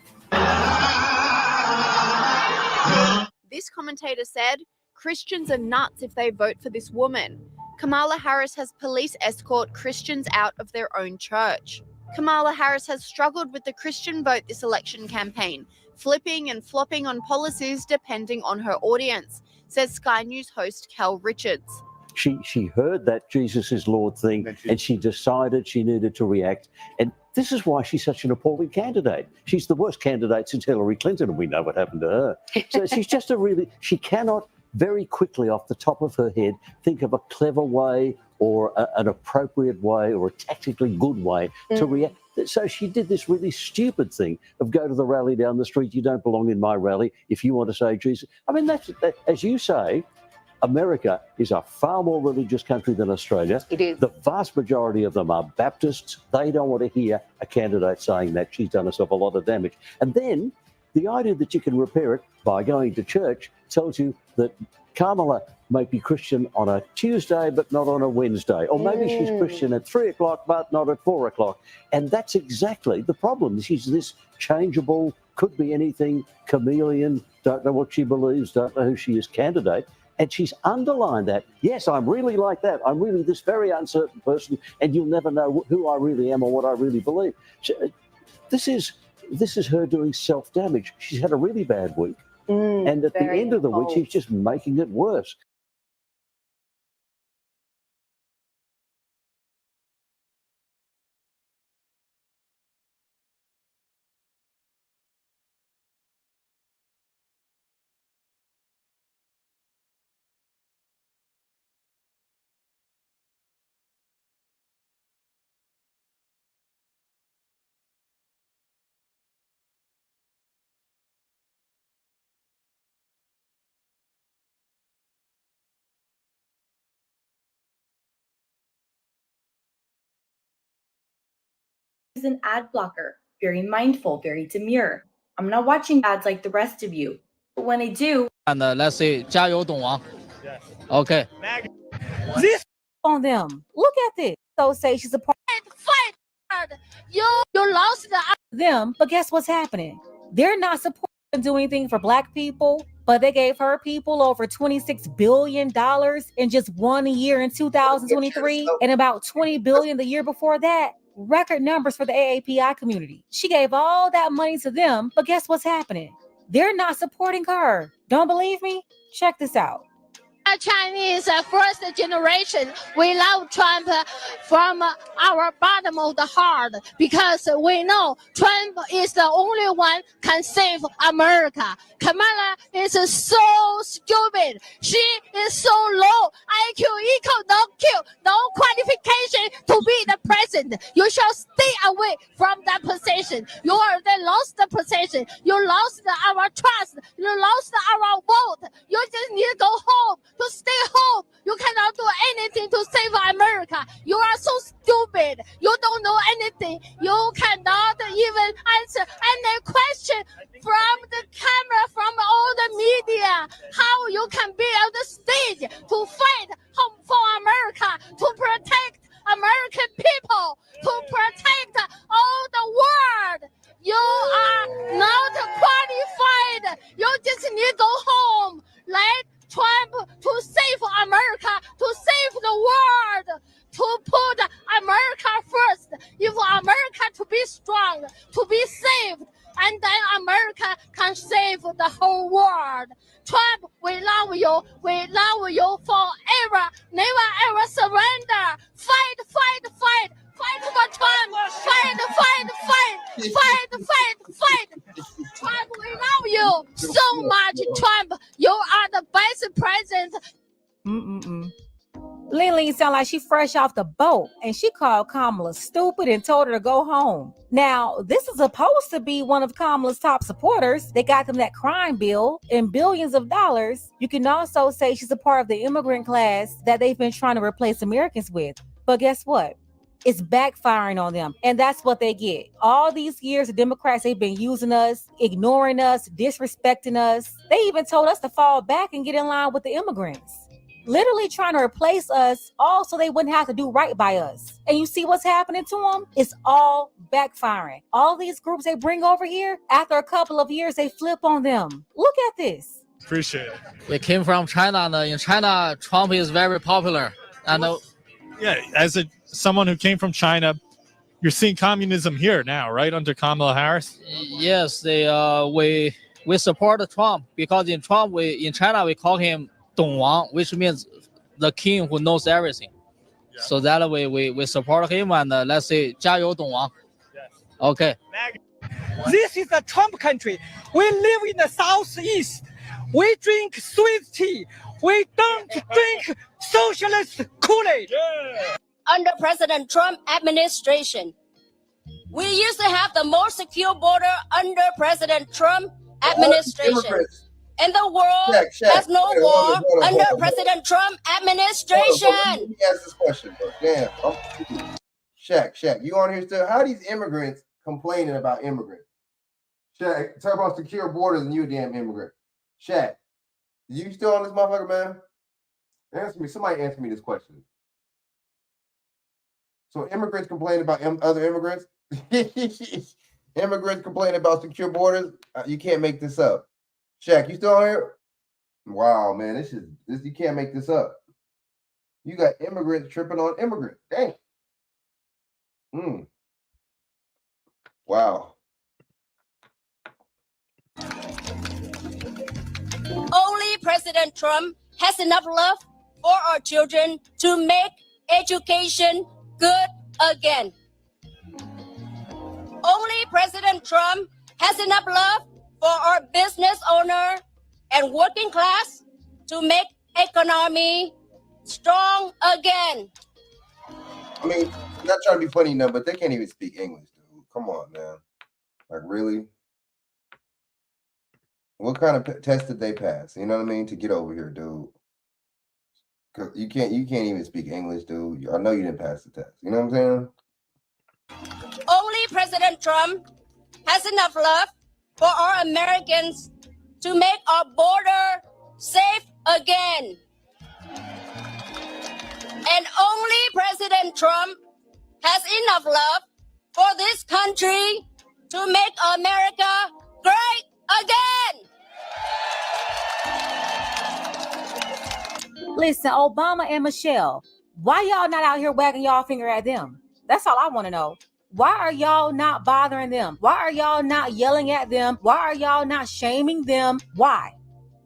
This commentator said, Christians are nuts if they vote for this woman. Kamala Harris has police escort Christians out of their own church. Kamala Harris has struggled with the Christian vote this election campaign, flipping and flopping on policies depending on her audience, says Sky News host Kel Richards. She heard that Jesus is Lord thing and she decided she needed to react. And this is why she's such an appalling candidate. She's the worst candidate since Hillary Clinton, and we know what happened to her. So she's just she cannot very quickly off the top of her head think of a clever way or an appropriate way or a tactically good way to react. So she did this really stupid thing of go to the rally down the street. You don't belong in my rally if you want to say Jesus. I mean, that's as you say, America is a far more religious country than Australia. It is. The vast majority of them are Baptists. They don't want to hear a candidate saying that. She's done herself a lot of damage. And then the idea that you can repair it by going to church tells you that Kamala may be Christian on a Tuesday, but not on a Wednesday. Or maybe she's Christian at 3 o'clock, but not at 4 o'clock. And that's exactly the problem. She's this changeable, could be anything, chameleon, don't know what she believes, don't know who she is candidate. And she's underlined that, yes, I'm really like that. I'm really this very uncertain person, and you'll never know who I really am or what I really believe. This is her doing self-damage. She's had a really bad week. And at the end of the week, she's just making it worse. Use an ad blocker. Very mindful, very demure. I'm not watching ads like the rest of you. But when I do, And let's say 加油董王. Okay. This on them. Look at this. So say she's a part Fight hard. You lost them, but guess what's happening? They're not supporting to do anything for Black people, but they gave her people over $26 billion in just 1 year in 2023 and about $20 billion the year before that. Record numbers for the AAPI community. She gave all that money to them, but guess what's happening? They're not supporting her. Don't believe me? Check this out. Chinese first generation, we love Trump from our bottom of the heart because we know Trump is the only one can save America. Kamala is so stupid. She is so low. IQ equal no Q, no qualification to be the president. You shall stay away from that position. You already lost the position. You lost our trust. You lost our vote. You just need to go home to to stay home. You cannot do anything to save America. You are so stupid. You don't know anything. You cannot even answer any question from the camera, from all the media. How you can be on the stage to fight for America, to protect American people, to protect all the world. You are not qualified. You just need to go home. Let Trump to save America, to save the world, to put America first. If America to be strong, to be saved, and then America can save the whole world. Trump, we love you. We love you forever. Never ever surrender. Fight, fight, fight. Fight for Trump. Fight, fight, fight. Fight, fight, fight. Trump, we love you so much, Trump. You are the best president. Lily sound like she fresh off the boat, and she called Kamala stupid and told her to go home. Now, this is supposed to be one of Kamala's top supporters. They got them that crime bill and billions of dollars. You can also say she's a part of the immigrant class that they've been trying to replace Americans with. But guess what? It's backfiring on them, and that's what they get. All these years, the Democrats, they've been using us, ignoring us, disrespecting us. They even told us to fall back and get in line with the immigrants. Literally trying to replace us all so they wouldn't have to do right by us. And you see what's happening to them? It's all backfiring. All these groups they bring over here, after a couple of years, they flip on them. Look at this. Appreciate it. We came from China, and in China, Trump is very popular. And Yeah, as someone who came from China, you're seeing communism here now, right, under Kamala Harris? yes, we support Trump because in China we call him Dong Wang, which means the king who knows everything. Yeah. So that way we support him and let's say 加油 Dong Wang. Yes. Okay. This is a Trump country. We live in the southeast. We drink sweet tea. We don't drink socialist Kool-Aid. Yeah. Under President Trump administration, we used to have the most secure border under President Trump administration. And the world has no war under President Trump administration. Let me ask this question, bro. Damn. Shaq, you on here still? How are these immigrants complaining about immigrants? Shaq, talk about secure borders and you a damn immigrant. Shaq, you still on this motherfucker, man? Answer me. Somebody answer me this question. So immigrants complain about other immigrants? Immigrants complain about secure borders? You can't make this up. Shaq, you still on here? Wow, man, this you can't make this up. You got immigrants tripping on immigrants. Dang. Wow. Only President Trump has enough love for our children to make education good again. Only President Trump has enough love for our business owner and working class to make economy strong again. I mean, not trying to be funny now, but they can't even speak English, dude. Come on, man. Like, really? What kind of test did they pass? You know what I mean? To get over here, dude. Cause you can't even speak English, dude. I know you didn't pass the test. You know what I'm saying? Only President Trump has enough love for our Americans to make our border safe again. And only President Trump has enough love for this country to make America great again. Listen, Obama and Michelle, why y'all not out here wagging y'all finger at them? That's all I want to know. Why are y'all not bothering them? Why are y'all not yelling at them? Why are y'all not shaming them? Why?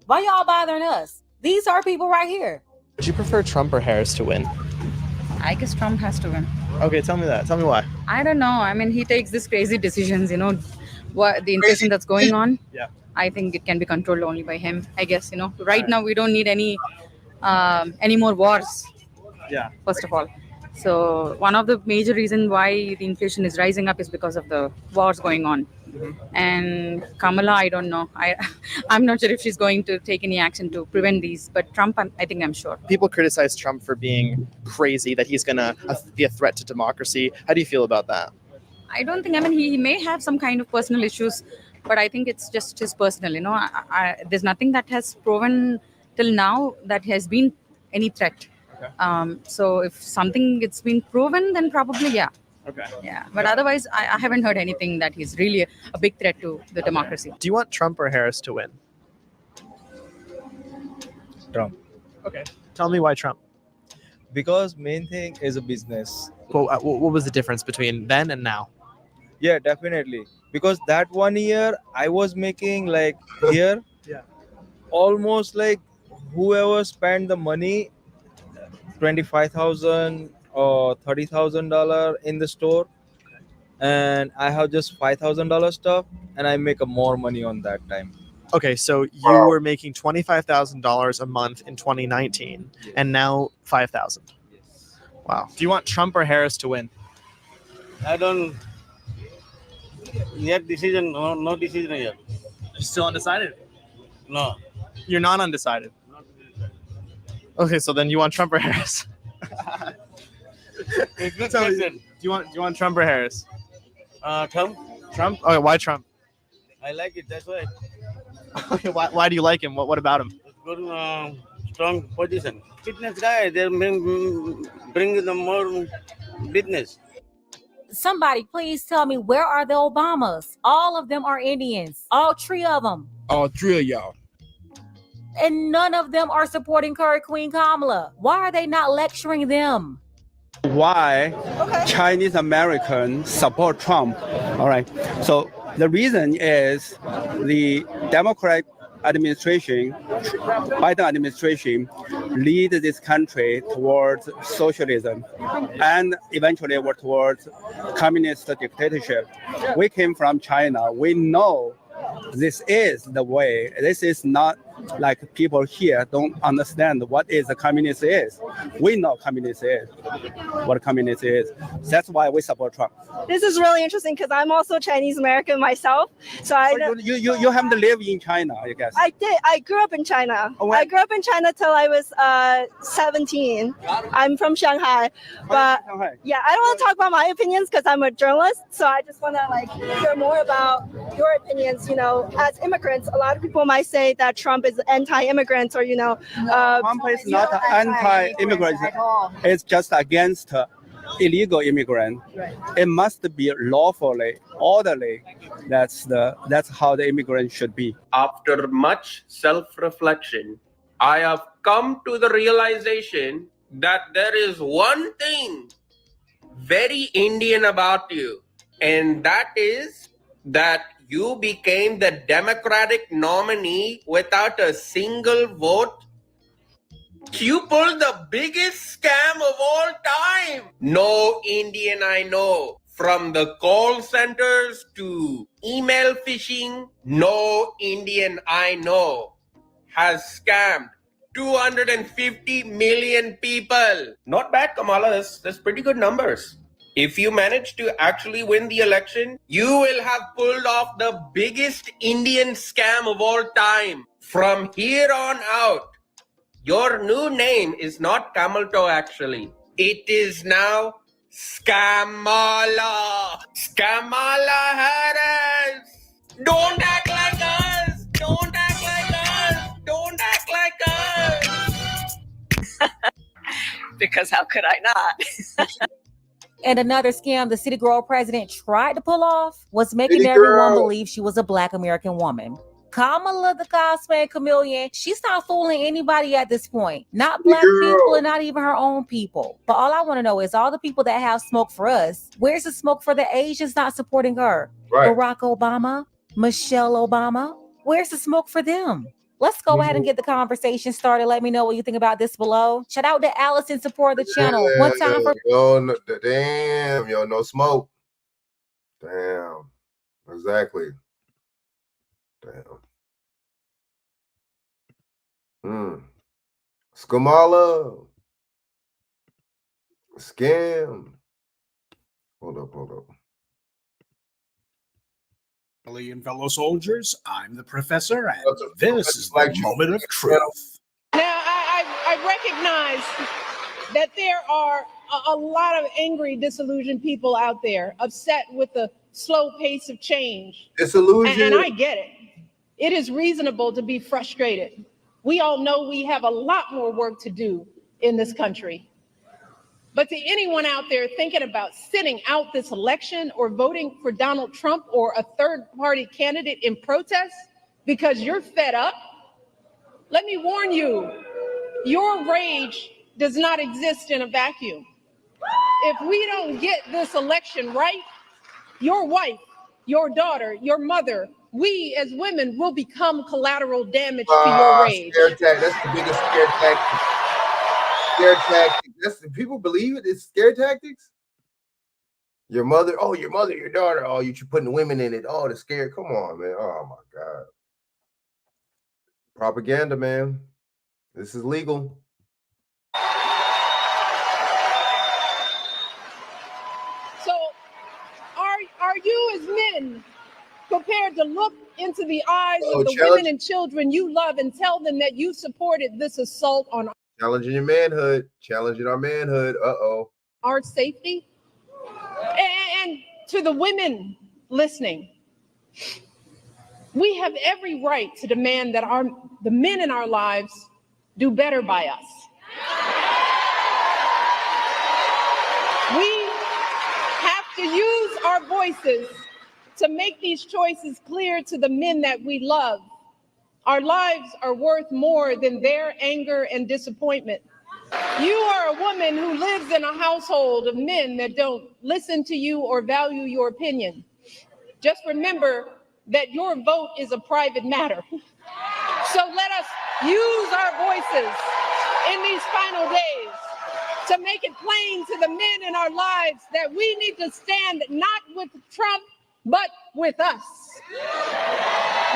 Why y'all bothering us? These are people right here. Would you prefer Trump or Harris to win? I guess Trump has to win. Okay, tell me that. Tell me why. I don't know. I mean, he takes these crazy decisions, what the inflation that's going on. Yeah. I think it can be controlled only by him, I guess, Right now, we don't need any more wars. Yeah. First of all. So one of the major reasons why the inflation is rising up is because of the wars going on. And Kamala, I don't know. I'm not sure if she's going to take any action to prevent these. But Trump, I think I'm sure. People criticize Trump for being crazy, that he's going to be a threat to democracy. How do you feel about that? I don't think. I mean, he may have some kind of personal issues, but I think it's just his personal. You know, there's nothing that has proven till now that has been any threat. Okay. So if something it's been proven, then probably yeah. Okay. Yeah, but otherwise, I haven't heard anything that he's really a big threat to the democracy. Do you want Trump or Harris to win? Trump. Okay. Tell me why Trump. Because main thing is a business. Well, what was the difference between then and now? Yeah, definitely. Because that 1 year I was making like here, Yeah. almost like whoever spent the money, $25,000 or $30,000 in the store, and I have just $5,000 stuff, and I make a more money on that time. Okay, so you were making $25,000 a month in 2019, and now $5,000. Wow. Do you want Trump or Harris to win? I don't yet decision. No decision yet. You're still undecided? No. You're not undecided. Okay, so then you want Trump or Harris? Good So, question. do you want Trump or Harris? Trump. Trump? Okay, why Trump? I like it. That's why. Okay, why do you like him? What about him? Good, strong position. Fitness guy. They bring the more business. Somebody please tell me, where are the Obamas? All of them are Indians. All three of them. All three of y'all. And none of them are supporting current Queen Kamala. Why are they not lecturing them? Why Chinese Americans support Trump? All right. So the reason is the Democrat administration, Biden administration, lead this country towards socialism and eventually towards communist dictatorship. We came from China. We know this is the way. This is not like people here don't understand what is a communist is. We know communist is, what communist is. That's why we support Trump. This is really interesting because I'm also Chinese American myself. So You haven't lived in China, I guess. I did. I grew up in China. I grew up in China till I was 17. I'm from Shanghai, but yeah, I don't want to talk about my opinions because I'm a journalist. So I just want to hear more about your opinions. You know, as immigrants, a lot of people might say that Trump is anti-immigrant, or Trump is not anti-immigrant. It's just against illegal immigrant. It must be lawfully, orderly. That's how the immigrant should be. After much self-reflection, I have come to the realization that there is one thing very Indian about you, and that is that you became the Democratic nominee without a single vote. You pulled the biggest scam of all time. No Indian I know, from the call centers to email phishing, no Indian I know has scammed 250 million people. Not bad, Kamala. That's pretty good numbers. If you manage to actually win the election, you will have pulled off the biggest Indian scam of all time. From here on out, your new name is not Kamalto actually. It is now Scamala. Scamala Harris. Don't act like us. Don't act like us. Don't act like us. Because how could I not? And another scam the City Girl president tried to pull off was making City everyone Girl. believe she was a Black American woman. Kamala the cosplay chameleon, she's not fooling anybody at this point. Not Black people and not even her own people. But all I want to know is all the people that have smoke for us, where's the smoke for the Asians not supporting her? Right. Barack Obama, Michelle Obama, where's the smoke for them? Let's go ahead and get the conversation started. Let me know what you think about this below. Shout out to Allison, support the channel. One time for damn, no smoke. Damn. Exactly. Damn. Skamala. Scam. Hold up. And fellow soldiers, I'm the professor, and this is the moment of truth. Now, I recognize that there are a lot of angry, disillusioned people out there, upset with the slow pace of change. Disillusioned. And I get it. It is reasonable to be frustrated. We all know we have a lot more work to do in this country. But to anyone out there thinking about sitting out this election or voting for Donald Trump or a third-party candidate in protest because you're fed up, let me warn you, your rage does not exist in a vacuum. If we don't get this election right, your wife, your daughter, your mother, we as women will become collateral damage to your rage. That's the biggest scare tactic. Scare tactics. People believe it. It's scare tactics. Your mother, your daughter, you're putting women in it. Oh, the scare. Come on, man. Oh my God. Propaganda, man. This is legal. So are you as men prepared to look into the eyes of the women and children you love and tell them that you supported this assault on challenging your manhood, challenging our manhood. our safety? And to the women listening, we have every right to demand that the men in our lives do better by us. We have to use our voices to make these choices clear to the men that we love. Our lives are worth more than their anger and disappointment. You are a woman who lives in a household of men that don't listen to you or value your opinion. Just remember that your vote is a private matter. So let us use our voices in these final days to make it plain to the men in our lives that we need to stand not with Trump, but with us.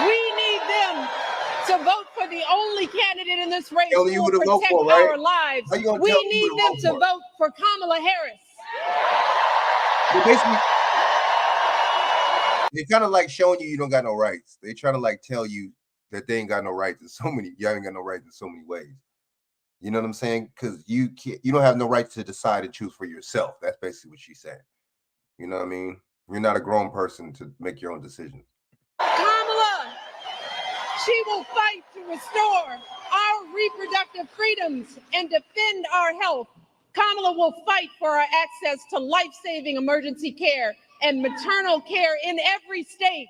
We need them to vote for the only candidate in this race who will protect our lives. We need them to vote for Kamala Harris. Basically, they're kind of like showing you don't got no rights. They trying to like tell you that they ain't got no rights in you ain't got no rights in so many ways. You know what I'm saying? Because you don't have no right to decide and choose for yourself. That's basically what she's saying. You know what I mean? You're not a grown person to make your own decisions. Kamala, she will fight to restore our reproductive freedoms and defend our health. Kamala will fight for our access to life-saving emergency care and maternal care in every state.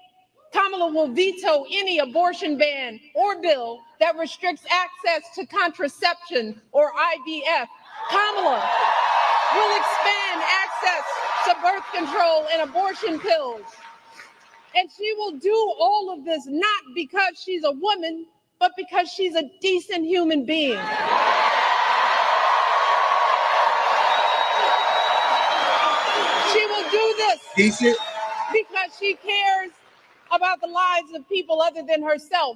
Kamala will veto any abortion ban or bill that restricts access to contraception or IVF. Kamala will expand access to birth control and abortion pills. And she will do all of this not because she's a woman, but because she's a decent human being. She will do this decent because she cares about the lives of people other than herself.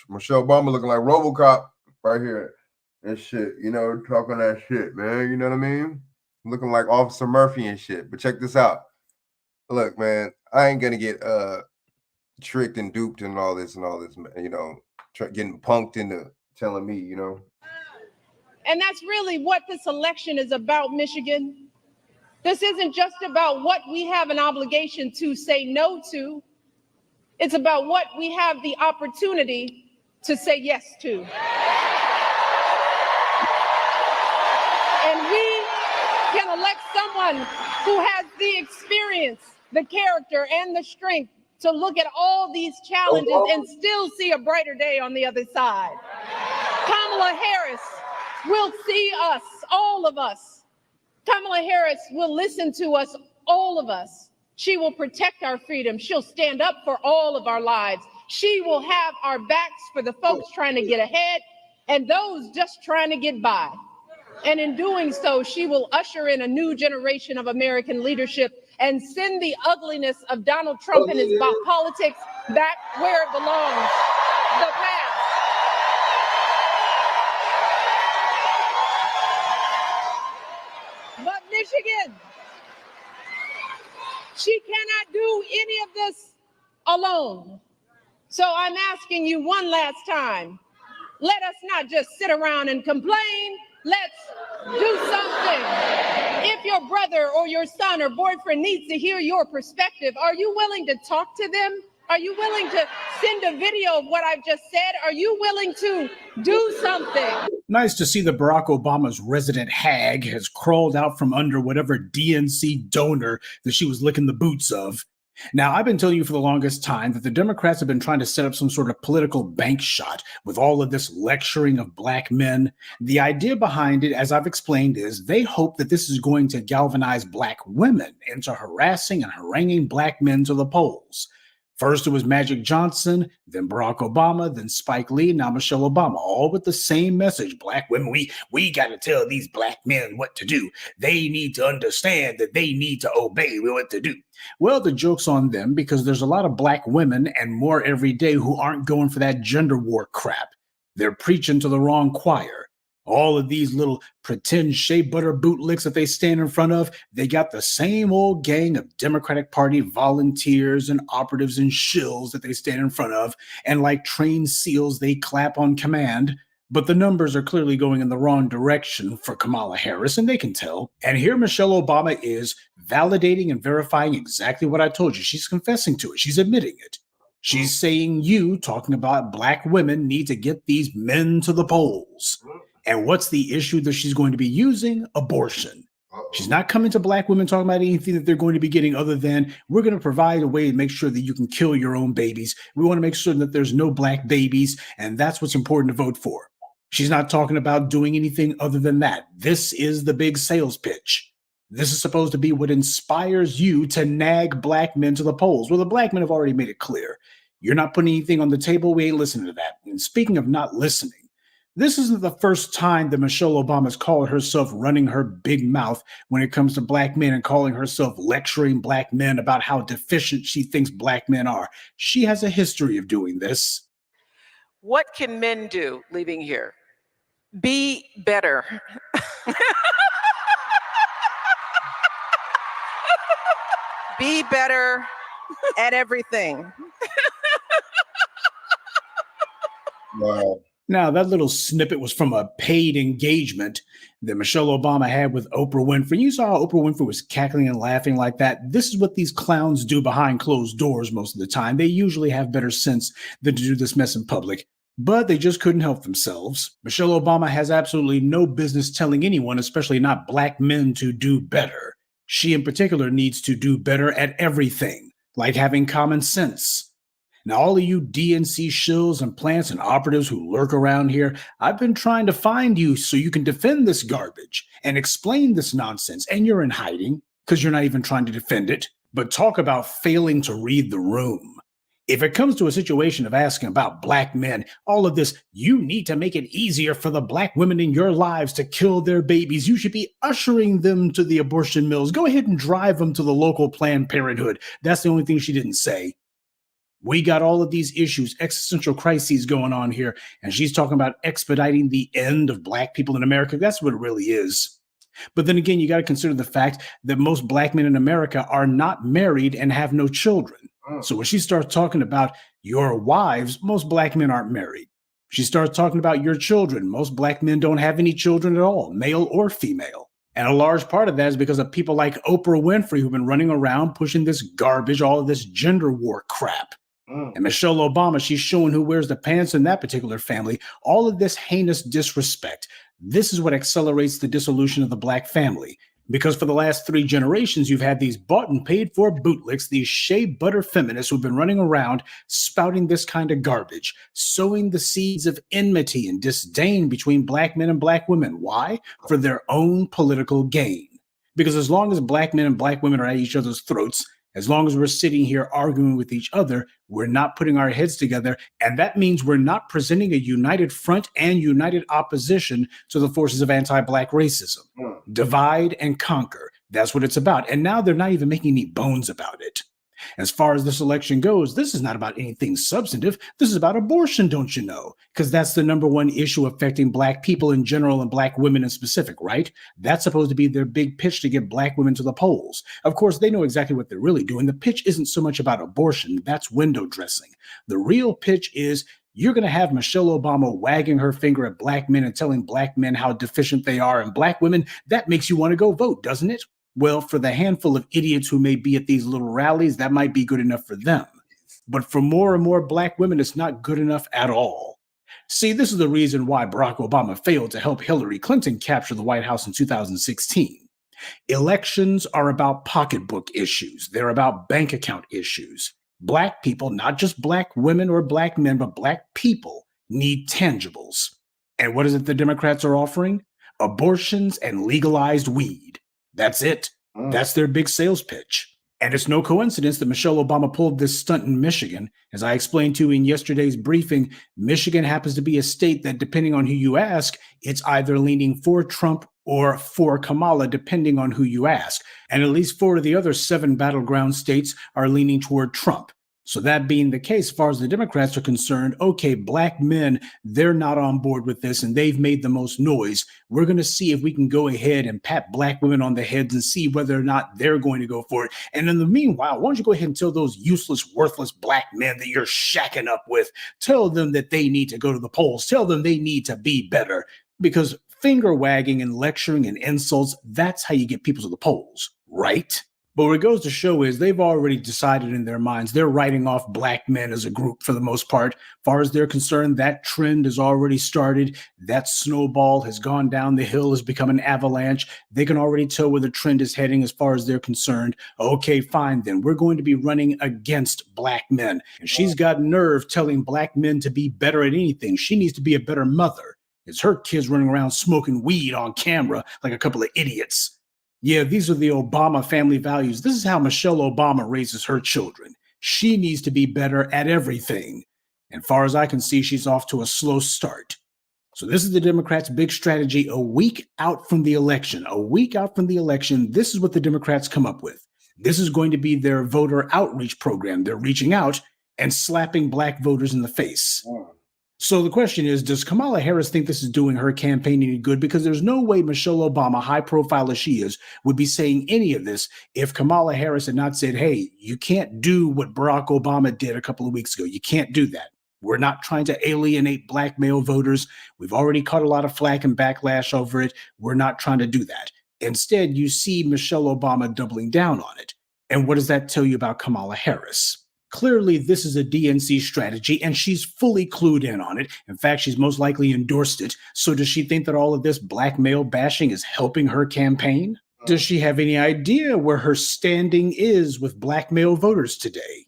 Michelle Obama looking like RoboCop right here and shit, talking that shit, man. You know what I mean? Looking like Officer Murphy and shit. But check this out. Look, man, I ain't gonna get tricked and duped and all this, getting punked into telling me, And that's really what this election is about, Michigan. This isn't just about what we have an obligation to say no to. It's about what we have the opportunity to say yes to. And we can elect someone who has the experience, the character, and the strength to look at all these challenges and still see a brighter day on the other side. Kamala Harris will see us, all of us. Kamala Harris will listen to us, all of us. She will protect our freedom. She'll stand up for all of our lives. She will have our backs for the folks trying to get ahead and those just trying to get by. And in doing so, she will usher in a new generation of American leadership and send the ugliness of Donald Trump and his politics back where it belongs, the past. Michigan. She cannot do any of this alone. So I'm asking you one last time, let us not just sit around and complain. Let's do something. If your brother or your son or boyfriend needs to hear your perspective, are you willing to talk to them? Are you willing to send a video of what I've just said? Are you willing to do something? Nice to see that Barack Obama's resident hag has crawled out from under whatever DNC donor that she was licking the boots of. Now, I've been telling you for the longest time that the Democrats have been trying to set up some sort of political bank shot with all of this lecturing of black men. The idea behind it, as I've explained, is they hope that this is going to galvanize black women into harassing and haranguing black men to the polls. First, it was Magic Johnson, then Barack Obama, then Spike Lee, now Michelle Obama, all with the same message. Black women, we got to tell these black men what to do. They need to understand that they need to obey what to do. Well, the joke's on them because there's a lot of black women and more every day who aren't going for that gender war crap. They're preaching to the wrong choir. All of these little pretend shea butter bootlicks that they stand in front of, they got the same old gang of Democratic Party volunteers and operatives and shills that they stand in front of, and like trained seals, they clap on command. But the numbers are clearly going in the wrong direction for Kamala Harris, and they can tell. And here Michelle Obama is validating and verifying exactly what I told you. She's confessing to it. She's admitting it. She's saying you, talking about black women, need to get these men to the polls. And what's the issue that she's going to be using? Abortion. She's not coming to black women talking about anything that they're going to be getting other than we're going to provide a way to make sure that you can kill your own babies. We want to make sure that there's no black babies, and that's what's important to vote for. She's not talking about doing anything other than that. This is the big sales pitch. This is supposed to be what inspires you to nag black men to the polls. Well, the black men have already made it clear. You're not putting anything on the table. We ain't listening to that. And speaking of not listening, this isn't the first time that Michelle Obama's called herself running her big mouth when it comes to black men and calling herself lecturing black men about how deficient she thinks black men are. She has a history of doing this. What can men do leaving here? Be better. Be better at everything. Wow. Now, that little snippet was from a paid engagement that Michelle Obama had with Oprah Winfrey. You saw how Oprah Winfrey was cackling and laughing like that. This is what these clowns do behind closed doors most of the time. They usually have better sense than to do this mess in public, but they just couldn't help themselves. Michelle Obama has absolutely no business telling anyone, especially not black men, to do better. She in particular needs to do better at everything, like having common sense. Now, all of you DNC shills and plants and operatives who lurk around here, I've been trying to find you so you can defend this garbage and explain this nonsense. And you're in hiding because you're not even trying to defend it. But talk about failing to read the room. If it comes to a situation of asking about black men, all of this, you need to make it easier for the black women in your lives to kill their babies. You should be ushering them to the abortion mills. Go ahead and drive them to the local Planned Parenthood. That's the only thing she didn't say. We got all of these issues, existential crises going on here, and she's talking about expediting the end of black people in America. That's what it really is. But then again, you got to consider the fact that most black men in America are not married and have no children. So when she starts talking about your wives, most black men aren't married. She starts talking about your children. Most black men don't have any children at all, male or female. And a large part of that is because of people like Oprah Winfrey who've been running around pushing this garbage, all of this gender war crap. And Michelle Obama, she's showing who wears the pants in that particular family. All of this heinous disrespect. This is what accelerates the dissolution of the black family. Because for the last 3 generations, you've had these bought and paid for bootlicks, these shea butter feminists who've been running around spouting this kind of garbage, sowing the seeds of enmity and disdain between black men and black women. Why? For their own political gain. Because as long as black men and black women are at each other's throats, as long as we're sitting here arguing with each other, we're not putting our heads together. And that means we're not presenting a united front and united opposition to the forces of anti-black racism. Divide and conquer. That's what it's about. And now they're not even making any bones about it. As far as this election goes, this is not about anything substantive. This is about abortion, don't you know? Because that's the number one issue affecting Black people in general and Black women in specific, right? That's supposed to be their big pitch to get Black women to the polls. Of course, they know exactly what they're really doing. The pitch isn't so much about abortion. That's window dressing. The real pitch is you're going to have Michelle Obama wagging her finger at Black men and telling Black men how deficient they are, and Black women, that makes you want to go vote, doesn't it? Well, for the handful of idiots who may be at these little rallies, that might be good enough for them. But for more and more Black women, it's not good enough at all. See, this is the reason why Barack Obama failed to help Hillary Clinton capture the White House in 2016. Elections are about pocketbook issues. They're about bank account issues. Black people, not just Black women or Black men, but Black people need tangibles. And what is it the Democrats are offering? Abortions and legalized weed. That's it. That's their big sales pitch. And it's no coincidence that Michelle Obama pulled this stunt in Michigan. As I explained to you in yesterday's briefing, Michigan happens to be a state that, depending on who you ask, it's either leaning for Trump or for Kamala, depending on who you ask. And at least 4 of the other 7 battleground states are leaning toward Trump. So that being the case, as far as the Democrats are concerned, okay, Black men, they're not on board with this and they've made the most noise. We're going to see if we can go ahead and pat Black women on the heads and see whether or not they're going to go for it. And in the meanwhile, why don't you go ahead and tell those useless, worthless Black men that you're shacking up with, tell them that they need to go to the polls, tell them they need to be better, because finger wagging and lecturing and insults, that's how you get people to the polls, right? But what it goes to show is they've already decided in their minds they're writing off Black men as a group for the most part. As far as they're concerned, that trend has already started. That snowball has gone down the hill, has become an avalanche. They can already tell where the trend is heading as far as they're concerned. Okay, fine then. We're going to be running against Black men. And she's got nerve telling Black men to be better at anything. She needs to be a better mother. It's her kids running around smoking weed on camera like a couple of idiots. Yeah, these are the Obama family values. This is how Michelle Obama raises her children. She needs to be better at everything. And far as I can see, she's off to a slow start. So this is the Democrats' big strategy a week out from the election. A week out from the election, this is what the Democrats come up with. This is going to be their voter outreach program. They're reaching out and slapping Black voters in the face. So the question is, does Kamala Harris think this is doing her campaign any good? Because there's no way Michelle Obama, high profile as she is, would be saying any of this if Kamala Harris had not said, hey, you can't do what Barack Obama did a couple of weeks ago. You can't do that. We're not trying to alienate Black male voters. We've already caught a lot of flack and backlash over it. We're not trying to do that. Instead, you see Michelle Obama doubling down on it. And what does that tell you about Kamala Harris? Clearly, this is a DNC strategy, and she's fully clued in on it. In fact, she's most likely endorsed it. So does she think that all of this Black male bashing is helping her campaign? Does she have any idea where her standing is with Black male voters today?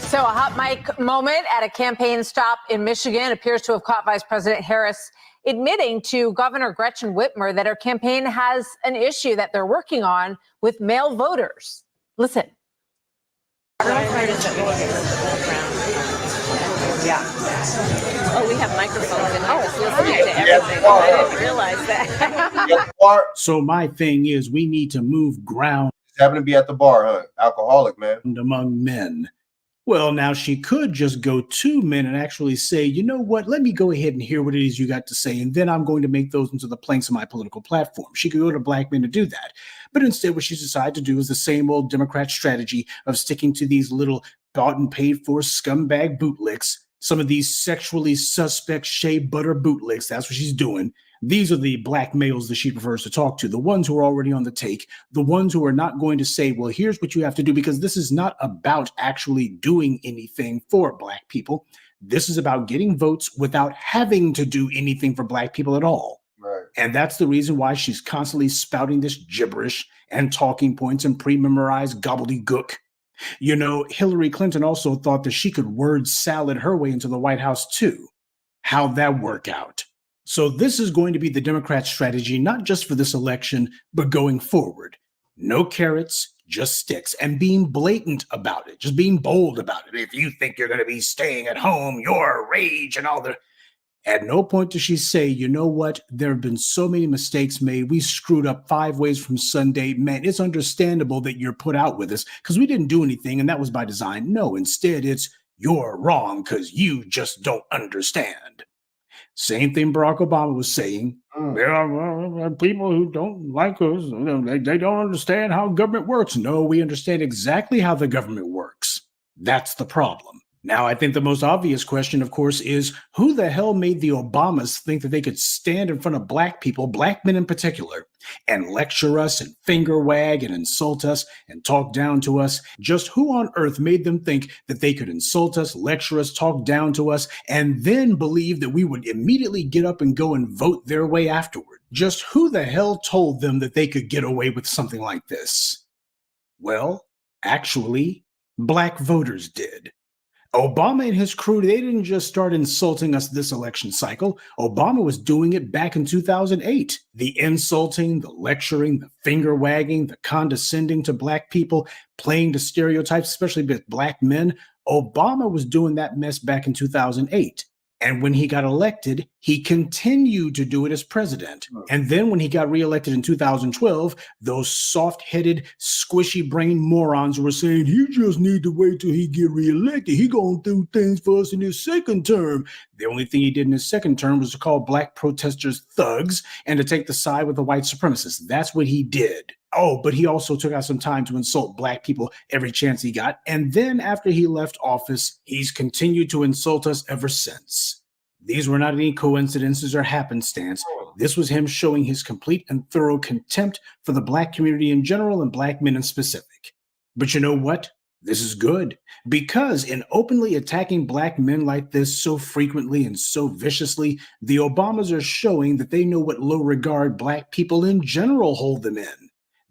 So a hot mic moment at a campaign stop in Michigan appears to have caught Vice President Harris admitting to Governor Gretchen Whitmer that her campaign has an issue that they're working on with male voters. Listen. Yeah. Oh, we have microphones and I was listening to everything. I didn't realize that. So my thing is we need to move ground. Just happen to be at the bar, huh? Alcoholic, man. Among men. Well, now she could just go to men and actually say, you know what, let me go ahead and hear what it is you got to say, and then I'm going to make those into the planks of my political platform. She could go to Black men to do that. But instead, what she's decided to do is the same old Democrat strategy of sticking to these little bought and paid for scumbag bootlicks, some of these sexually suspect shea butter bootlicks. That's what she's doing. These are the Black males that she prefers to talk to, the ones who are already on the take, the ones who are not going to say, well, here's what you have to do, because this is not about actually doing anything for Black people. This is about getting votes without having to do anything for Black people at all. Right. And that's the reason why she's constantly spouting this gibberish and talking points and pre-memorized gobbledygook. You know, Hillary Clinton also thought that she could word salad her way into the White House too. How'd that work out? So this is going to be the Democrat strategy, not just for this election, but going forward. No carrots, just sticks, and being blatant about it, just being bold about it. If you think you're going to be staying at home, your rage and all the... At no point does she say, you know what, there have been so many mistakes made. We screwed up 5 ways from Sunday. Man, it's understandable that you're put out with this because we didn't do anything and that was by design. No, instead it's you're wrong because you just don't understand. Same thing Barack Obama was saying. There are people who don't like us. They don't understand how government works. No, we understand exactly how the government works. That's the problem. Now, I think the most obvious question, of course, is who the hell made the Obamas think that they could stand in front of black people, black men in particular, and lecture us and finger wag and insult us and talk down to us? Just who on earth made them think that they could insult us, lecture us, talk down to us, and then believe that we would immediately get up and go and vote their way afterward? Just who the hell told them that they could get away with something like this? Well, actually, black voters did. Obama and his crew, they didn't just start insulting us this election cycle. Obama was doing it back in 2008. The insulting, the lecturing, the finger wagging, the condescending to black people, playing to stereotypes, especially with black men. Obama was doing that mess back in 2008. And when he got elected, he continued to do it as president. And then when he got reelected in 2012, those soft-headed, squishy-brained morons were saying, he just need to wait till he get reelected. He gonna do things for us in his second term. The only thing he did in his second term was to call black protesters thugs and to take the side with the white supremacists. That's what he did. Oh, but he also took out some time to insult black people every chance he got. And then after he left office, he's continued to insult us ever since. These were not any coincidences or happenstance. This was him showing his complete and thorough contempt for the black community in general and black men in specific. But you know what? This is good, because in openly attacking black men like this so frequently and so viciously, the Obamas are showing that they know what low regard black people in general hold them in.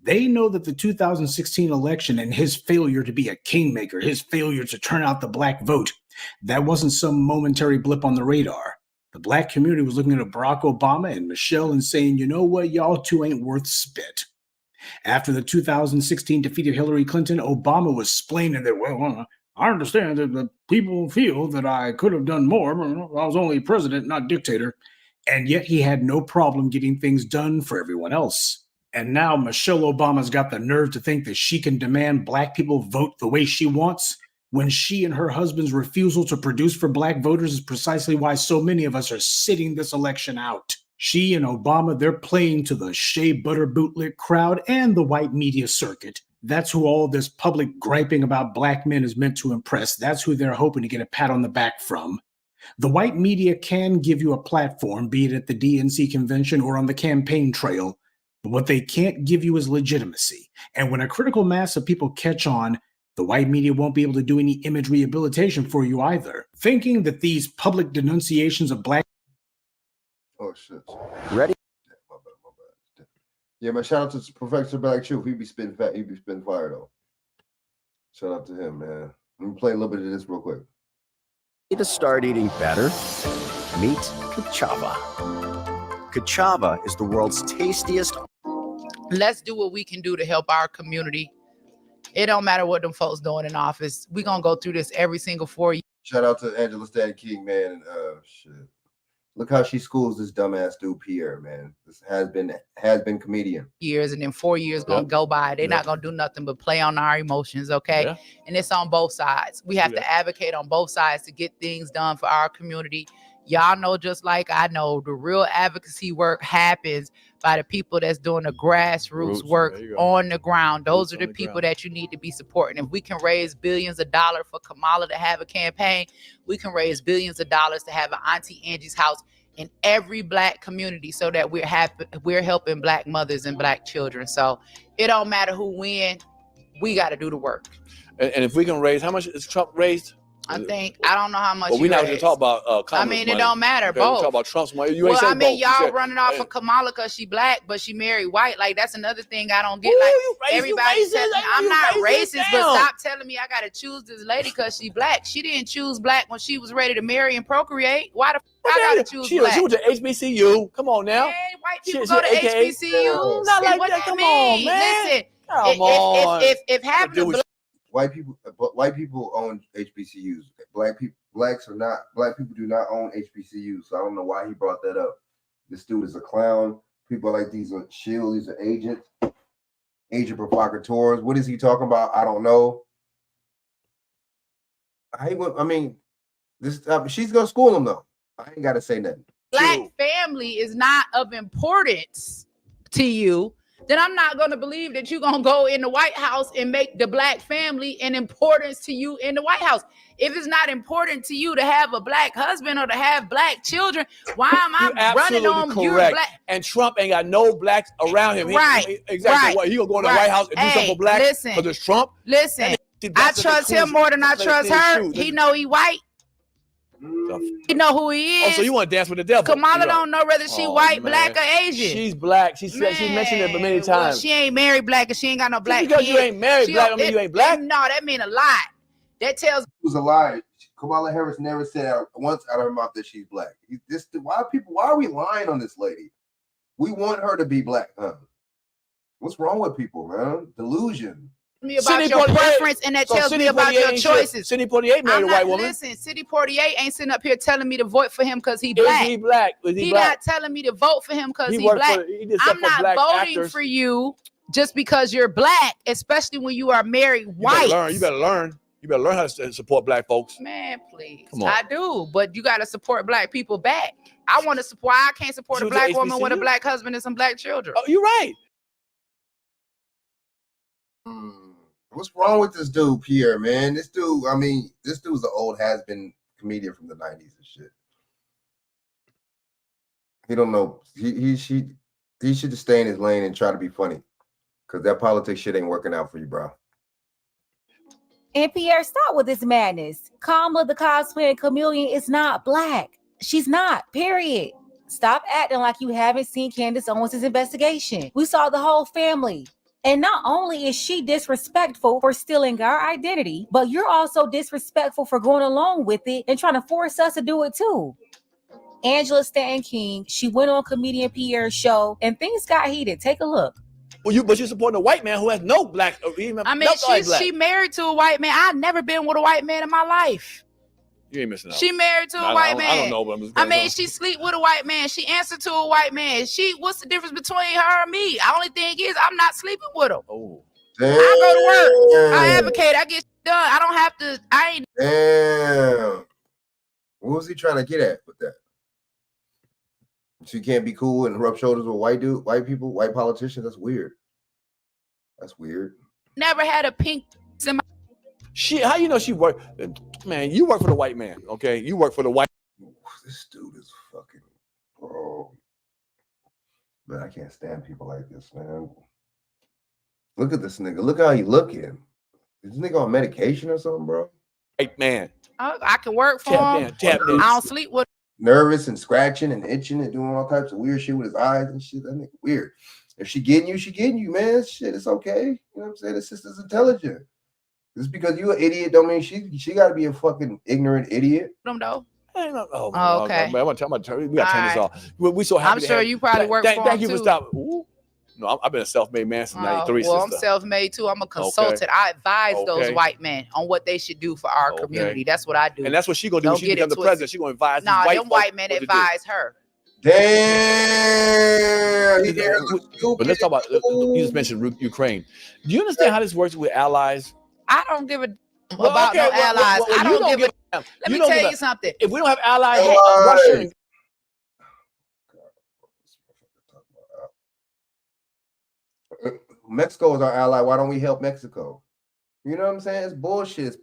They know that the 2016 election and his failure to be a kingmaker, his failure to turn out the black vote, that wasn't some momentary blip on the radar. The black community was looking at Barack Obama and Michelle and saying, you know what, y'all two ain't worth spit. After the 2016 defeat of Hillary Clinton, Obama was explaining that, well, I understand that the people feel that I could have done more. I was only president, not dictator. And yet he had no problem getting things done for everyone else. And now Michelle Obama's got the nerve to think that she can demand black people vote the way she wants, when she and her husband's refusal to produce for black voters is precisely why so many of us are sitting this election out. She and Obama, they're playing to the shea butter bootlick crowd and the white media circuit. That's who all this public griping about black men is meant to impress. That's who they're hoping to get a pat on the back from. The white media can give you a platform, be it at the DNC convention or on the campaign trail. But what they can't give you is legitimacy. And when a critical mass of people catch on, the white media won't be able to do any image rehabilitation for you either. Thinking that these public denunciations of black... Oh, shit. Ready? Yeah, man, shout out to Professor Black Truth. He be spitting fire, though. Shout out to him, man. Let me play a little bit of this real quick. To start eating better, meet Ka'Chava. Ka'Chava is the world's tastiest. Let's do what we can do to help our community. It don't matter what them folks doing in office. We're going to go through this every single 4 years. Shout out to Angela Stan King, man. And shit. Look how she schools this dumbass dude, Pierre, man. This has been comedian. Years, and then 4 years going to go by. They're not going to do nothing but play on our emotions, okay? Yeah. And it's on both sides. We have to advocate on both sides to get things done for our community. Y'all know, just like I know, the real advocacy work happens by the people that's doing the grassroots work on the ground. Those are the people that you need to be supporting. If we can raise billions of dollars for Kamala to have a campaign, we can raise billions of dollars to have an Auntie Angie's house in every black community, so that we're helping black mothers and black children. So it don't matter who win, we got to do the work. And if we can raise, how much is Trump raised? I don't know how much. Well, we're not going to talk about I mean, it money. don't matter. Okay, Both. We're talking about Trump's money. Well, I mean, y'all said, running off of Kamala because she black, but she married white. Like, that's another thing I don't get. Ooh, Like, everybody says I'm not racist, but stop telling me I got to choose this lady because she black. She didn't choose black when she was ready to marry and procreate. Why the I got to choose black? She went to HBCU. Come on now. Hey, white people go to HBCUs. Not like what that. Come on, man. Listen, Come on. if having white people own HBCUs. Black people, Black people do not own HBCUs, so I don't know why he brought that up. This dude is a clown. People like these are shield, these are agent provocateurs. What is he talking about? I don't know. She's gonna school him though. I ain't gotta say nothing. Black family is not of importance to you, then I'm not going to believe that you're going to go in the White House and make the black family an importance to you in the White House. If it's not important to you to have a black husband or to have black children, why am I running on you? And Trump ain't got no blacks around him. Right. Exactly. What? He going to go in the White House and do something for blacks because it's Trump? Listen, I trust him more than I trust her. He know he white. You know who he is. Oh, so you want to dance with the devil? Kamala don't know whether she white, black, or Asian. She's black. She said she mentioned it many times. Well, she ain't married black and she ain't got no black because kids. You ain't married black, I mean you ain't black. No, that mean a lot. That tells it was a lie. Kamala Harris never said once out of her mouth that she's black. Why are we lying on this lady? We want her to be black, huh? What's wrong with people, man? Delusion. Me about your preference, and that tells me about your choices. Sidney Poitier married a white woman. Listen, Sidney Poitier ain't sitting up here telling me to vote for him because he black. Is he black? He not telling me to vote for him because he black. I'm not voting for you just because you're black, especially when you are married white. You better learn. You better learn how to support black folks. Man, please. Come on. I do, but you got to support black people back. I want to support. I can't support a black woman with a black husband and some black children. Oh, you're right. What's wrong with this dude, Pierre, man? This dude's an old has-been comedian from the 90s and shit. He don't know. He should just stay in his lane and try to be funny. Because that politics shit ain't working out for you, bro. And Pierre, stop with this madness. Kamala, the cosplaying chameleon, is not black. She's not, period. Stop acting like you haven't seen Candace Owens' investigation. We saw the whole family. And not only is she disrespectful for stealing our identity, but you're also disrespectful for going along with it and trying to force us to do it too. Angela Stanton King, she went on comedian Pierre's show and things got heated. Take a look. Well, but you're supporting a white man who has no black. I mean, she married to a white man. I've never been with a white man in my life. You ain't missing out. She married to a white man. I don't know, but she sleep with a white man. She answered to a white man. What's the difference between her and me? The only thing is I'm not sleeping with him. Oh. Damn. I go to work. I advocate. I get done. I don't have to. I ain't. Damn. What was he trying to get at with that? She can't be cool and rub shoulders with white people, white politicians. That's weird. That's weird. Never had a pink. How you know she worked? Man, you work for the white man, okay? You work for the white. This dude is fucking, bro. Man, I can't stand people like this, man. Look at this nigga. Look how he looking. Is this nigga on medication or something, bro? White man. I can work for him. I don't sleep with him. Nervous and scratching and itching and doing all types of weird shit with his eyes and shit. That nigga weird. If she getting you, she getting you, man. Shit, it's okay. You know what I'm saying? The sister's intelligent. Just because you an idiot don't mean she got to be a fucking ignorant idiot. No. Oh, okay. I'm gonna turn this off. We so happy. I'm sure you probably work for him Thank you too. for stopping. Ooh. No, I've been a self-made man since '93. Well, I'm self-made too. I'm a consultant. Okay. I advise those white men on what they should do for our community. That's what I do. And that's what she gonna do when she becomes the president. She gonna advise. No, them white men advise her. Damn. But let's talk about. You just mentioned Ukraine. Do you understand how this works with allies? I don't give a about no allies. I don't give a damn. Let me tell you something. If we don't have allies, Russia. Mexico is our ally. Why don't we help Mexico? You know what I'm saying? It's bullshit.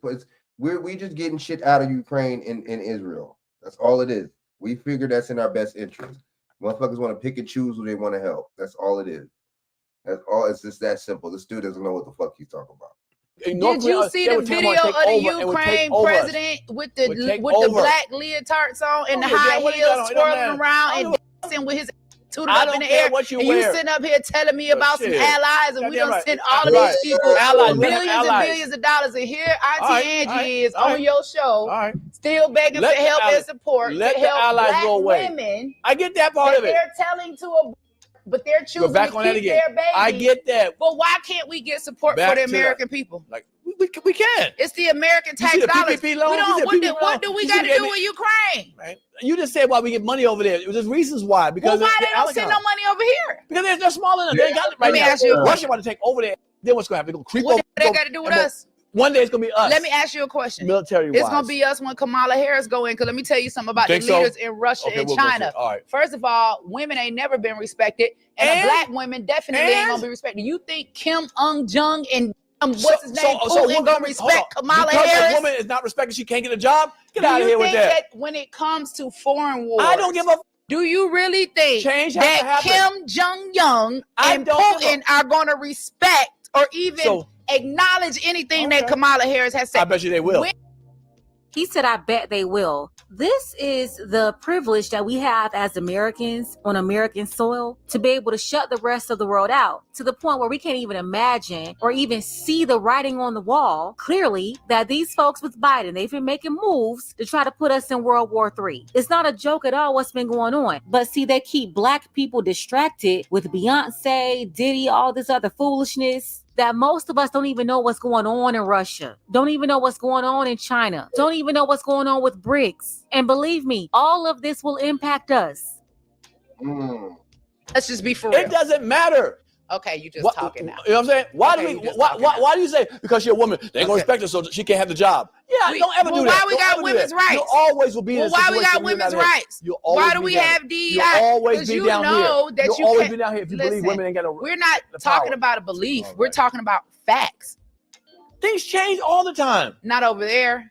We just getting shit out of Ukraine and Israel. That's all it is. We figure that's in our best interest. Motherfuckers want to pick and choose who they want to help. That's all it is. That's all. It's just that simple. This dude doesn't know what the fuck he's talking about. Did you see the video of the Ukraine president with the black leotards on and the high heels swirling around and dancing with his attitude up in the air? And you sitting up here telling me about some allies, and we don't send all of these people billions and billions of dollars. And here Auntie Angie is on your show, still begging for help and support. Let the allies go away. Women, I get that part of it. They're telling to but they're choosing back to on that keep again. their baby. I get that. But why can't we get support Back for the to that. American people? Like we can. It's the American You tax see the dollars. PPP loan? We You don't, see the PPP what loan? do we You got see to the do gave with Ukraine? Right? You just said why we get money over there. There's reasons why. Because Well, why the they don't send no oligarchs. money over here? Because they're small enough. They ain't got it right Let me now. ask you a Russia question. want to take over there. Then what's going to happen? They're going to creep What over. they got to do with us? One day it's going to be us. Let me ask you a question. Military It's going to be us when Kamala Harris go in. Because let me tell you something about the Think so? leaders in Russia Okay, and we'll go China. see. All right. First of all, women ain't never been respected. And black women definitely ain't going to be respected. You think Kim Jong and what's his name? Putin going to respect Kamala because Harris? a woman is not respected, she can't get a job? Get Do out of you here with think that. when it comes to foreign wars, I don't give a. Do you really think Change has to that happen. Kim Jong-un and don't give Putin are going to respect or even acknowledge anything that Kamala Harris has said? I bet you they will. He said, I bet they will. This is the privilege that we have as Americans on American soil to be able to shut the rest of the world out to the point where we can't even imagine or even see the writing on the wall clearly that these folks with Biden, they've been making moves to try to put us in World War III. It's not a joke at all what's been going on. But see, they keep black people distracted with Beyonce, Diddy, all this other foolishness that most of us don't even know what's going on in Russia, don't even know what's going on in China, don't even know what's going on with BRICS. And believe me, all of this will impact us. Let's just be for real. It doesn't matter. Okay, you just talking now. You know what I'm saying? Why Okay, do you we? just Why, talking why do you say because you're a woman they ain't gonna respect her so she can't have the job? Yeah, We- don't ever well, do that. why we Don't got ever do women's that. rights? You always will be in Well, a why we situation got where you're women's not here. rights? You'll always Why do be we down have here. DEI? You'll always 'Cause be you down know here. that You'll you always can't- be down here if you Listen, believe women ain't got no. We're not the talking power. about a belief. We're talking about facts. Things change all the time. Not over there.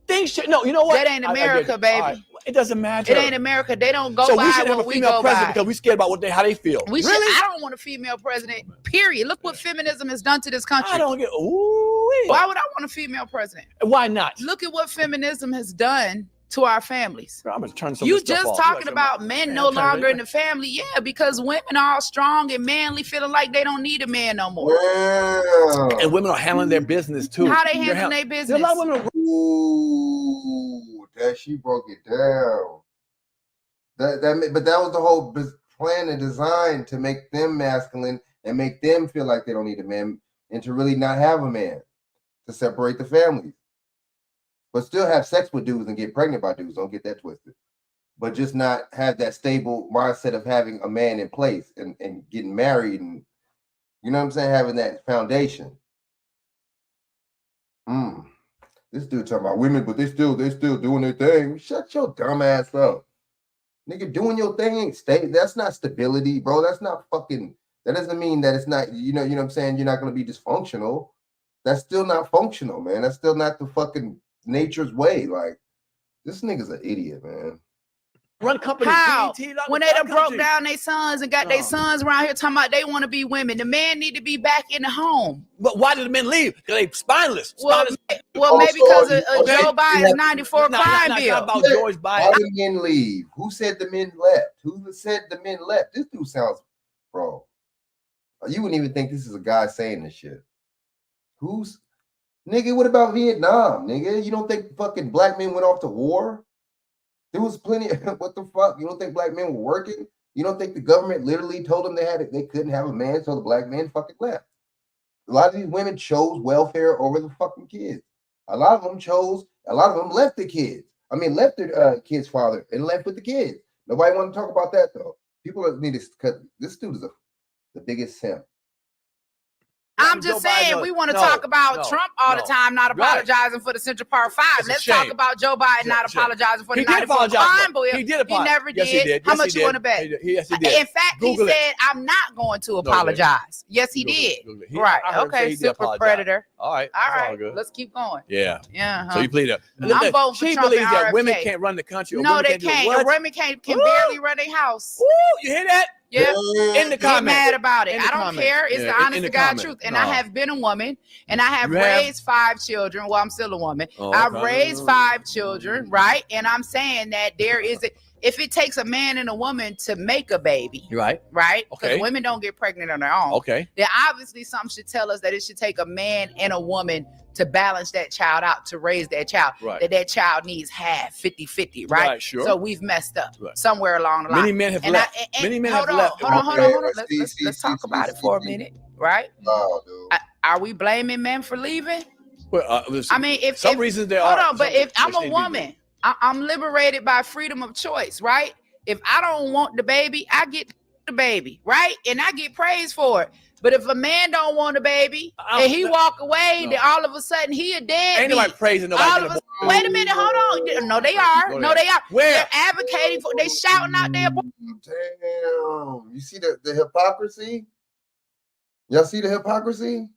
Things change. No, you know what? That ain't I get America, it. baby. All right. It doesn't matter. It ain't America. They don't go so by we should have a what we female go president by. because we scared about how they feel. We should. Really? I don't want a female president. Period. Look what feminism has done to this country. I don't get. Ooh. Why would I want a female president? Why not? Look at what feminism has done to our families. I'm gonna turn some. You of this stuff just off. talking about men no longer in the family. Yeah, because women are all strong and manly, feeling like they don't need a man no more. And women are handling their business too. How they They're handling their There's a business? lot of women. Ooh, that she broke it down. But that was the whole plan and design to make them masculine and make them feel like they don't need a man and to really not have a man to separate the families. But still have sex with dudes and get pregnant by dudes. Don't get that twisted. But just not have that stable mindset of having a man in place and getting married and, you know what I'm saying, having that foundation. This dude talking about women, but they still doing their thing. Shut your dumb ass up. Nigga, doing your thing ain't that's not stability, bro. That's not fucking, that doesn't mean that it's not, you know what I'm saying, you're not gonna be dysfunctional. That's still not functional, man. That's still not the fucking nature's way. Like, this nigga's an idiot, man. Run companies. How? BET, When they done broke down their sons and got their sons around here talking about they want to be women, the man need to be back in the home. But why did the men leave? Because they spineless. Well, Oh, maybe because of Joe Biden's 94 crime not bill. about George Why Biden. did men leave? Who said the men left? Who said the men left? This dude sounds, bro. You wouldn't even think this is a guy saying this shit. Nigga, what about Vietnam, nigga? You don't think fucking black men went off to war? There was plenty of, what the fuck? You don't think black men were working? You don't think the government literally told them they couldn't have a man, so the black men fucking left? A lot of these women chose welfare over the fucking kids. A lot of them left the kids. I mean, left their kid's father and left with the kids. Nobody want to talk about that though. People need to cut. This dude is the biggest simp. I'm just saying, we want to talk about Trump all the time, not apologizing for the Central Park 5. Let's talk about Joe Biden not apologizing for the 94 crime bill. He did apologize. He never Yes, he did. did. How Yes, much he you did. want to bet? Yes, he did. In fact, Google he it. said, I'm not going to he didn't. apologize. Yes, he Google did. it. Google it. Right. I heard him say Okay, he did super apologize. predator. All right. All That's right. good. Let's keep going. Yeah. Yeah. So you plead it. I'm voting for She Trump believes and that women RFK. can't run the country. Or No, women they can't. Do can't. what? And women can barely run their house. Ooh, you hear that? Yeah. In the Get comments. mad about it. In the I don't comments. care. It's Yeah, the honest in the to God comments. truth. And No. I have been a woman and I have You have? raised 5 children. Well, I'm still a woman. Oh, I've okay. raised 5 children, right? And I'm saying that there is if it takes a man and a woman to make a baby, Right. right? Because Okay. women don't get pregnant on their own. Okay. Then obviously something should tell us that it should take a man and a woman to balance that child out, to raise that child. Right. That child needs half, 50-50, right? Right, sure. So we've messed up Right. somewhere along the line. Many men have And left. and Many men hold have on, left. Hold on. Let's talk about it for a minute, right? Wow, dude. Are we blaming men for leaving? Well, listen, I mean, if some reasons there hold are. on, but some if I'm which a they do. woman, I'm liberated by freedom of choice, right? If I don't want the baby, I get the baby, right? And I get praised for it. But if a man don't want a baby and he walk away, then all of a sudden he a dead. Ain't nobody praising nobody. All of us. Wait a minute, hold on. No, they are. No, they are. Where? They're advocating for. They shouting out their. Damn. You see the hypocrisy? Y'all see the hypocrisy?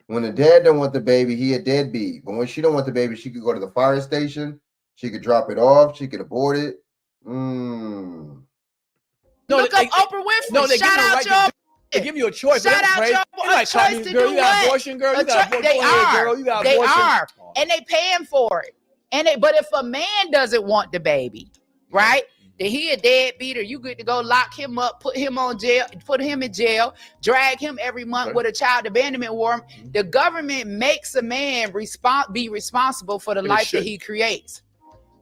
When the dad don't want the baby, he a deadbeat. But when she don't want the baby, she could go to the fire station. She could drop it off. She could abort it. Look up Oprah Winfrey. No, they give Shout you a out right your. They give you a choice. Shout out your like, choice to girl, do you got what? abortion, girl. You got abortion. They Go ahead, are. girl. You got They abortion. are, and they paying for it. But if a man doesn't want the baby, right? Then he a deadbeat, or you get to go lock him up, put him in jail, drag him every month with a child abandonment warrant. The government makes a man be responsible for the life that he creates.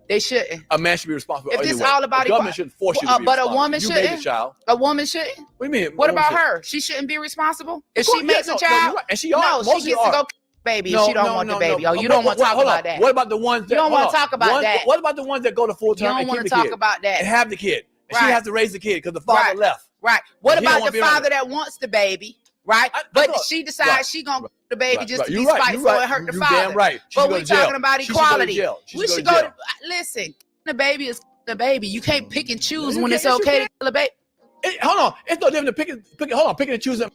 They shouldn't. A man should be responsible. If this anyway. all about the government shouldn't force you to be but a responsible. woman You shouldn't. made the child. A woman shouldn't. What do you mean? What A woman about shouldn't? her? She shouldn't be responsible if Of she course, makes yeah, a no, child. you're right. And she are. No, Most she gets are. to go baby if she don't want the baby. Oh, you don't want to talk about that. What about the ones that You don't want to talk about that. What about the ones that go to full You term don't and want keep to the talk kid about that. and have the kid? And Right. she has to raise the kid because the father Right. left. Right. What And he don't about wanna the be around father it. that wants the baby? Right. But she decides Right. she gonna get the baby just to You're be right. spiteful You're right. and hurt the You father. damn right. She should But go we to jail. talking about She should go to equality. jail. She We should should go to go to listen. The baby is the baby. You can't pick and choose You when it's can't- yes, you okay can. to kill a baby. Hold on. It's no different than picking and choosing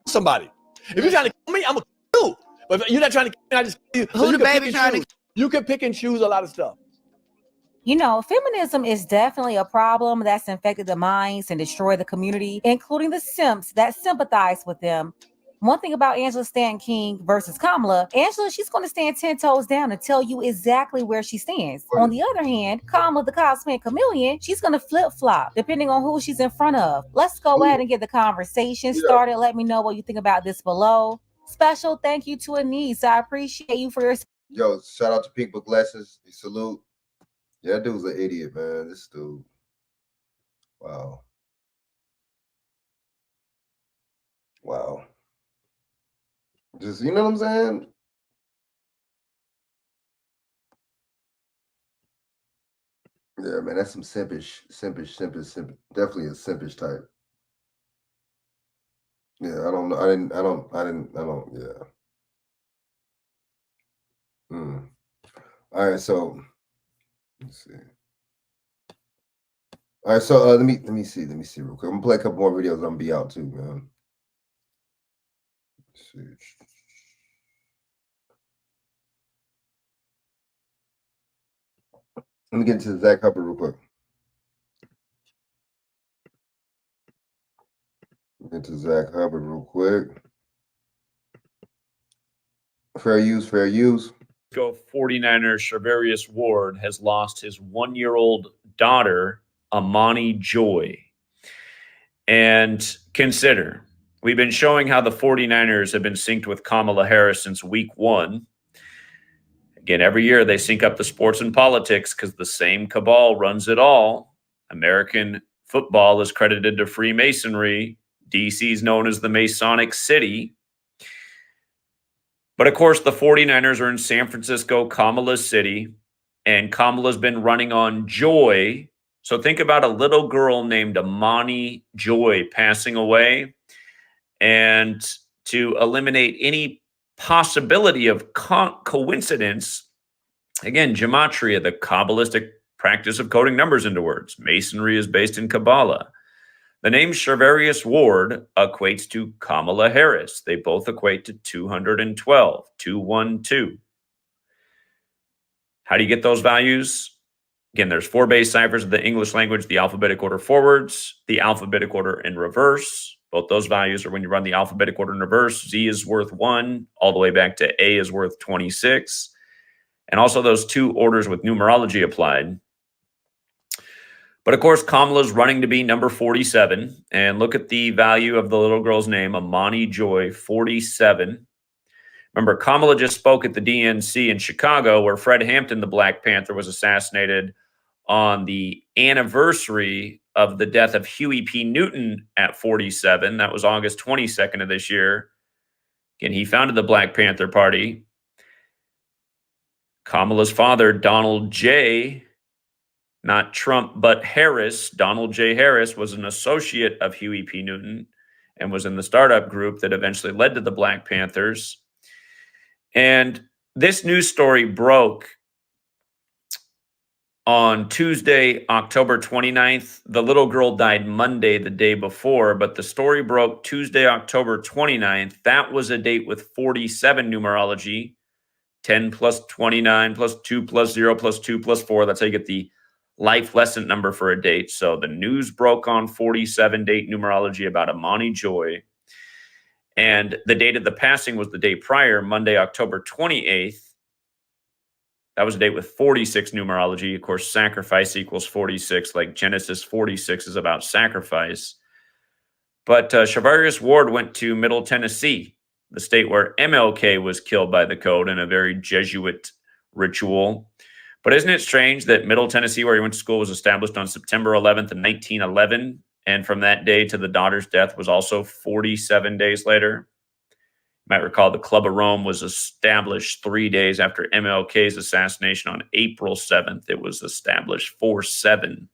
somebody. If you're trying to kill me, I'm gonna kill you. But if you're not trying to kill me, I just kill you. Who you the can pick baby and trying to- choose. You can pick and choose a lot of stuff. You know, feminism is definitely a problem that's infected the minds and destroyed the community, including the simps that sympathize with them. One thing about Angela Stanton King versus Kamala, Angela, she's going to stand 10 toes down and tell you exactly where she stands. On the other hand, Kamala, the cosmic chameleon, she's going to flip-flop depending on who she's in front of. Let's go ahead and get the conversation started. Let me know what you think about this below. Special thank you to Anise. I appreciate you for your Yo, shout out to Pink Book Lessons. Salute. Yeah, that dude's an idiot, man. This dude. Wow. Wow. Just, you know what I'm saying? Yeah, man, that's some simpish. Definitely a simpish type. Yeah, I don't know. Yeah. All right, so let's see. All right, so let me see real quick. I'm gonna play a couple more videos. I'm gonna be out too, man. Let's see. Let me get into Zach Hubbard real quick. Get to Zach Hubbard real quick. Fair use. Go 49er Charvarius Ward has lost his 1-year-old daughter, Amani Joy. And consider, we've been showing how the 49ers have been synced with Kamala Harris since week 1. Again, every year they sync up the sports and politics because the same cabal runs it all. American football is credited to Freemasonry. DC is known as the Masonic City. But of course, the 49ers are in San Francisco, Kamala's city, and Kamala's been running on joy. So think about a little girl named Amani Joy passing away. And to eliminate any possibility of coincidence, again, gematria, the Kabbalistic practice of coding numbers into words. Masonry is based in Kabbalah. The name Charvarius Ward equates to Kamala Harris. They both equate to 212, 212. How do you get those values? Again, there's 4 base ciphers of the English language, the alphabetic order forwards, the alphabetic order in reverse. Both those values are when you run the alphabetic order in reverse. Z is worth 1, all the way back to A is worth 26. And also those 2 orders with numerology applied. But of course, Kamala's running to be number 47. And look at the value of the little girl's name, Amani Joy, 47. Remember, Kamala just spoke at the DNC in Chicago, where Fred Hampton, the Black Panther, was assassinated on the anniversary of the death of Huey P. Newton at 47. That was August 22nd of this year. Again, he founded the Black Panther Party. Kamala's father, Donald J., not Trump, but Harris, Donald J. Harris, was an associate of Huey P. Newton and was in the startup group that eventually led to the Black Panthers. And this news story broke on Tuesday, October 29th. The little girl died Monday, the day before, but the story broke Tuesday, October 29th. That was a date with 47 numerology, 10 plus 29 plus 2 plus 0 plus 2 plus 4. That's how you get the life lesson number for a date. So the news broke on 47 date numerology about Amani Joy. And the date of the passing was the day prior, Monday, October 28th. That was a date with 46 numerology. Of course, sacrifice equals 46, like Genesis 46 is about sacrifice. But Shavarius Ward went to Middle Tennessee, the state where MLK was killed by the code in a very Jesuit ritual. But isn't it strange that Middle Tennessee, where he went to school, was established on September 11th of 1911? And from that day to the daughter's death was also 47 days later. You might recall the Club of Rome was established 3 days after MLK's assassination on April 7th. It was established 4/7.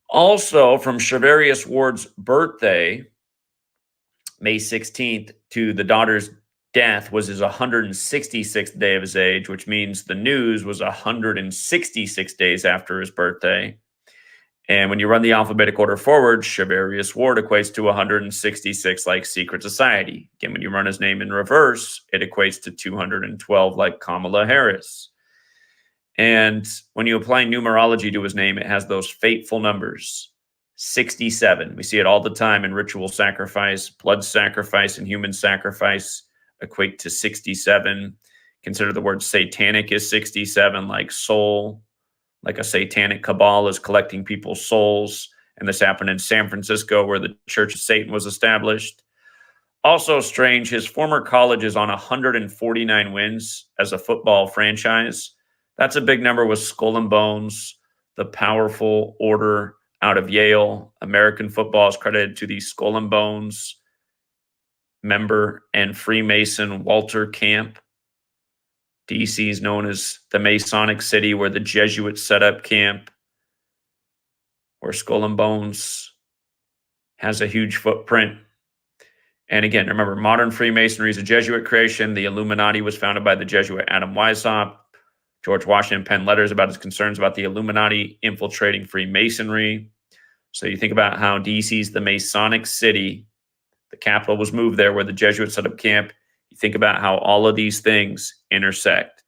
Also, from Shavarius Ward's birthday, May 16th, to the daughter's death was his 166th day of his age, which means the news was 166 days after his birthday. And when you run the alphabetic order forward, Shavarius Ward equates to 166 like Secret Society. Again, when you run his name in reverse, it equates to 212 like Kamala Harris. And when you apply numerology to his name, it has those fateful numbers. 67. We see it all the time in ritual sacrifice, blood sacrifice, and human sacrifice equate to 67. Consider the word satanic is 67, like soul. Like a satanic cabal is collecting people's souls. And this happened in San Francisco, where the Church of Satan was established. Also strange, his former college is on 149 wins as a football franchise. That's a big number with Skull and Bones, the powerful order out of Yale. American football is credited to the Skull and Bones member and Freemason Walter Camp. DC is known as the Masonic City, where the Jesuits set up camp, where Skull and Bones has a huge footprint. And again, remember, modern Freemasonry is a Jesuit creation. The Illuminati was founded by the Jesuit Adam Weishaupt. George Washington penned letters about his concerns about the Illuminati infiltrating Freemasonry. So you think about how DC's the Masonic City. The capital was moved there where the Jesuits set up camp. You think about how all of these things intersect.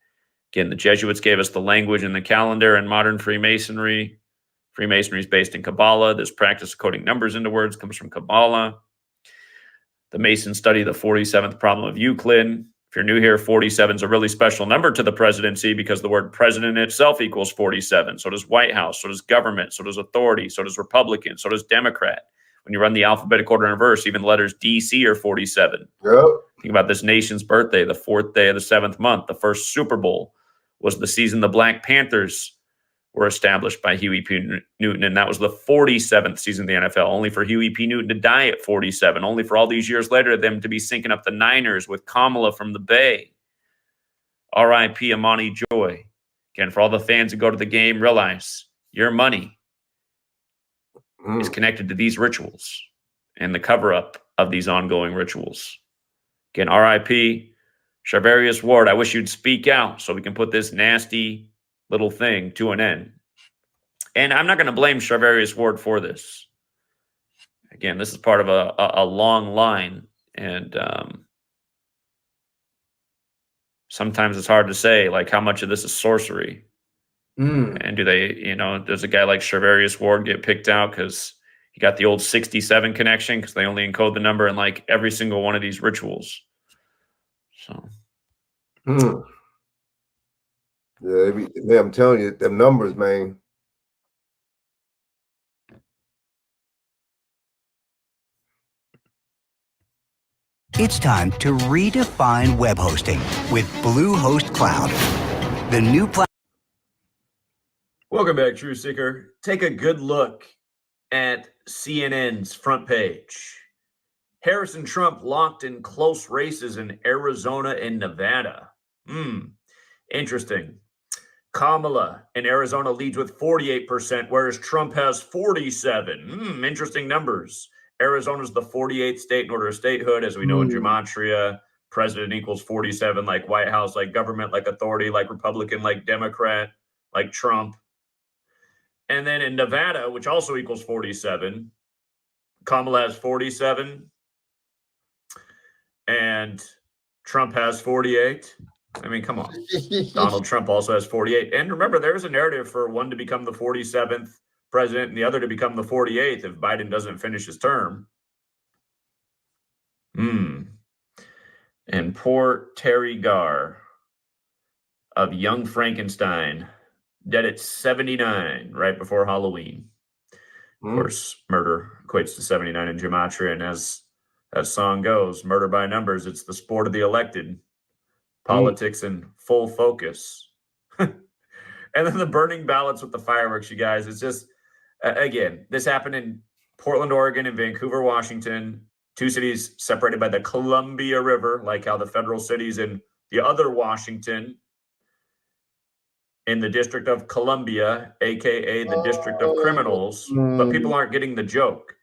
Again, the Jesuits gave us the language and the calendar in modern Freemasonry. Freemasonry is based in Kabbalah. This practice of coding numbers into words comes from Kabbalah. The Masons study the 47th problem of Euclid. If you're new here, 47 is a really special number to the presidency because the word president itself equals 47. So does White House, so does government, so does authority, so does Republican, so does Democrat. When you run the alphabetic order in reverse, even the letters DC are 47. Yep. Think about this nation's birthday, the 4th day of the 7th month. The first Super Bowl was the season the Black Panthers were established by Huey P. Newton, and that was the 47th season of the NFL, only for Huey P. Newton to die at 47, only for all these years later them to be syncing up the Niners with Kamala from the Bay. R.I.P. Amani Joy. Again, for all the fans who go to the game, realize your money is connected to these rituals and the cover-up of these ongoing rituals. Again, R.I.P. Shavarius Ward, I wish you'd speak out so we can put this nasty little thing to an end. And I'm not going to blame Shavarius Ward for this. Again, this is part of a long line, and sometimes it's hard to say, like, how much of this is sorcery. And do they, does a guy like Shavarius Ward get picked out because he got the old 67 connection because they only encode the number in like every single one of these rituals? So Yeah, man, I'm telling you, them numbers, man. It's time to redefine web hosting with Bluehost Cloud. The new platform. Welcome back, True Seeker. Take a good look at CNN's front page. Harris and Trump locked in close races in Arizona and Nevada. Interesting. Kamala in Arizona leads with 48%, whereas Trump has 47. Interesting numbers. Arizona's the 48th state in order of statehood, as we know in gematria. President equals 47, like White House, like government, like authority, like Republican, like Democrat, like Trump. And then in Nevada, which also equals 47, Kamala has 47, and Trump has 48. I mean, come on. Donald Trump also has 48. And remember, there's a narrative for one to become the 47th president and the other to become the 48th if Biden doesn't finish his term. And poor Terry Garr of Young Frankenstein, dead at 79 right before Halloween. Of course, murder equates to 79 in gematria, and as that song goes, murder by numbers, it's the sport of the elected. Politics in full focus. And then the burning ballots with the fireworks, you guys. It's just, again, this happened in Portland, Oregon, and Vancouver, Washington, two cities separated by the Columbia River, like how the federal cities in the other Washington, in the District of Columbia, aka the District of Criminals, but people aren't getting the joke.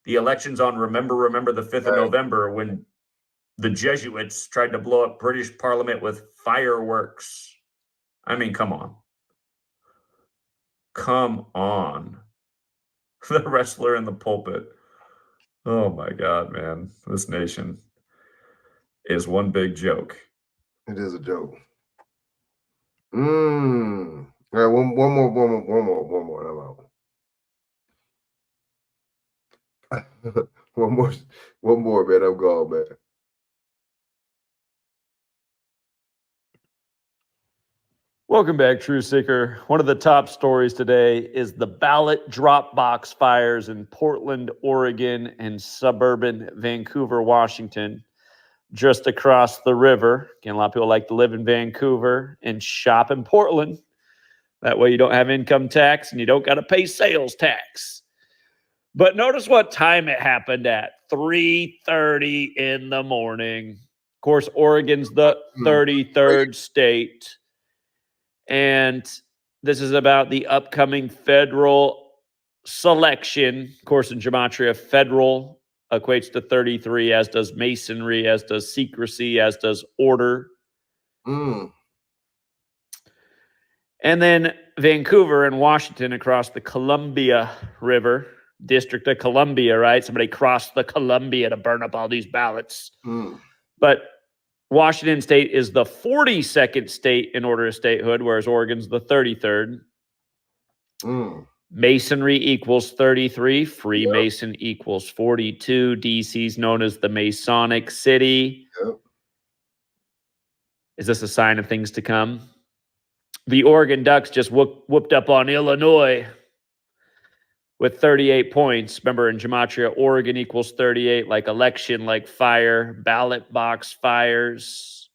The election's on remember the 5th of November, when the Jesuits tried to blow up British Parliament with fireworks. I mean, come on. Come on. The wrestler in the pulpit. Oh my God, man. This nation is one big joke. It is a joke. All right, one more. I'm out. one more, man. I'm gone, man. Welcome back, True Seeker. One of the top stories today is the ballot drop box fires in Portland, Oregon, and suburban Vancouver, Washington, just across the river. Again, a lot of people like to live in Vancouver and shop in Portland. That way you don't have income tax and you don't got to pay sales tax. But notice what time it happened at, 3:30 in the morning. Of course, Oregon's the 33rd state. And this is about the upcoming federal selection. Of course, in gematria, federal equates to 33, as does masonry, as does secrecy, as does order. And then Vancouver and Washington across the Columbia River, District of Columbia, right? Somebody crossed the Columbia to burn up all these ballots. But Washington State is the 42nd state in order of statehood, whereas Oregon's the 33rd. Masonry equals 33. Freemason equals 42. DC's known as the Masonic City. Is this a sign of things to come? The Oregon Ducks just whooped up on Illinois with 38 points. Remember, in gematria, Oregon equals 38, like election, like fire, ballot box fires.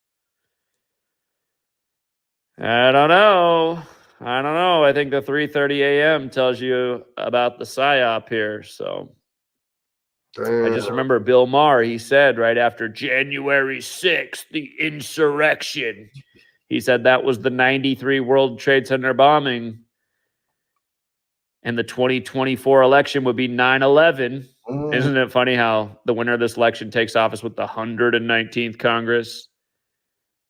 I don't know. I think the 3:30 a.m. tells you about the PSYOP here. So I just remember Bill Maher, he said right after January 6th, the insurrection, he said that was the 93 World Trade Center bombing. And the 2024 election would be 9/11. Isn't it funny how the winner of this election takes office with the 119th Congress?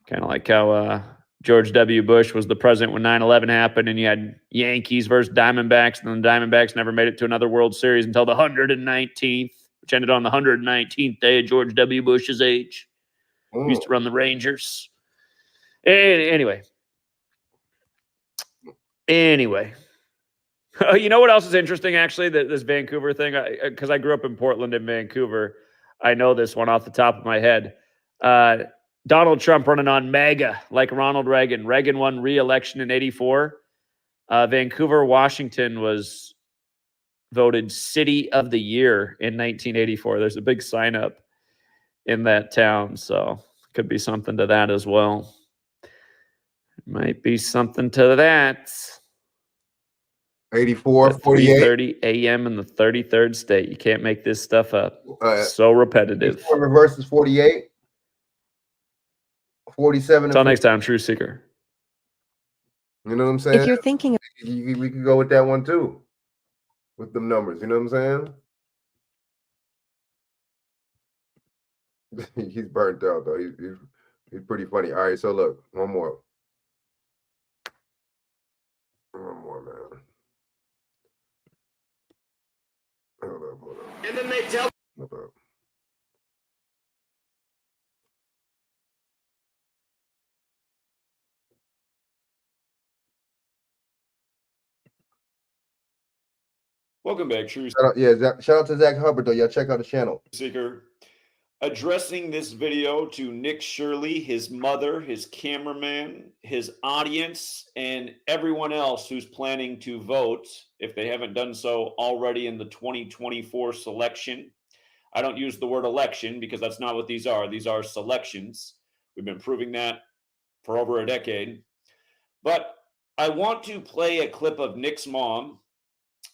Kind of like how George W. Bush was the president when 9/11 happened, and you had Yankees versus Diamondbacks, and then the Diamondbacks never made it to another World Series until the 119th, which ended on the 119th day of George W. Bush's age. He used to run the Rangers. Anyway. You know what else is interesting, actually, this Vancouver thing? Because I grew up in Portland and Vancouver. I know this one off the top of my head. Donald Trump running on MAGA like Ronald Reagan. Reagan won re-election in 84. Vancouver, Washington was voted City of the Year in 1984. There's a big sign up in that town, so could be something to that as well. Might be something to that. 84, 48. 3:30 a.m. in the 33rd state. You can't make this stuff up. So repetitive. Reverse is 48. 47. Until next time, True Seeker. You know what I'm saying? If you're thinking we could go with that one too. With them numbers. You know what I'm saying? He's burnt out though. He's pretty funny. All right, so look, one more. One more, man. Hold up. And then they tell. Hold up. Welcome back, True Shout out to Zach Hubbard, though. Y'all check out the channel. Seeker. Addressing this video to Nick Shirley, his mother, his cameraman, his audience, and everyone else who's planning to vote, if they haven't done so already in the 2024 selection. I don't use the word election because that's not what these are. These are selections. We've been proving that for over a decade. But I want to play a clip of Nick's mom.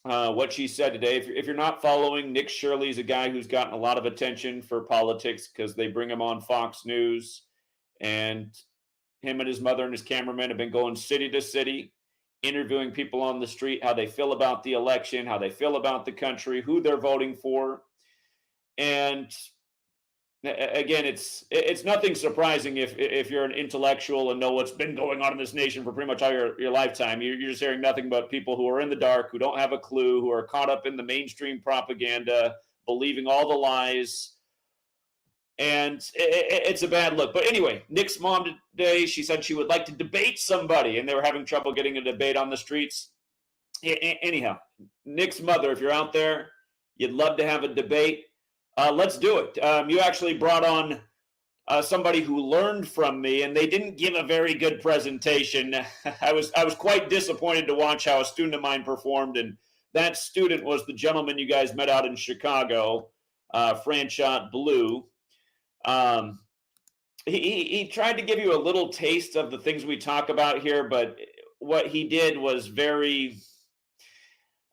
What she said today. If you're not following, Nick Shirley is a guy who's gotten a lot of attention for politics because they bring him on Fox News, and him and his mother and his cameraman have been going city to city, interviewing people on the street, how they feel about the election, how they feel about the country, who they're voting for. And again, it's nothing surprising if you're an intellectual and know what's been going on in this nation for pretty much all your lifetime. You're just hearing nothing but people who are in the dark, who don't have a clue, who are caught up in the mainstream propaganda, believing all the lies. And it's a bad look. But anyway, Nick's mom today, she said she would like to debate somebody, and they were having trouble getting a debate on the streets. Anyhow, Nick's mother, if you're out there, you'd love to have a debate. Let's do it. You actually brought on somebody who learned from me, and they didn't give a very good presentation. I was quite disappointed to watch how a student of mine performed, and that student was the gentleman you guys met out in Chicago, Franchot Blue. He tried to give you a little taste of the things we talk about here, but what he did was very...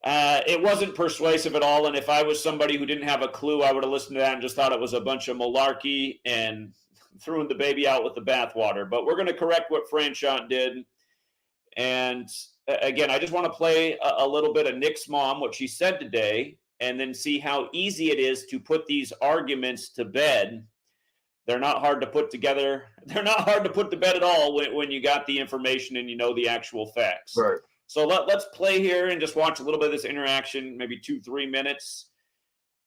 it wasn't persuasive at all, and if I was somebody who didn't have a clue, I would have listened to that and just thought it was a bunch of malarkey and threw the baby out with the bathwater. But we're going to correct what Franchot did. And again, I just want to play a little bit of Nick's mom, what she said today, and then see how easy it is to put these arguments to bed. They're not hard to put together. They're not hard to put to bed at all when you got the information and you know the actual facts. Right. So let's play here and just watch a little bit of this interaction, maybe 2-3 minutes,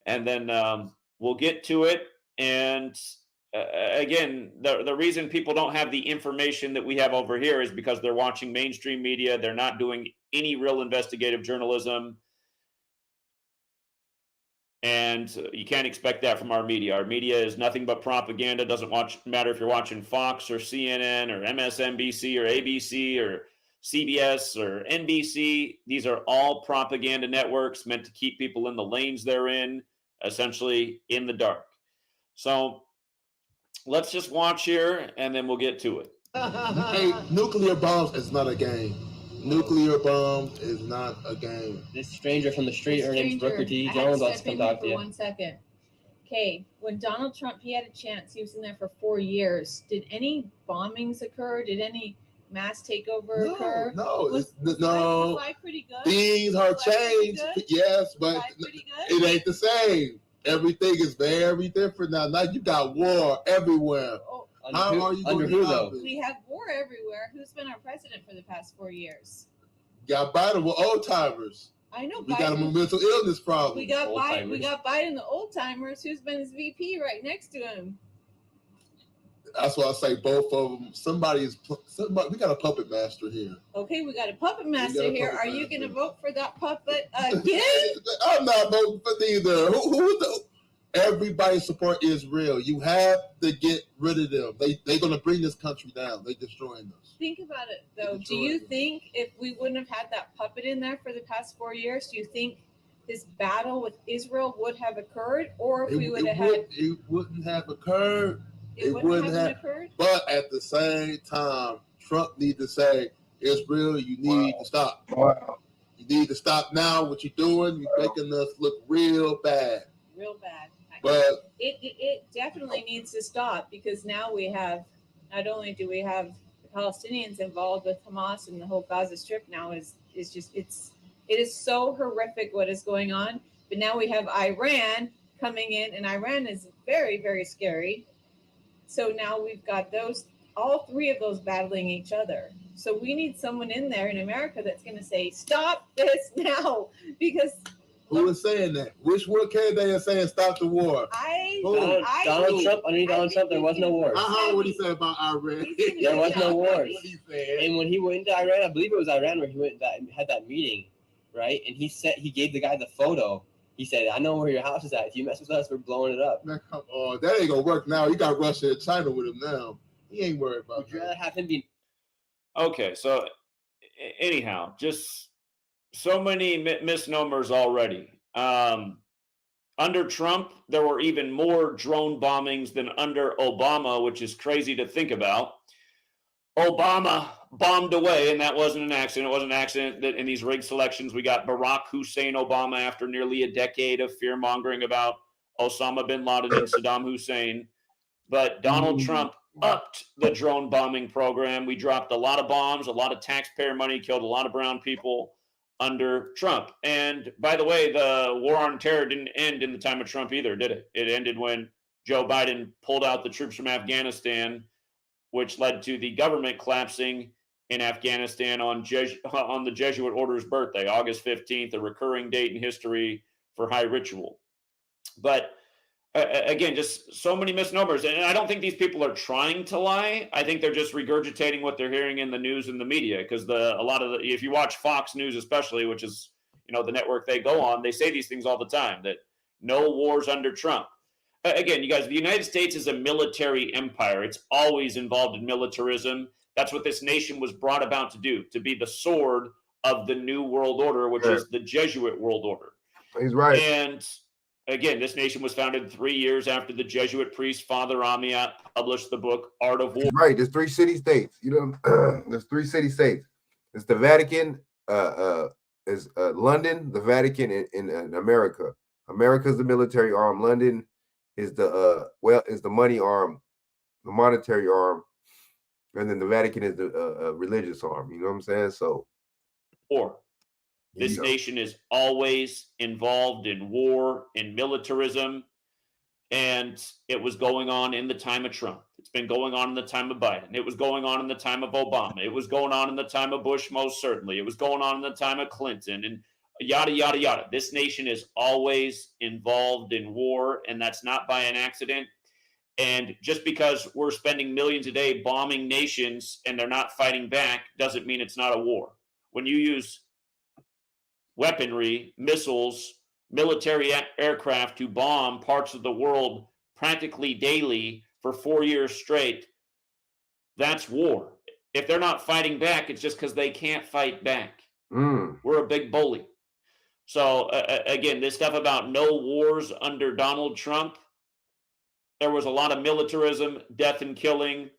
and then we'll get to it. And again, the reason people don't have the information that we have over here is because they're watching mainstream media. They're not doing any real investigative journalism. And you can't expect that from our media. Our media is nothing but propaganda. Doesn't matter if you're watching Fox or CNN or MSNBC or ABC or CBS or NBC. These are all propaganda networks meant to keep people in the lanes they're in, essentially in the dark. So let's just watch here and then we'll get to it. Hey, nuclear bombs is not a game. Nuclear bombs is not a game. This stranger from the street, her name's Brooker T. Jones, wants to come talk to you. 1 second. Okay, when Donald Trump, he had a chance, he was in there for 4 years. Did any bombings occur? Did any mass takeover occur? No, Was no. life pretty good? Things are changed, yes, but it ain't the same. Everything is very different now. Now you got war everywhere. How are you Under who, though? We have war everywhere. Who's been our president for the past 4 years? Got Biden with old timers. I know. We got a mental illness problem. We got Biden. We got Biden, the old timers. Who's been his VP right next to him? That's why I say both of them. Somebody. We got a puppet master here. Okay, we got a puppet master here. Are you going to vote for that puppet again? I'm not voting for neither. Everybody support Israel. You have to get rid of them. They're going to bring this country down. They're destroying us. Think about it, though. Do you think if we wouldn't have had that puppet in there for the past 4 years, do you think this battle with Israel would have occurred? Or if we would have had... It wouldn't have occurred. It wouldn't have occurred? But at the same time, Trump needs to say, Israel, you need to stop. Wow. You need to stop now what you're doing. You're making us look real bad. Real bad. But it definitely needs to stop, because now we have, not only do we have the Palestinians involved with Hamas, and the whole Gaza Strip now is just, it is so horrific what is going on. But now we have Iran coming in, and Iran is very, very scary. So now we've got all three of those battling each other. So we need someone in there in America that's going to say, stop this now, because... Who is saying that? Which war candidate is saying stop the war? Donald Trump, underneath Donald Trump, there was no war. I heard what he said about Iran. There was no wars. What he said. And when he went to Iran, I believe it was Iran where he went and had that meeting, right? And he gave the guy the photo. He said, I know where your house is at. If you mess with us, we're blowing it up. Man, come on. That ain't going to work now. He got Russia and China with him now. He ain't worried about Would you rather have him be... Okay, so anyhow, just so many misnomers already. Under Trump, there were even more drone bombings than under Obama, which is crazy to think about. Obama bombed away, and that wasn't an accident. It wasn't an accident that in these rigged selections, we got Barack Hussein Obama after nearly a decade of fear-mongering about Osama bin Laden and Saddam Hussein. But Donald Trump upped the drone bombing program. We dropped a lot of bombs, a lot of taxpayer money, killed a lot of brown people under Trump. And by the way, the war on terror didn't end in the time of Trump either, did it? It ended when Joe Biden pulled out the troops from Afghanistan, which led to the government collapsing in Afghanistan on the Jesuit order's birthday, August 15th, a recurring date in history for high ritual. But again, just so many misnomers. And I don't think these people are trying to lie. I think they're just regurgitating what they're hearing in the news and the media. Because if you watch Fox News, especially, which is, the network they go on, they say these things all the time, that no wars under Trump. Again, you guys, the United States is a military empire. It's always involved in militarism. That's what this nation was brought about to do, to be the sword of the new world order, which is the Jesuit world order. He's right. And again, this nation was founded 3 years after the Jesuit priest Father Amiat published the book Art of War. Right. There's 3 city-states. There's 3 city-states. It's the Vatican, is London, the Vatican in America. America's the military arm. London is the money arm, the monetary arm, and then the Vatican is the religious arm. You know what I'm saying? So, this nation is always involved in war and militarism, and it was going on in the time of Trump. It's been going on in the time of Biden. It was going on in the time of Obama. It was going on in the time of Bush, most certainly. It was going on in the time of Clinton, and yada, yada, yada. This nation is always involved in war, and that's not by an accident. And just because we're spending millions a day bombing nations and they're not fighting back doesn't mean it's not a war. When you use weaponry, missiles, military aircraft to bomb parts of the world practically daily for 4 years straight, that's war. If they're not fighting back, it's just because they can't fight back. We're a big bully. So again, this stuff about no wars under Donald Trump, there was a lot of militarism, death and killing,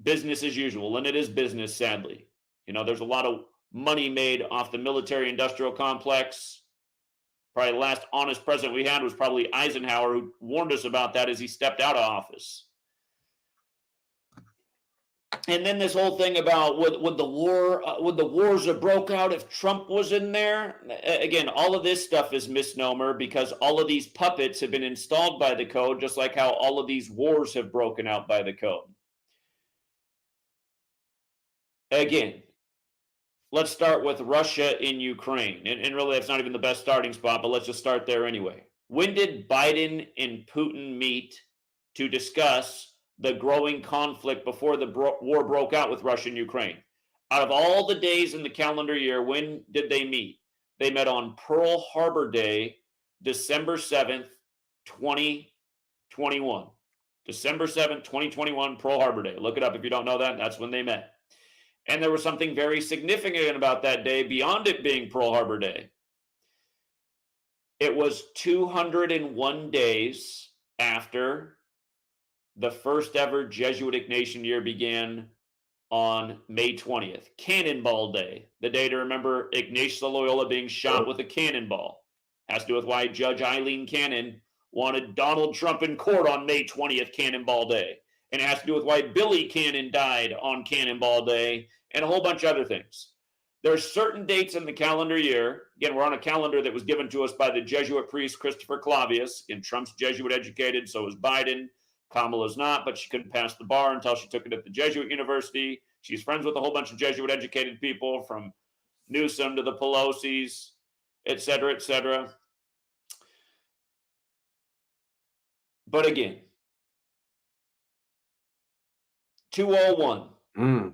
business as usual. And it is business, sadly. There's a lot of money made off the military industrial complex. Probably the last honest president we had was probably Eisenhower, who warned us about that as he stepped out of office. And then this whole thing about would the wars have broke out if Trump was in there? Again, all of this stuff is misnomer, because all of these puppets have been installed by the code, just like how all of these wars have broken out by the code. Again, let's start with Russia in Ukraine. And really, that's not even the best starting spot, but let's just start there anyway. When did Biden and Putin meet to discuss the growing conflict before the war broke out with Russia and Ukraine? Out of all the days in the calendar year, when did they meet? They met on Pearl Harbor Day, December 7th, 2021. December 7th, 2021, Pearl Harbor Day. Look it up if you don't know that. That's when they met. And there was something very significant about that day beyond it being Pearl Harbor Day. It was 201 days after the first ever Jesuit Ignatian year began on May 20th, Cannonball Day, the day to remember Ignatius of Loyola being shot with a cannonball. Has to do with why Judge Eileen Cannon wanted Donald Trump in court on May 20th, Cannonball Day. And it has to do with why Billy Cannon died on Cannonball Day and a whole bunch of other things. There are certain dates in the calendar year. Again, we're on a calendar that was given to us by the Jesuit priest Christopher Clavius. Again, Trump's Jesuit educated, so is Biden. Kamala's not, but she couldn't pass the bar until she took it at the Jesuit University. She's friends with a whole bunch of Jesuit educated people, from Newsom to the Pelosi's, et cetera, et cetera. But again, 201.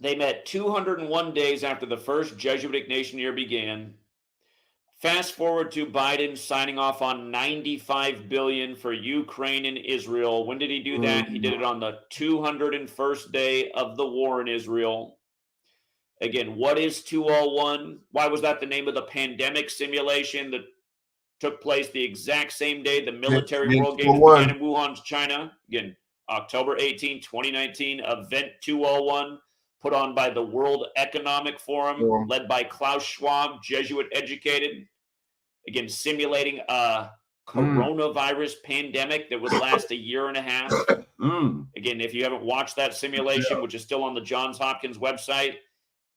They met 201 days after the first Jesuit Ignatian year began. Fast forward to Biden signing off on $95 billion for Ukraine and Israel. When did he do that? He did it on the 201st day of the war in Israel. Again, what is 201? Why was that the name of the pandemic simulation that took place the exact same day the military world games began in Wuhan, China? Again, October 18, 2019, Event 201, put on by the World Economic Forum, led by Klaus Schwab, Jesuit educated. Again, simulating a coronavirus pandemic that would last a year and a half. Again, if you haven't watched that simulation, which is still on the Johns Hopkins website,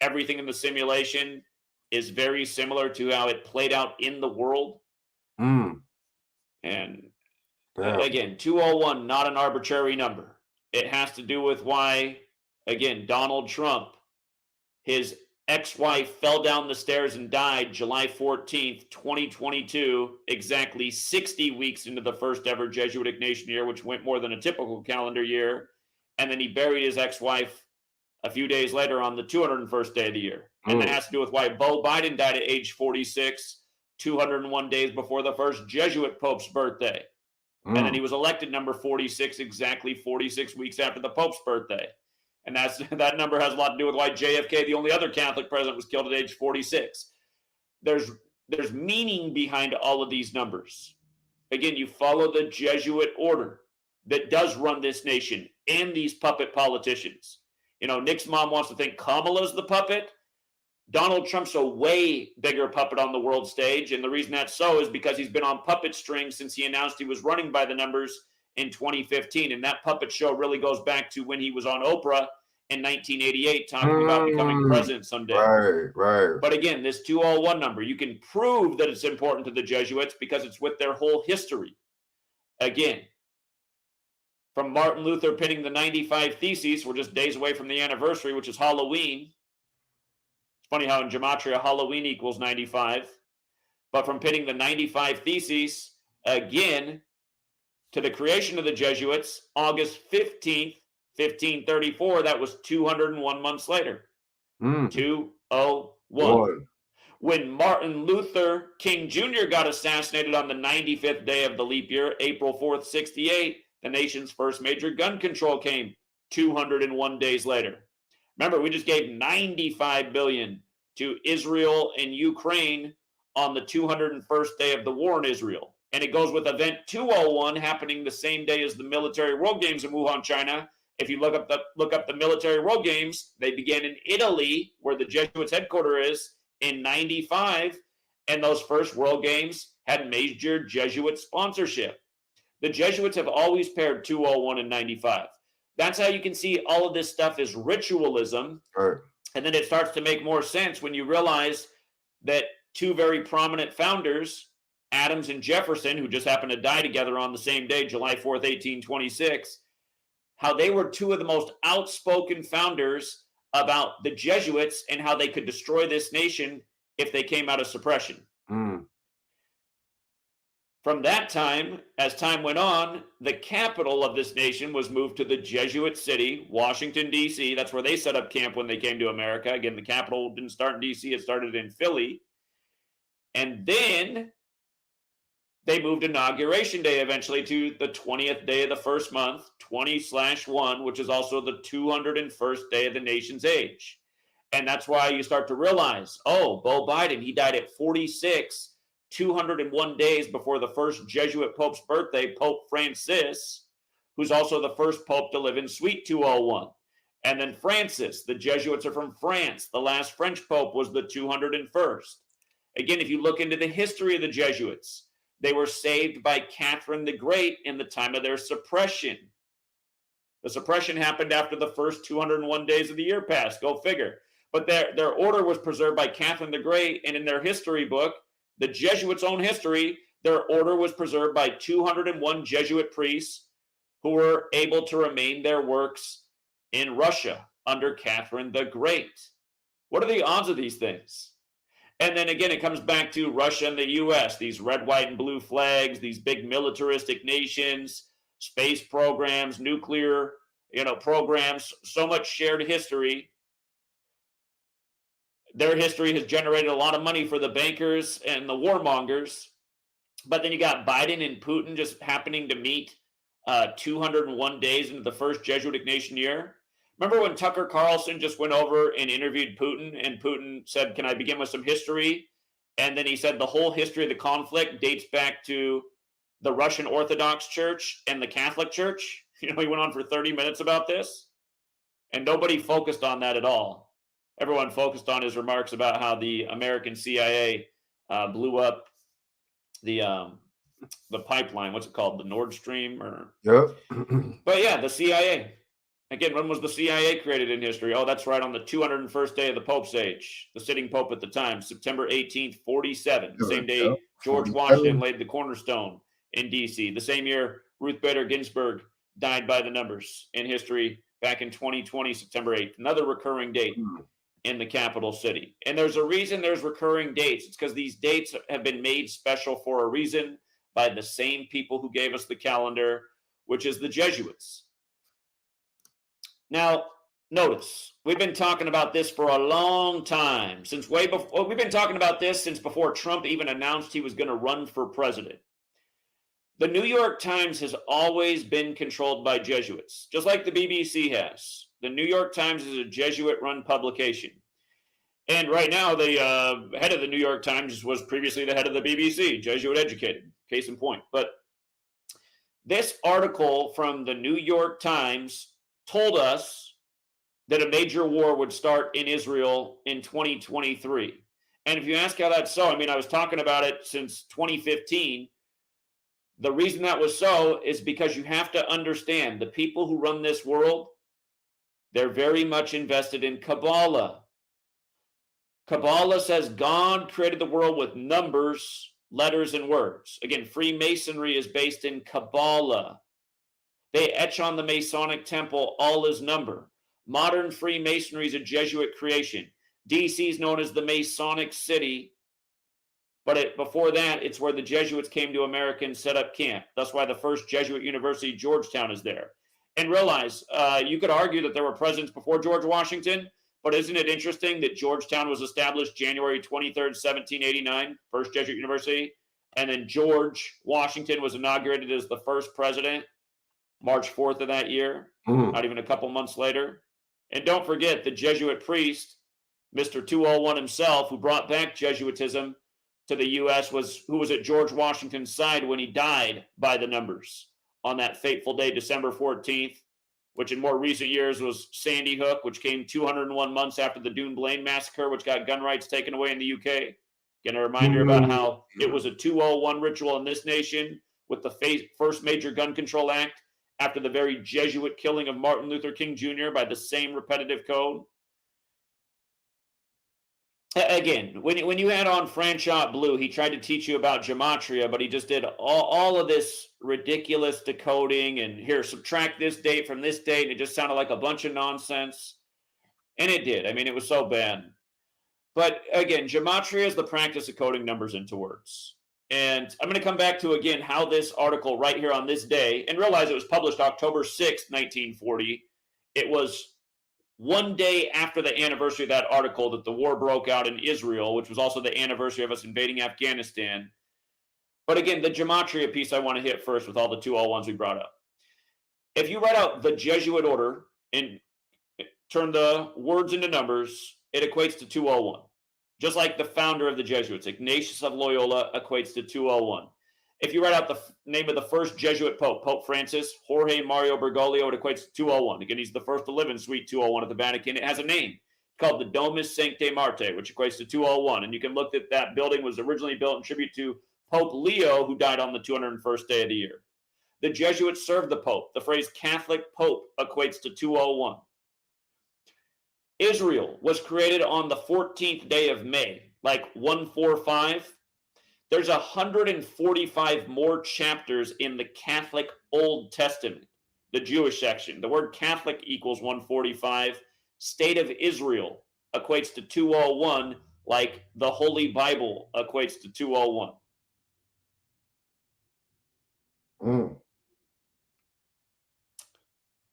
everything in the simulation is very similar to how it played out in the world. And again, 201, not an arbitrary number. It has to do with why, again, Donald Trump, his ex-wife fell down the stairs and died July 14th, 2022, exactly 60 weeks into the first ever Jesuit Ignatian year, which went more than a typical calendar year. And then he buried his ex-wife a few days later on the 201st day of the year. And that has to do with why Beau Biden died at age 46, 201 days before the first Jesuit Pope's birthday. And then he was elected number 46, exactly 46 weeks after the Pope's birthday. And that number has a lot to do with why JFK, the only other Catholic president, was killed at age 46. There's meaning behind all of these numbers. Again, you follow the Jesuit order that does run this nation and these puppet politicians. You know, Nick's mom wants to think Kamala's the puppet. Donald Trump's a way bigger puppet on the world stage. And the reason that's so is because he's been on puppet strings since he announced he was running by the numbers in 2015. And that puppet show really goes back to when he was on Oprah in 1988 talking about becoming president someday. Right. But again, this 201 number, you can prove that it's important to the Jesuits because it's with their whole history. Again, from Martin Luther penning the 95 Theses, we're just days away from the anniversary, which is Halloween. It's funny how in Gematria, Halloween equals 95. But from penning the 95 Theses, again, to the creation of the Jesuits, August 15th, 1534, that was 201 months later. 201. When Martin Luther King Jr. got assassinated on the 95th day of the leap year, April 4th, 68, the nation's first major gun control came 201 days later. Remember, we just gave $95 billion to Israel and Ukraine on the 201st day of the war in Israel. And it goes with Event 201 happening the same day as the military world games in Wuhan, China. If you look up the military world games, they began in Italy, where the Jesuits headquarters is, in 95. And those first world games had major Jesuit sponsorship. The Jesuits have always paired 201 and 95. That's how you can see all of this stuff is ritualism. Right. And then it starts to make more sense when you realize that two very prominent founders, Adams and Jefferson, who just happened to die together on the same day, July 4th, 1826, how they were two of the most outspoken founders about the Jesuits and how they could destroy this nation if they came out of suppression. From that time, as time went on, the capital of this nation was moved to the Jesuit city, Washington, D.C. That's where they set up camp when they came to America. Again, the capital didn't start in D.C., it started in Philly. And then they moved Inauguration Day eventually to the 20th day of the first month, 20/1, which is also the 201st day of the nation's age. And that's why you start to realize, oh, Beau Biden, he died at 46, 201 days before the first Jesuit Pope's birthday, Pope Francis, who's also the first Pope to live in Suite 201. And then Francis, the Jesuits are from France. The last French Pope was the 201st. Again, if you look into the history of the Jesuits, they were saved by Catherine the Great in the time of their suppression. The suppression happened after the first 201 days of the year passed. Go figure. But their order was preserved by Catherine the Great, and in their history book, the Jesuits' own history, their order was preserved by 201 Jesuit priests who were able to remain their works in Russia under Catherine the Great. What are the odds of these things? And then again, it comes back to Russia and the US, these red, white, and blue flags, these big militaristic nations, space programs, nuclear, programs, so much shared history. Their history has generated a lot of money for the bankers and the warmongers. But then you got Biden and Putin just happening to meet 201 days into the first Jesuit nation year. Remember when Tucker Carlson just went over and interviewed Putin, and Putin said, "Can I begin with some history?" And then he said the whole history of the conflict dates back to the Russian Orthodox Church and the Catholic Church. He went on for 30 minutes about this, and nobody focused on that at all. Everyone focused on his remarks about how the American CIA blew up the pipeline. What's it called? The Nord Stream? Yep. But yeah, the CIA. Again, when was the CIA created in history? Oh, that's right, on the 201st day of the Pope's age. The sitting Pope at the time, September 18th, 47. The same day George Washington laid the cornerstone in D.C. The same year Ruth Bader Ginsburg died by the numbers in history back in 2020, September 8th. Another recurring date in the capital city. And there's a reason there's recurring dates. It's because these dates have been made special for a reason by the same people who gave us the calendar, which is the Jesuits. Now, notice, we've been talking about this for a long time, since way before. We've been talking about this since before Trump even announced he was going to run for president. The New York Times has always been controlled by Jesuits, just like the BBC has. The New York Times is a Jesuit-run publication. And right now, the head of the New York Times was previously the head of the BBC, Jesuit educated, case in point. But this article from the New York Times told us that a major war would start in Israel in 2023. And if you ask how that's so, I was talking about it since 2015. The reason that was so is because you have to understand the people who run this world, they're very much invested in Kabbalah. Kabbalah says God created the world with numbers, letters, and words. Again, Freemasonry is based in Kabbalah. They etch on the Masonic temple all as number. Modern Freemasonry is a Jesuit creation. DC is known as the Masonic City, but before that, it's where the Jesuits came to America and set up camp. That's why the first Jesuit university, Georgetown, is there. And realize, you could argue that there were presidents before George Washington, but isn't it interesting that Georgetown was established January 23rd, 1789, first Jesuit university, and then George Washington was inaugurated as the first president March 4th of that year, not even a couple months later. And don't forget the Jesuit priest, Mr. 201 himself, who brought back Jesuitism to the U.S., who was at George Washington's side when he died by the numbers on that fateful day, December 14th, which in more recent years was Sandy Hook, which came 201 months after the Dune Blaine massacre, which got gun rights taken away in the UK. Again, a reminder about how it was a 201 ritual in this nation with the first major gun control act after the very Jesuit killing of Martin Luther King Jr. by the same repetitive code. Again, when you had on Franchot Blue, he tried to teach you about gematria, but he just did all of this ridiculous decoding and here, subtract this date from this date. And it just sounded like a bunch of nonsense. And it did. It was so bad. But again, gematria is the practice of coding numbers into words. And I'm going to come back to, again, how this article right here on this day, and realize it was published October 6th, 1940. It was one day after the anniversary of that article that the war broke out in Israel, which was also the anniversary of us invading Afghanistan. But again, the gematria piece I want to hit first with all the 201s we brought up. If you write out the Jesuit order and turn the words into numbers, it equates to 201. Just like the founder of the Jesuits, Ignatius of Loyola, equates to 201. If you write out the name of the first Jesuit Pope, Pope Francis, Jorge Mario Bergoglio, it equates to 201. Again, he's the first to live in Suite 201 at the Vatican. It has a name called the Domus Sanctae Martyr, which equates to 201. And you can look at that building was originally built in tribute to Pope Leo, who died on the 201st day of the year. The Jesuits served the Pope. The phrase Catholic Pope equates to 201. Israel was created on the 14th day of May, like 145. There's 145 more chapters in the Catholic Old Testament, the Jewish section. The word Catholic equals 145. State of Israel equates to 201, like the Holy Bible equates to 201.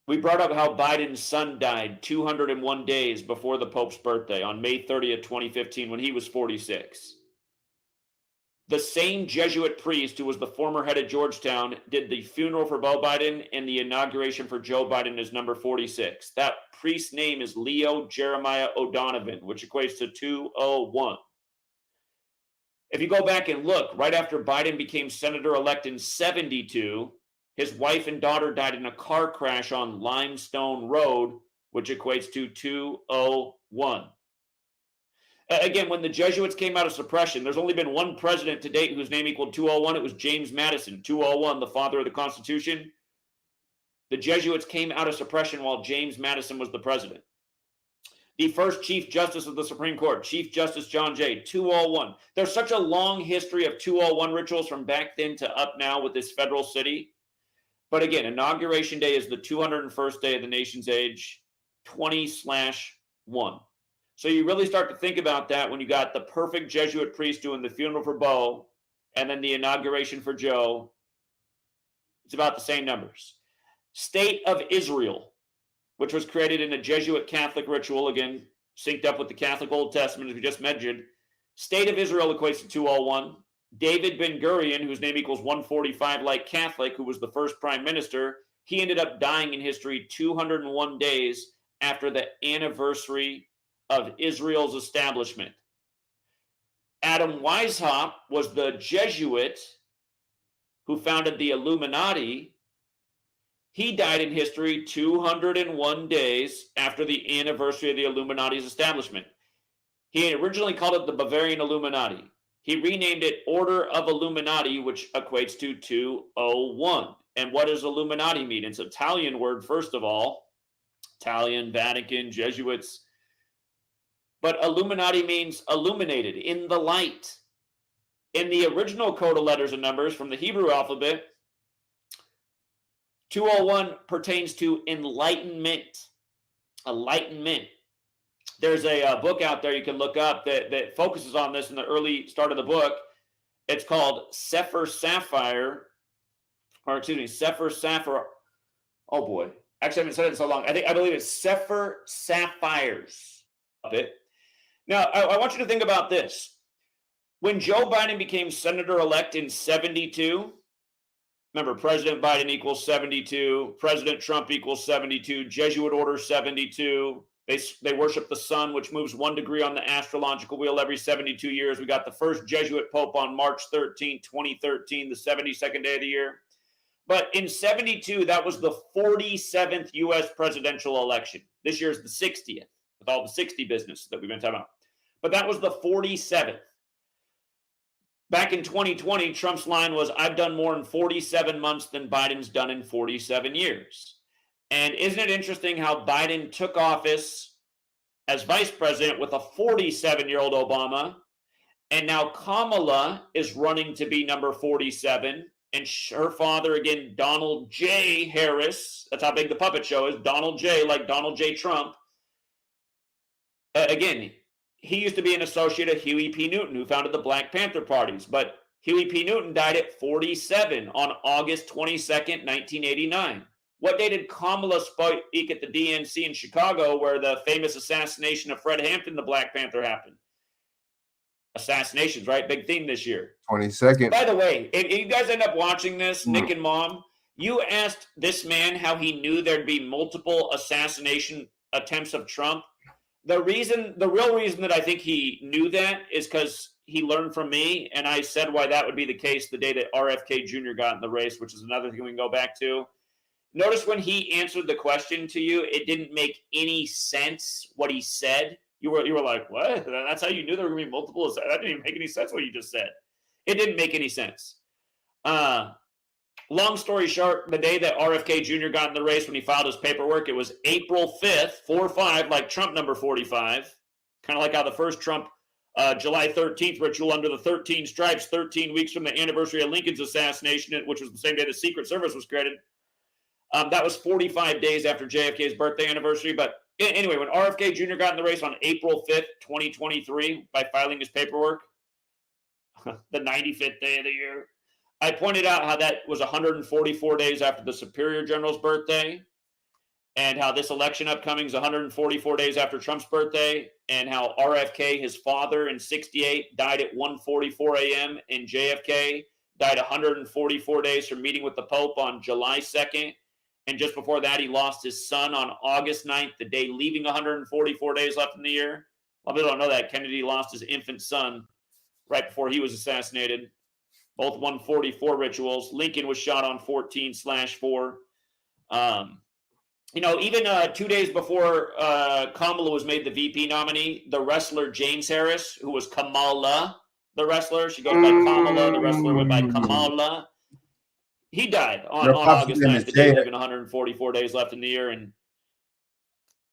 We brought up how Biden's son died 201 days before the Pope's birthday on May 30th, 2015, when he was 46. The same Jesuit priest who was the former head of Georgetown did the funeral for Beau Biden and the inauguration for Joe Biden as number 46. That priest's name is Leo Jeremiah O'Donovan, which equates to 201. If you go back and look, right after Biden became senator-elect in 72, his wife and daughter died in a car crash on Limestone Road, which equates to 201. Again, when the Jesuits came out of suppression, there's only been one president to date whose name equaled 201. It was James Madison, 201, the father of the Constitution. The Jesuits came out of suppression while James Madison was the president. The first Chief Justice of the Supreme Court, Chief Justice John Jay, 201. There's such a long history of 201 rituals from back then to up now with this federal city. But again, Inauguration Day is the 201st day of the nation's age, 20/1. So you really start to think about that when you got the perfect Jesuit priest doing the funeral for Beau and then the inauguration for Joe. It's about the same numbers. State of Israel, which was created in a Jesuit Catholic ritual, again, synced up with the Catholic Old Testament, as we just mentioned. State of Israel equates to 201. David Ben-Gurion, whose name equals 145 like Catholic, who was the first prime minister, he ended up dying in history 201 days after the anniversary of Israel's establishment. Adam Weishaupt was the Jesuit who founded the Illuminati. He died in history 201 days after the anniversary of the Illuminati's establishment. He originally called it the Bavarian Illuminati. He renamed it Order of Illuminati, which equates to 201. And what does Illuminati mean? It's an Italian word, first of all. Italian, Vatican, Jesuits. But Illuminati means illuminated, in the light. In the original code of letters and numbers from the Hebrew alphabet, 201 pertains to enlightenment. Enlightenment. There's a book out there you can look up that focuses on this in the early start of the book. It's called Sefer Sapphire, Sefer Sapphire. Oh boy, actually I haven't said it in so long. I believe it's Sefer Sapphires. Now I want you to think about this. When Joe Biden became senator-elect in 72, remember President Biden equals 72, President Trump equals 72, Jesuit order 72. They worship the sun, which moves 1 degree on the astrological wheel every 72 years. We got the first Jesuit Pope on March 13, 2013, the 72nd day of the year. But in 72, that was the 47th U.S. presidential election. This year is the 60th, with all the 60 business that we've been talking about. But that was the 47th. Back in 2020, Trump's line was, I've done more in 47 months than Biden's done in 47 years. And isn't it interesting how Biden took office as vice president with a 47-year-old Obama, and now Kamala is running to be number 47, and her father, again, Donald J. Harris, that's how big the puppet show is, Donald J., like Donald J. Trump. Again, he used to be an associate of Huey P. Newton, who founded the Black Panther parties, but Huey P. Newton died at 47 on August 22nd, 1989. What day did Kamala speak at the DNC in Chicago, where the famous assassination of Fred Hampton, the Black Panther, happened? Assassinations, right? Big theme this year. 22nd. By the way, if you guys end up watching this, Nick and Mom, you asked this man how he knew there'd be multiple assassination attempts of Trump. The real reason that I think he knew that is because he learned from me, and I said why that would be the case the day that RFK Jr. got in the race, which is another thing we can go back to. Notice when he answered the question to you, it didn't make any sense what he said. You were like, what? That's how you knew there were going to be multiple? That didn't even make any sense what you just said. It didn't make any sense. Long story short, the day that RFK Jr. got in the race when he filed his paperwork, it was April 5th, 4-5, like Trump number 45. Kind of like how the first Trump July 13th ritual under the 13 stripes, 13 weeks from the anniversary of Lincoln's assassination, which was the same day the Secret Service was created. That was 45 days after JFK's birthday anniversary. But anyway, when RFK Jr. got in the race on April 5th, 2023, by filing his paperwork, the 95th day of the year, I pointed out how that was 144 days after the Superior General's birthday, and how this election upcoming is 144 days after Trump's birthday, and how RFK, his father, in 68, died at 1:44 a.m., and JFK died 144 days from meeting with the Pope on July 2nd. And just before that, he lost his son on August 9th, the day leaving 144 days left in the year. A lot of people don't know that. Kennedy lost his infant son right before he was assassinated. Both 144 rituals. Lincoln was shot on 14/4. Even 2 days before Kamala was made the VP nominee, the wrestler James Harris, who was Kamala, the wrestler, she goes by Kamala, the wrestler went by Kamala. He died on August 9th, the day leaving 144 days left in the year. And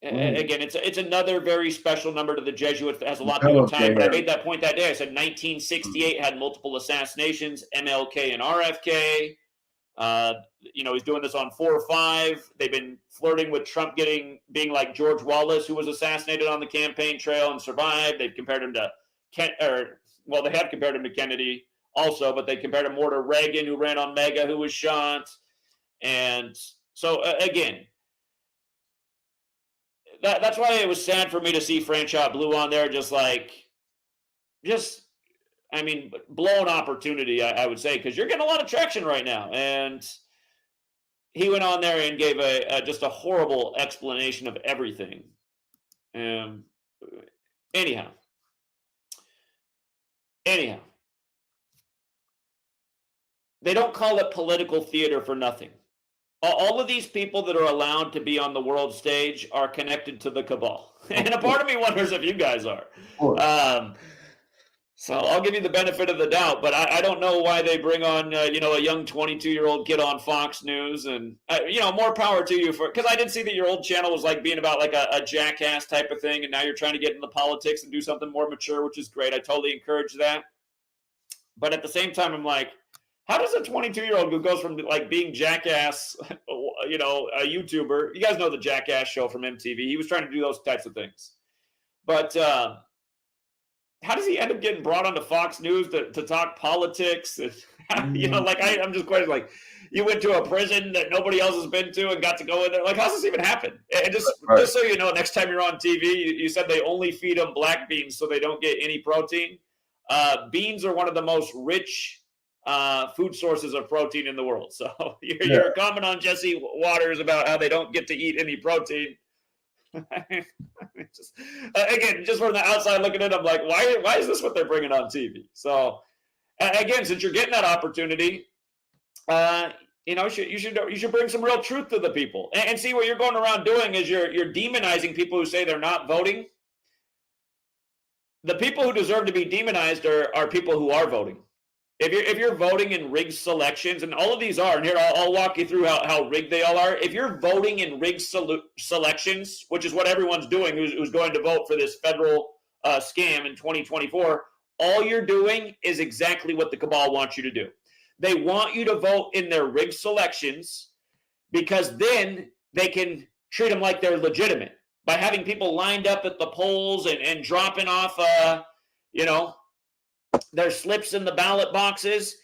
again, it's another very special number to the Jesuits that has a lot to do with time. But I made that point that day. I said 1968 had multiple assassinations, MLK and RFK. He's doing this on 4/5. They've been flirting with Trump being like George Wallace, who was assassinated on the campaign trail and survived. They've compared him to they have compared him to Kennedy also, but they compared him more to Reagan, who ran on MAGA, who was shot. And so again, that's why it was sad for me to see Franchot Blue on there, blown opportunity, I would say, because you're getting a lot of traction right now. And he went on there and gave just a horrible explanation of everything. Anyhow, they don't call it political theater for nothing. All of these people that are allowed to be on the world stage are connected to the cabal. And a part of me wonders if you guys are. So I'll give you the benefit of the doubt, but I don't know why they bring on, a young 22-year-old kid on Fox News. And, more power to you because I did see that your old channel was like being about like a jackass type of thing. And now you're trying to get into politics and do something more mature, which is great. I totally encourage that. But at the same time, I'm like, how does a 22-year-old who goes from like being Jackass, a YouTuber, you guys know the Jackass show from MTV. He was trying to do those types of things. But how does he end up getting brought onto Fox News to talk politics? I'm just questioning, like, you went to a prison that nobody else has been to and got to go in there. Like, how's this even happen? And just so you know, next time you're on TV, you said they only feed them black beans so they don't get any protein. Beans are one of the most rich food sources of protein in the world. So you're commenting on Jesse Waters about how they don't get to eat any protein. Just from the outside looking in, I'm like, why is this what they're bringing on TV? So again, since you're getting that opportunity, you should bring some real truth to the people. And see, what you're going around doing is you're demonizing people who say they're not voting. The people who deserve to be demonized are people who are voting. If you're voting in rigged selections, and all of these are, and here I'll walk you through how rigged they all are. If you're voting in rigged selections, which is what everyone's doing who's going to vote for this federal scam in 2024, all you're doing is exactly what the cabal wants you to do. They want you to vote in their rigged selections because then they can treat them like they're legitimate by having people lined up at the polls and dropping off, their slips in the ballot boxes.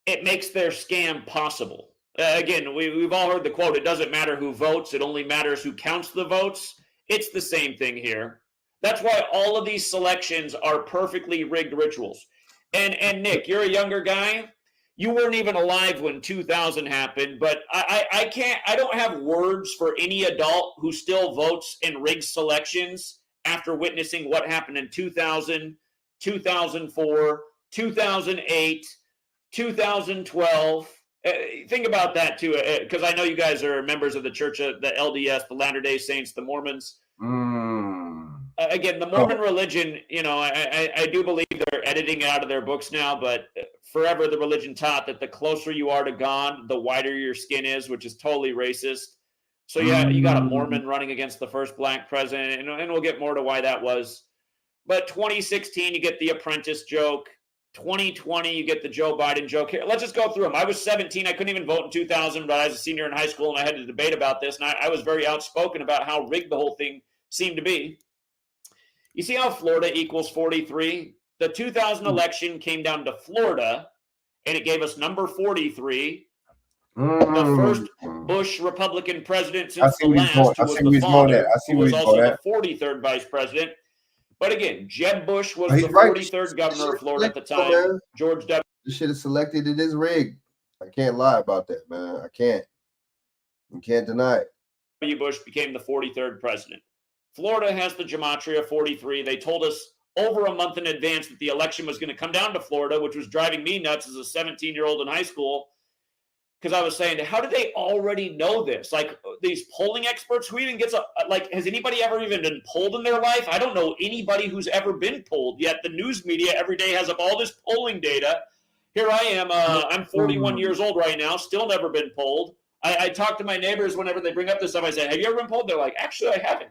It makes their scam possible. Again, we've all heard the quote, it doesn't matter who votes, it only matters who counts the votes. It's the same thing here. That's why all of these selections are perfectly rigged rituals. And Nick, you're a younger guy. You weren't even alive when 2000 happened, but I don't have words for any adult who still votes in rigged selections after witnessing what happened in 2000, 2004, 2008, 2012. Think about that too, because I know you guys are members of the Church of the LDS, the Latter-day Saints, the Mormons. Again, the Mormon religion, you know, I do believe they're editing it out of their books now, but forever the religion taught that the closer you are to God, the whiter your skin is, which is totally racist. So yeah, you got a Mormon running against the first black president, and we'll get more to why that was. But 2016, you get the Apprentice joke. 2020, you get the Joe Biden joke. Here, let's just go through them. I was 17. I couldn't even vote in 2000, but I was a senior in high school, and I had to debate about this, and I was very outspoken about how rigged the whole thing seemed to be. You see how Florida equals 43? The 2000 election came down to Florida, and it gave us number 43. The first Bush Republican president since the last, who was the father, who was also the 43rd vice president. But again, Jeb Bush was the 43rd governor of Florida at the time. George W. This shit is selected. It is rigged. I can't lie about that, man. I can't. You can't deny it. W. Bush became the 43rd president. Florida has the gematria 43. They told us over a month in advance that the election was going to come down to Florida, which was driving me nuts as a 17-year-old in high school, because I was saying, how do they already know this? Like, these polling experts, who even gets like, has anybody ever even been polled in their life? I don't know anybody who's ever been polled, yet the news media every day has up all this polling data. Here I am, I'm 41 years old right now, still never been polled. I talk to my neighbors whenever they bring up this stuff. I say, have you ever been polled? They're like, actually, I haven't.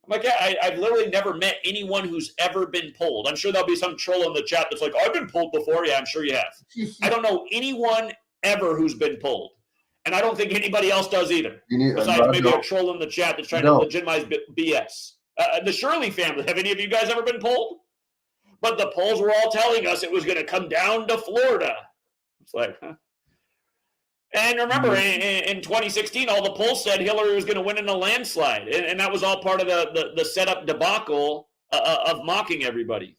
I'm like, yeah, I've literally never met anyone who's ever been polled. I'm sure there'll be some troll in the chat that's like, I've been polled before. Yeah, I'm sure you have. I don't know anyone ever who's been polled. And I don't think anybody else does either. Besides maybe a troll in the chat that's trying to legitimize BS. The Shirley family, have any of you guys ever been polled? But the polls were all telling us it was going to come down to Florida. It's like, huh? And remember, in 2016, all the polls said Hillary was going to win in a landslide. And that was all part of the setup debacle of mocking everybody.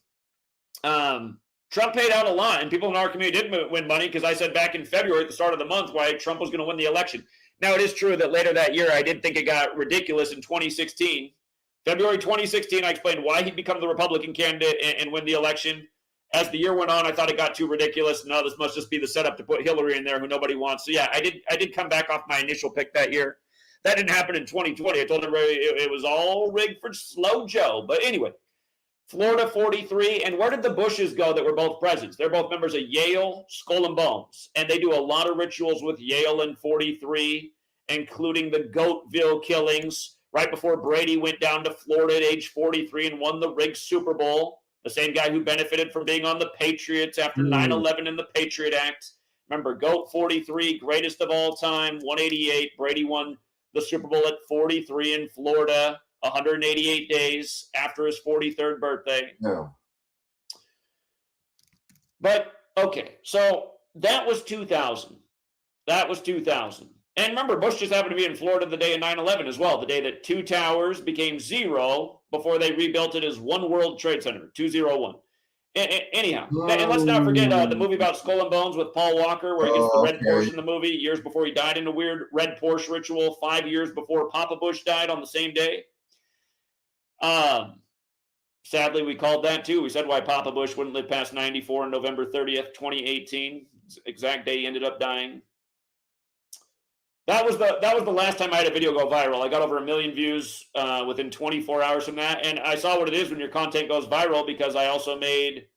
Trump paid out a lot, and people in our community didn't win money because I said back in February at the start of the month why Trump was going to win the election. Now, it is true that later that year, I did think it got ridiculous in 2016. February 2016, I explained why he'd become the Republican candidate and win the election. As the year went on, I thought it got too ridiculous. No, this must just be the setup to put Hillary in there who nobody wants. So, yeah, I did come back off my initial pick that year. That didn't happen in 2020. I told everybody it was all rigged for Slow Joe. But anyway, Florida 43. And where did the Bushes go that were both presidents? They're both members of Yale, Skull and Bones. And they do a lot of rituals with Yale in 43, including the Goatville killings right before Brady went down to Florida at age 43 and won the rigged Super Bowl. The same guy who benefited from being on the Patriots after 9/11 and the Patriot Act. Remember, GOAT 43, greatest of all time, 188. Brady won the Super Bowl at 43 in Florida, 188 days after his 43rd birthday. Yeah. But, okay, so that was 2000. That was 2000. And remember, Bush just happened to be in Florida the day of 9/11 as well, the day that 2 towers became 0 before they rebuilt it as One World Trade Center, 201. Anyhow, and let's not forget the movie about Skull and Bones with Paul Walker, where he gets the red Porsche in the movie years before he died in a weird red Porsche ritual 5 years before Papa Bush died on the same day. Sadly, we called that too. We said why Papa Bush wouldn't live past 94 on November 30th, 2018. Exact day he ended up dying. That was the last time I had a video go viral. I got over 1 million views within 24 hours from that. And I saw what it is when your content goes viral, because I also made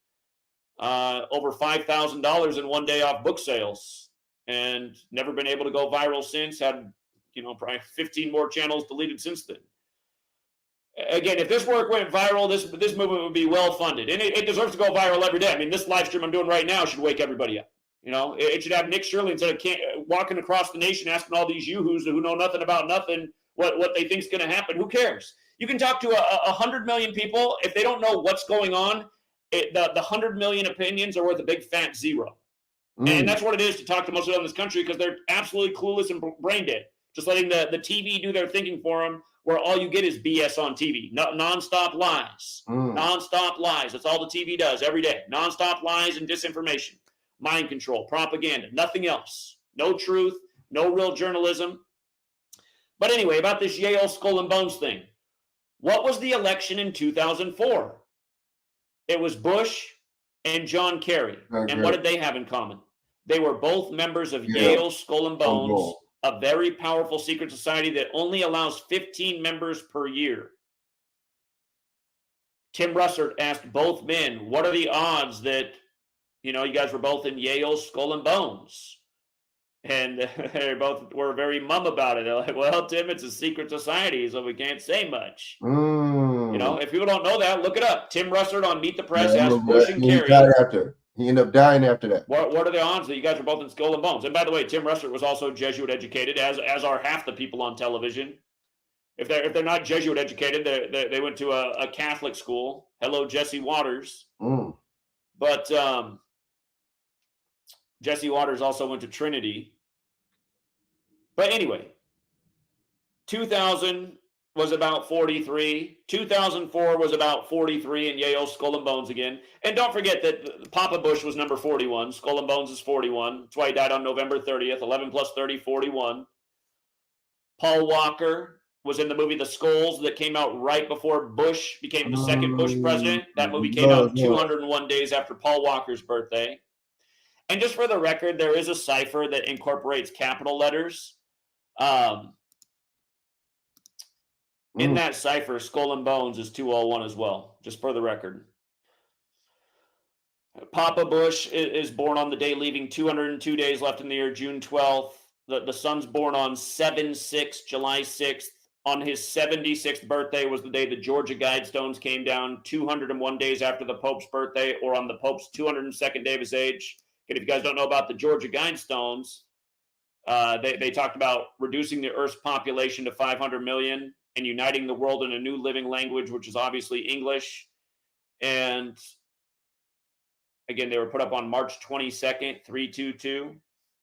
over $5,000 in one day off book sales, and never been able to go viral since. Had, probably 15 more channels deleted since then. Again, if this work went viral, this movement would be well funded, and it deserves to go viral every day. I mean, this live stream I'm doing right now should wake everybody up. It should have Nick Shirley instead of walking across the nation asking all these yoo-hoos who know nothing about nothing what they think is going to happen. Who cares? You can talk to 100 million people. If they don't know what's going on, the 100 million opinions are worth a big fat 0. And that's what it is to talk to most of them in this country, because they're absolutely clueless and brain dead. just letting the TV do their thinking for them, where all you get is BS on TV, nonstop lies, nonstop lies. That's all the TV does every day, nonstop lies and disinformation, mind control, propaganda, nothing else, no truth, no real journalism. But anyway, about this Yale Skull and Bones thing, what was the election in 2004? It was Bush and John Kerry. And what did they have in common? They were both members of Yale Skull and Bones, a very powerful secret society that only allows 15 members per year. Tim Russert asked both men, what are the odds that, you guys were both in Yale Skull and Bones? And they both were very mum about it. They're like, well, Tim, it's a secret society, so we can't say much. If people don't know that, look it up. Tim Russert on Meet the Press asked Bush and Kerry. He ended up dying after that. What are the odds that you guys are both in Skull and Bones? And by the way, Tim Russert was also Jesuit educated, as are half the people on television. If they're not Jesuit educated, they went to a Catholic school. Hello, Jesse Waters. But Jesse Waters also went to Trinity. But anyway, 2000 was about 43. 2004 was about 43 in Yale Skull and Bones again. And don't forget that Papa Bush was number 41. Skull and Bones is 41. That's why he died on November 30th. 11 plus 30, 41. Paul Walker was in the movie The Skulls that came out right before Bush became the second Bush president. That movie came out 201 days after Paul Walker's birthday. And just for the record, there is a cipher that incorporates capital letters. In that cipher, Skull and Bones is 201 as well, just for the record. Papa Bush is born on the day leaving 202 days left in the year, June 12th. The son's born on 7/6, July 6th. On his 76th birthday was the day the Georgia Guidestones came down, 201 days after the Pope's birthday, or on the Pope's 202nd day of his age. And if you guys don't know about the Georgia Guidestones, they talked about reducing the Earth's population to 500 million and uniting the world in a new living language, which is obviously English. And again, they were put up on March 22nd, 322,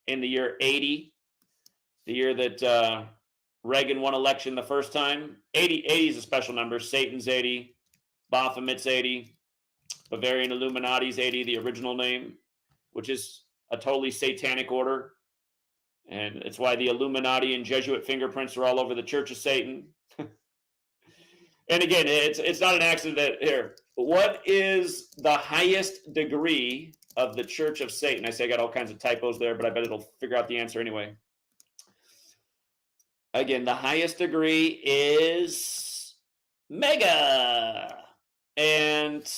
in the year 80, the year that Reagan won election the first time. 80 is a special number. Satan's 80, Baphomet's 80, Bavarian Illuminati's 80, the original name, which is a totally satanic order. And it's why the Illuminati and Jesuit fingerprints are all over the Church of Satan. And again, it's not an accident that here. What is the highest degree of the Church of Satan? I say I got all kinds of typos there, but I bet it'll figure out the answer anyway. Again, the highest degree is mega. And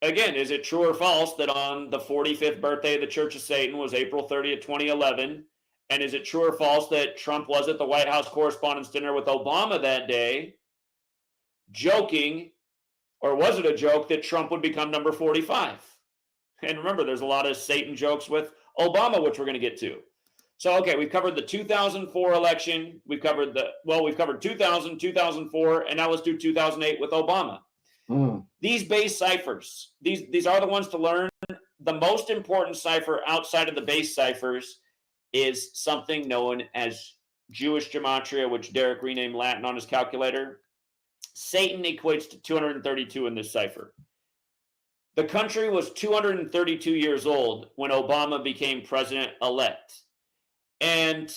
again, is it true or false that on the 45th birthday of the Church of Satan was April 30th, 2011? And is it true or false that Trump was at the White House Correspondents' Dinner with Obama that day, joking, or was it a joke that Trump would become number 45? And remember, there's a lot of Satan jokes with Obama, which we're going to get to. So, okay, we've covered the 2004 election. We've covered 2000, 2004, and now let's do 2008 with Obama. These base ciphers, these are the ones to learn. The most important cipher outside of the base ciphers is something known as Jewish gematria, which Derek renamed Latin on his calculator. Satan equates to 232 in this cipher. The country was 232 years old when Obama became president-elect. And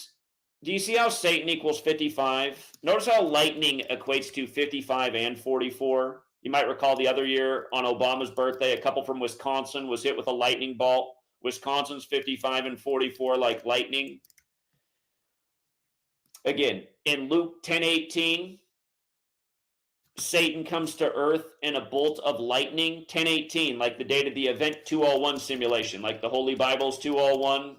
do you see how Satan equals 55? Notice how lightning equates to 55 and 44. You might recall the other year on Obama's birthday, a couple from Wisconsin was hit with a lightning bolt. Wisconsin's 55 and 44 like lightning. Again, in Luke 10:18, Satan comes to earth in a bolt of lightning. 10:18, like the date of the Event 201 simulation, like the Holy Bible's 201.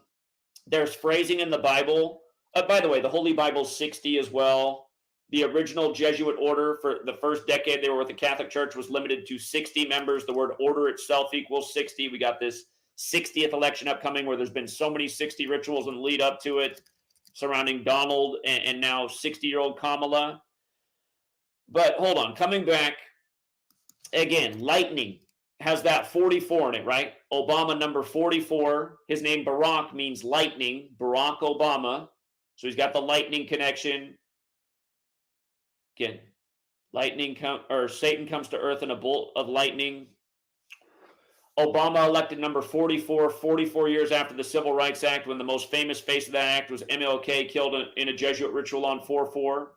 There's phrasing in the Bible. By the way, the Holy Bible's 60 as well. The original Jesuit order for the first decade they were with the Catholic Church was limited to 60 members. The word order itself equals 60. We got this 60th election upcoming where there's been so many 60 rituals and lead up to it surrounding Donald and now 60-year-old Kamala. But hold on, coming back again, lightning has that 44 in it, right? Obama number 44. His name Barack means lightning, Barack Obama. So he's got the lightning connection. Again, Satan comes to earth in a bolt of lightning. Obama elected number 44 years after the Civil Rights Act, when the most famous face of that act was MLK, killed in a Jesuit ritual on 4/4.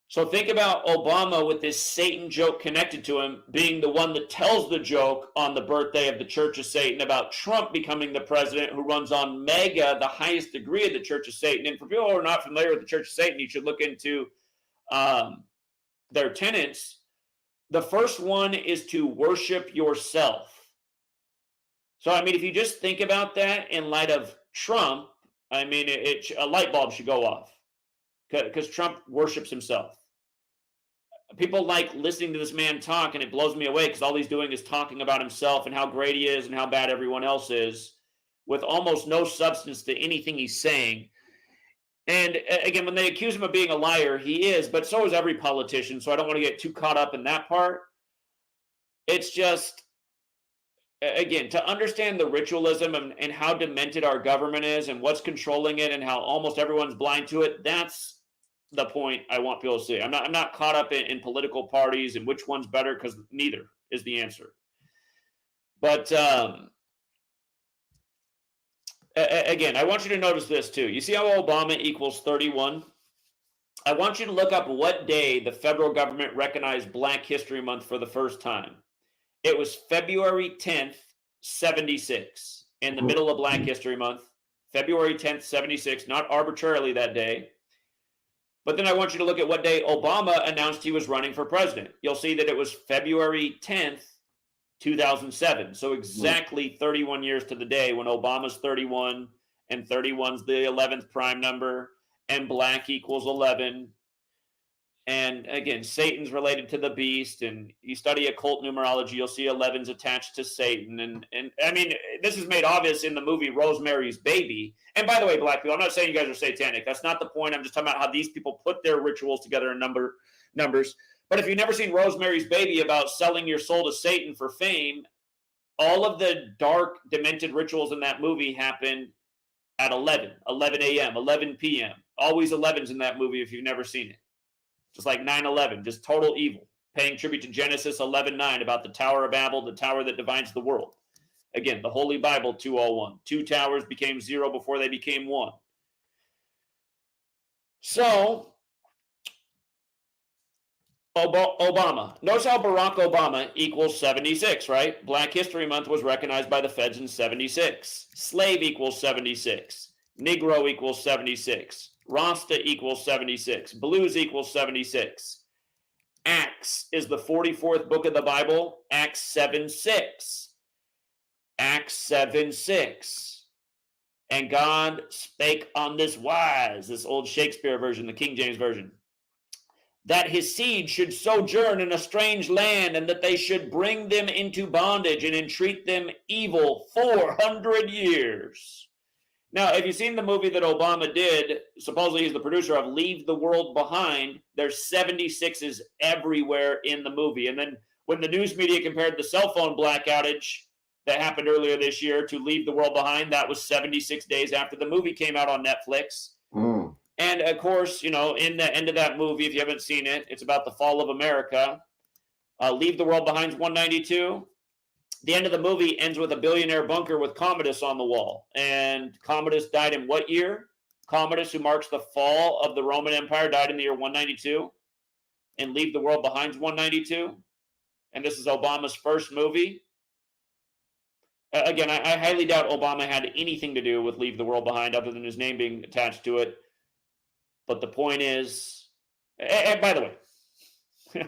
So think about Obama with this Satan joke connected to him, being the one that tells the joke on the birthday of the Church of Satan about Trump becoming the president, who runs on MAGA, the highest degree of the Church of Satan. And for people who are not familiar with the Church of Satan, you should look into their tenets. The first one is to worship yourself. So, I mean, if you just think about that in light of Trump, I mean, a light bulb should go off, because Trump worships himself. People like listening to this man talk, and it blows me away, because all he's doing is talking about himself and how great he is and how bad everyone else is, with almost no substance to anything he's saying. And again, when they accuse him of being a liar, he is, but so is every politician. So I don't want to get too caught up in that part. It's just, again, to understand the ritualism and how demented our government is and what's controlling it and how almost everyone's blind to it, that's the point I want people to see. I'm not caught up in political parties and which one's better, because neither is the answer. But again, I want you to notice this too. You see how Obama equals 31? I want you to look up what day the federal government recognized Black History Month for the first time. It was February 10th, 76, in the middle of Black History Month. February 10th, 76, not arbitrarily that day. But then I want you to look at what day Obama announced he was running for president. You'll see that it was February 10th, 2007. So exactly 31 years to the day, when Obama's 31, and 31's the 11th prime number, and Black equals 11. And again, Satan's related to the beast, and you study occult numerology, you'll see 11's attached to Satan. And I mean, this is made obvious in the movie Rosemary's Baby. And by the way, Black people, I'm not saying you guys are satanic. That's not the point. I'm just talking about how these people put their rituals together in numbers. But if you've never seen Rosemary's Baby, about selling your soul to Satan for fame, all of the dark, demented rituals in that movie happen at 11 a.m., 11 p.m. Always 11s in that movie if you've never seen it. Just like 9/11, just total evil. Paying tribute to Genesis 11:9 about the Tower of Babel, the tower that divides the world. Again, the Holy Bible 2:01. 2 towers became 0 before they became 1. So, Obama. Notice how Barack Obama equals 76, right? Black History Month was recognized by the feds in 76. Slave equals 76. Negro equals 76. Rasta equals 76. Blues equals 76. Acts is the 44th book of the Bible. Acts 7:6. Acts 7:6. And God spake on this wise, this old Shakespeare version, the King James Version, that his seed should sojourn in a strange land, and that they should bring them into bondage and entreat them evil 400 years. Now, if you've seen the movie that Obama did, supposedly he's the producer of Leave the World Behind, there's 76s everywhere in the movie. And then when the news media compared the cell phone black outage that happened earlier this year to Leave the World Behind, that was 76 days after the movie came out on Netflix. And of course, you know, in the end of that movie, if you haven't seen it, it's about the fall of America. Leave the World Behind's 192. The end of the movie ends with a billionaire bunker with Commodus on the wall. And Commodus died in what year? Commodus, who marks the fall of the Roman Empire, died in the year 192. And Leave the World Behind's 192. And this is Obama's first movie. Again, I highly doubt Obama had anything to do with Leave the World Behind other than his name being attached to it. But the point is, and by the way,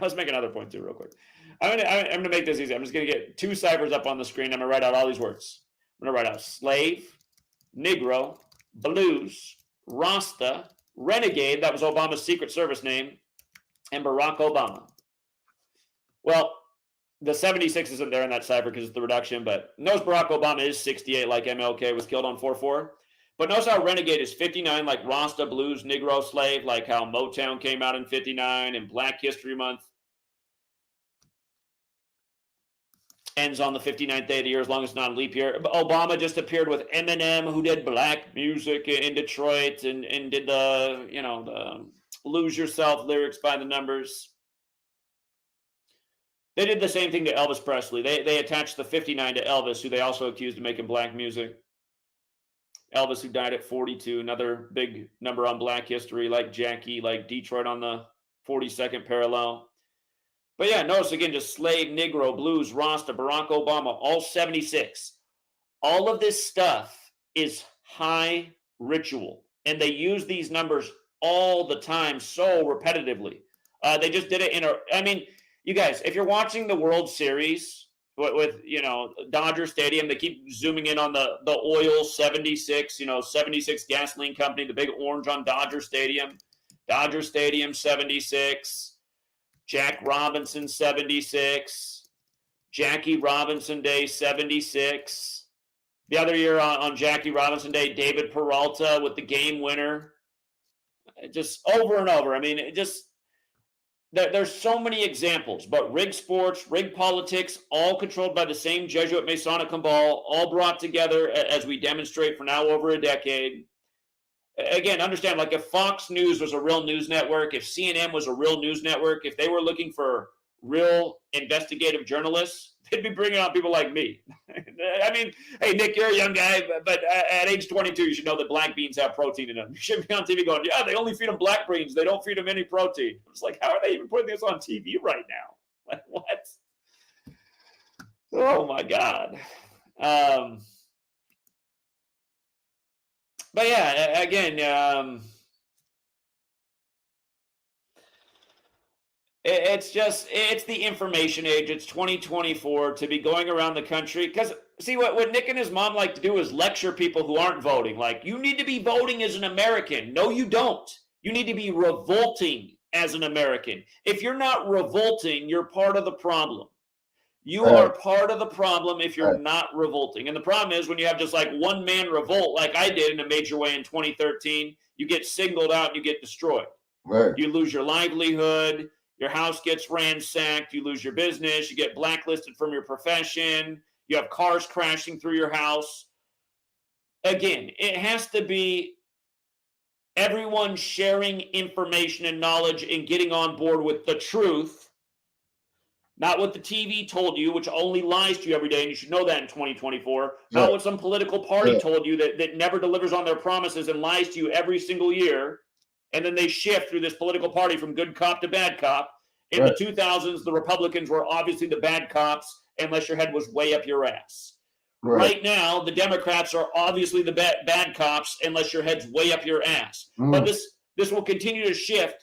let's make another point too real quick. I'm gonna make this easy. I'm just gonna get 2 ciphers up on the screen. I'm gonna write out all these words. I'm gonna write out slave, Negro, blues, Rasta, renegade. That was Obama's Secret Service name, and Barack Obama. Well, the 76 isn't there in that cipher because it's the reduction, but notice Barack Obama is 68, like MLK was killed on 4/4. But notice how renegade is 59, like Rasta, blues, Negro, slave, like how Motown came out in 59 and Black History Month. ends on the 59th day of the year as long as it's not a leap year. Obama just appeared with Eminem, who did black music in Detroit and did the, the Lose Yourself lyrics by the numbers. They did the same thing to Elvis Presley. They attached the 59 to Elvis, who they also accused of making black music. Elvis, who died at 42, another big number on black history, like Jackie, like Detroit on the 42nd parallel. But yeah, notice again, just slave, Negro, blues, Rasta, Barack Obama, all 76. All of this stuff is high ritual. And they use these numbers all the time so repetitively. They just did it you guys, if you're watching the World Series with Dodger Stadium, they keep zooming in on the oil 76, 76 gasoline company, the big orange on Dodger Stadium 76. Jack Robinson, 76. Jackie Robinson Day, 76. The other year on Jackie Robinson Day, David Peralta with the game winner. Just over and over. There's so many examples, but rigged sports, rigged politics, all controlled by the same Jesuit Masonic cabal, all brought together as we demonstrate for now over a decade. Again, understand, like if Fox News was a real news network, if CNN was a real news network, if they were looking for real investigative journalists, they'd be bringing on people like me. Hey, Nick, you're a young guy, but at age 22, you should know that black beans have protein in them. You shouldn't be on TV going, yeah, they only feed them black beans. They don't feed them any protein. It's like, how are they even putting this on TV right now? Like, what? Oh, my God. But yeah, again, it's the information age. It's 2024 to be going around the country. Because see, what Nick and his mom like to do is lecture people who aren't voting. Like, you need to be voting as an American. No, you don't. You need to be revolting as an American. If you're not revolting, you're part of the problem. You are part of the problem if you're not revolting. And the problem is when you have just like one man revolt, like I did in a major way in 2013, you get singled out and you get destroyed. Right. You lose your livelihood. Your house gets ransacked. You lose your business. You get blacklisted from your profession. You have cars crashing through your house. Again, it has to be everyone sharing information and knowledge and getting on board with the truth. Not what the TV told you, which only lies to you every day, and you should know that in 2024. Yeah. Not what some political party told you that never delivers on their promises and lies to you every single year. And then they shift through this political party from good cop to bad cop. In the 2000s, the Republicans were obviously the bad cops, unless your head was way up your ass. Right now, the Democrats are obviously the bad cops, unless your head's way up your ass. But this will continue to shift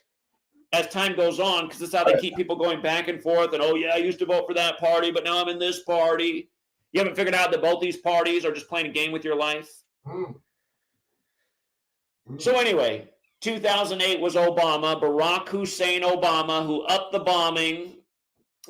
as time goes on, because that's how they keep people going back and forth. And, oh, yeah, I used to vote for that party, but now I'm in this party. You haven't figured out that both these parties are just playing a game with your life? So anyway, 2008 was Obama, Barack Hussein Obama, who upped the bombing.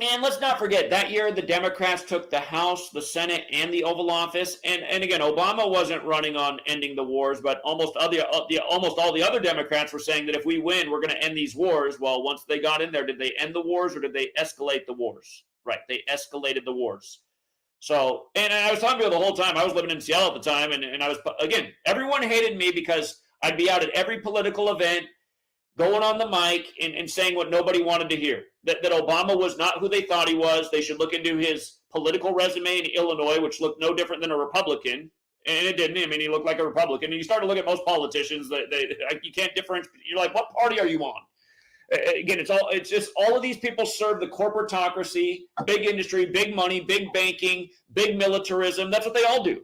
And let's not forget, that year the Democrats took the House, the Senate, and the Oval Office. And again, Obama wasn't running on ending the wars, but almost all the other Democrats were saying that if we win, we're going to end these wars. Well, once they got in there, did they end the wars or did they escalate the wars? Right, they escalated the wars. So, and I was talking to people the whole time. I was living in Seattle at the time, and I was, again, everyone hated me because I'd be out at every political event, going on the mic and saying what nobody wanted to hear. That Obama was not who they thought he was. They should look into his political resume in Illinois, which looked no different than a Republican. And it didn't. I mean, he looked like a Republican. And you start to look at most politicians, you can't differentiate. You're like, what party are you on? Again, it's just all of these people serve the corporatocracy, big industry, big money, big banking, big militarism. That's what they all do.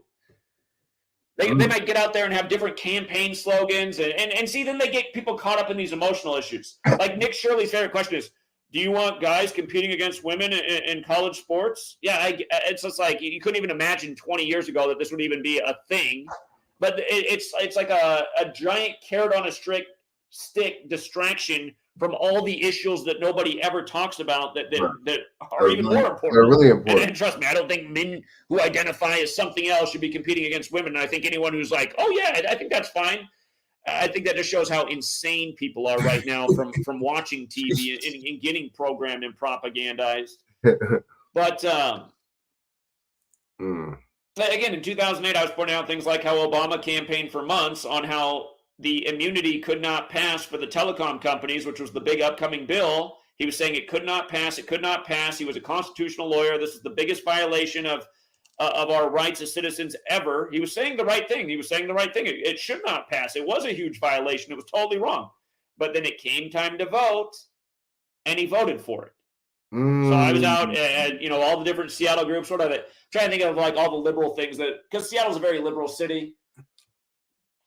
They might get out there and have different campaign slogans and see, then they get people caught up in these emotional issues. Like Nick Shirley's favorite question is, do you want guys competing against women in college sports? Yeah, it's just like you couldn't even imagine 20 years ago that this would even be a thing. But it's like a giant carrot on a stick distraction from all the issues that nobody ever talks about that are even more important. They're really important. And trust me, I don't think men who identify as something else should be competing against women. And I think anyone who's like, oh yeah, I think that's fine. I think that just shows how insane people are right now from watching TV and getting programmed and propagandized. But Again, in 2008, I was pointing out things like how Obama campaigned for months on how the immunity could not pass for the telecom companies, which was the big upcoming bill. He was saying it could not pass. It could not pass. He was a constitutional lawyer. This is the biggest violation of our rights as citizens ever. He was saying the right thing. It should not pass. It was a huge violation. It was totally wrong. But then it came time to vote, and he voted for it. So I was out at, all the different Seattle groups, sort of trying to think of like all the liberal things because Seattle's a very liberal city.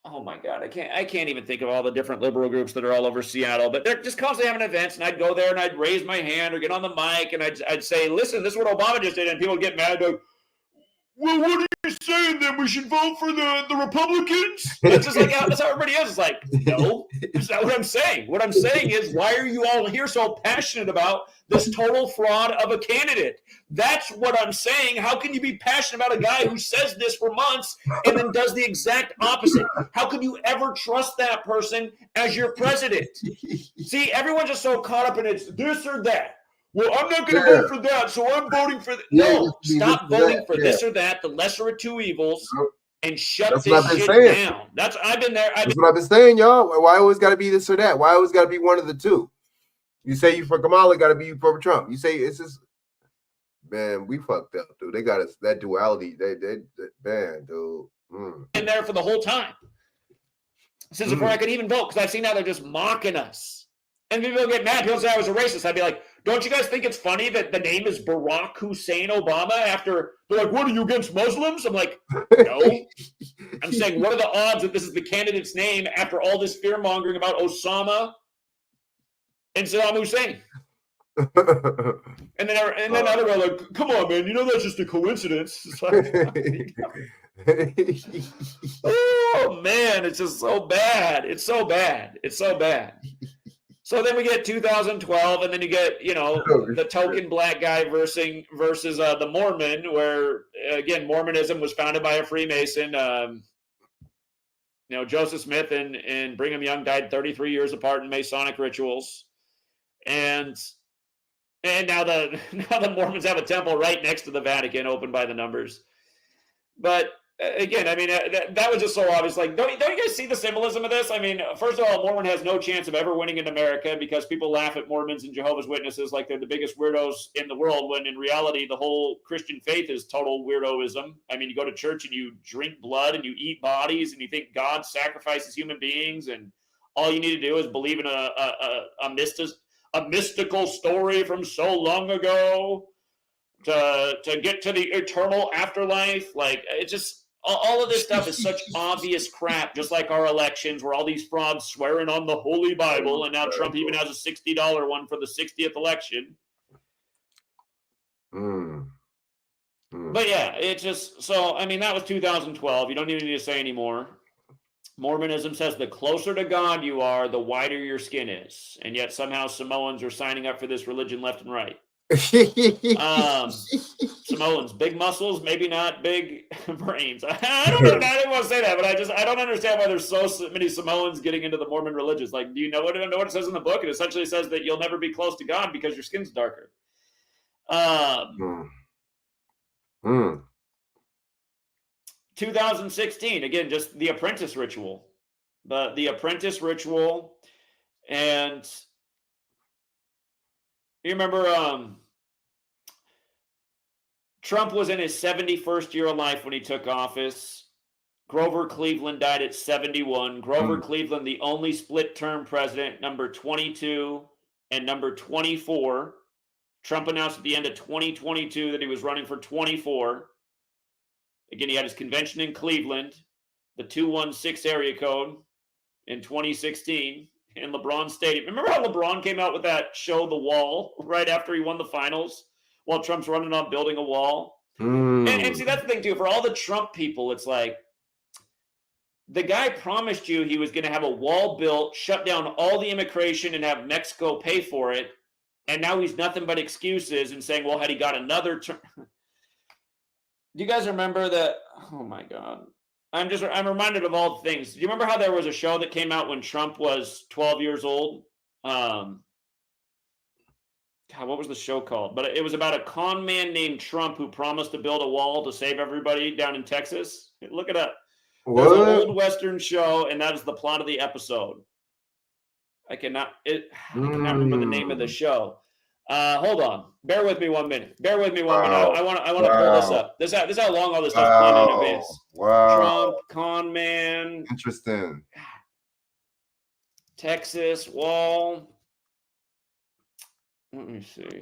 Oh my God, I can't even think of all the different liberal groups that are all over Seattle, but they're just constantly having events, and I'd go there and I'd raise my hand or get on the mic and I'd say, listen, this is what Obama just did, and people would get mad. Like, well, what are you saying? Then we should vote for the Republicans? It's just like that's how everybody is. It's like, no, that's not what I'm saying. What I'm saying is, why are you all here so passionate about this total fraud of a candidate? That's what I'm saying. How can you be passionate about a guy who says this for months and then does the exact opposite? How could you ever trust that person as your president? See, everyone's just so caught up in it's this or that. Well, I'm not going to vote for that, so I'm voting for that. No, stop voting for this or that, the lesser of two evils, and shut this shit down. I've been there. That's what I've been saying, y'all. Why always got to be this or that? Why always got to be one of the two? You say you for Kamala, got to be for Trump. You say it's just, man, we fucked up, dude. They got us that duality. They man, dude. Been there for the whole time since before I could even vote, because I've seen how they're just mocking us. And people get mad. People say I was a racist. I'd be like, don't you guys think it's funny that the name is Barack Hussein Obama after they're like, what, are you against Muslims? I'm like, no. I'm saying, what are the odds that this is the candidate's name after all this fear mongering about Osama and Saddam Hussein? and then other people are like, come on, man, that's just a coincidence. It's like, oh man, it's just so bad. It's so bad. So then we get 2012, and then you get, the token black guy versus the Mormon, where, again, Mormonism was founded by a Freemason. Joseph Smith and Brigham Young died 33 years apart in Masonic rituals. And now the Mormons have a temple right next to the Vatican, opened by the numbers. But again, I mean, that was just so obvious. Like, don't you guys see the symbolism of this? I mean, first of all, a Mormon has no chance of ever winning in America because people laugh at Mormons and Jehovah's Witnesses like they're the biggest weirdos in the world, when in reality, the whole Christian faith is total weirdoism. I mean, you go to church and you drink blood and you eat bodies and you think God sacrifices human beings, and all you need to do is believe in a mystical story from so long ago to get to the eternal afterlife. Like, it's just, all of this stuff is such obvious crap, just like our elections, where all these frauds swearing on the Holy Bible, and now Trump even has a $60 one for the 60th election. But yeah, it's just, so, I mean, that was 2012. You don't even need to say anymore. Mormonism says the closer to God you are, the whiter your skin is. And yet somehow Samoans are signing up for this religion left and right. Samoans, big muscles, maybe not big brains. I don't know. I didn't want to say that, but I don't understand why there's so many Samoans getting into the Mormon religions. Like, do you know what it says in the book? It essentially says that you'll never be close to God because your skin's darker. 2016, again, just the Apprentice ritual. The Apprentice ritual, and you remember Trump was in his 71st year of life when he took office. Grover Cleveland died at 71. Grover Cleveland, the only split-term president, number 22 and number 24. Trump announced at the end of 2022 that he was running for 24. Again, he had his convention in Cleveland, the 216 area code in 2016 in LeBron Stadium. Remember how LeBron came out with that show, The Wall, right after he won the finals, while Trump's running on building a wall? And see, that's the thing, too. For all the Trump people, it's like, the guy promised you he was going to have a wall built, shut down all the immigration, and have Mexico pay for it. And now he's nothing but excuses and saying, well, had he got another term. Do you guys remember that? Oh, my God. I'm reminded of all the things. Do you remember how there was a show that came out when Trump was 12 years old? God, what was the show called? But it was about a con man named Trump who promised to build a wall to save everybody down in Texas. Look it up. There's an old Western show, and that is the plot of the episode. I cannot remember the name of the show. Hold on. Bear with me 1 minute. I want to pull this up. This is how long all this stuff's planned in advance. Wow. Trump, con man. Interesting. Texas wall. Let me see.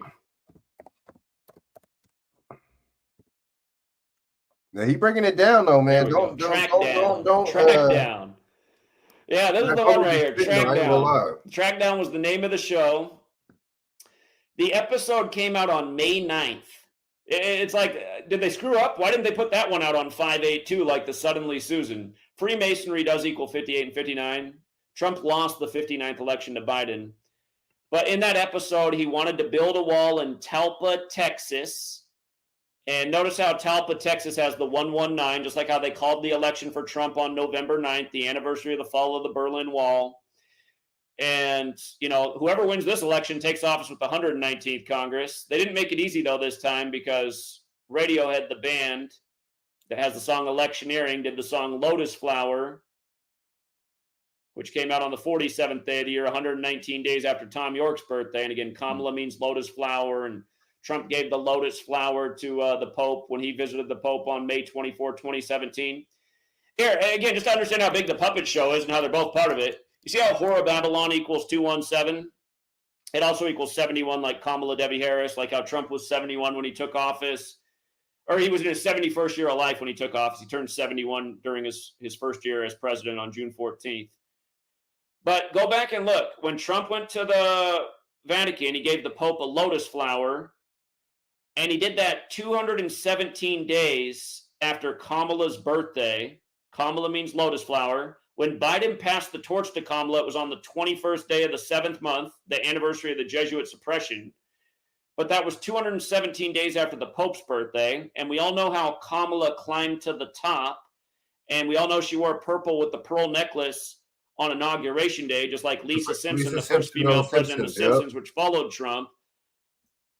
Now he breaking it down though, man. Don't Track down. Yeah, this is the one right here. Track down. Track down was the name of the show. The episode came out on May 9th. It's like, did they screw up? Why didn't they put that one out on 5/8 like the Suddenly Susan? Freemasonry does equal 58 and 59. Trump lost the 59th election to Biden. But in that episode, he wanted to build a wall in Talpa, Texas. And notice how Talpa, Texas has the 119, just like how they called the election for Trump on November 9th, the anniversary of the fall of the Berlin Wall. And, whoever wins this election takes office with the 119th Congress. They didn't make it easy, though, this time because Radiohead, the band that has the song Electioneering, did the song Lotus Flower, which came out on the 47th day of the year, 119 days after Tom York's birthday. And again, Kamala means lotus flower, and Trump gave the lotus flower to the Pope when he visited the Pope on May 24, 2017. Here, again, just to understand how big the puppet show is and how they're both part of it. You see how Horror Babylon equals 217? It also equals 71 like Kamala Debbie Harris, like how Trump was 71 when he took office. Or he was in his 71st year of life when he took office. He turned 71 during his first year as president on June 14th. But go back and look. When Trump went to the Vatican, he gave the Pope a lotus flower. And he did that 217 days after Kamala's birthday. Kamala means lotus flower. When Biden passed the torch to Kamala, it was on the 21st day of the 7th month, the anniversary of the Jesuit suppression. But that was 217 days after the Pope's birthday. And we all know how Kamala climbed to the top. And we all know she wore purple with the pearl necklace on Inauguration Day, just like Lisa Simpson, the first female president of Simpsons, which followed Trump.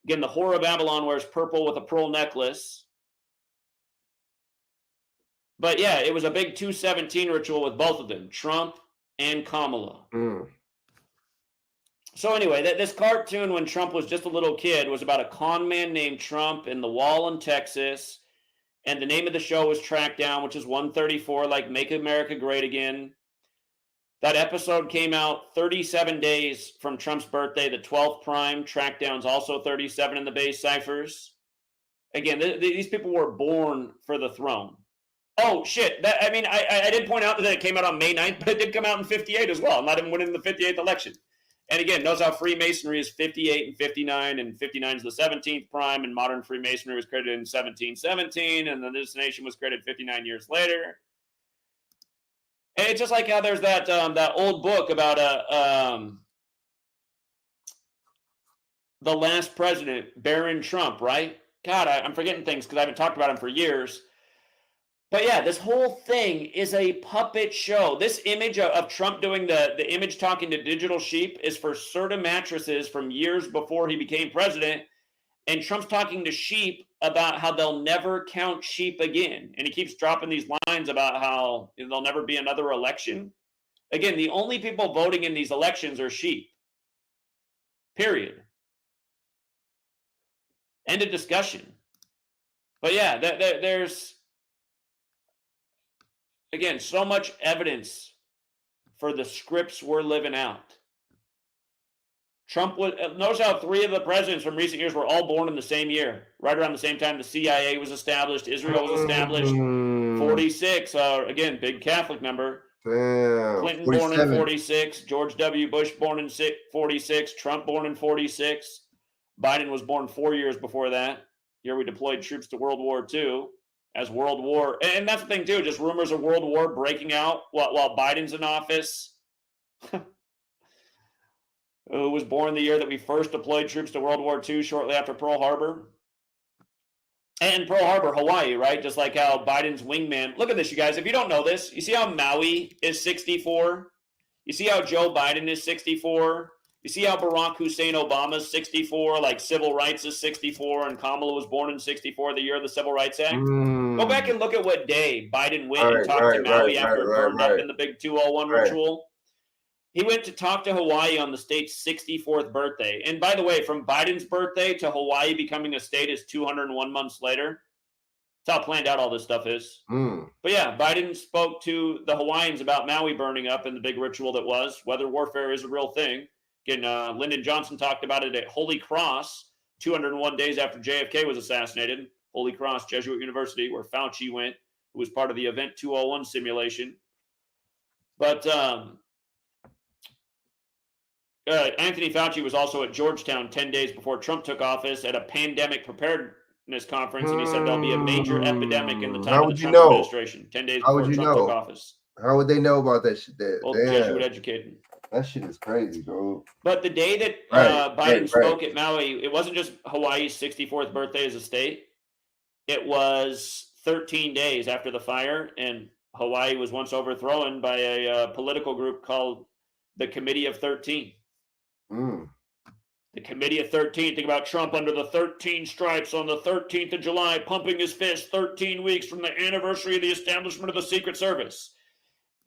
Again, the Whore of Babylon wears purple with a pearl necklace. But yeah, it was a big 217 ritual with both of them, Trump and Kamala. So anyway, this cartoon when Trump was just a little kid was about a con man named Trump in the wall in Texas. And the name of the show was Track Down, which is 134, like Make America Great Again. That episode came out 37 days from Trump's birthday, the 12th prime. Track Down's also 37 in the base ciphers. Again, these people were born for the throne. Oh, shit. I did point out that it came out on May 9th, but it did come out in 58 as well, not even winning the 58th election. And again, notice how Freemasonry is 58 and 59, and 59 is the 17th prime, and modern Freemasonry was created in 1717, and then this nation was created 59 years later. And it's just like how there's that old book about the last president, Barron Trump, right? God, I'm forgetting things because I haven't talked about him for years. But yeah, this whole thing is a puppet show. This image of Trump doing the image talking to digital sheep is for Serta mattresses from years before he became president. And Trump's talking to sheep about how they'll never count sheep again. And he keeps dropping these lines about how there'll never be another election. Again, the only people voting in these elections are sheep. Period. End of discussion. But yeah, there's, again, so much evidence for the scripts we're living out. Trump was, notice how 3 of the presidents from recent years were all born in the same year, right around the same time the CIA was established, Israel was established. 46, again, big Catholic number. Damn. Clinton 47. born in 46, George W. Bush born in 46, Trump born in 46. Biden was born 4 years before that. Year we deployed troops to World War II as World War. And that's the thing, too, just rumors of World War breaking out while Biden's in office. Who was born the year that we first deployed troops to World War II shortly after Pearl Harbor. And Pearl Harbor, Hawaii, right? Just like how Biden's wingman. Look at this, you guys. If you don't know this, you see how Maui is 64? You see how Joe Biden is 64? You see how Barack Hussein Obama's 64, like civil rights is 64, and Kamala was born in 64, the year of the Civil Rights Act? Go back and look at what day Biden went and talked to Maui after it burned up in the big 201 ritual. He went to talk to Hawaii on the state's 64th birthday. And by the way, from Biden's birthday to Hawaii becoming a state is 201 months later. That's how planned out all this stuff is. But yeah, Biden spoke to the Hawaiians about Maui burning up and the big ritual that was. Weather warfare is a real thing. Again, Lyndon Johnson talked about it at Holy Cross 201 days after JFK was assassinated. Holy Cross Jesuit University, where Fauci went, who was part of the Event 201 simulation. But Anthony Fauci was also at Georgetown 10 days before Trump took office at a pandemic preparedness conference, and he said there'll be a major epidemic in the time of the Trump administration. 10 days before Trump took office. How would they know about that shit? Well, Jesuit educated. That shit is crazy, bro. But the day that Biden spoke at Maui, it wasn't just Hawaii's 64th birthday as a state. It was 13 days after the fire, and Hawaii was once overthrown by a political group called the Committee of 13. The Committee of 13. Think about Trump under the 13 stripes on the 13th of July, pumping his fist 13 weeks from the anniversary of the establishment of the Secret Service.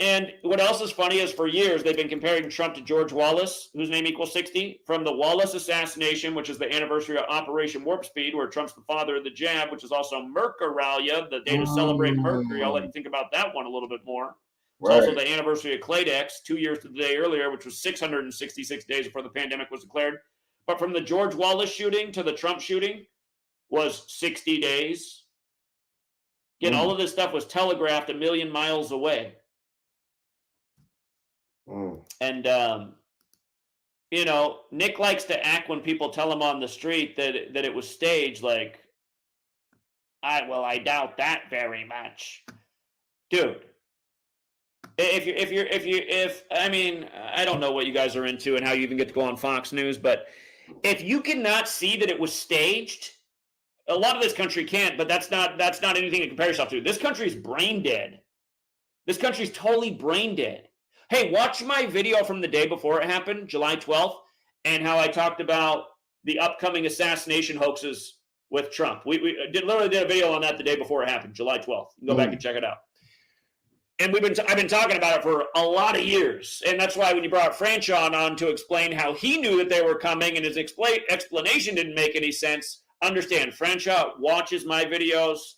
And what else is funny is for years, they've been comparing Trump to George Wallace, whose name equals 60, from the Wallace assassination, which is the anniversary of Operation Warp Speed, where Trump's the father of the jab, which is also Mercuralia, the day to celebrate Mercury. I'll let you think about that one a little bit more. It's also the anniversary of Claydex, 2 years to the day earlier, which was 666 days before the pandemic was declared. But from the George Wallace shooting to the Trump shooting was 60 days. Again, all of this stuff was telegraphed a million miles away. And, you know, Nick likes to act when people tell him on the street that it was staged. Like, I doubt that very much, dude. If I mean, I don't know what you guys are into and how you even get to go on Fox News, but if you cannot see that it was staged, a lot of this country can't. But that's not anything to compare yourself to. This country's brain dead. This country's totally brain dead. Hey, watch my video from the day before it happened, July 12th, and how I talked about the upcoming assassination hoaxes with Trump. We literally did a video on that the day before it happened, July 12th. You can go back and check it out. And I've been talking about it for a lot of years. And that's why when you brought Franchon on to explain how he knew that they were coming and his explanation didn't make any sense, understand, Franchon watches my videos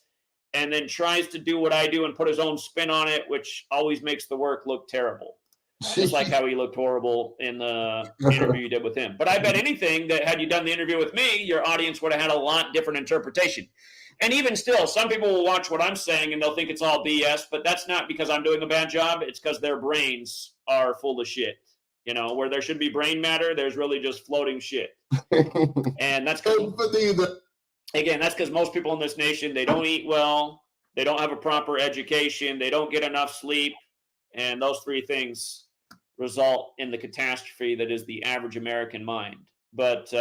and then tries to do what I do and put his own spin on it, which always makes the work look terrible. Just like how he looked horrible in the interview you did with him. But I bet anything that had you done the interview with me, your audience would have had a lot different interpretation. And even still, some people will watch what I'm saying and they'll think it's all BS, but that's not because I'm doing a bad job. It's because their brains are full of shit. You know, where there should be brain matter, there's really just floating shit. And that's because most people in this nation, they don't eat well, they don't have a proper education, they don't get enough sleep, and those three things result in the catastrophe that is the average American mind. But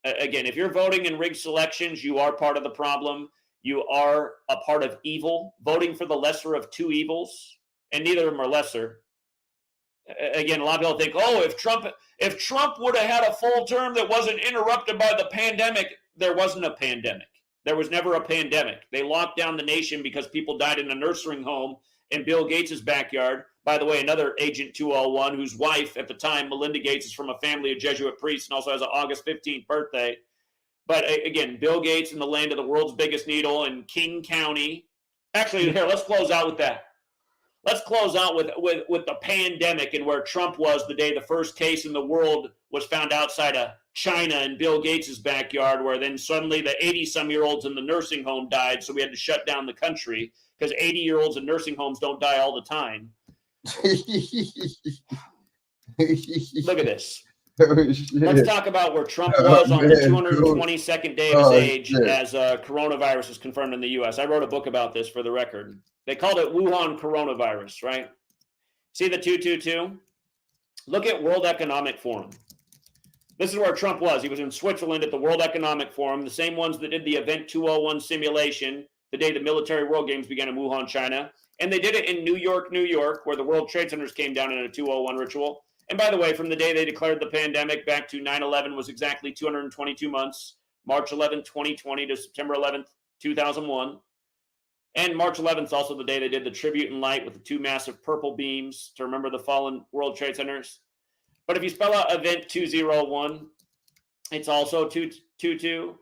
again, if you're voting in rigged selections, you are part of the problem. You are a part of evil, voting for the lesser of two evils, and neither of them are lesser. Again, a lot of people think, oh, if Trump would have had a full term that wasn't interrupted by the pandemic, there wasn't a pandemic. There was never a pandemic. They locked down the nation because people died in a nursing home in Bill Gates' backyard. By the way, another Agent 201 whose wife at the time, Melinda Gates, is from a family of Jesuit priests and also has an August 15th birthday. But again, Bill Gates in the land of the world's biggest needle in King County. Actually, here, let's close out with that. Let's close out with the pandemic and where Trump was the day the first case in the world was found outside of China in Bill Gates' backyard, where then suddenly the 80-some-year-olds in the nursing home died, so we had to shut down the country because 80-year-olds in nursing homes don't die all the time. Look at this. Let's talk about where Trump was on the 222nd day of his age as coronavirus is confirmed in the U.S. I wrote a book about this for the record. They called it Wuhan coronavirus, right? See the 222? Look at World Economic Forum. This is where Trump was. He was in Switzerland at the World Economic Forum, the same ones that did the Event 201 simulation the day the military world games began in Wuhan, China. And they did it in New York, where the World Trade Centers came down in a 201 ritual. And by the way, from the day they declared the pandemic back to 9/11 was exactly 222 months, March 11th, 2020 to September 11th, 2001. And March 11th is also the day they did the tribute in light with the 2 massive purple beams to remember the fallen World Trade Centers. But if you spell out event 201, it's also 222.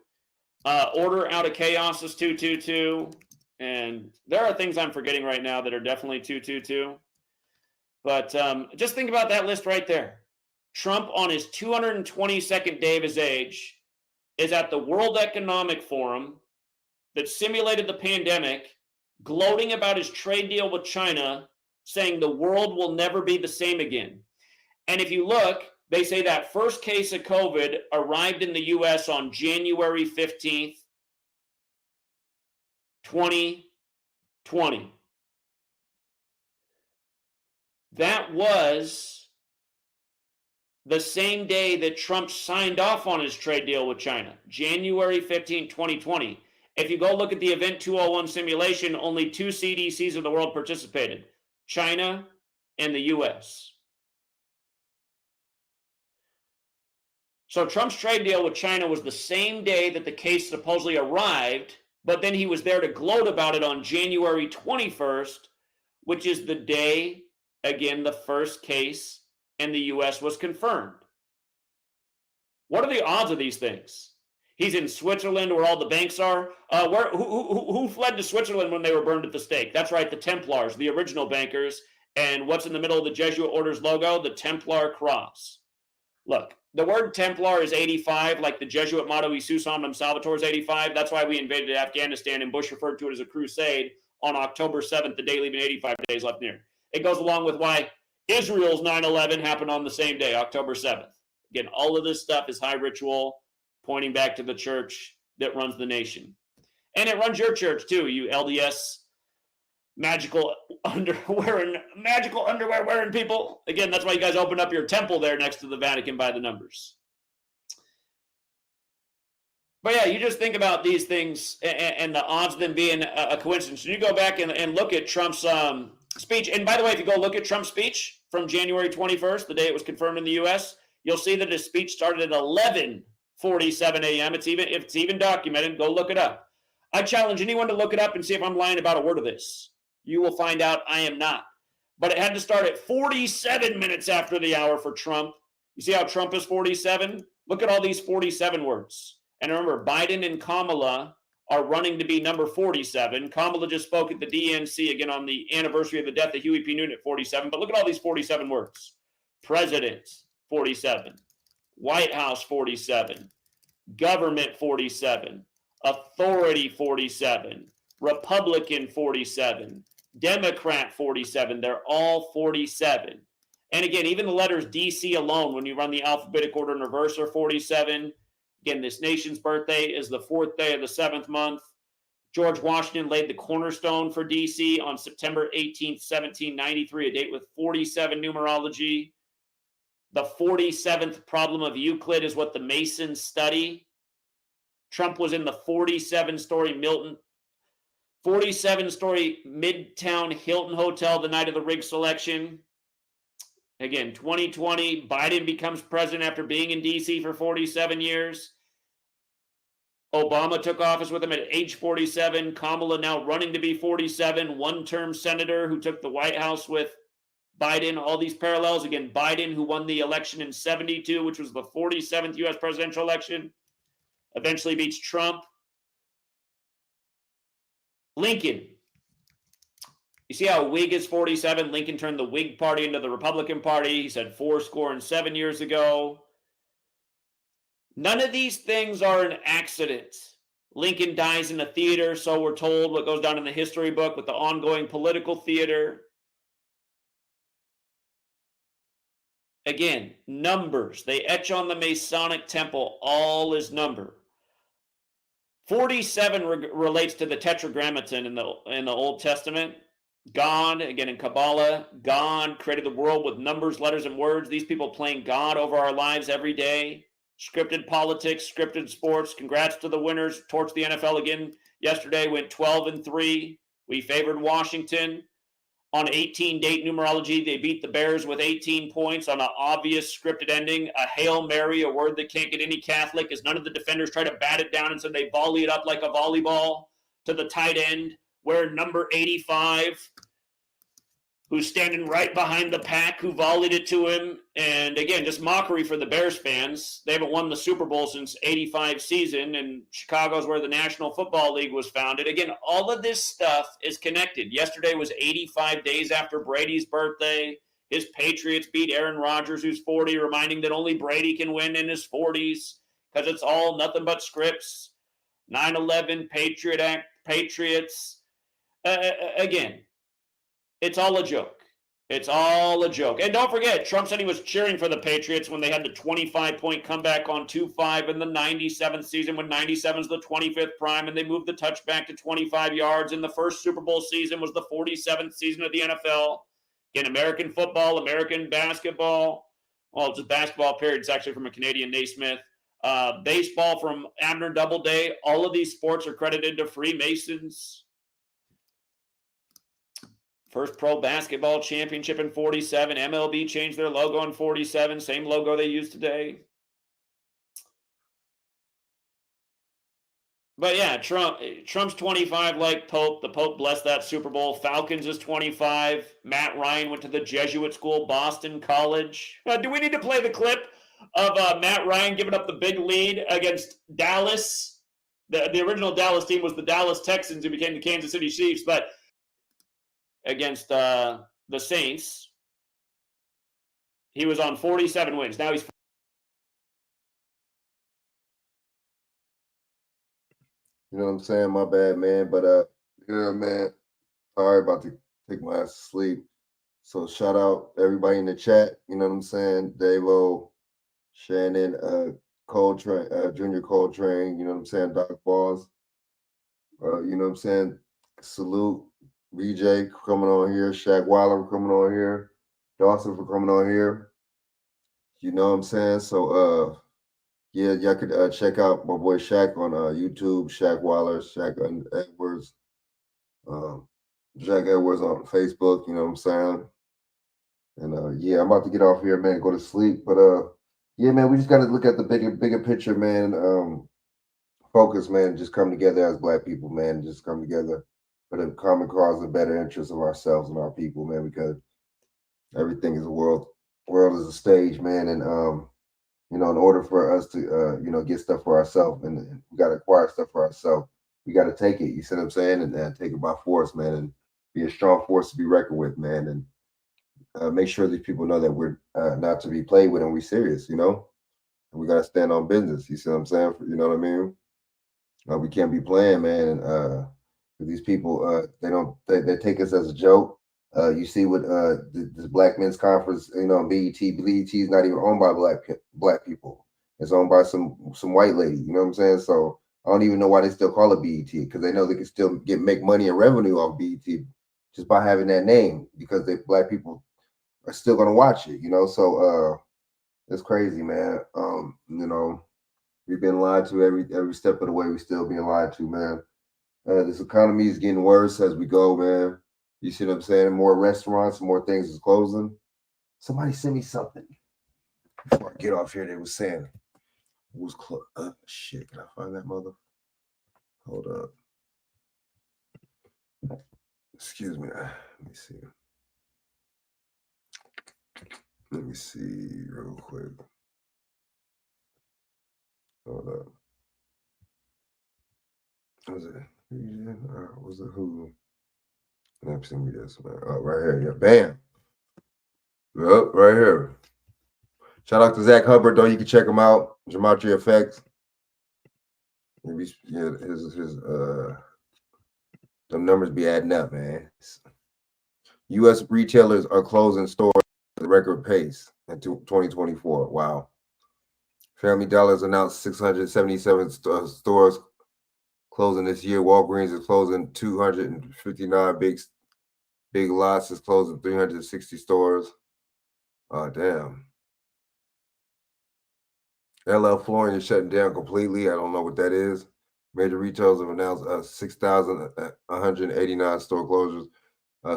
Order out of chaos is 222. And there are things I'm forgetting right now that are definitely 222. But just think about that list right there. Trump on his 222nd day of his age is at the World Economic Forum that simulated the pandemic, gloating about his trade deal with China, saying the world will never be the same again. And if you look, they say that first case of COVID arrived in the U.S. on January 15th, 2020. That was the same day that Trump signed off on his trade deal with China, January 15, 2020. If you go look at the Event 201 simulation, only 2 CDCs of the world participated, China and the US. So Trump's trade deal with China was the same day that the case supposedly arrived, but then he was there to gloat about it on January 21st, which is the day, again, the first case in the US was confirmed. What are the odds of these things? He's in Switzerland where all the banks are. Who fled to Switzerland when they were burned at the stake? That's right, the Templars, the original bankers. And what's in the middle of the Jesuit Order's logo? The Templar cross. Look, the word Templar is 85, like the Jesuit motto, Isus Omnium Salvator is 85. That's why we invaded Afghanistan, and Bush referred to it as a crusade on October 7th, the day leaving 85 days left near. It goes along with why Israel's 9/11 happened on the same day, October 7th. Again, all of this stuff is high ritual, pointing back to the church that runs the nation. And it runs your church too, you LDS magical underwear wearing people. Again, that's why you guys opened up your temple there next to the Vatican by the numbers. But yeah, you just think about these things and the odds of them being a coincidence. And you go back and look at Trump's speech. And by the way, if you go look at Trump's speech from January 21st, the day it was confirmed in the U.S., you'll see that his speech started at 11:47 a.m. If it's even documented, go look it up. I challenge anyone to look it up and see if I'm lying about a word of this. You will find out I am not. But it had to start at 47 minutes after the hour for Trump. You see how Trump is 47? Look at all these 47 words. And remember, Biden and Kamala are running to be number 47. Kamala just spoke at the DNC again on the anniversary of the death of Huey P. Newton at 47. But look at all these 47 words. President, 47. White House, 47. Government, 47. Authority, 47. Republican, 47. Democrat, 47. They're all 47. And again, even the letters DC alone, when you run the alphabetic order in reverse, are 47. Again, this nation's birthday is the 4th day of the 7th month. George Washington laid the cornerstone for DC on September 18th, 1793, a date with 47 numerology. The 47th problem of Euclid is what the Masons study. Trump was in the 47-story Midtown Hilton Hotel the night of the rig selection. Again, 2020, Biden becomes president after being in D.C. for 47 years. Obama took office with him at age 47. Kamala now running to be 47. One-term senator who took the White House with Biden. All these parallels. Again, Biden, who won the election in 72, which was the 47th U.S. presidential election, eventually beats Trump. Lincoln. You see how Whig is 47? Lincoln turned the Whig Party into the Republican Party. He said 7 years ago. None of these things are an accident. Lincoln dies in a theater, so we're told, what goes down in the history book with the ongoing political theater. Again, numbers. They etch on the Masonic temple, all is number. 47 relates to the Tetragrammaton in the Old Testament. God, again in Kabbalah, God created the world with numbers, letters, and words. These people playing God over our lives every day. Scripted politics, scripted sports. Congrats to the winners. Torched the NFL again yesterday. Went 12-3. We favored Washington. on 18 date numerology. They beat the Bears with 18 points on an obvious scripted ending. A Hail Mary, a word that can't get any Catholic, as none of the defenders try to bat it down, and so they volley it up like a volleyball to the tight end, where number 85, who's standing right behind the pack, who volleyed it to him. And again, just mockery for the Bears fans. They haven't won the Super Bowl since '85 season, and Chicago's where the National Football League was founded. Again, all of this stuff is connected. Yesterday was 85 days after Brady's birthday. His Patriots beat Aaron Rodgers, who's 40, reminding that only Brady can win in his 40s because it's all nothing but scripts. 9/11, Patriot Act, Patriots. Again, it's all a joke. It's all a joke. And don't forget, Trump said he was cheering for the Patriots when they had the 25-point comeback on 2-5 in the 97th season, when 97's the 25th prime, and they moved the touchback to 25 yards. And the first Super Bowl season was the 47th season of the NFL. Again, American football, American basketball. Well, just basketball, period. It's actually from a Canadian Naismith. Baseball from Abner Doubleday. All of these sports are credited to Freemasons. First pro basketball championship in 47. MLB changed their logo in 47. Same logo they use today. But yeah, Trump's 25 like Pope. The Pope blessed that Super Bowl. Falcons is 25. Matt Ryan went to the Jesuit school, Boston College. Do we need to play the clip of Matt Ryan giving up the big lead against Dallas? The original Dallas team was the Dallas Texans, who became the Kansas City Chiefs, but against the Saints, he was on 47 wins. Now he's... You know what I'm saying? My bad, man. But yeah, man. Sorry about to take my ass to sleep. So shout out everybody in the chat. You know what I'm saying? Davo, Shannon, Coltrane, Junior Coltrane. You know what I'm saying? Doc Balls. You know what I'm saying? Salute. BJ coming on here, Shaq Waller for coming on here, Dawson for coming on here. You know what I'm saying? So yeah, y'all could check out my boy Shaq on YouTube, Shaq Waller, Shaq Edwards, Jack Edwards on Facebook, you know what I'm saying? And yeah, I'm about to get off here, man, go to sleep. But yeah, man, we just gotta look at the bigger picture, man. Focus, man, just come together as Black people, man, just come together for the common cause and better interest of ourselves and our people, man, because everything is a world is a stage, man. And, you know, in order for us to, you know, get stuff for ourselves, and we got to acquire stuff for ourselves, we got to take it, you see what I'm saying? And take it by force, man, and be a strong force to be reckoned with, man. And make sure these people know that we're not to be played with and we're serious, you know? And we got to stand on business, you see what I'm saying? You know what I mean? We can't be playing, man. These people, they take us as a joke. You see what this Black Men's Conference, you know, BET is not even owned by black people. It's owned by some white lady. You know what I'm saying? So I don't even know why they still call it BET, because they know they can still make money and revenue off BET just by having that name, because Black people are still gonna watch it. You know, so it's crazy, man. You know, we've been lied to every step of the way. We still being lied to, man. This economy is getting worse as we go, man. You see what I'm saying? More restaurants, more things is closing. Somebody send me something before I get off here. They was saying it was closed. Shit, can I find that mother? Hold up. Excuse me. Let me see. Let me see real quick. Hold up. Was it? Was it Hulu? Let me send me this, man. Oh, right here. Yeah, bam. Yep, right here. Shout out to Zach Hubbard, though. You can check him out. Gematria Effects. Maybe, yeah, his the numbers be adding up, man. U.S. retailers are closing stores at a record pace in 2024. Wow. Family Dollar's announced 677 stores closing this year. Walgreens is closing 259 big lots, is closing 360 stores. Oh, damn. LL Flooring is shutting down completely. I don't know what that is. Major retailers have announced 6,189 store closures.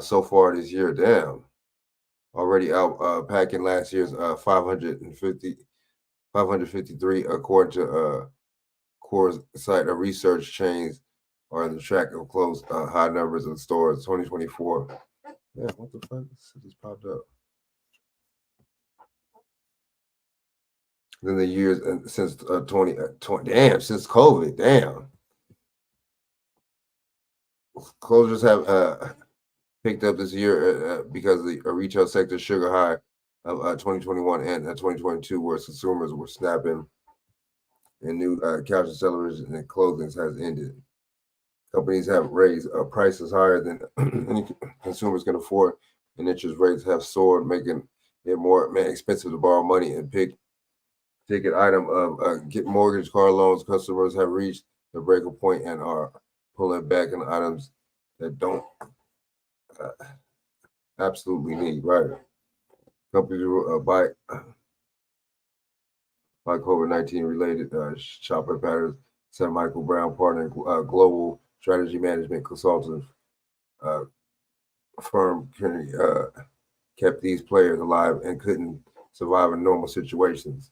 so far this year. Damn. Already out packing last year's 553 according to Core's site of research. Chains are on the track of close high numbers in stores 2024. Yeah, what the fuck? This just popped up. Then the years since 2020, damn, since COVID, damn. Closures have picked up this year because the retail sector sugar high of 2021 and 2022, where consumers were snapping and new couches, television, and clothing has ended. Companies have raised prices higher than any consumers can afford, and interest rates have soared, making it more expensive to borrow money and pick ticket item of get mortgage, car loans. Customers have reached the breaking point and are pulling back on items that don't absolutely need. Right? Companies buy COVID-19 related shopping patterns. Said Michael Brown, partner global strategy management consultant firm, kept these players alive and couldn't survive in normal situations.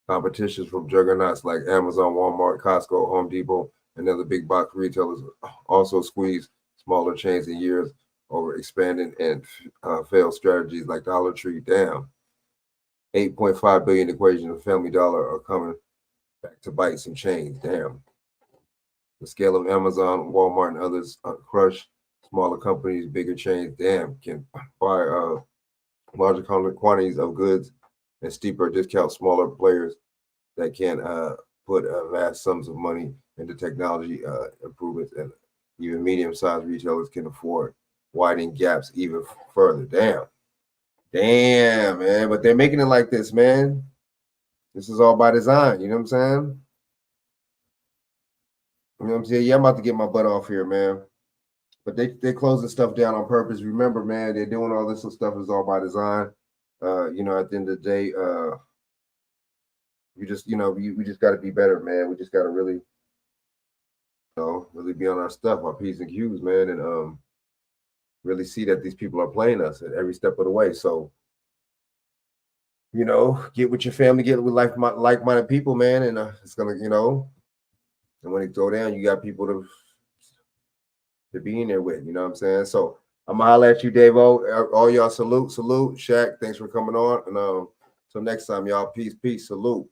Competitions from juggernauts like Amazon, Walmart, Costco, Home Depot, and other big box retailers also squeezed smaller chains in years over expanding and failed strategies like Dollar Tree. Damn. $8.5 billion equation of Family Dollar are coming back to bite some chains. Damn. The scale of Amazon, Walmart, and others crush smaller companies, bigger chains. Damn, can buy larger quantities of goods and steeper discount smaller players that can put vast sums of money into technology improvements, and even medium-sized retailers can afford widening gaps even further. Damn, man. But they're making it like this, man. This is all by design. You know what I'm saying? You know what I'm saying? Yeah, I'm about to get my butt off here, man. But they're closing stuff down on purpose. Remember, man, they're doing all this stuff is all by design. You know, at the end of the day, you just, you know, we just got to be better, man. We just got to really, you know, really be on our stuff, our P's and Q's, man, and really see that these people are playing us at every step of the way. So, you know, get with your family, get with like-minded people, man, and it's gonna, you know, and when it go down, you got people to be in there with, you know what I'm saying? So I'm gonna holler at you, Davo. All y'all, salute. Shaq, thanks for coming on. And until next time, y'all, peace, salute.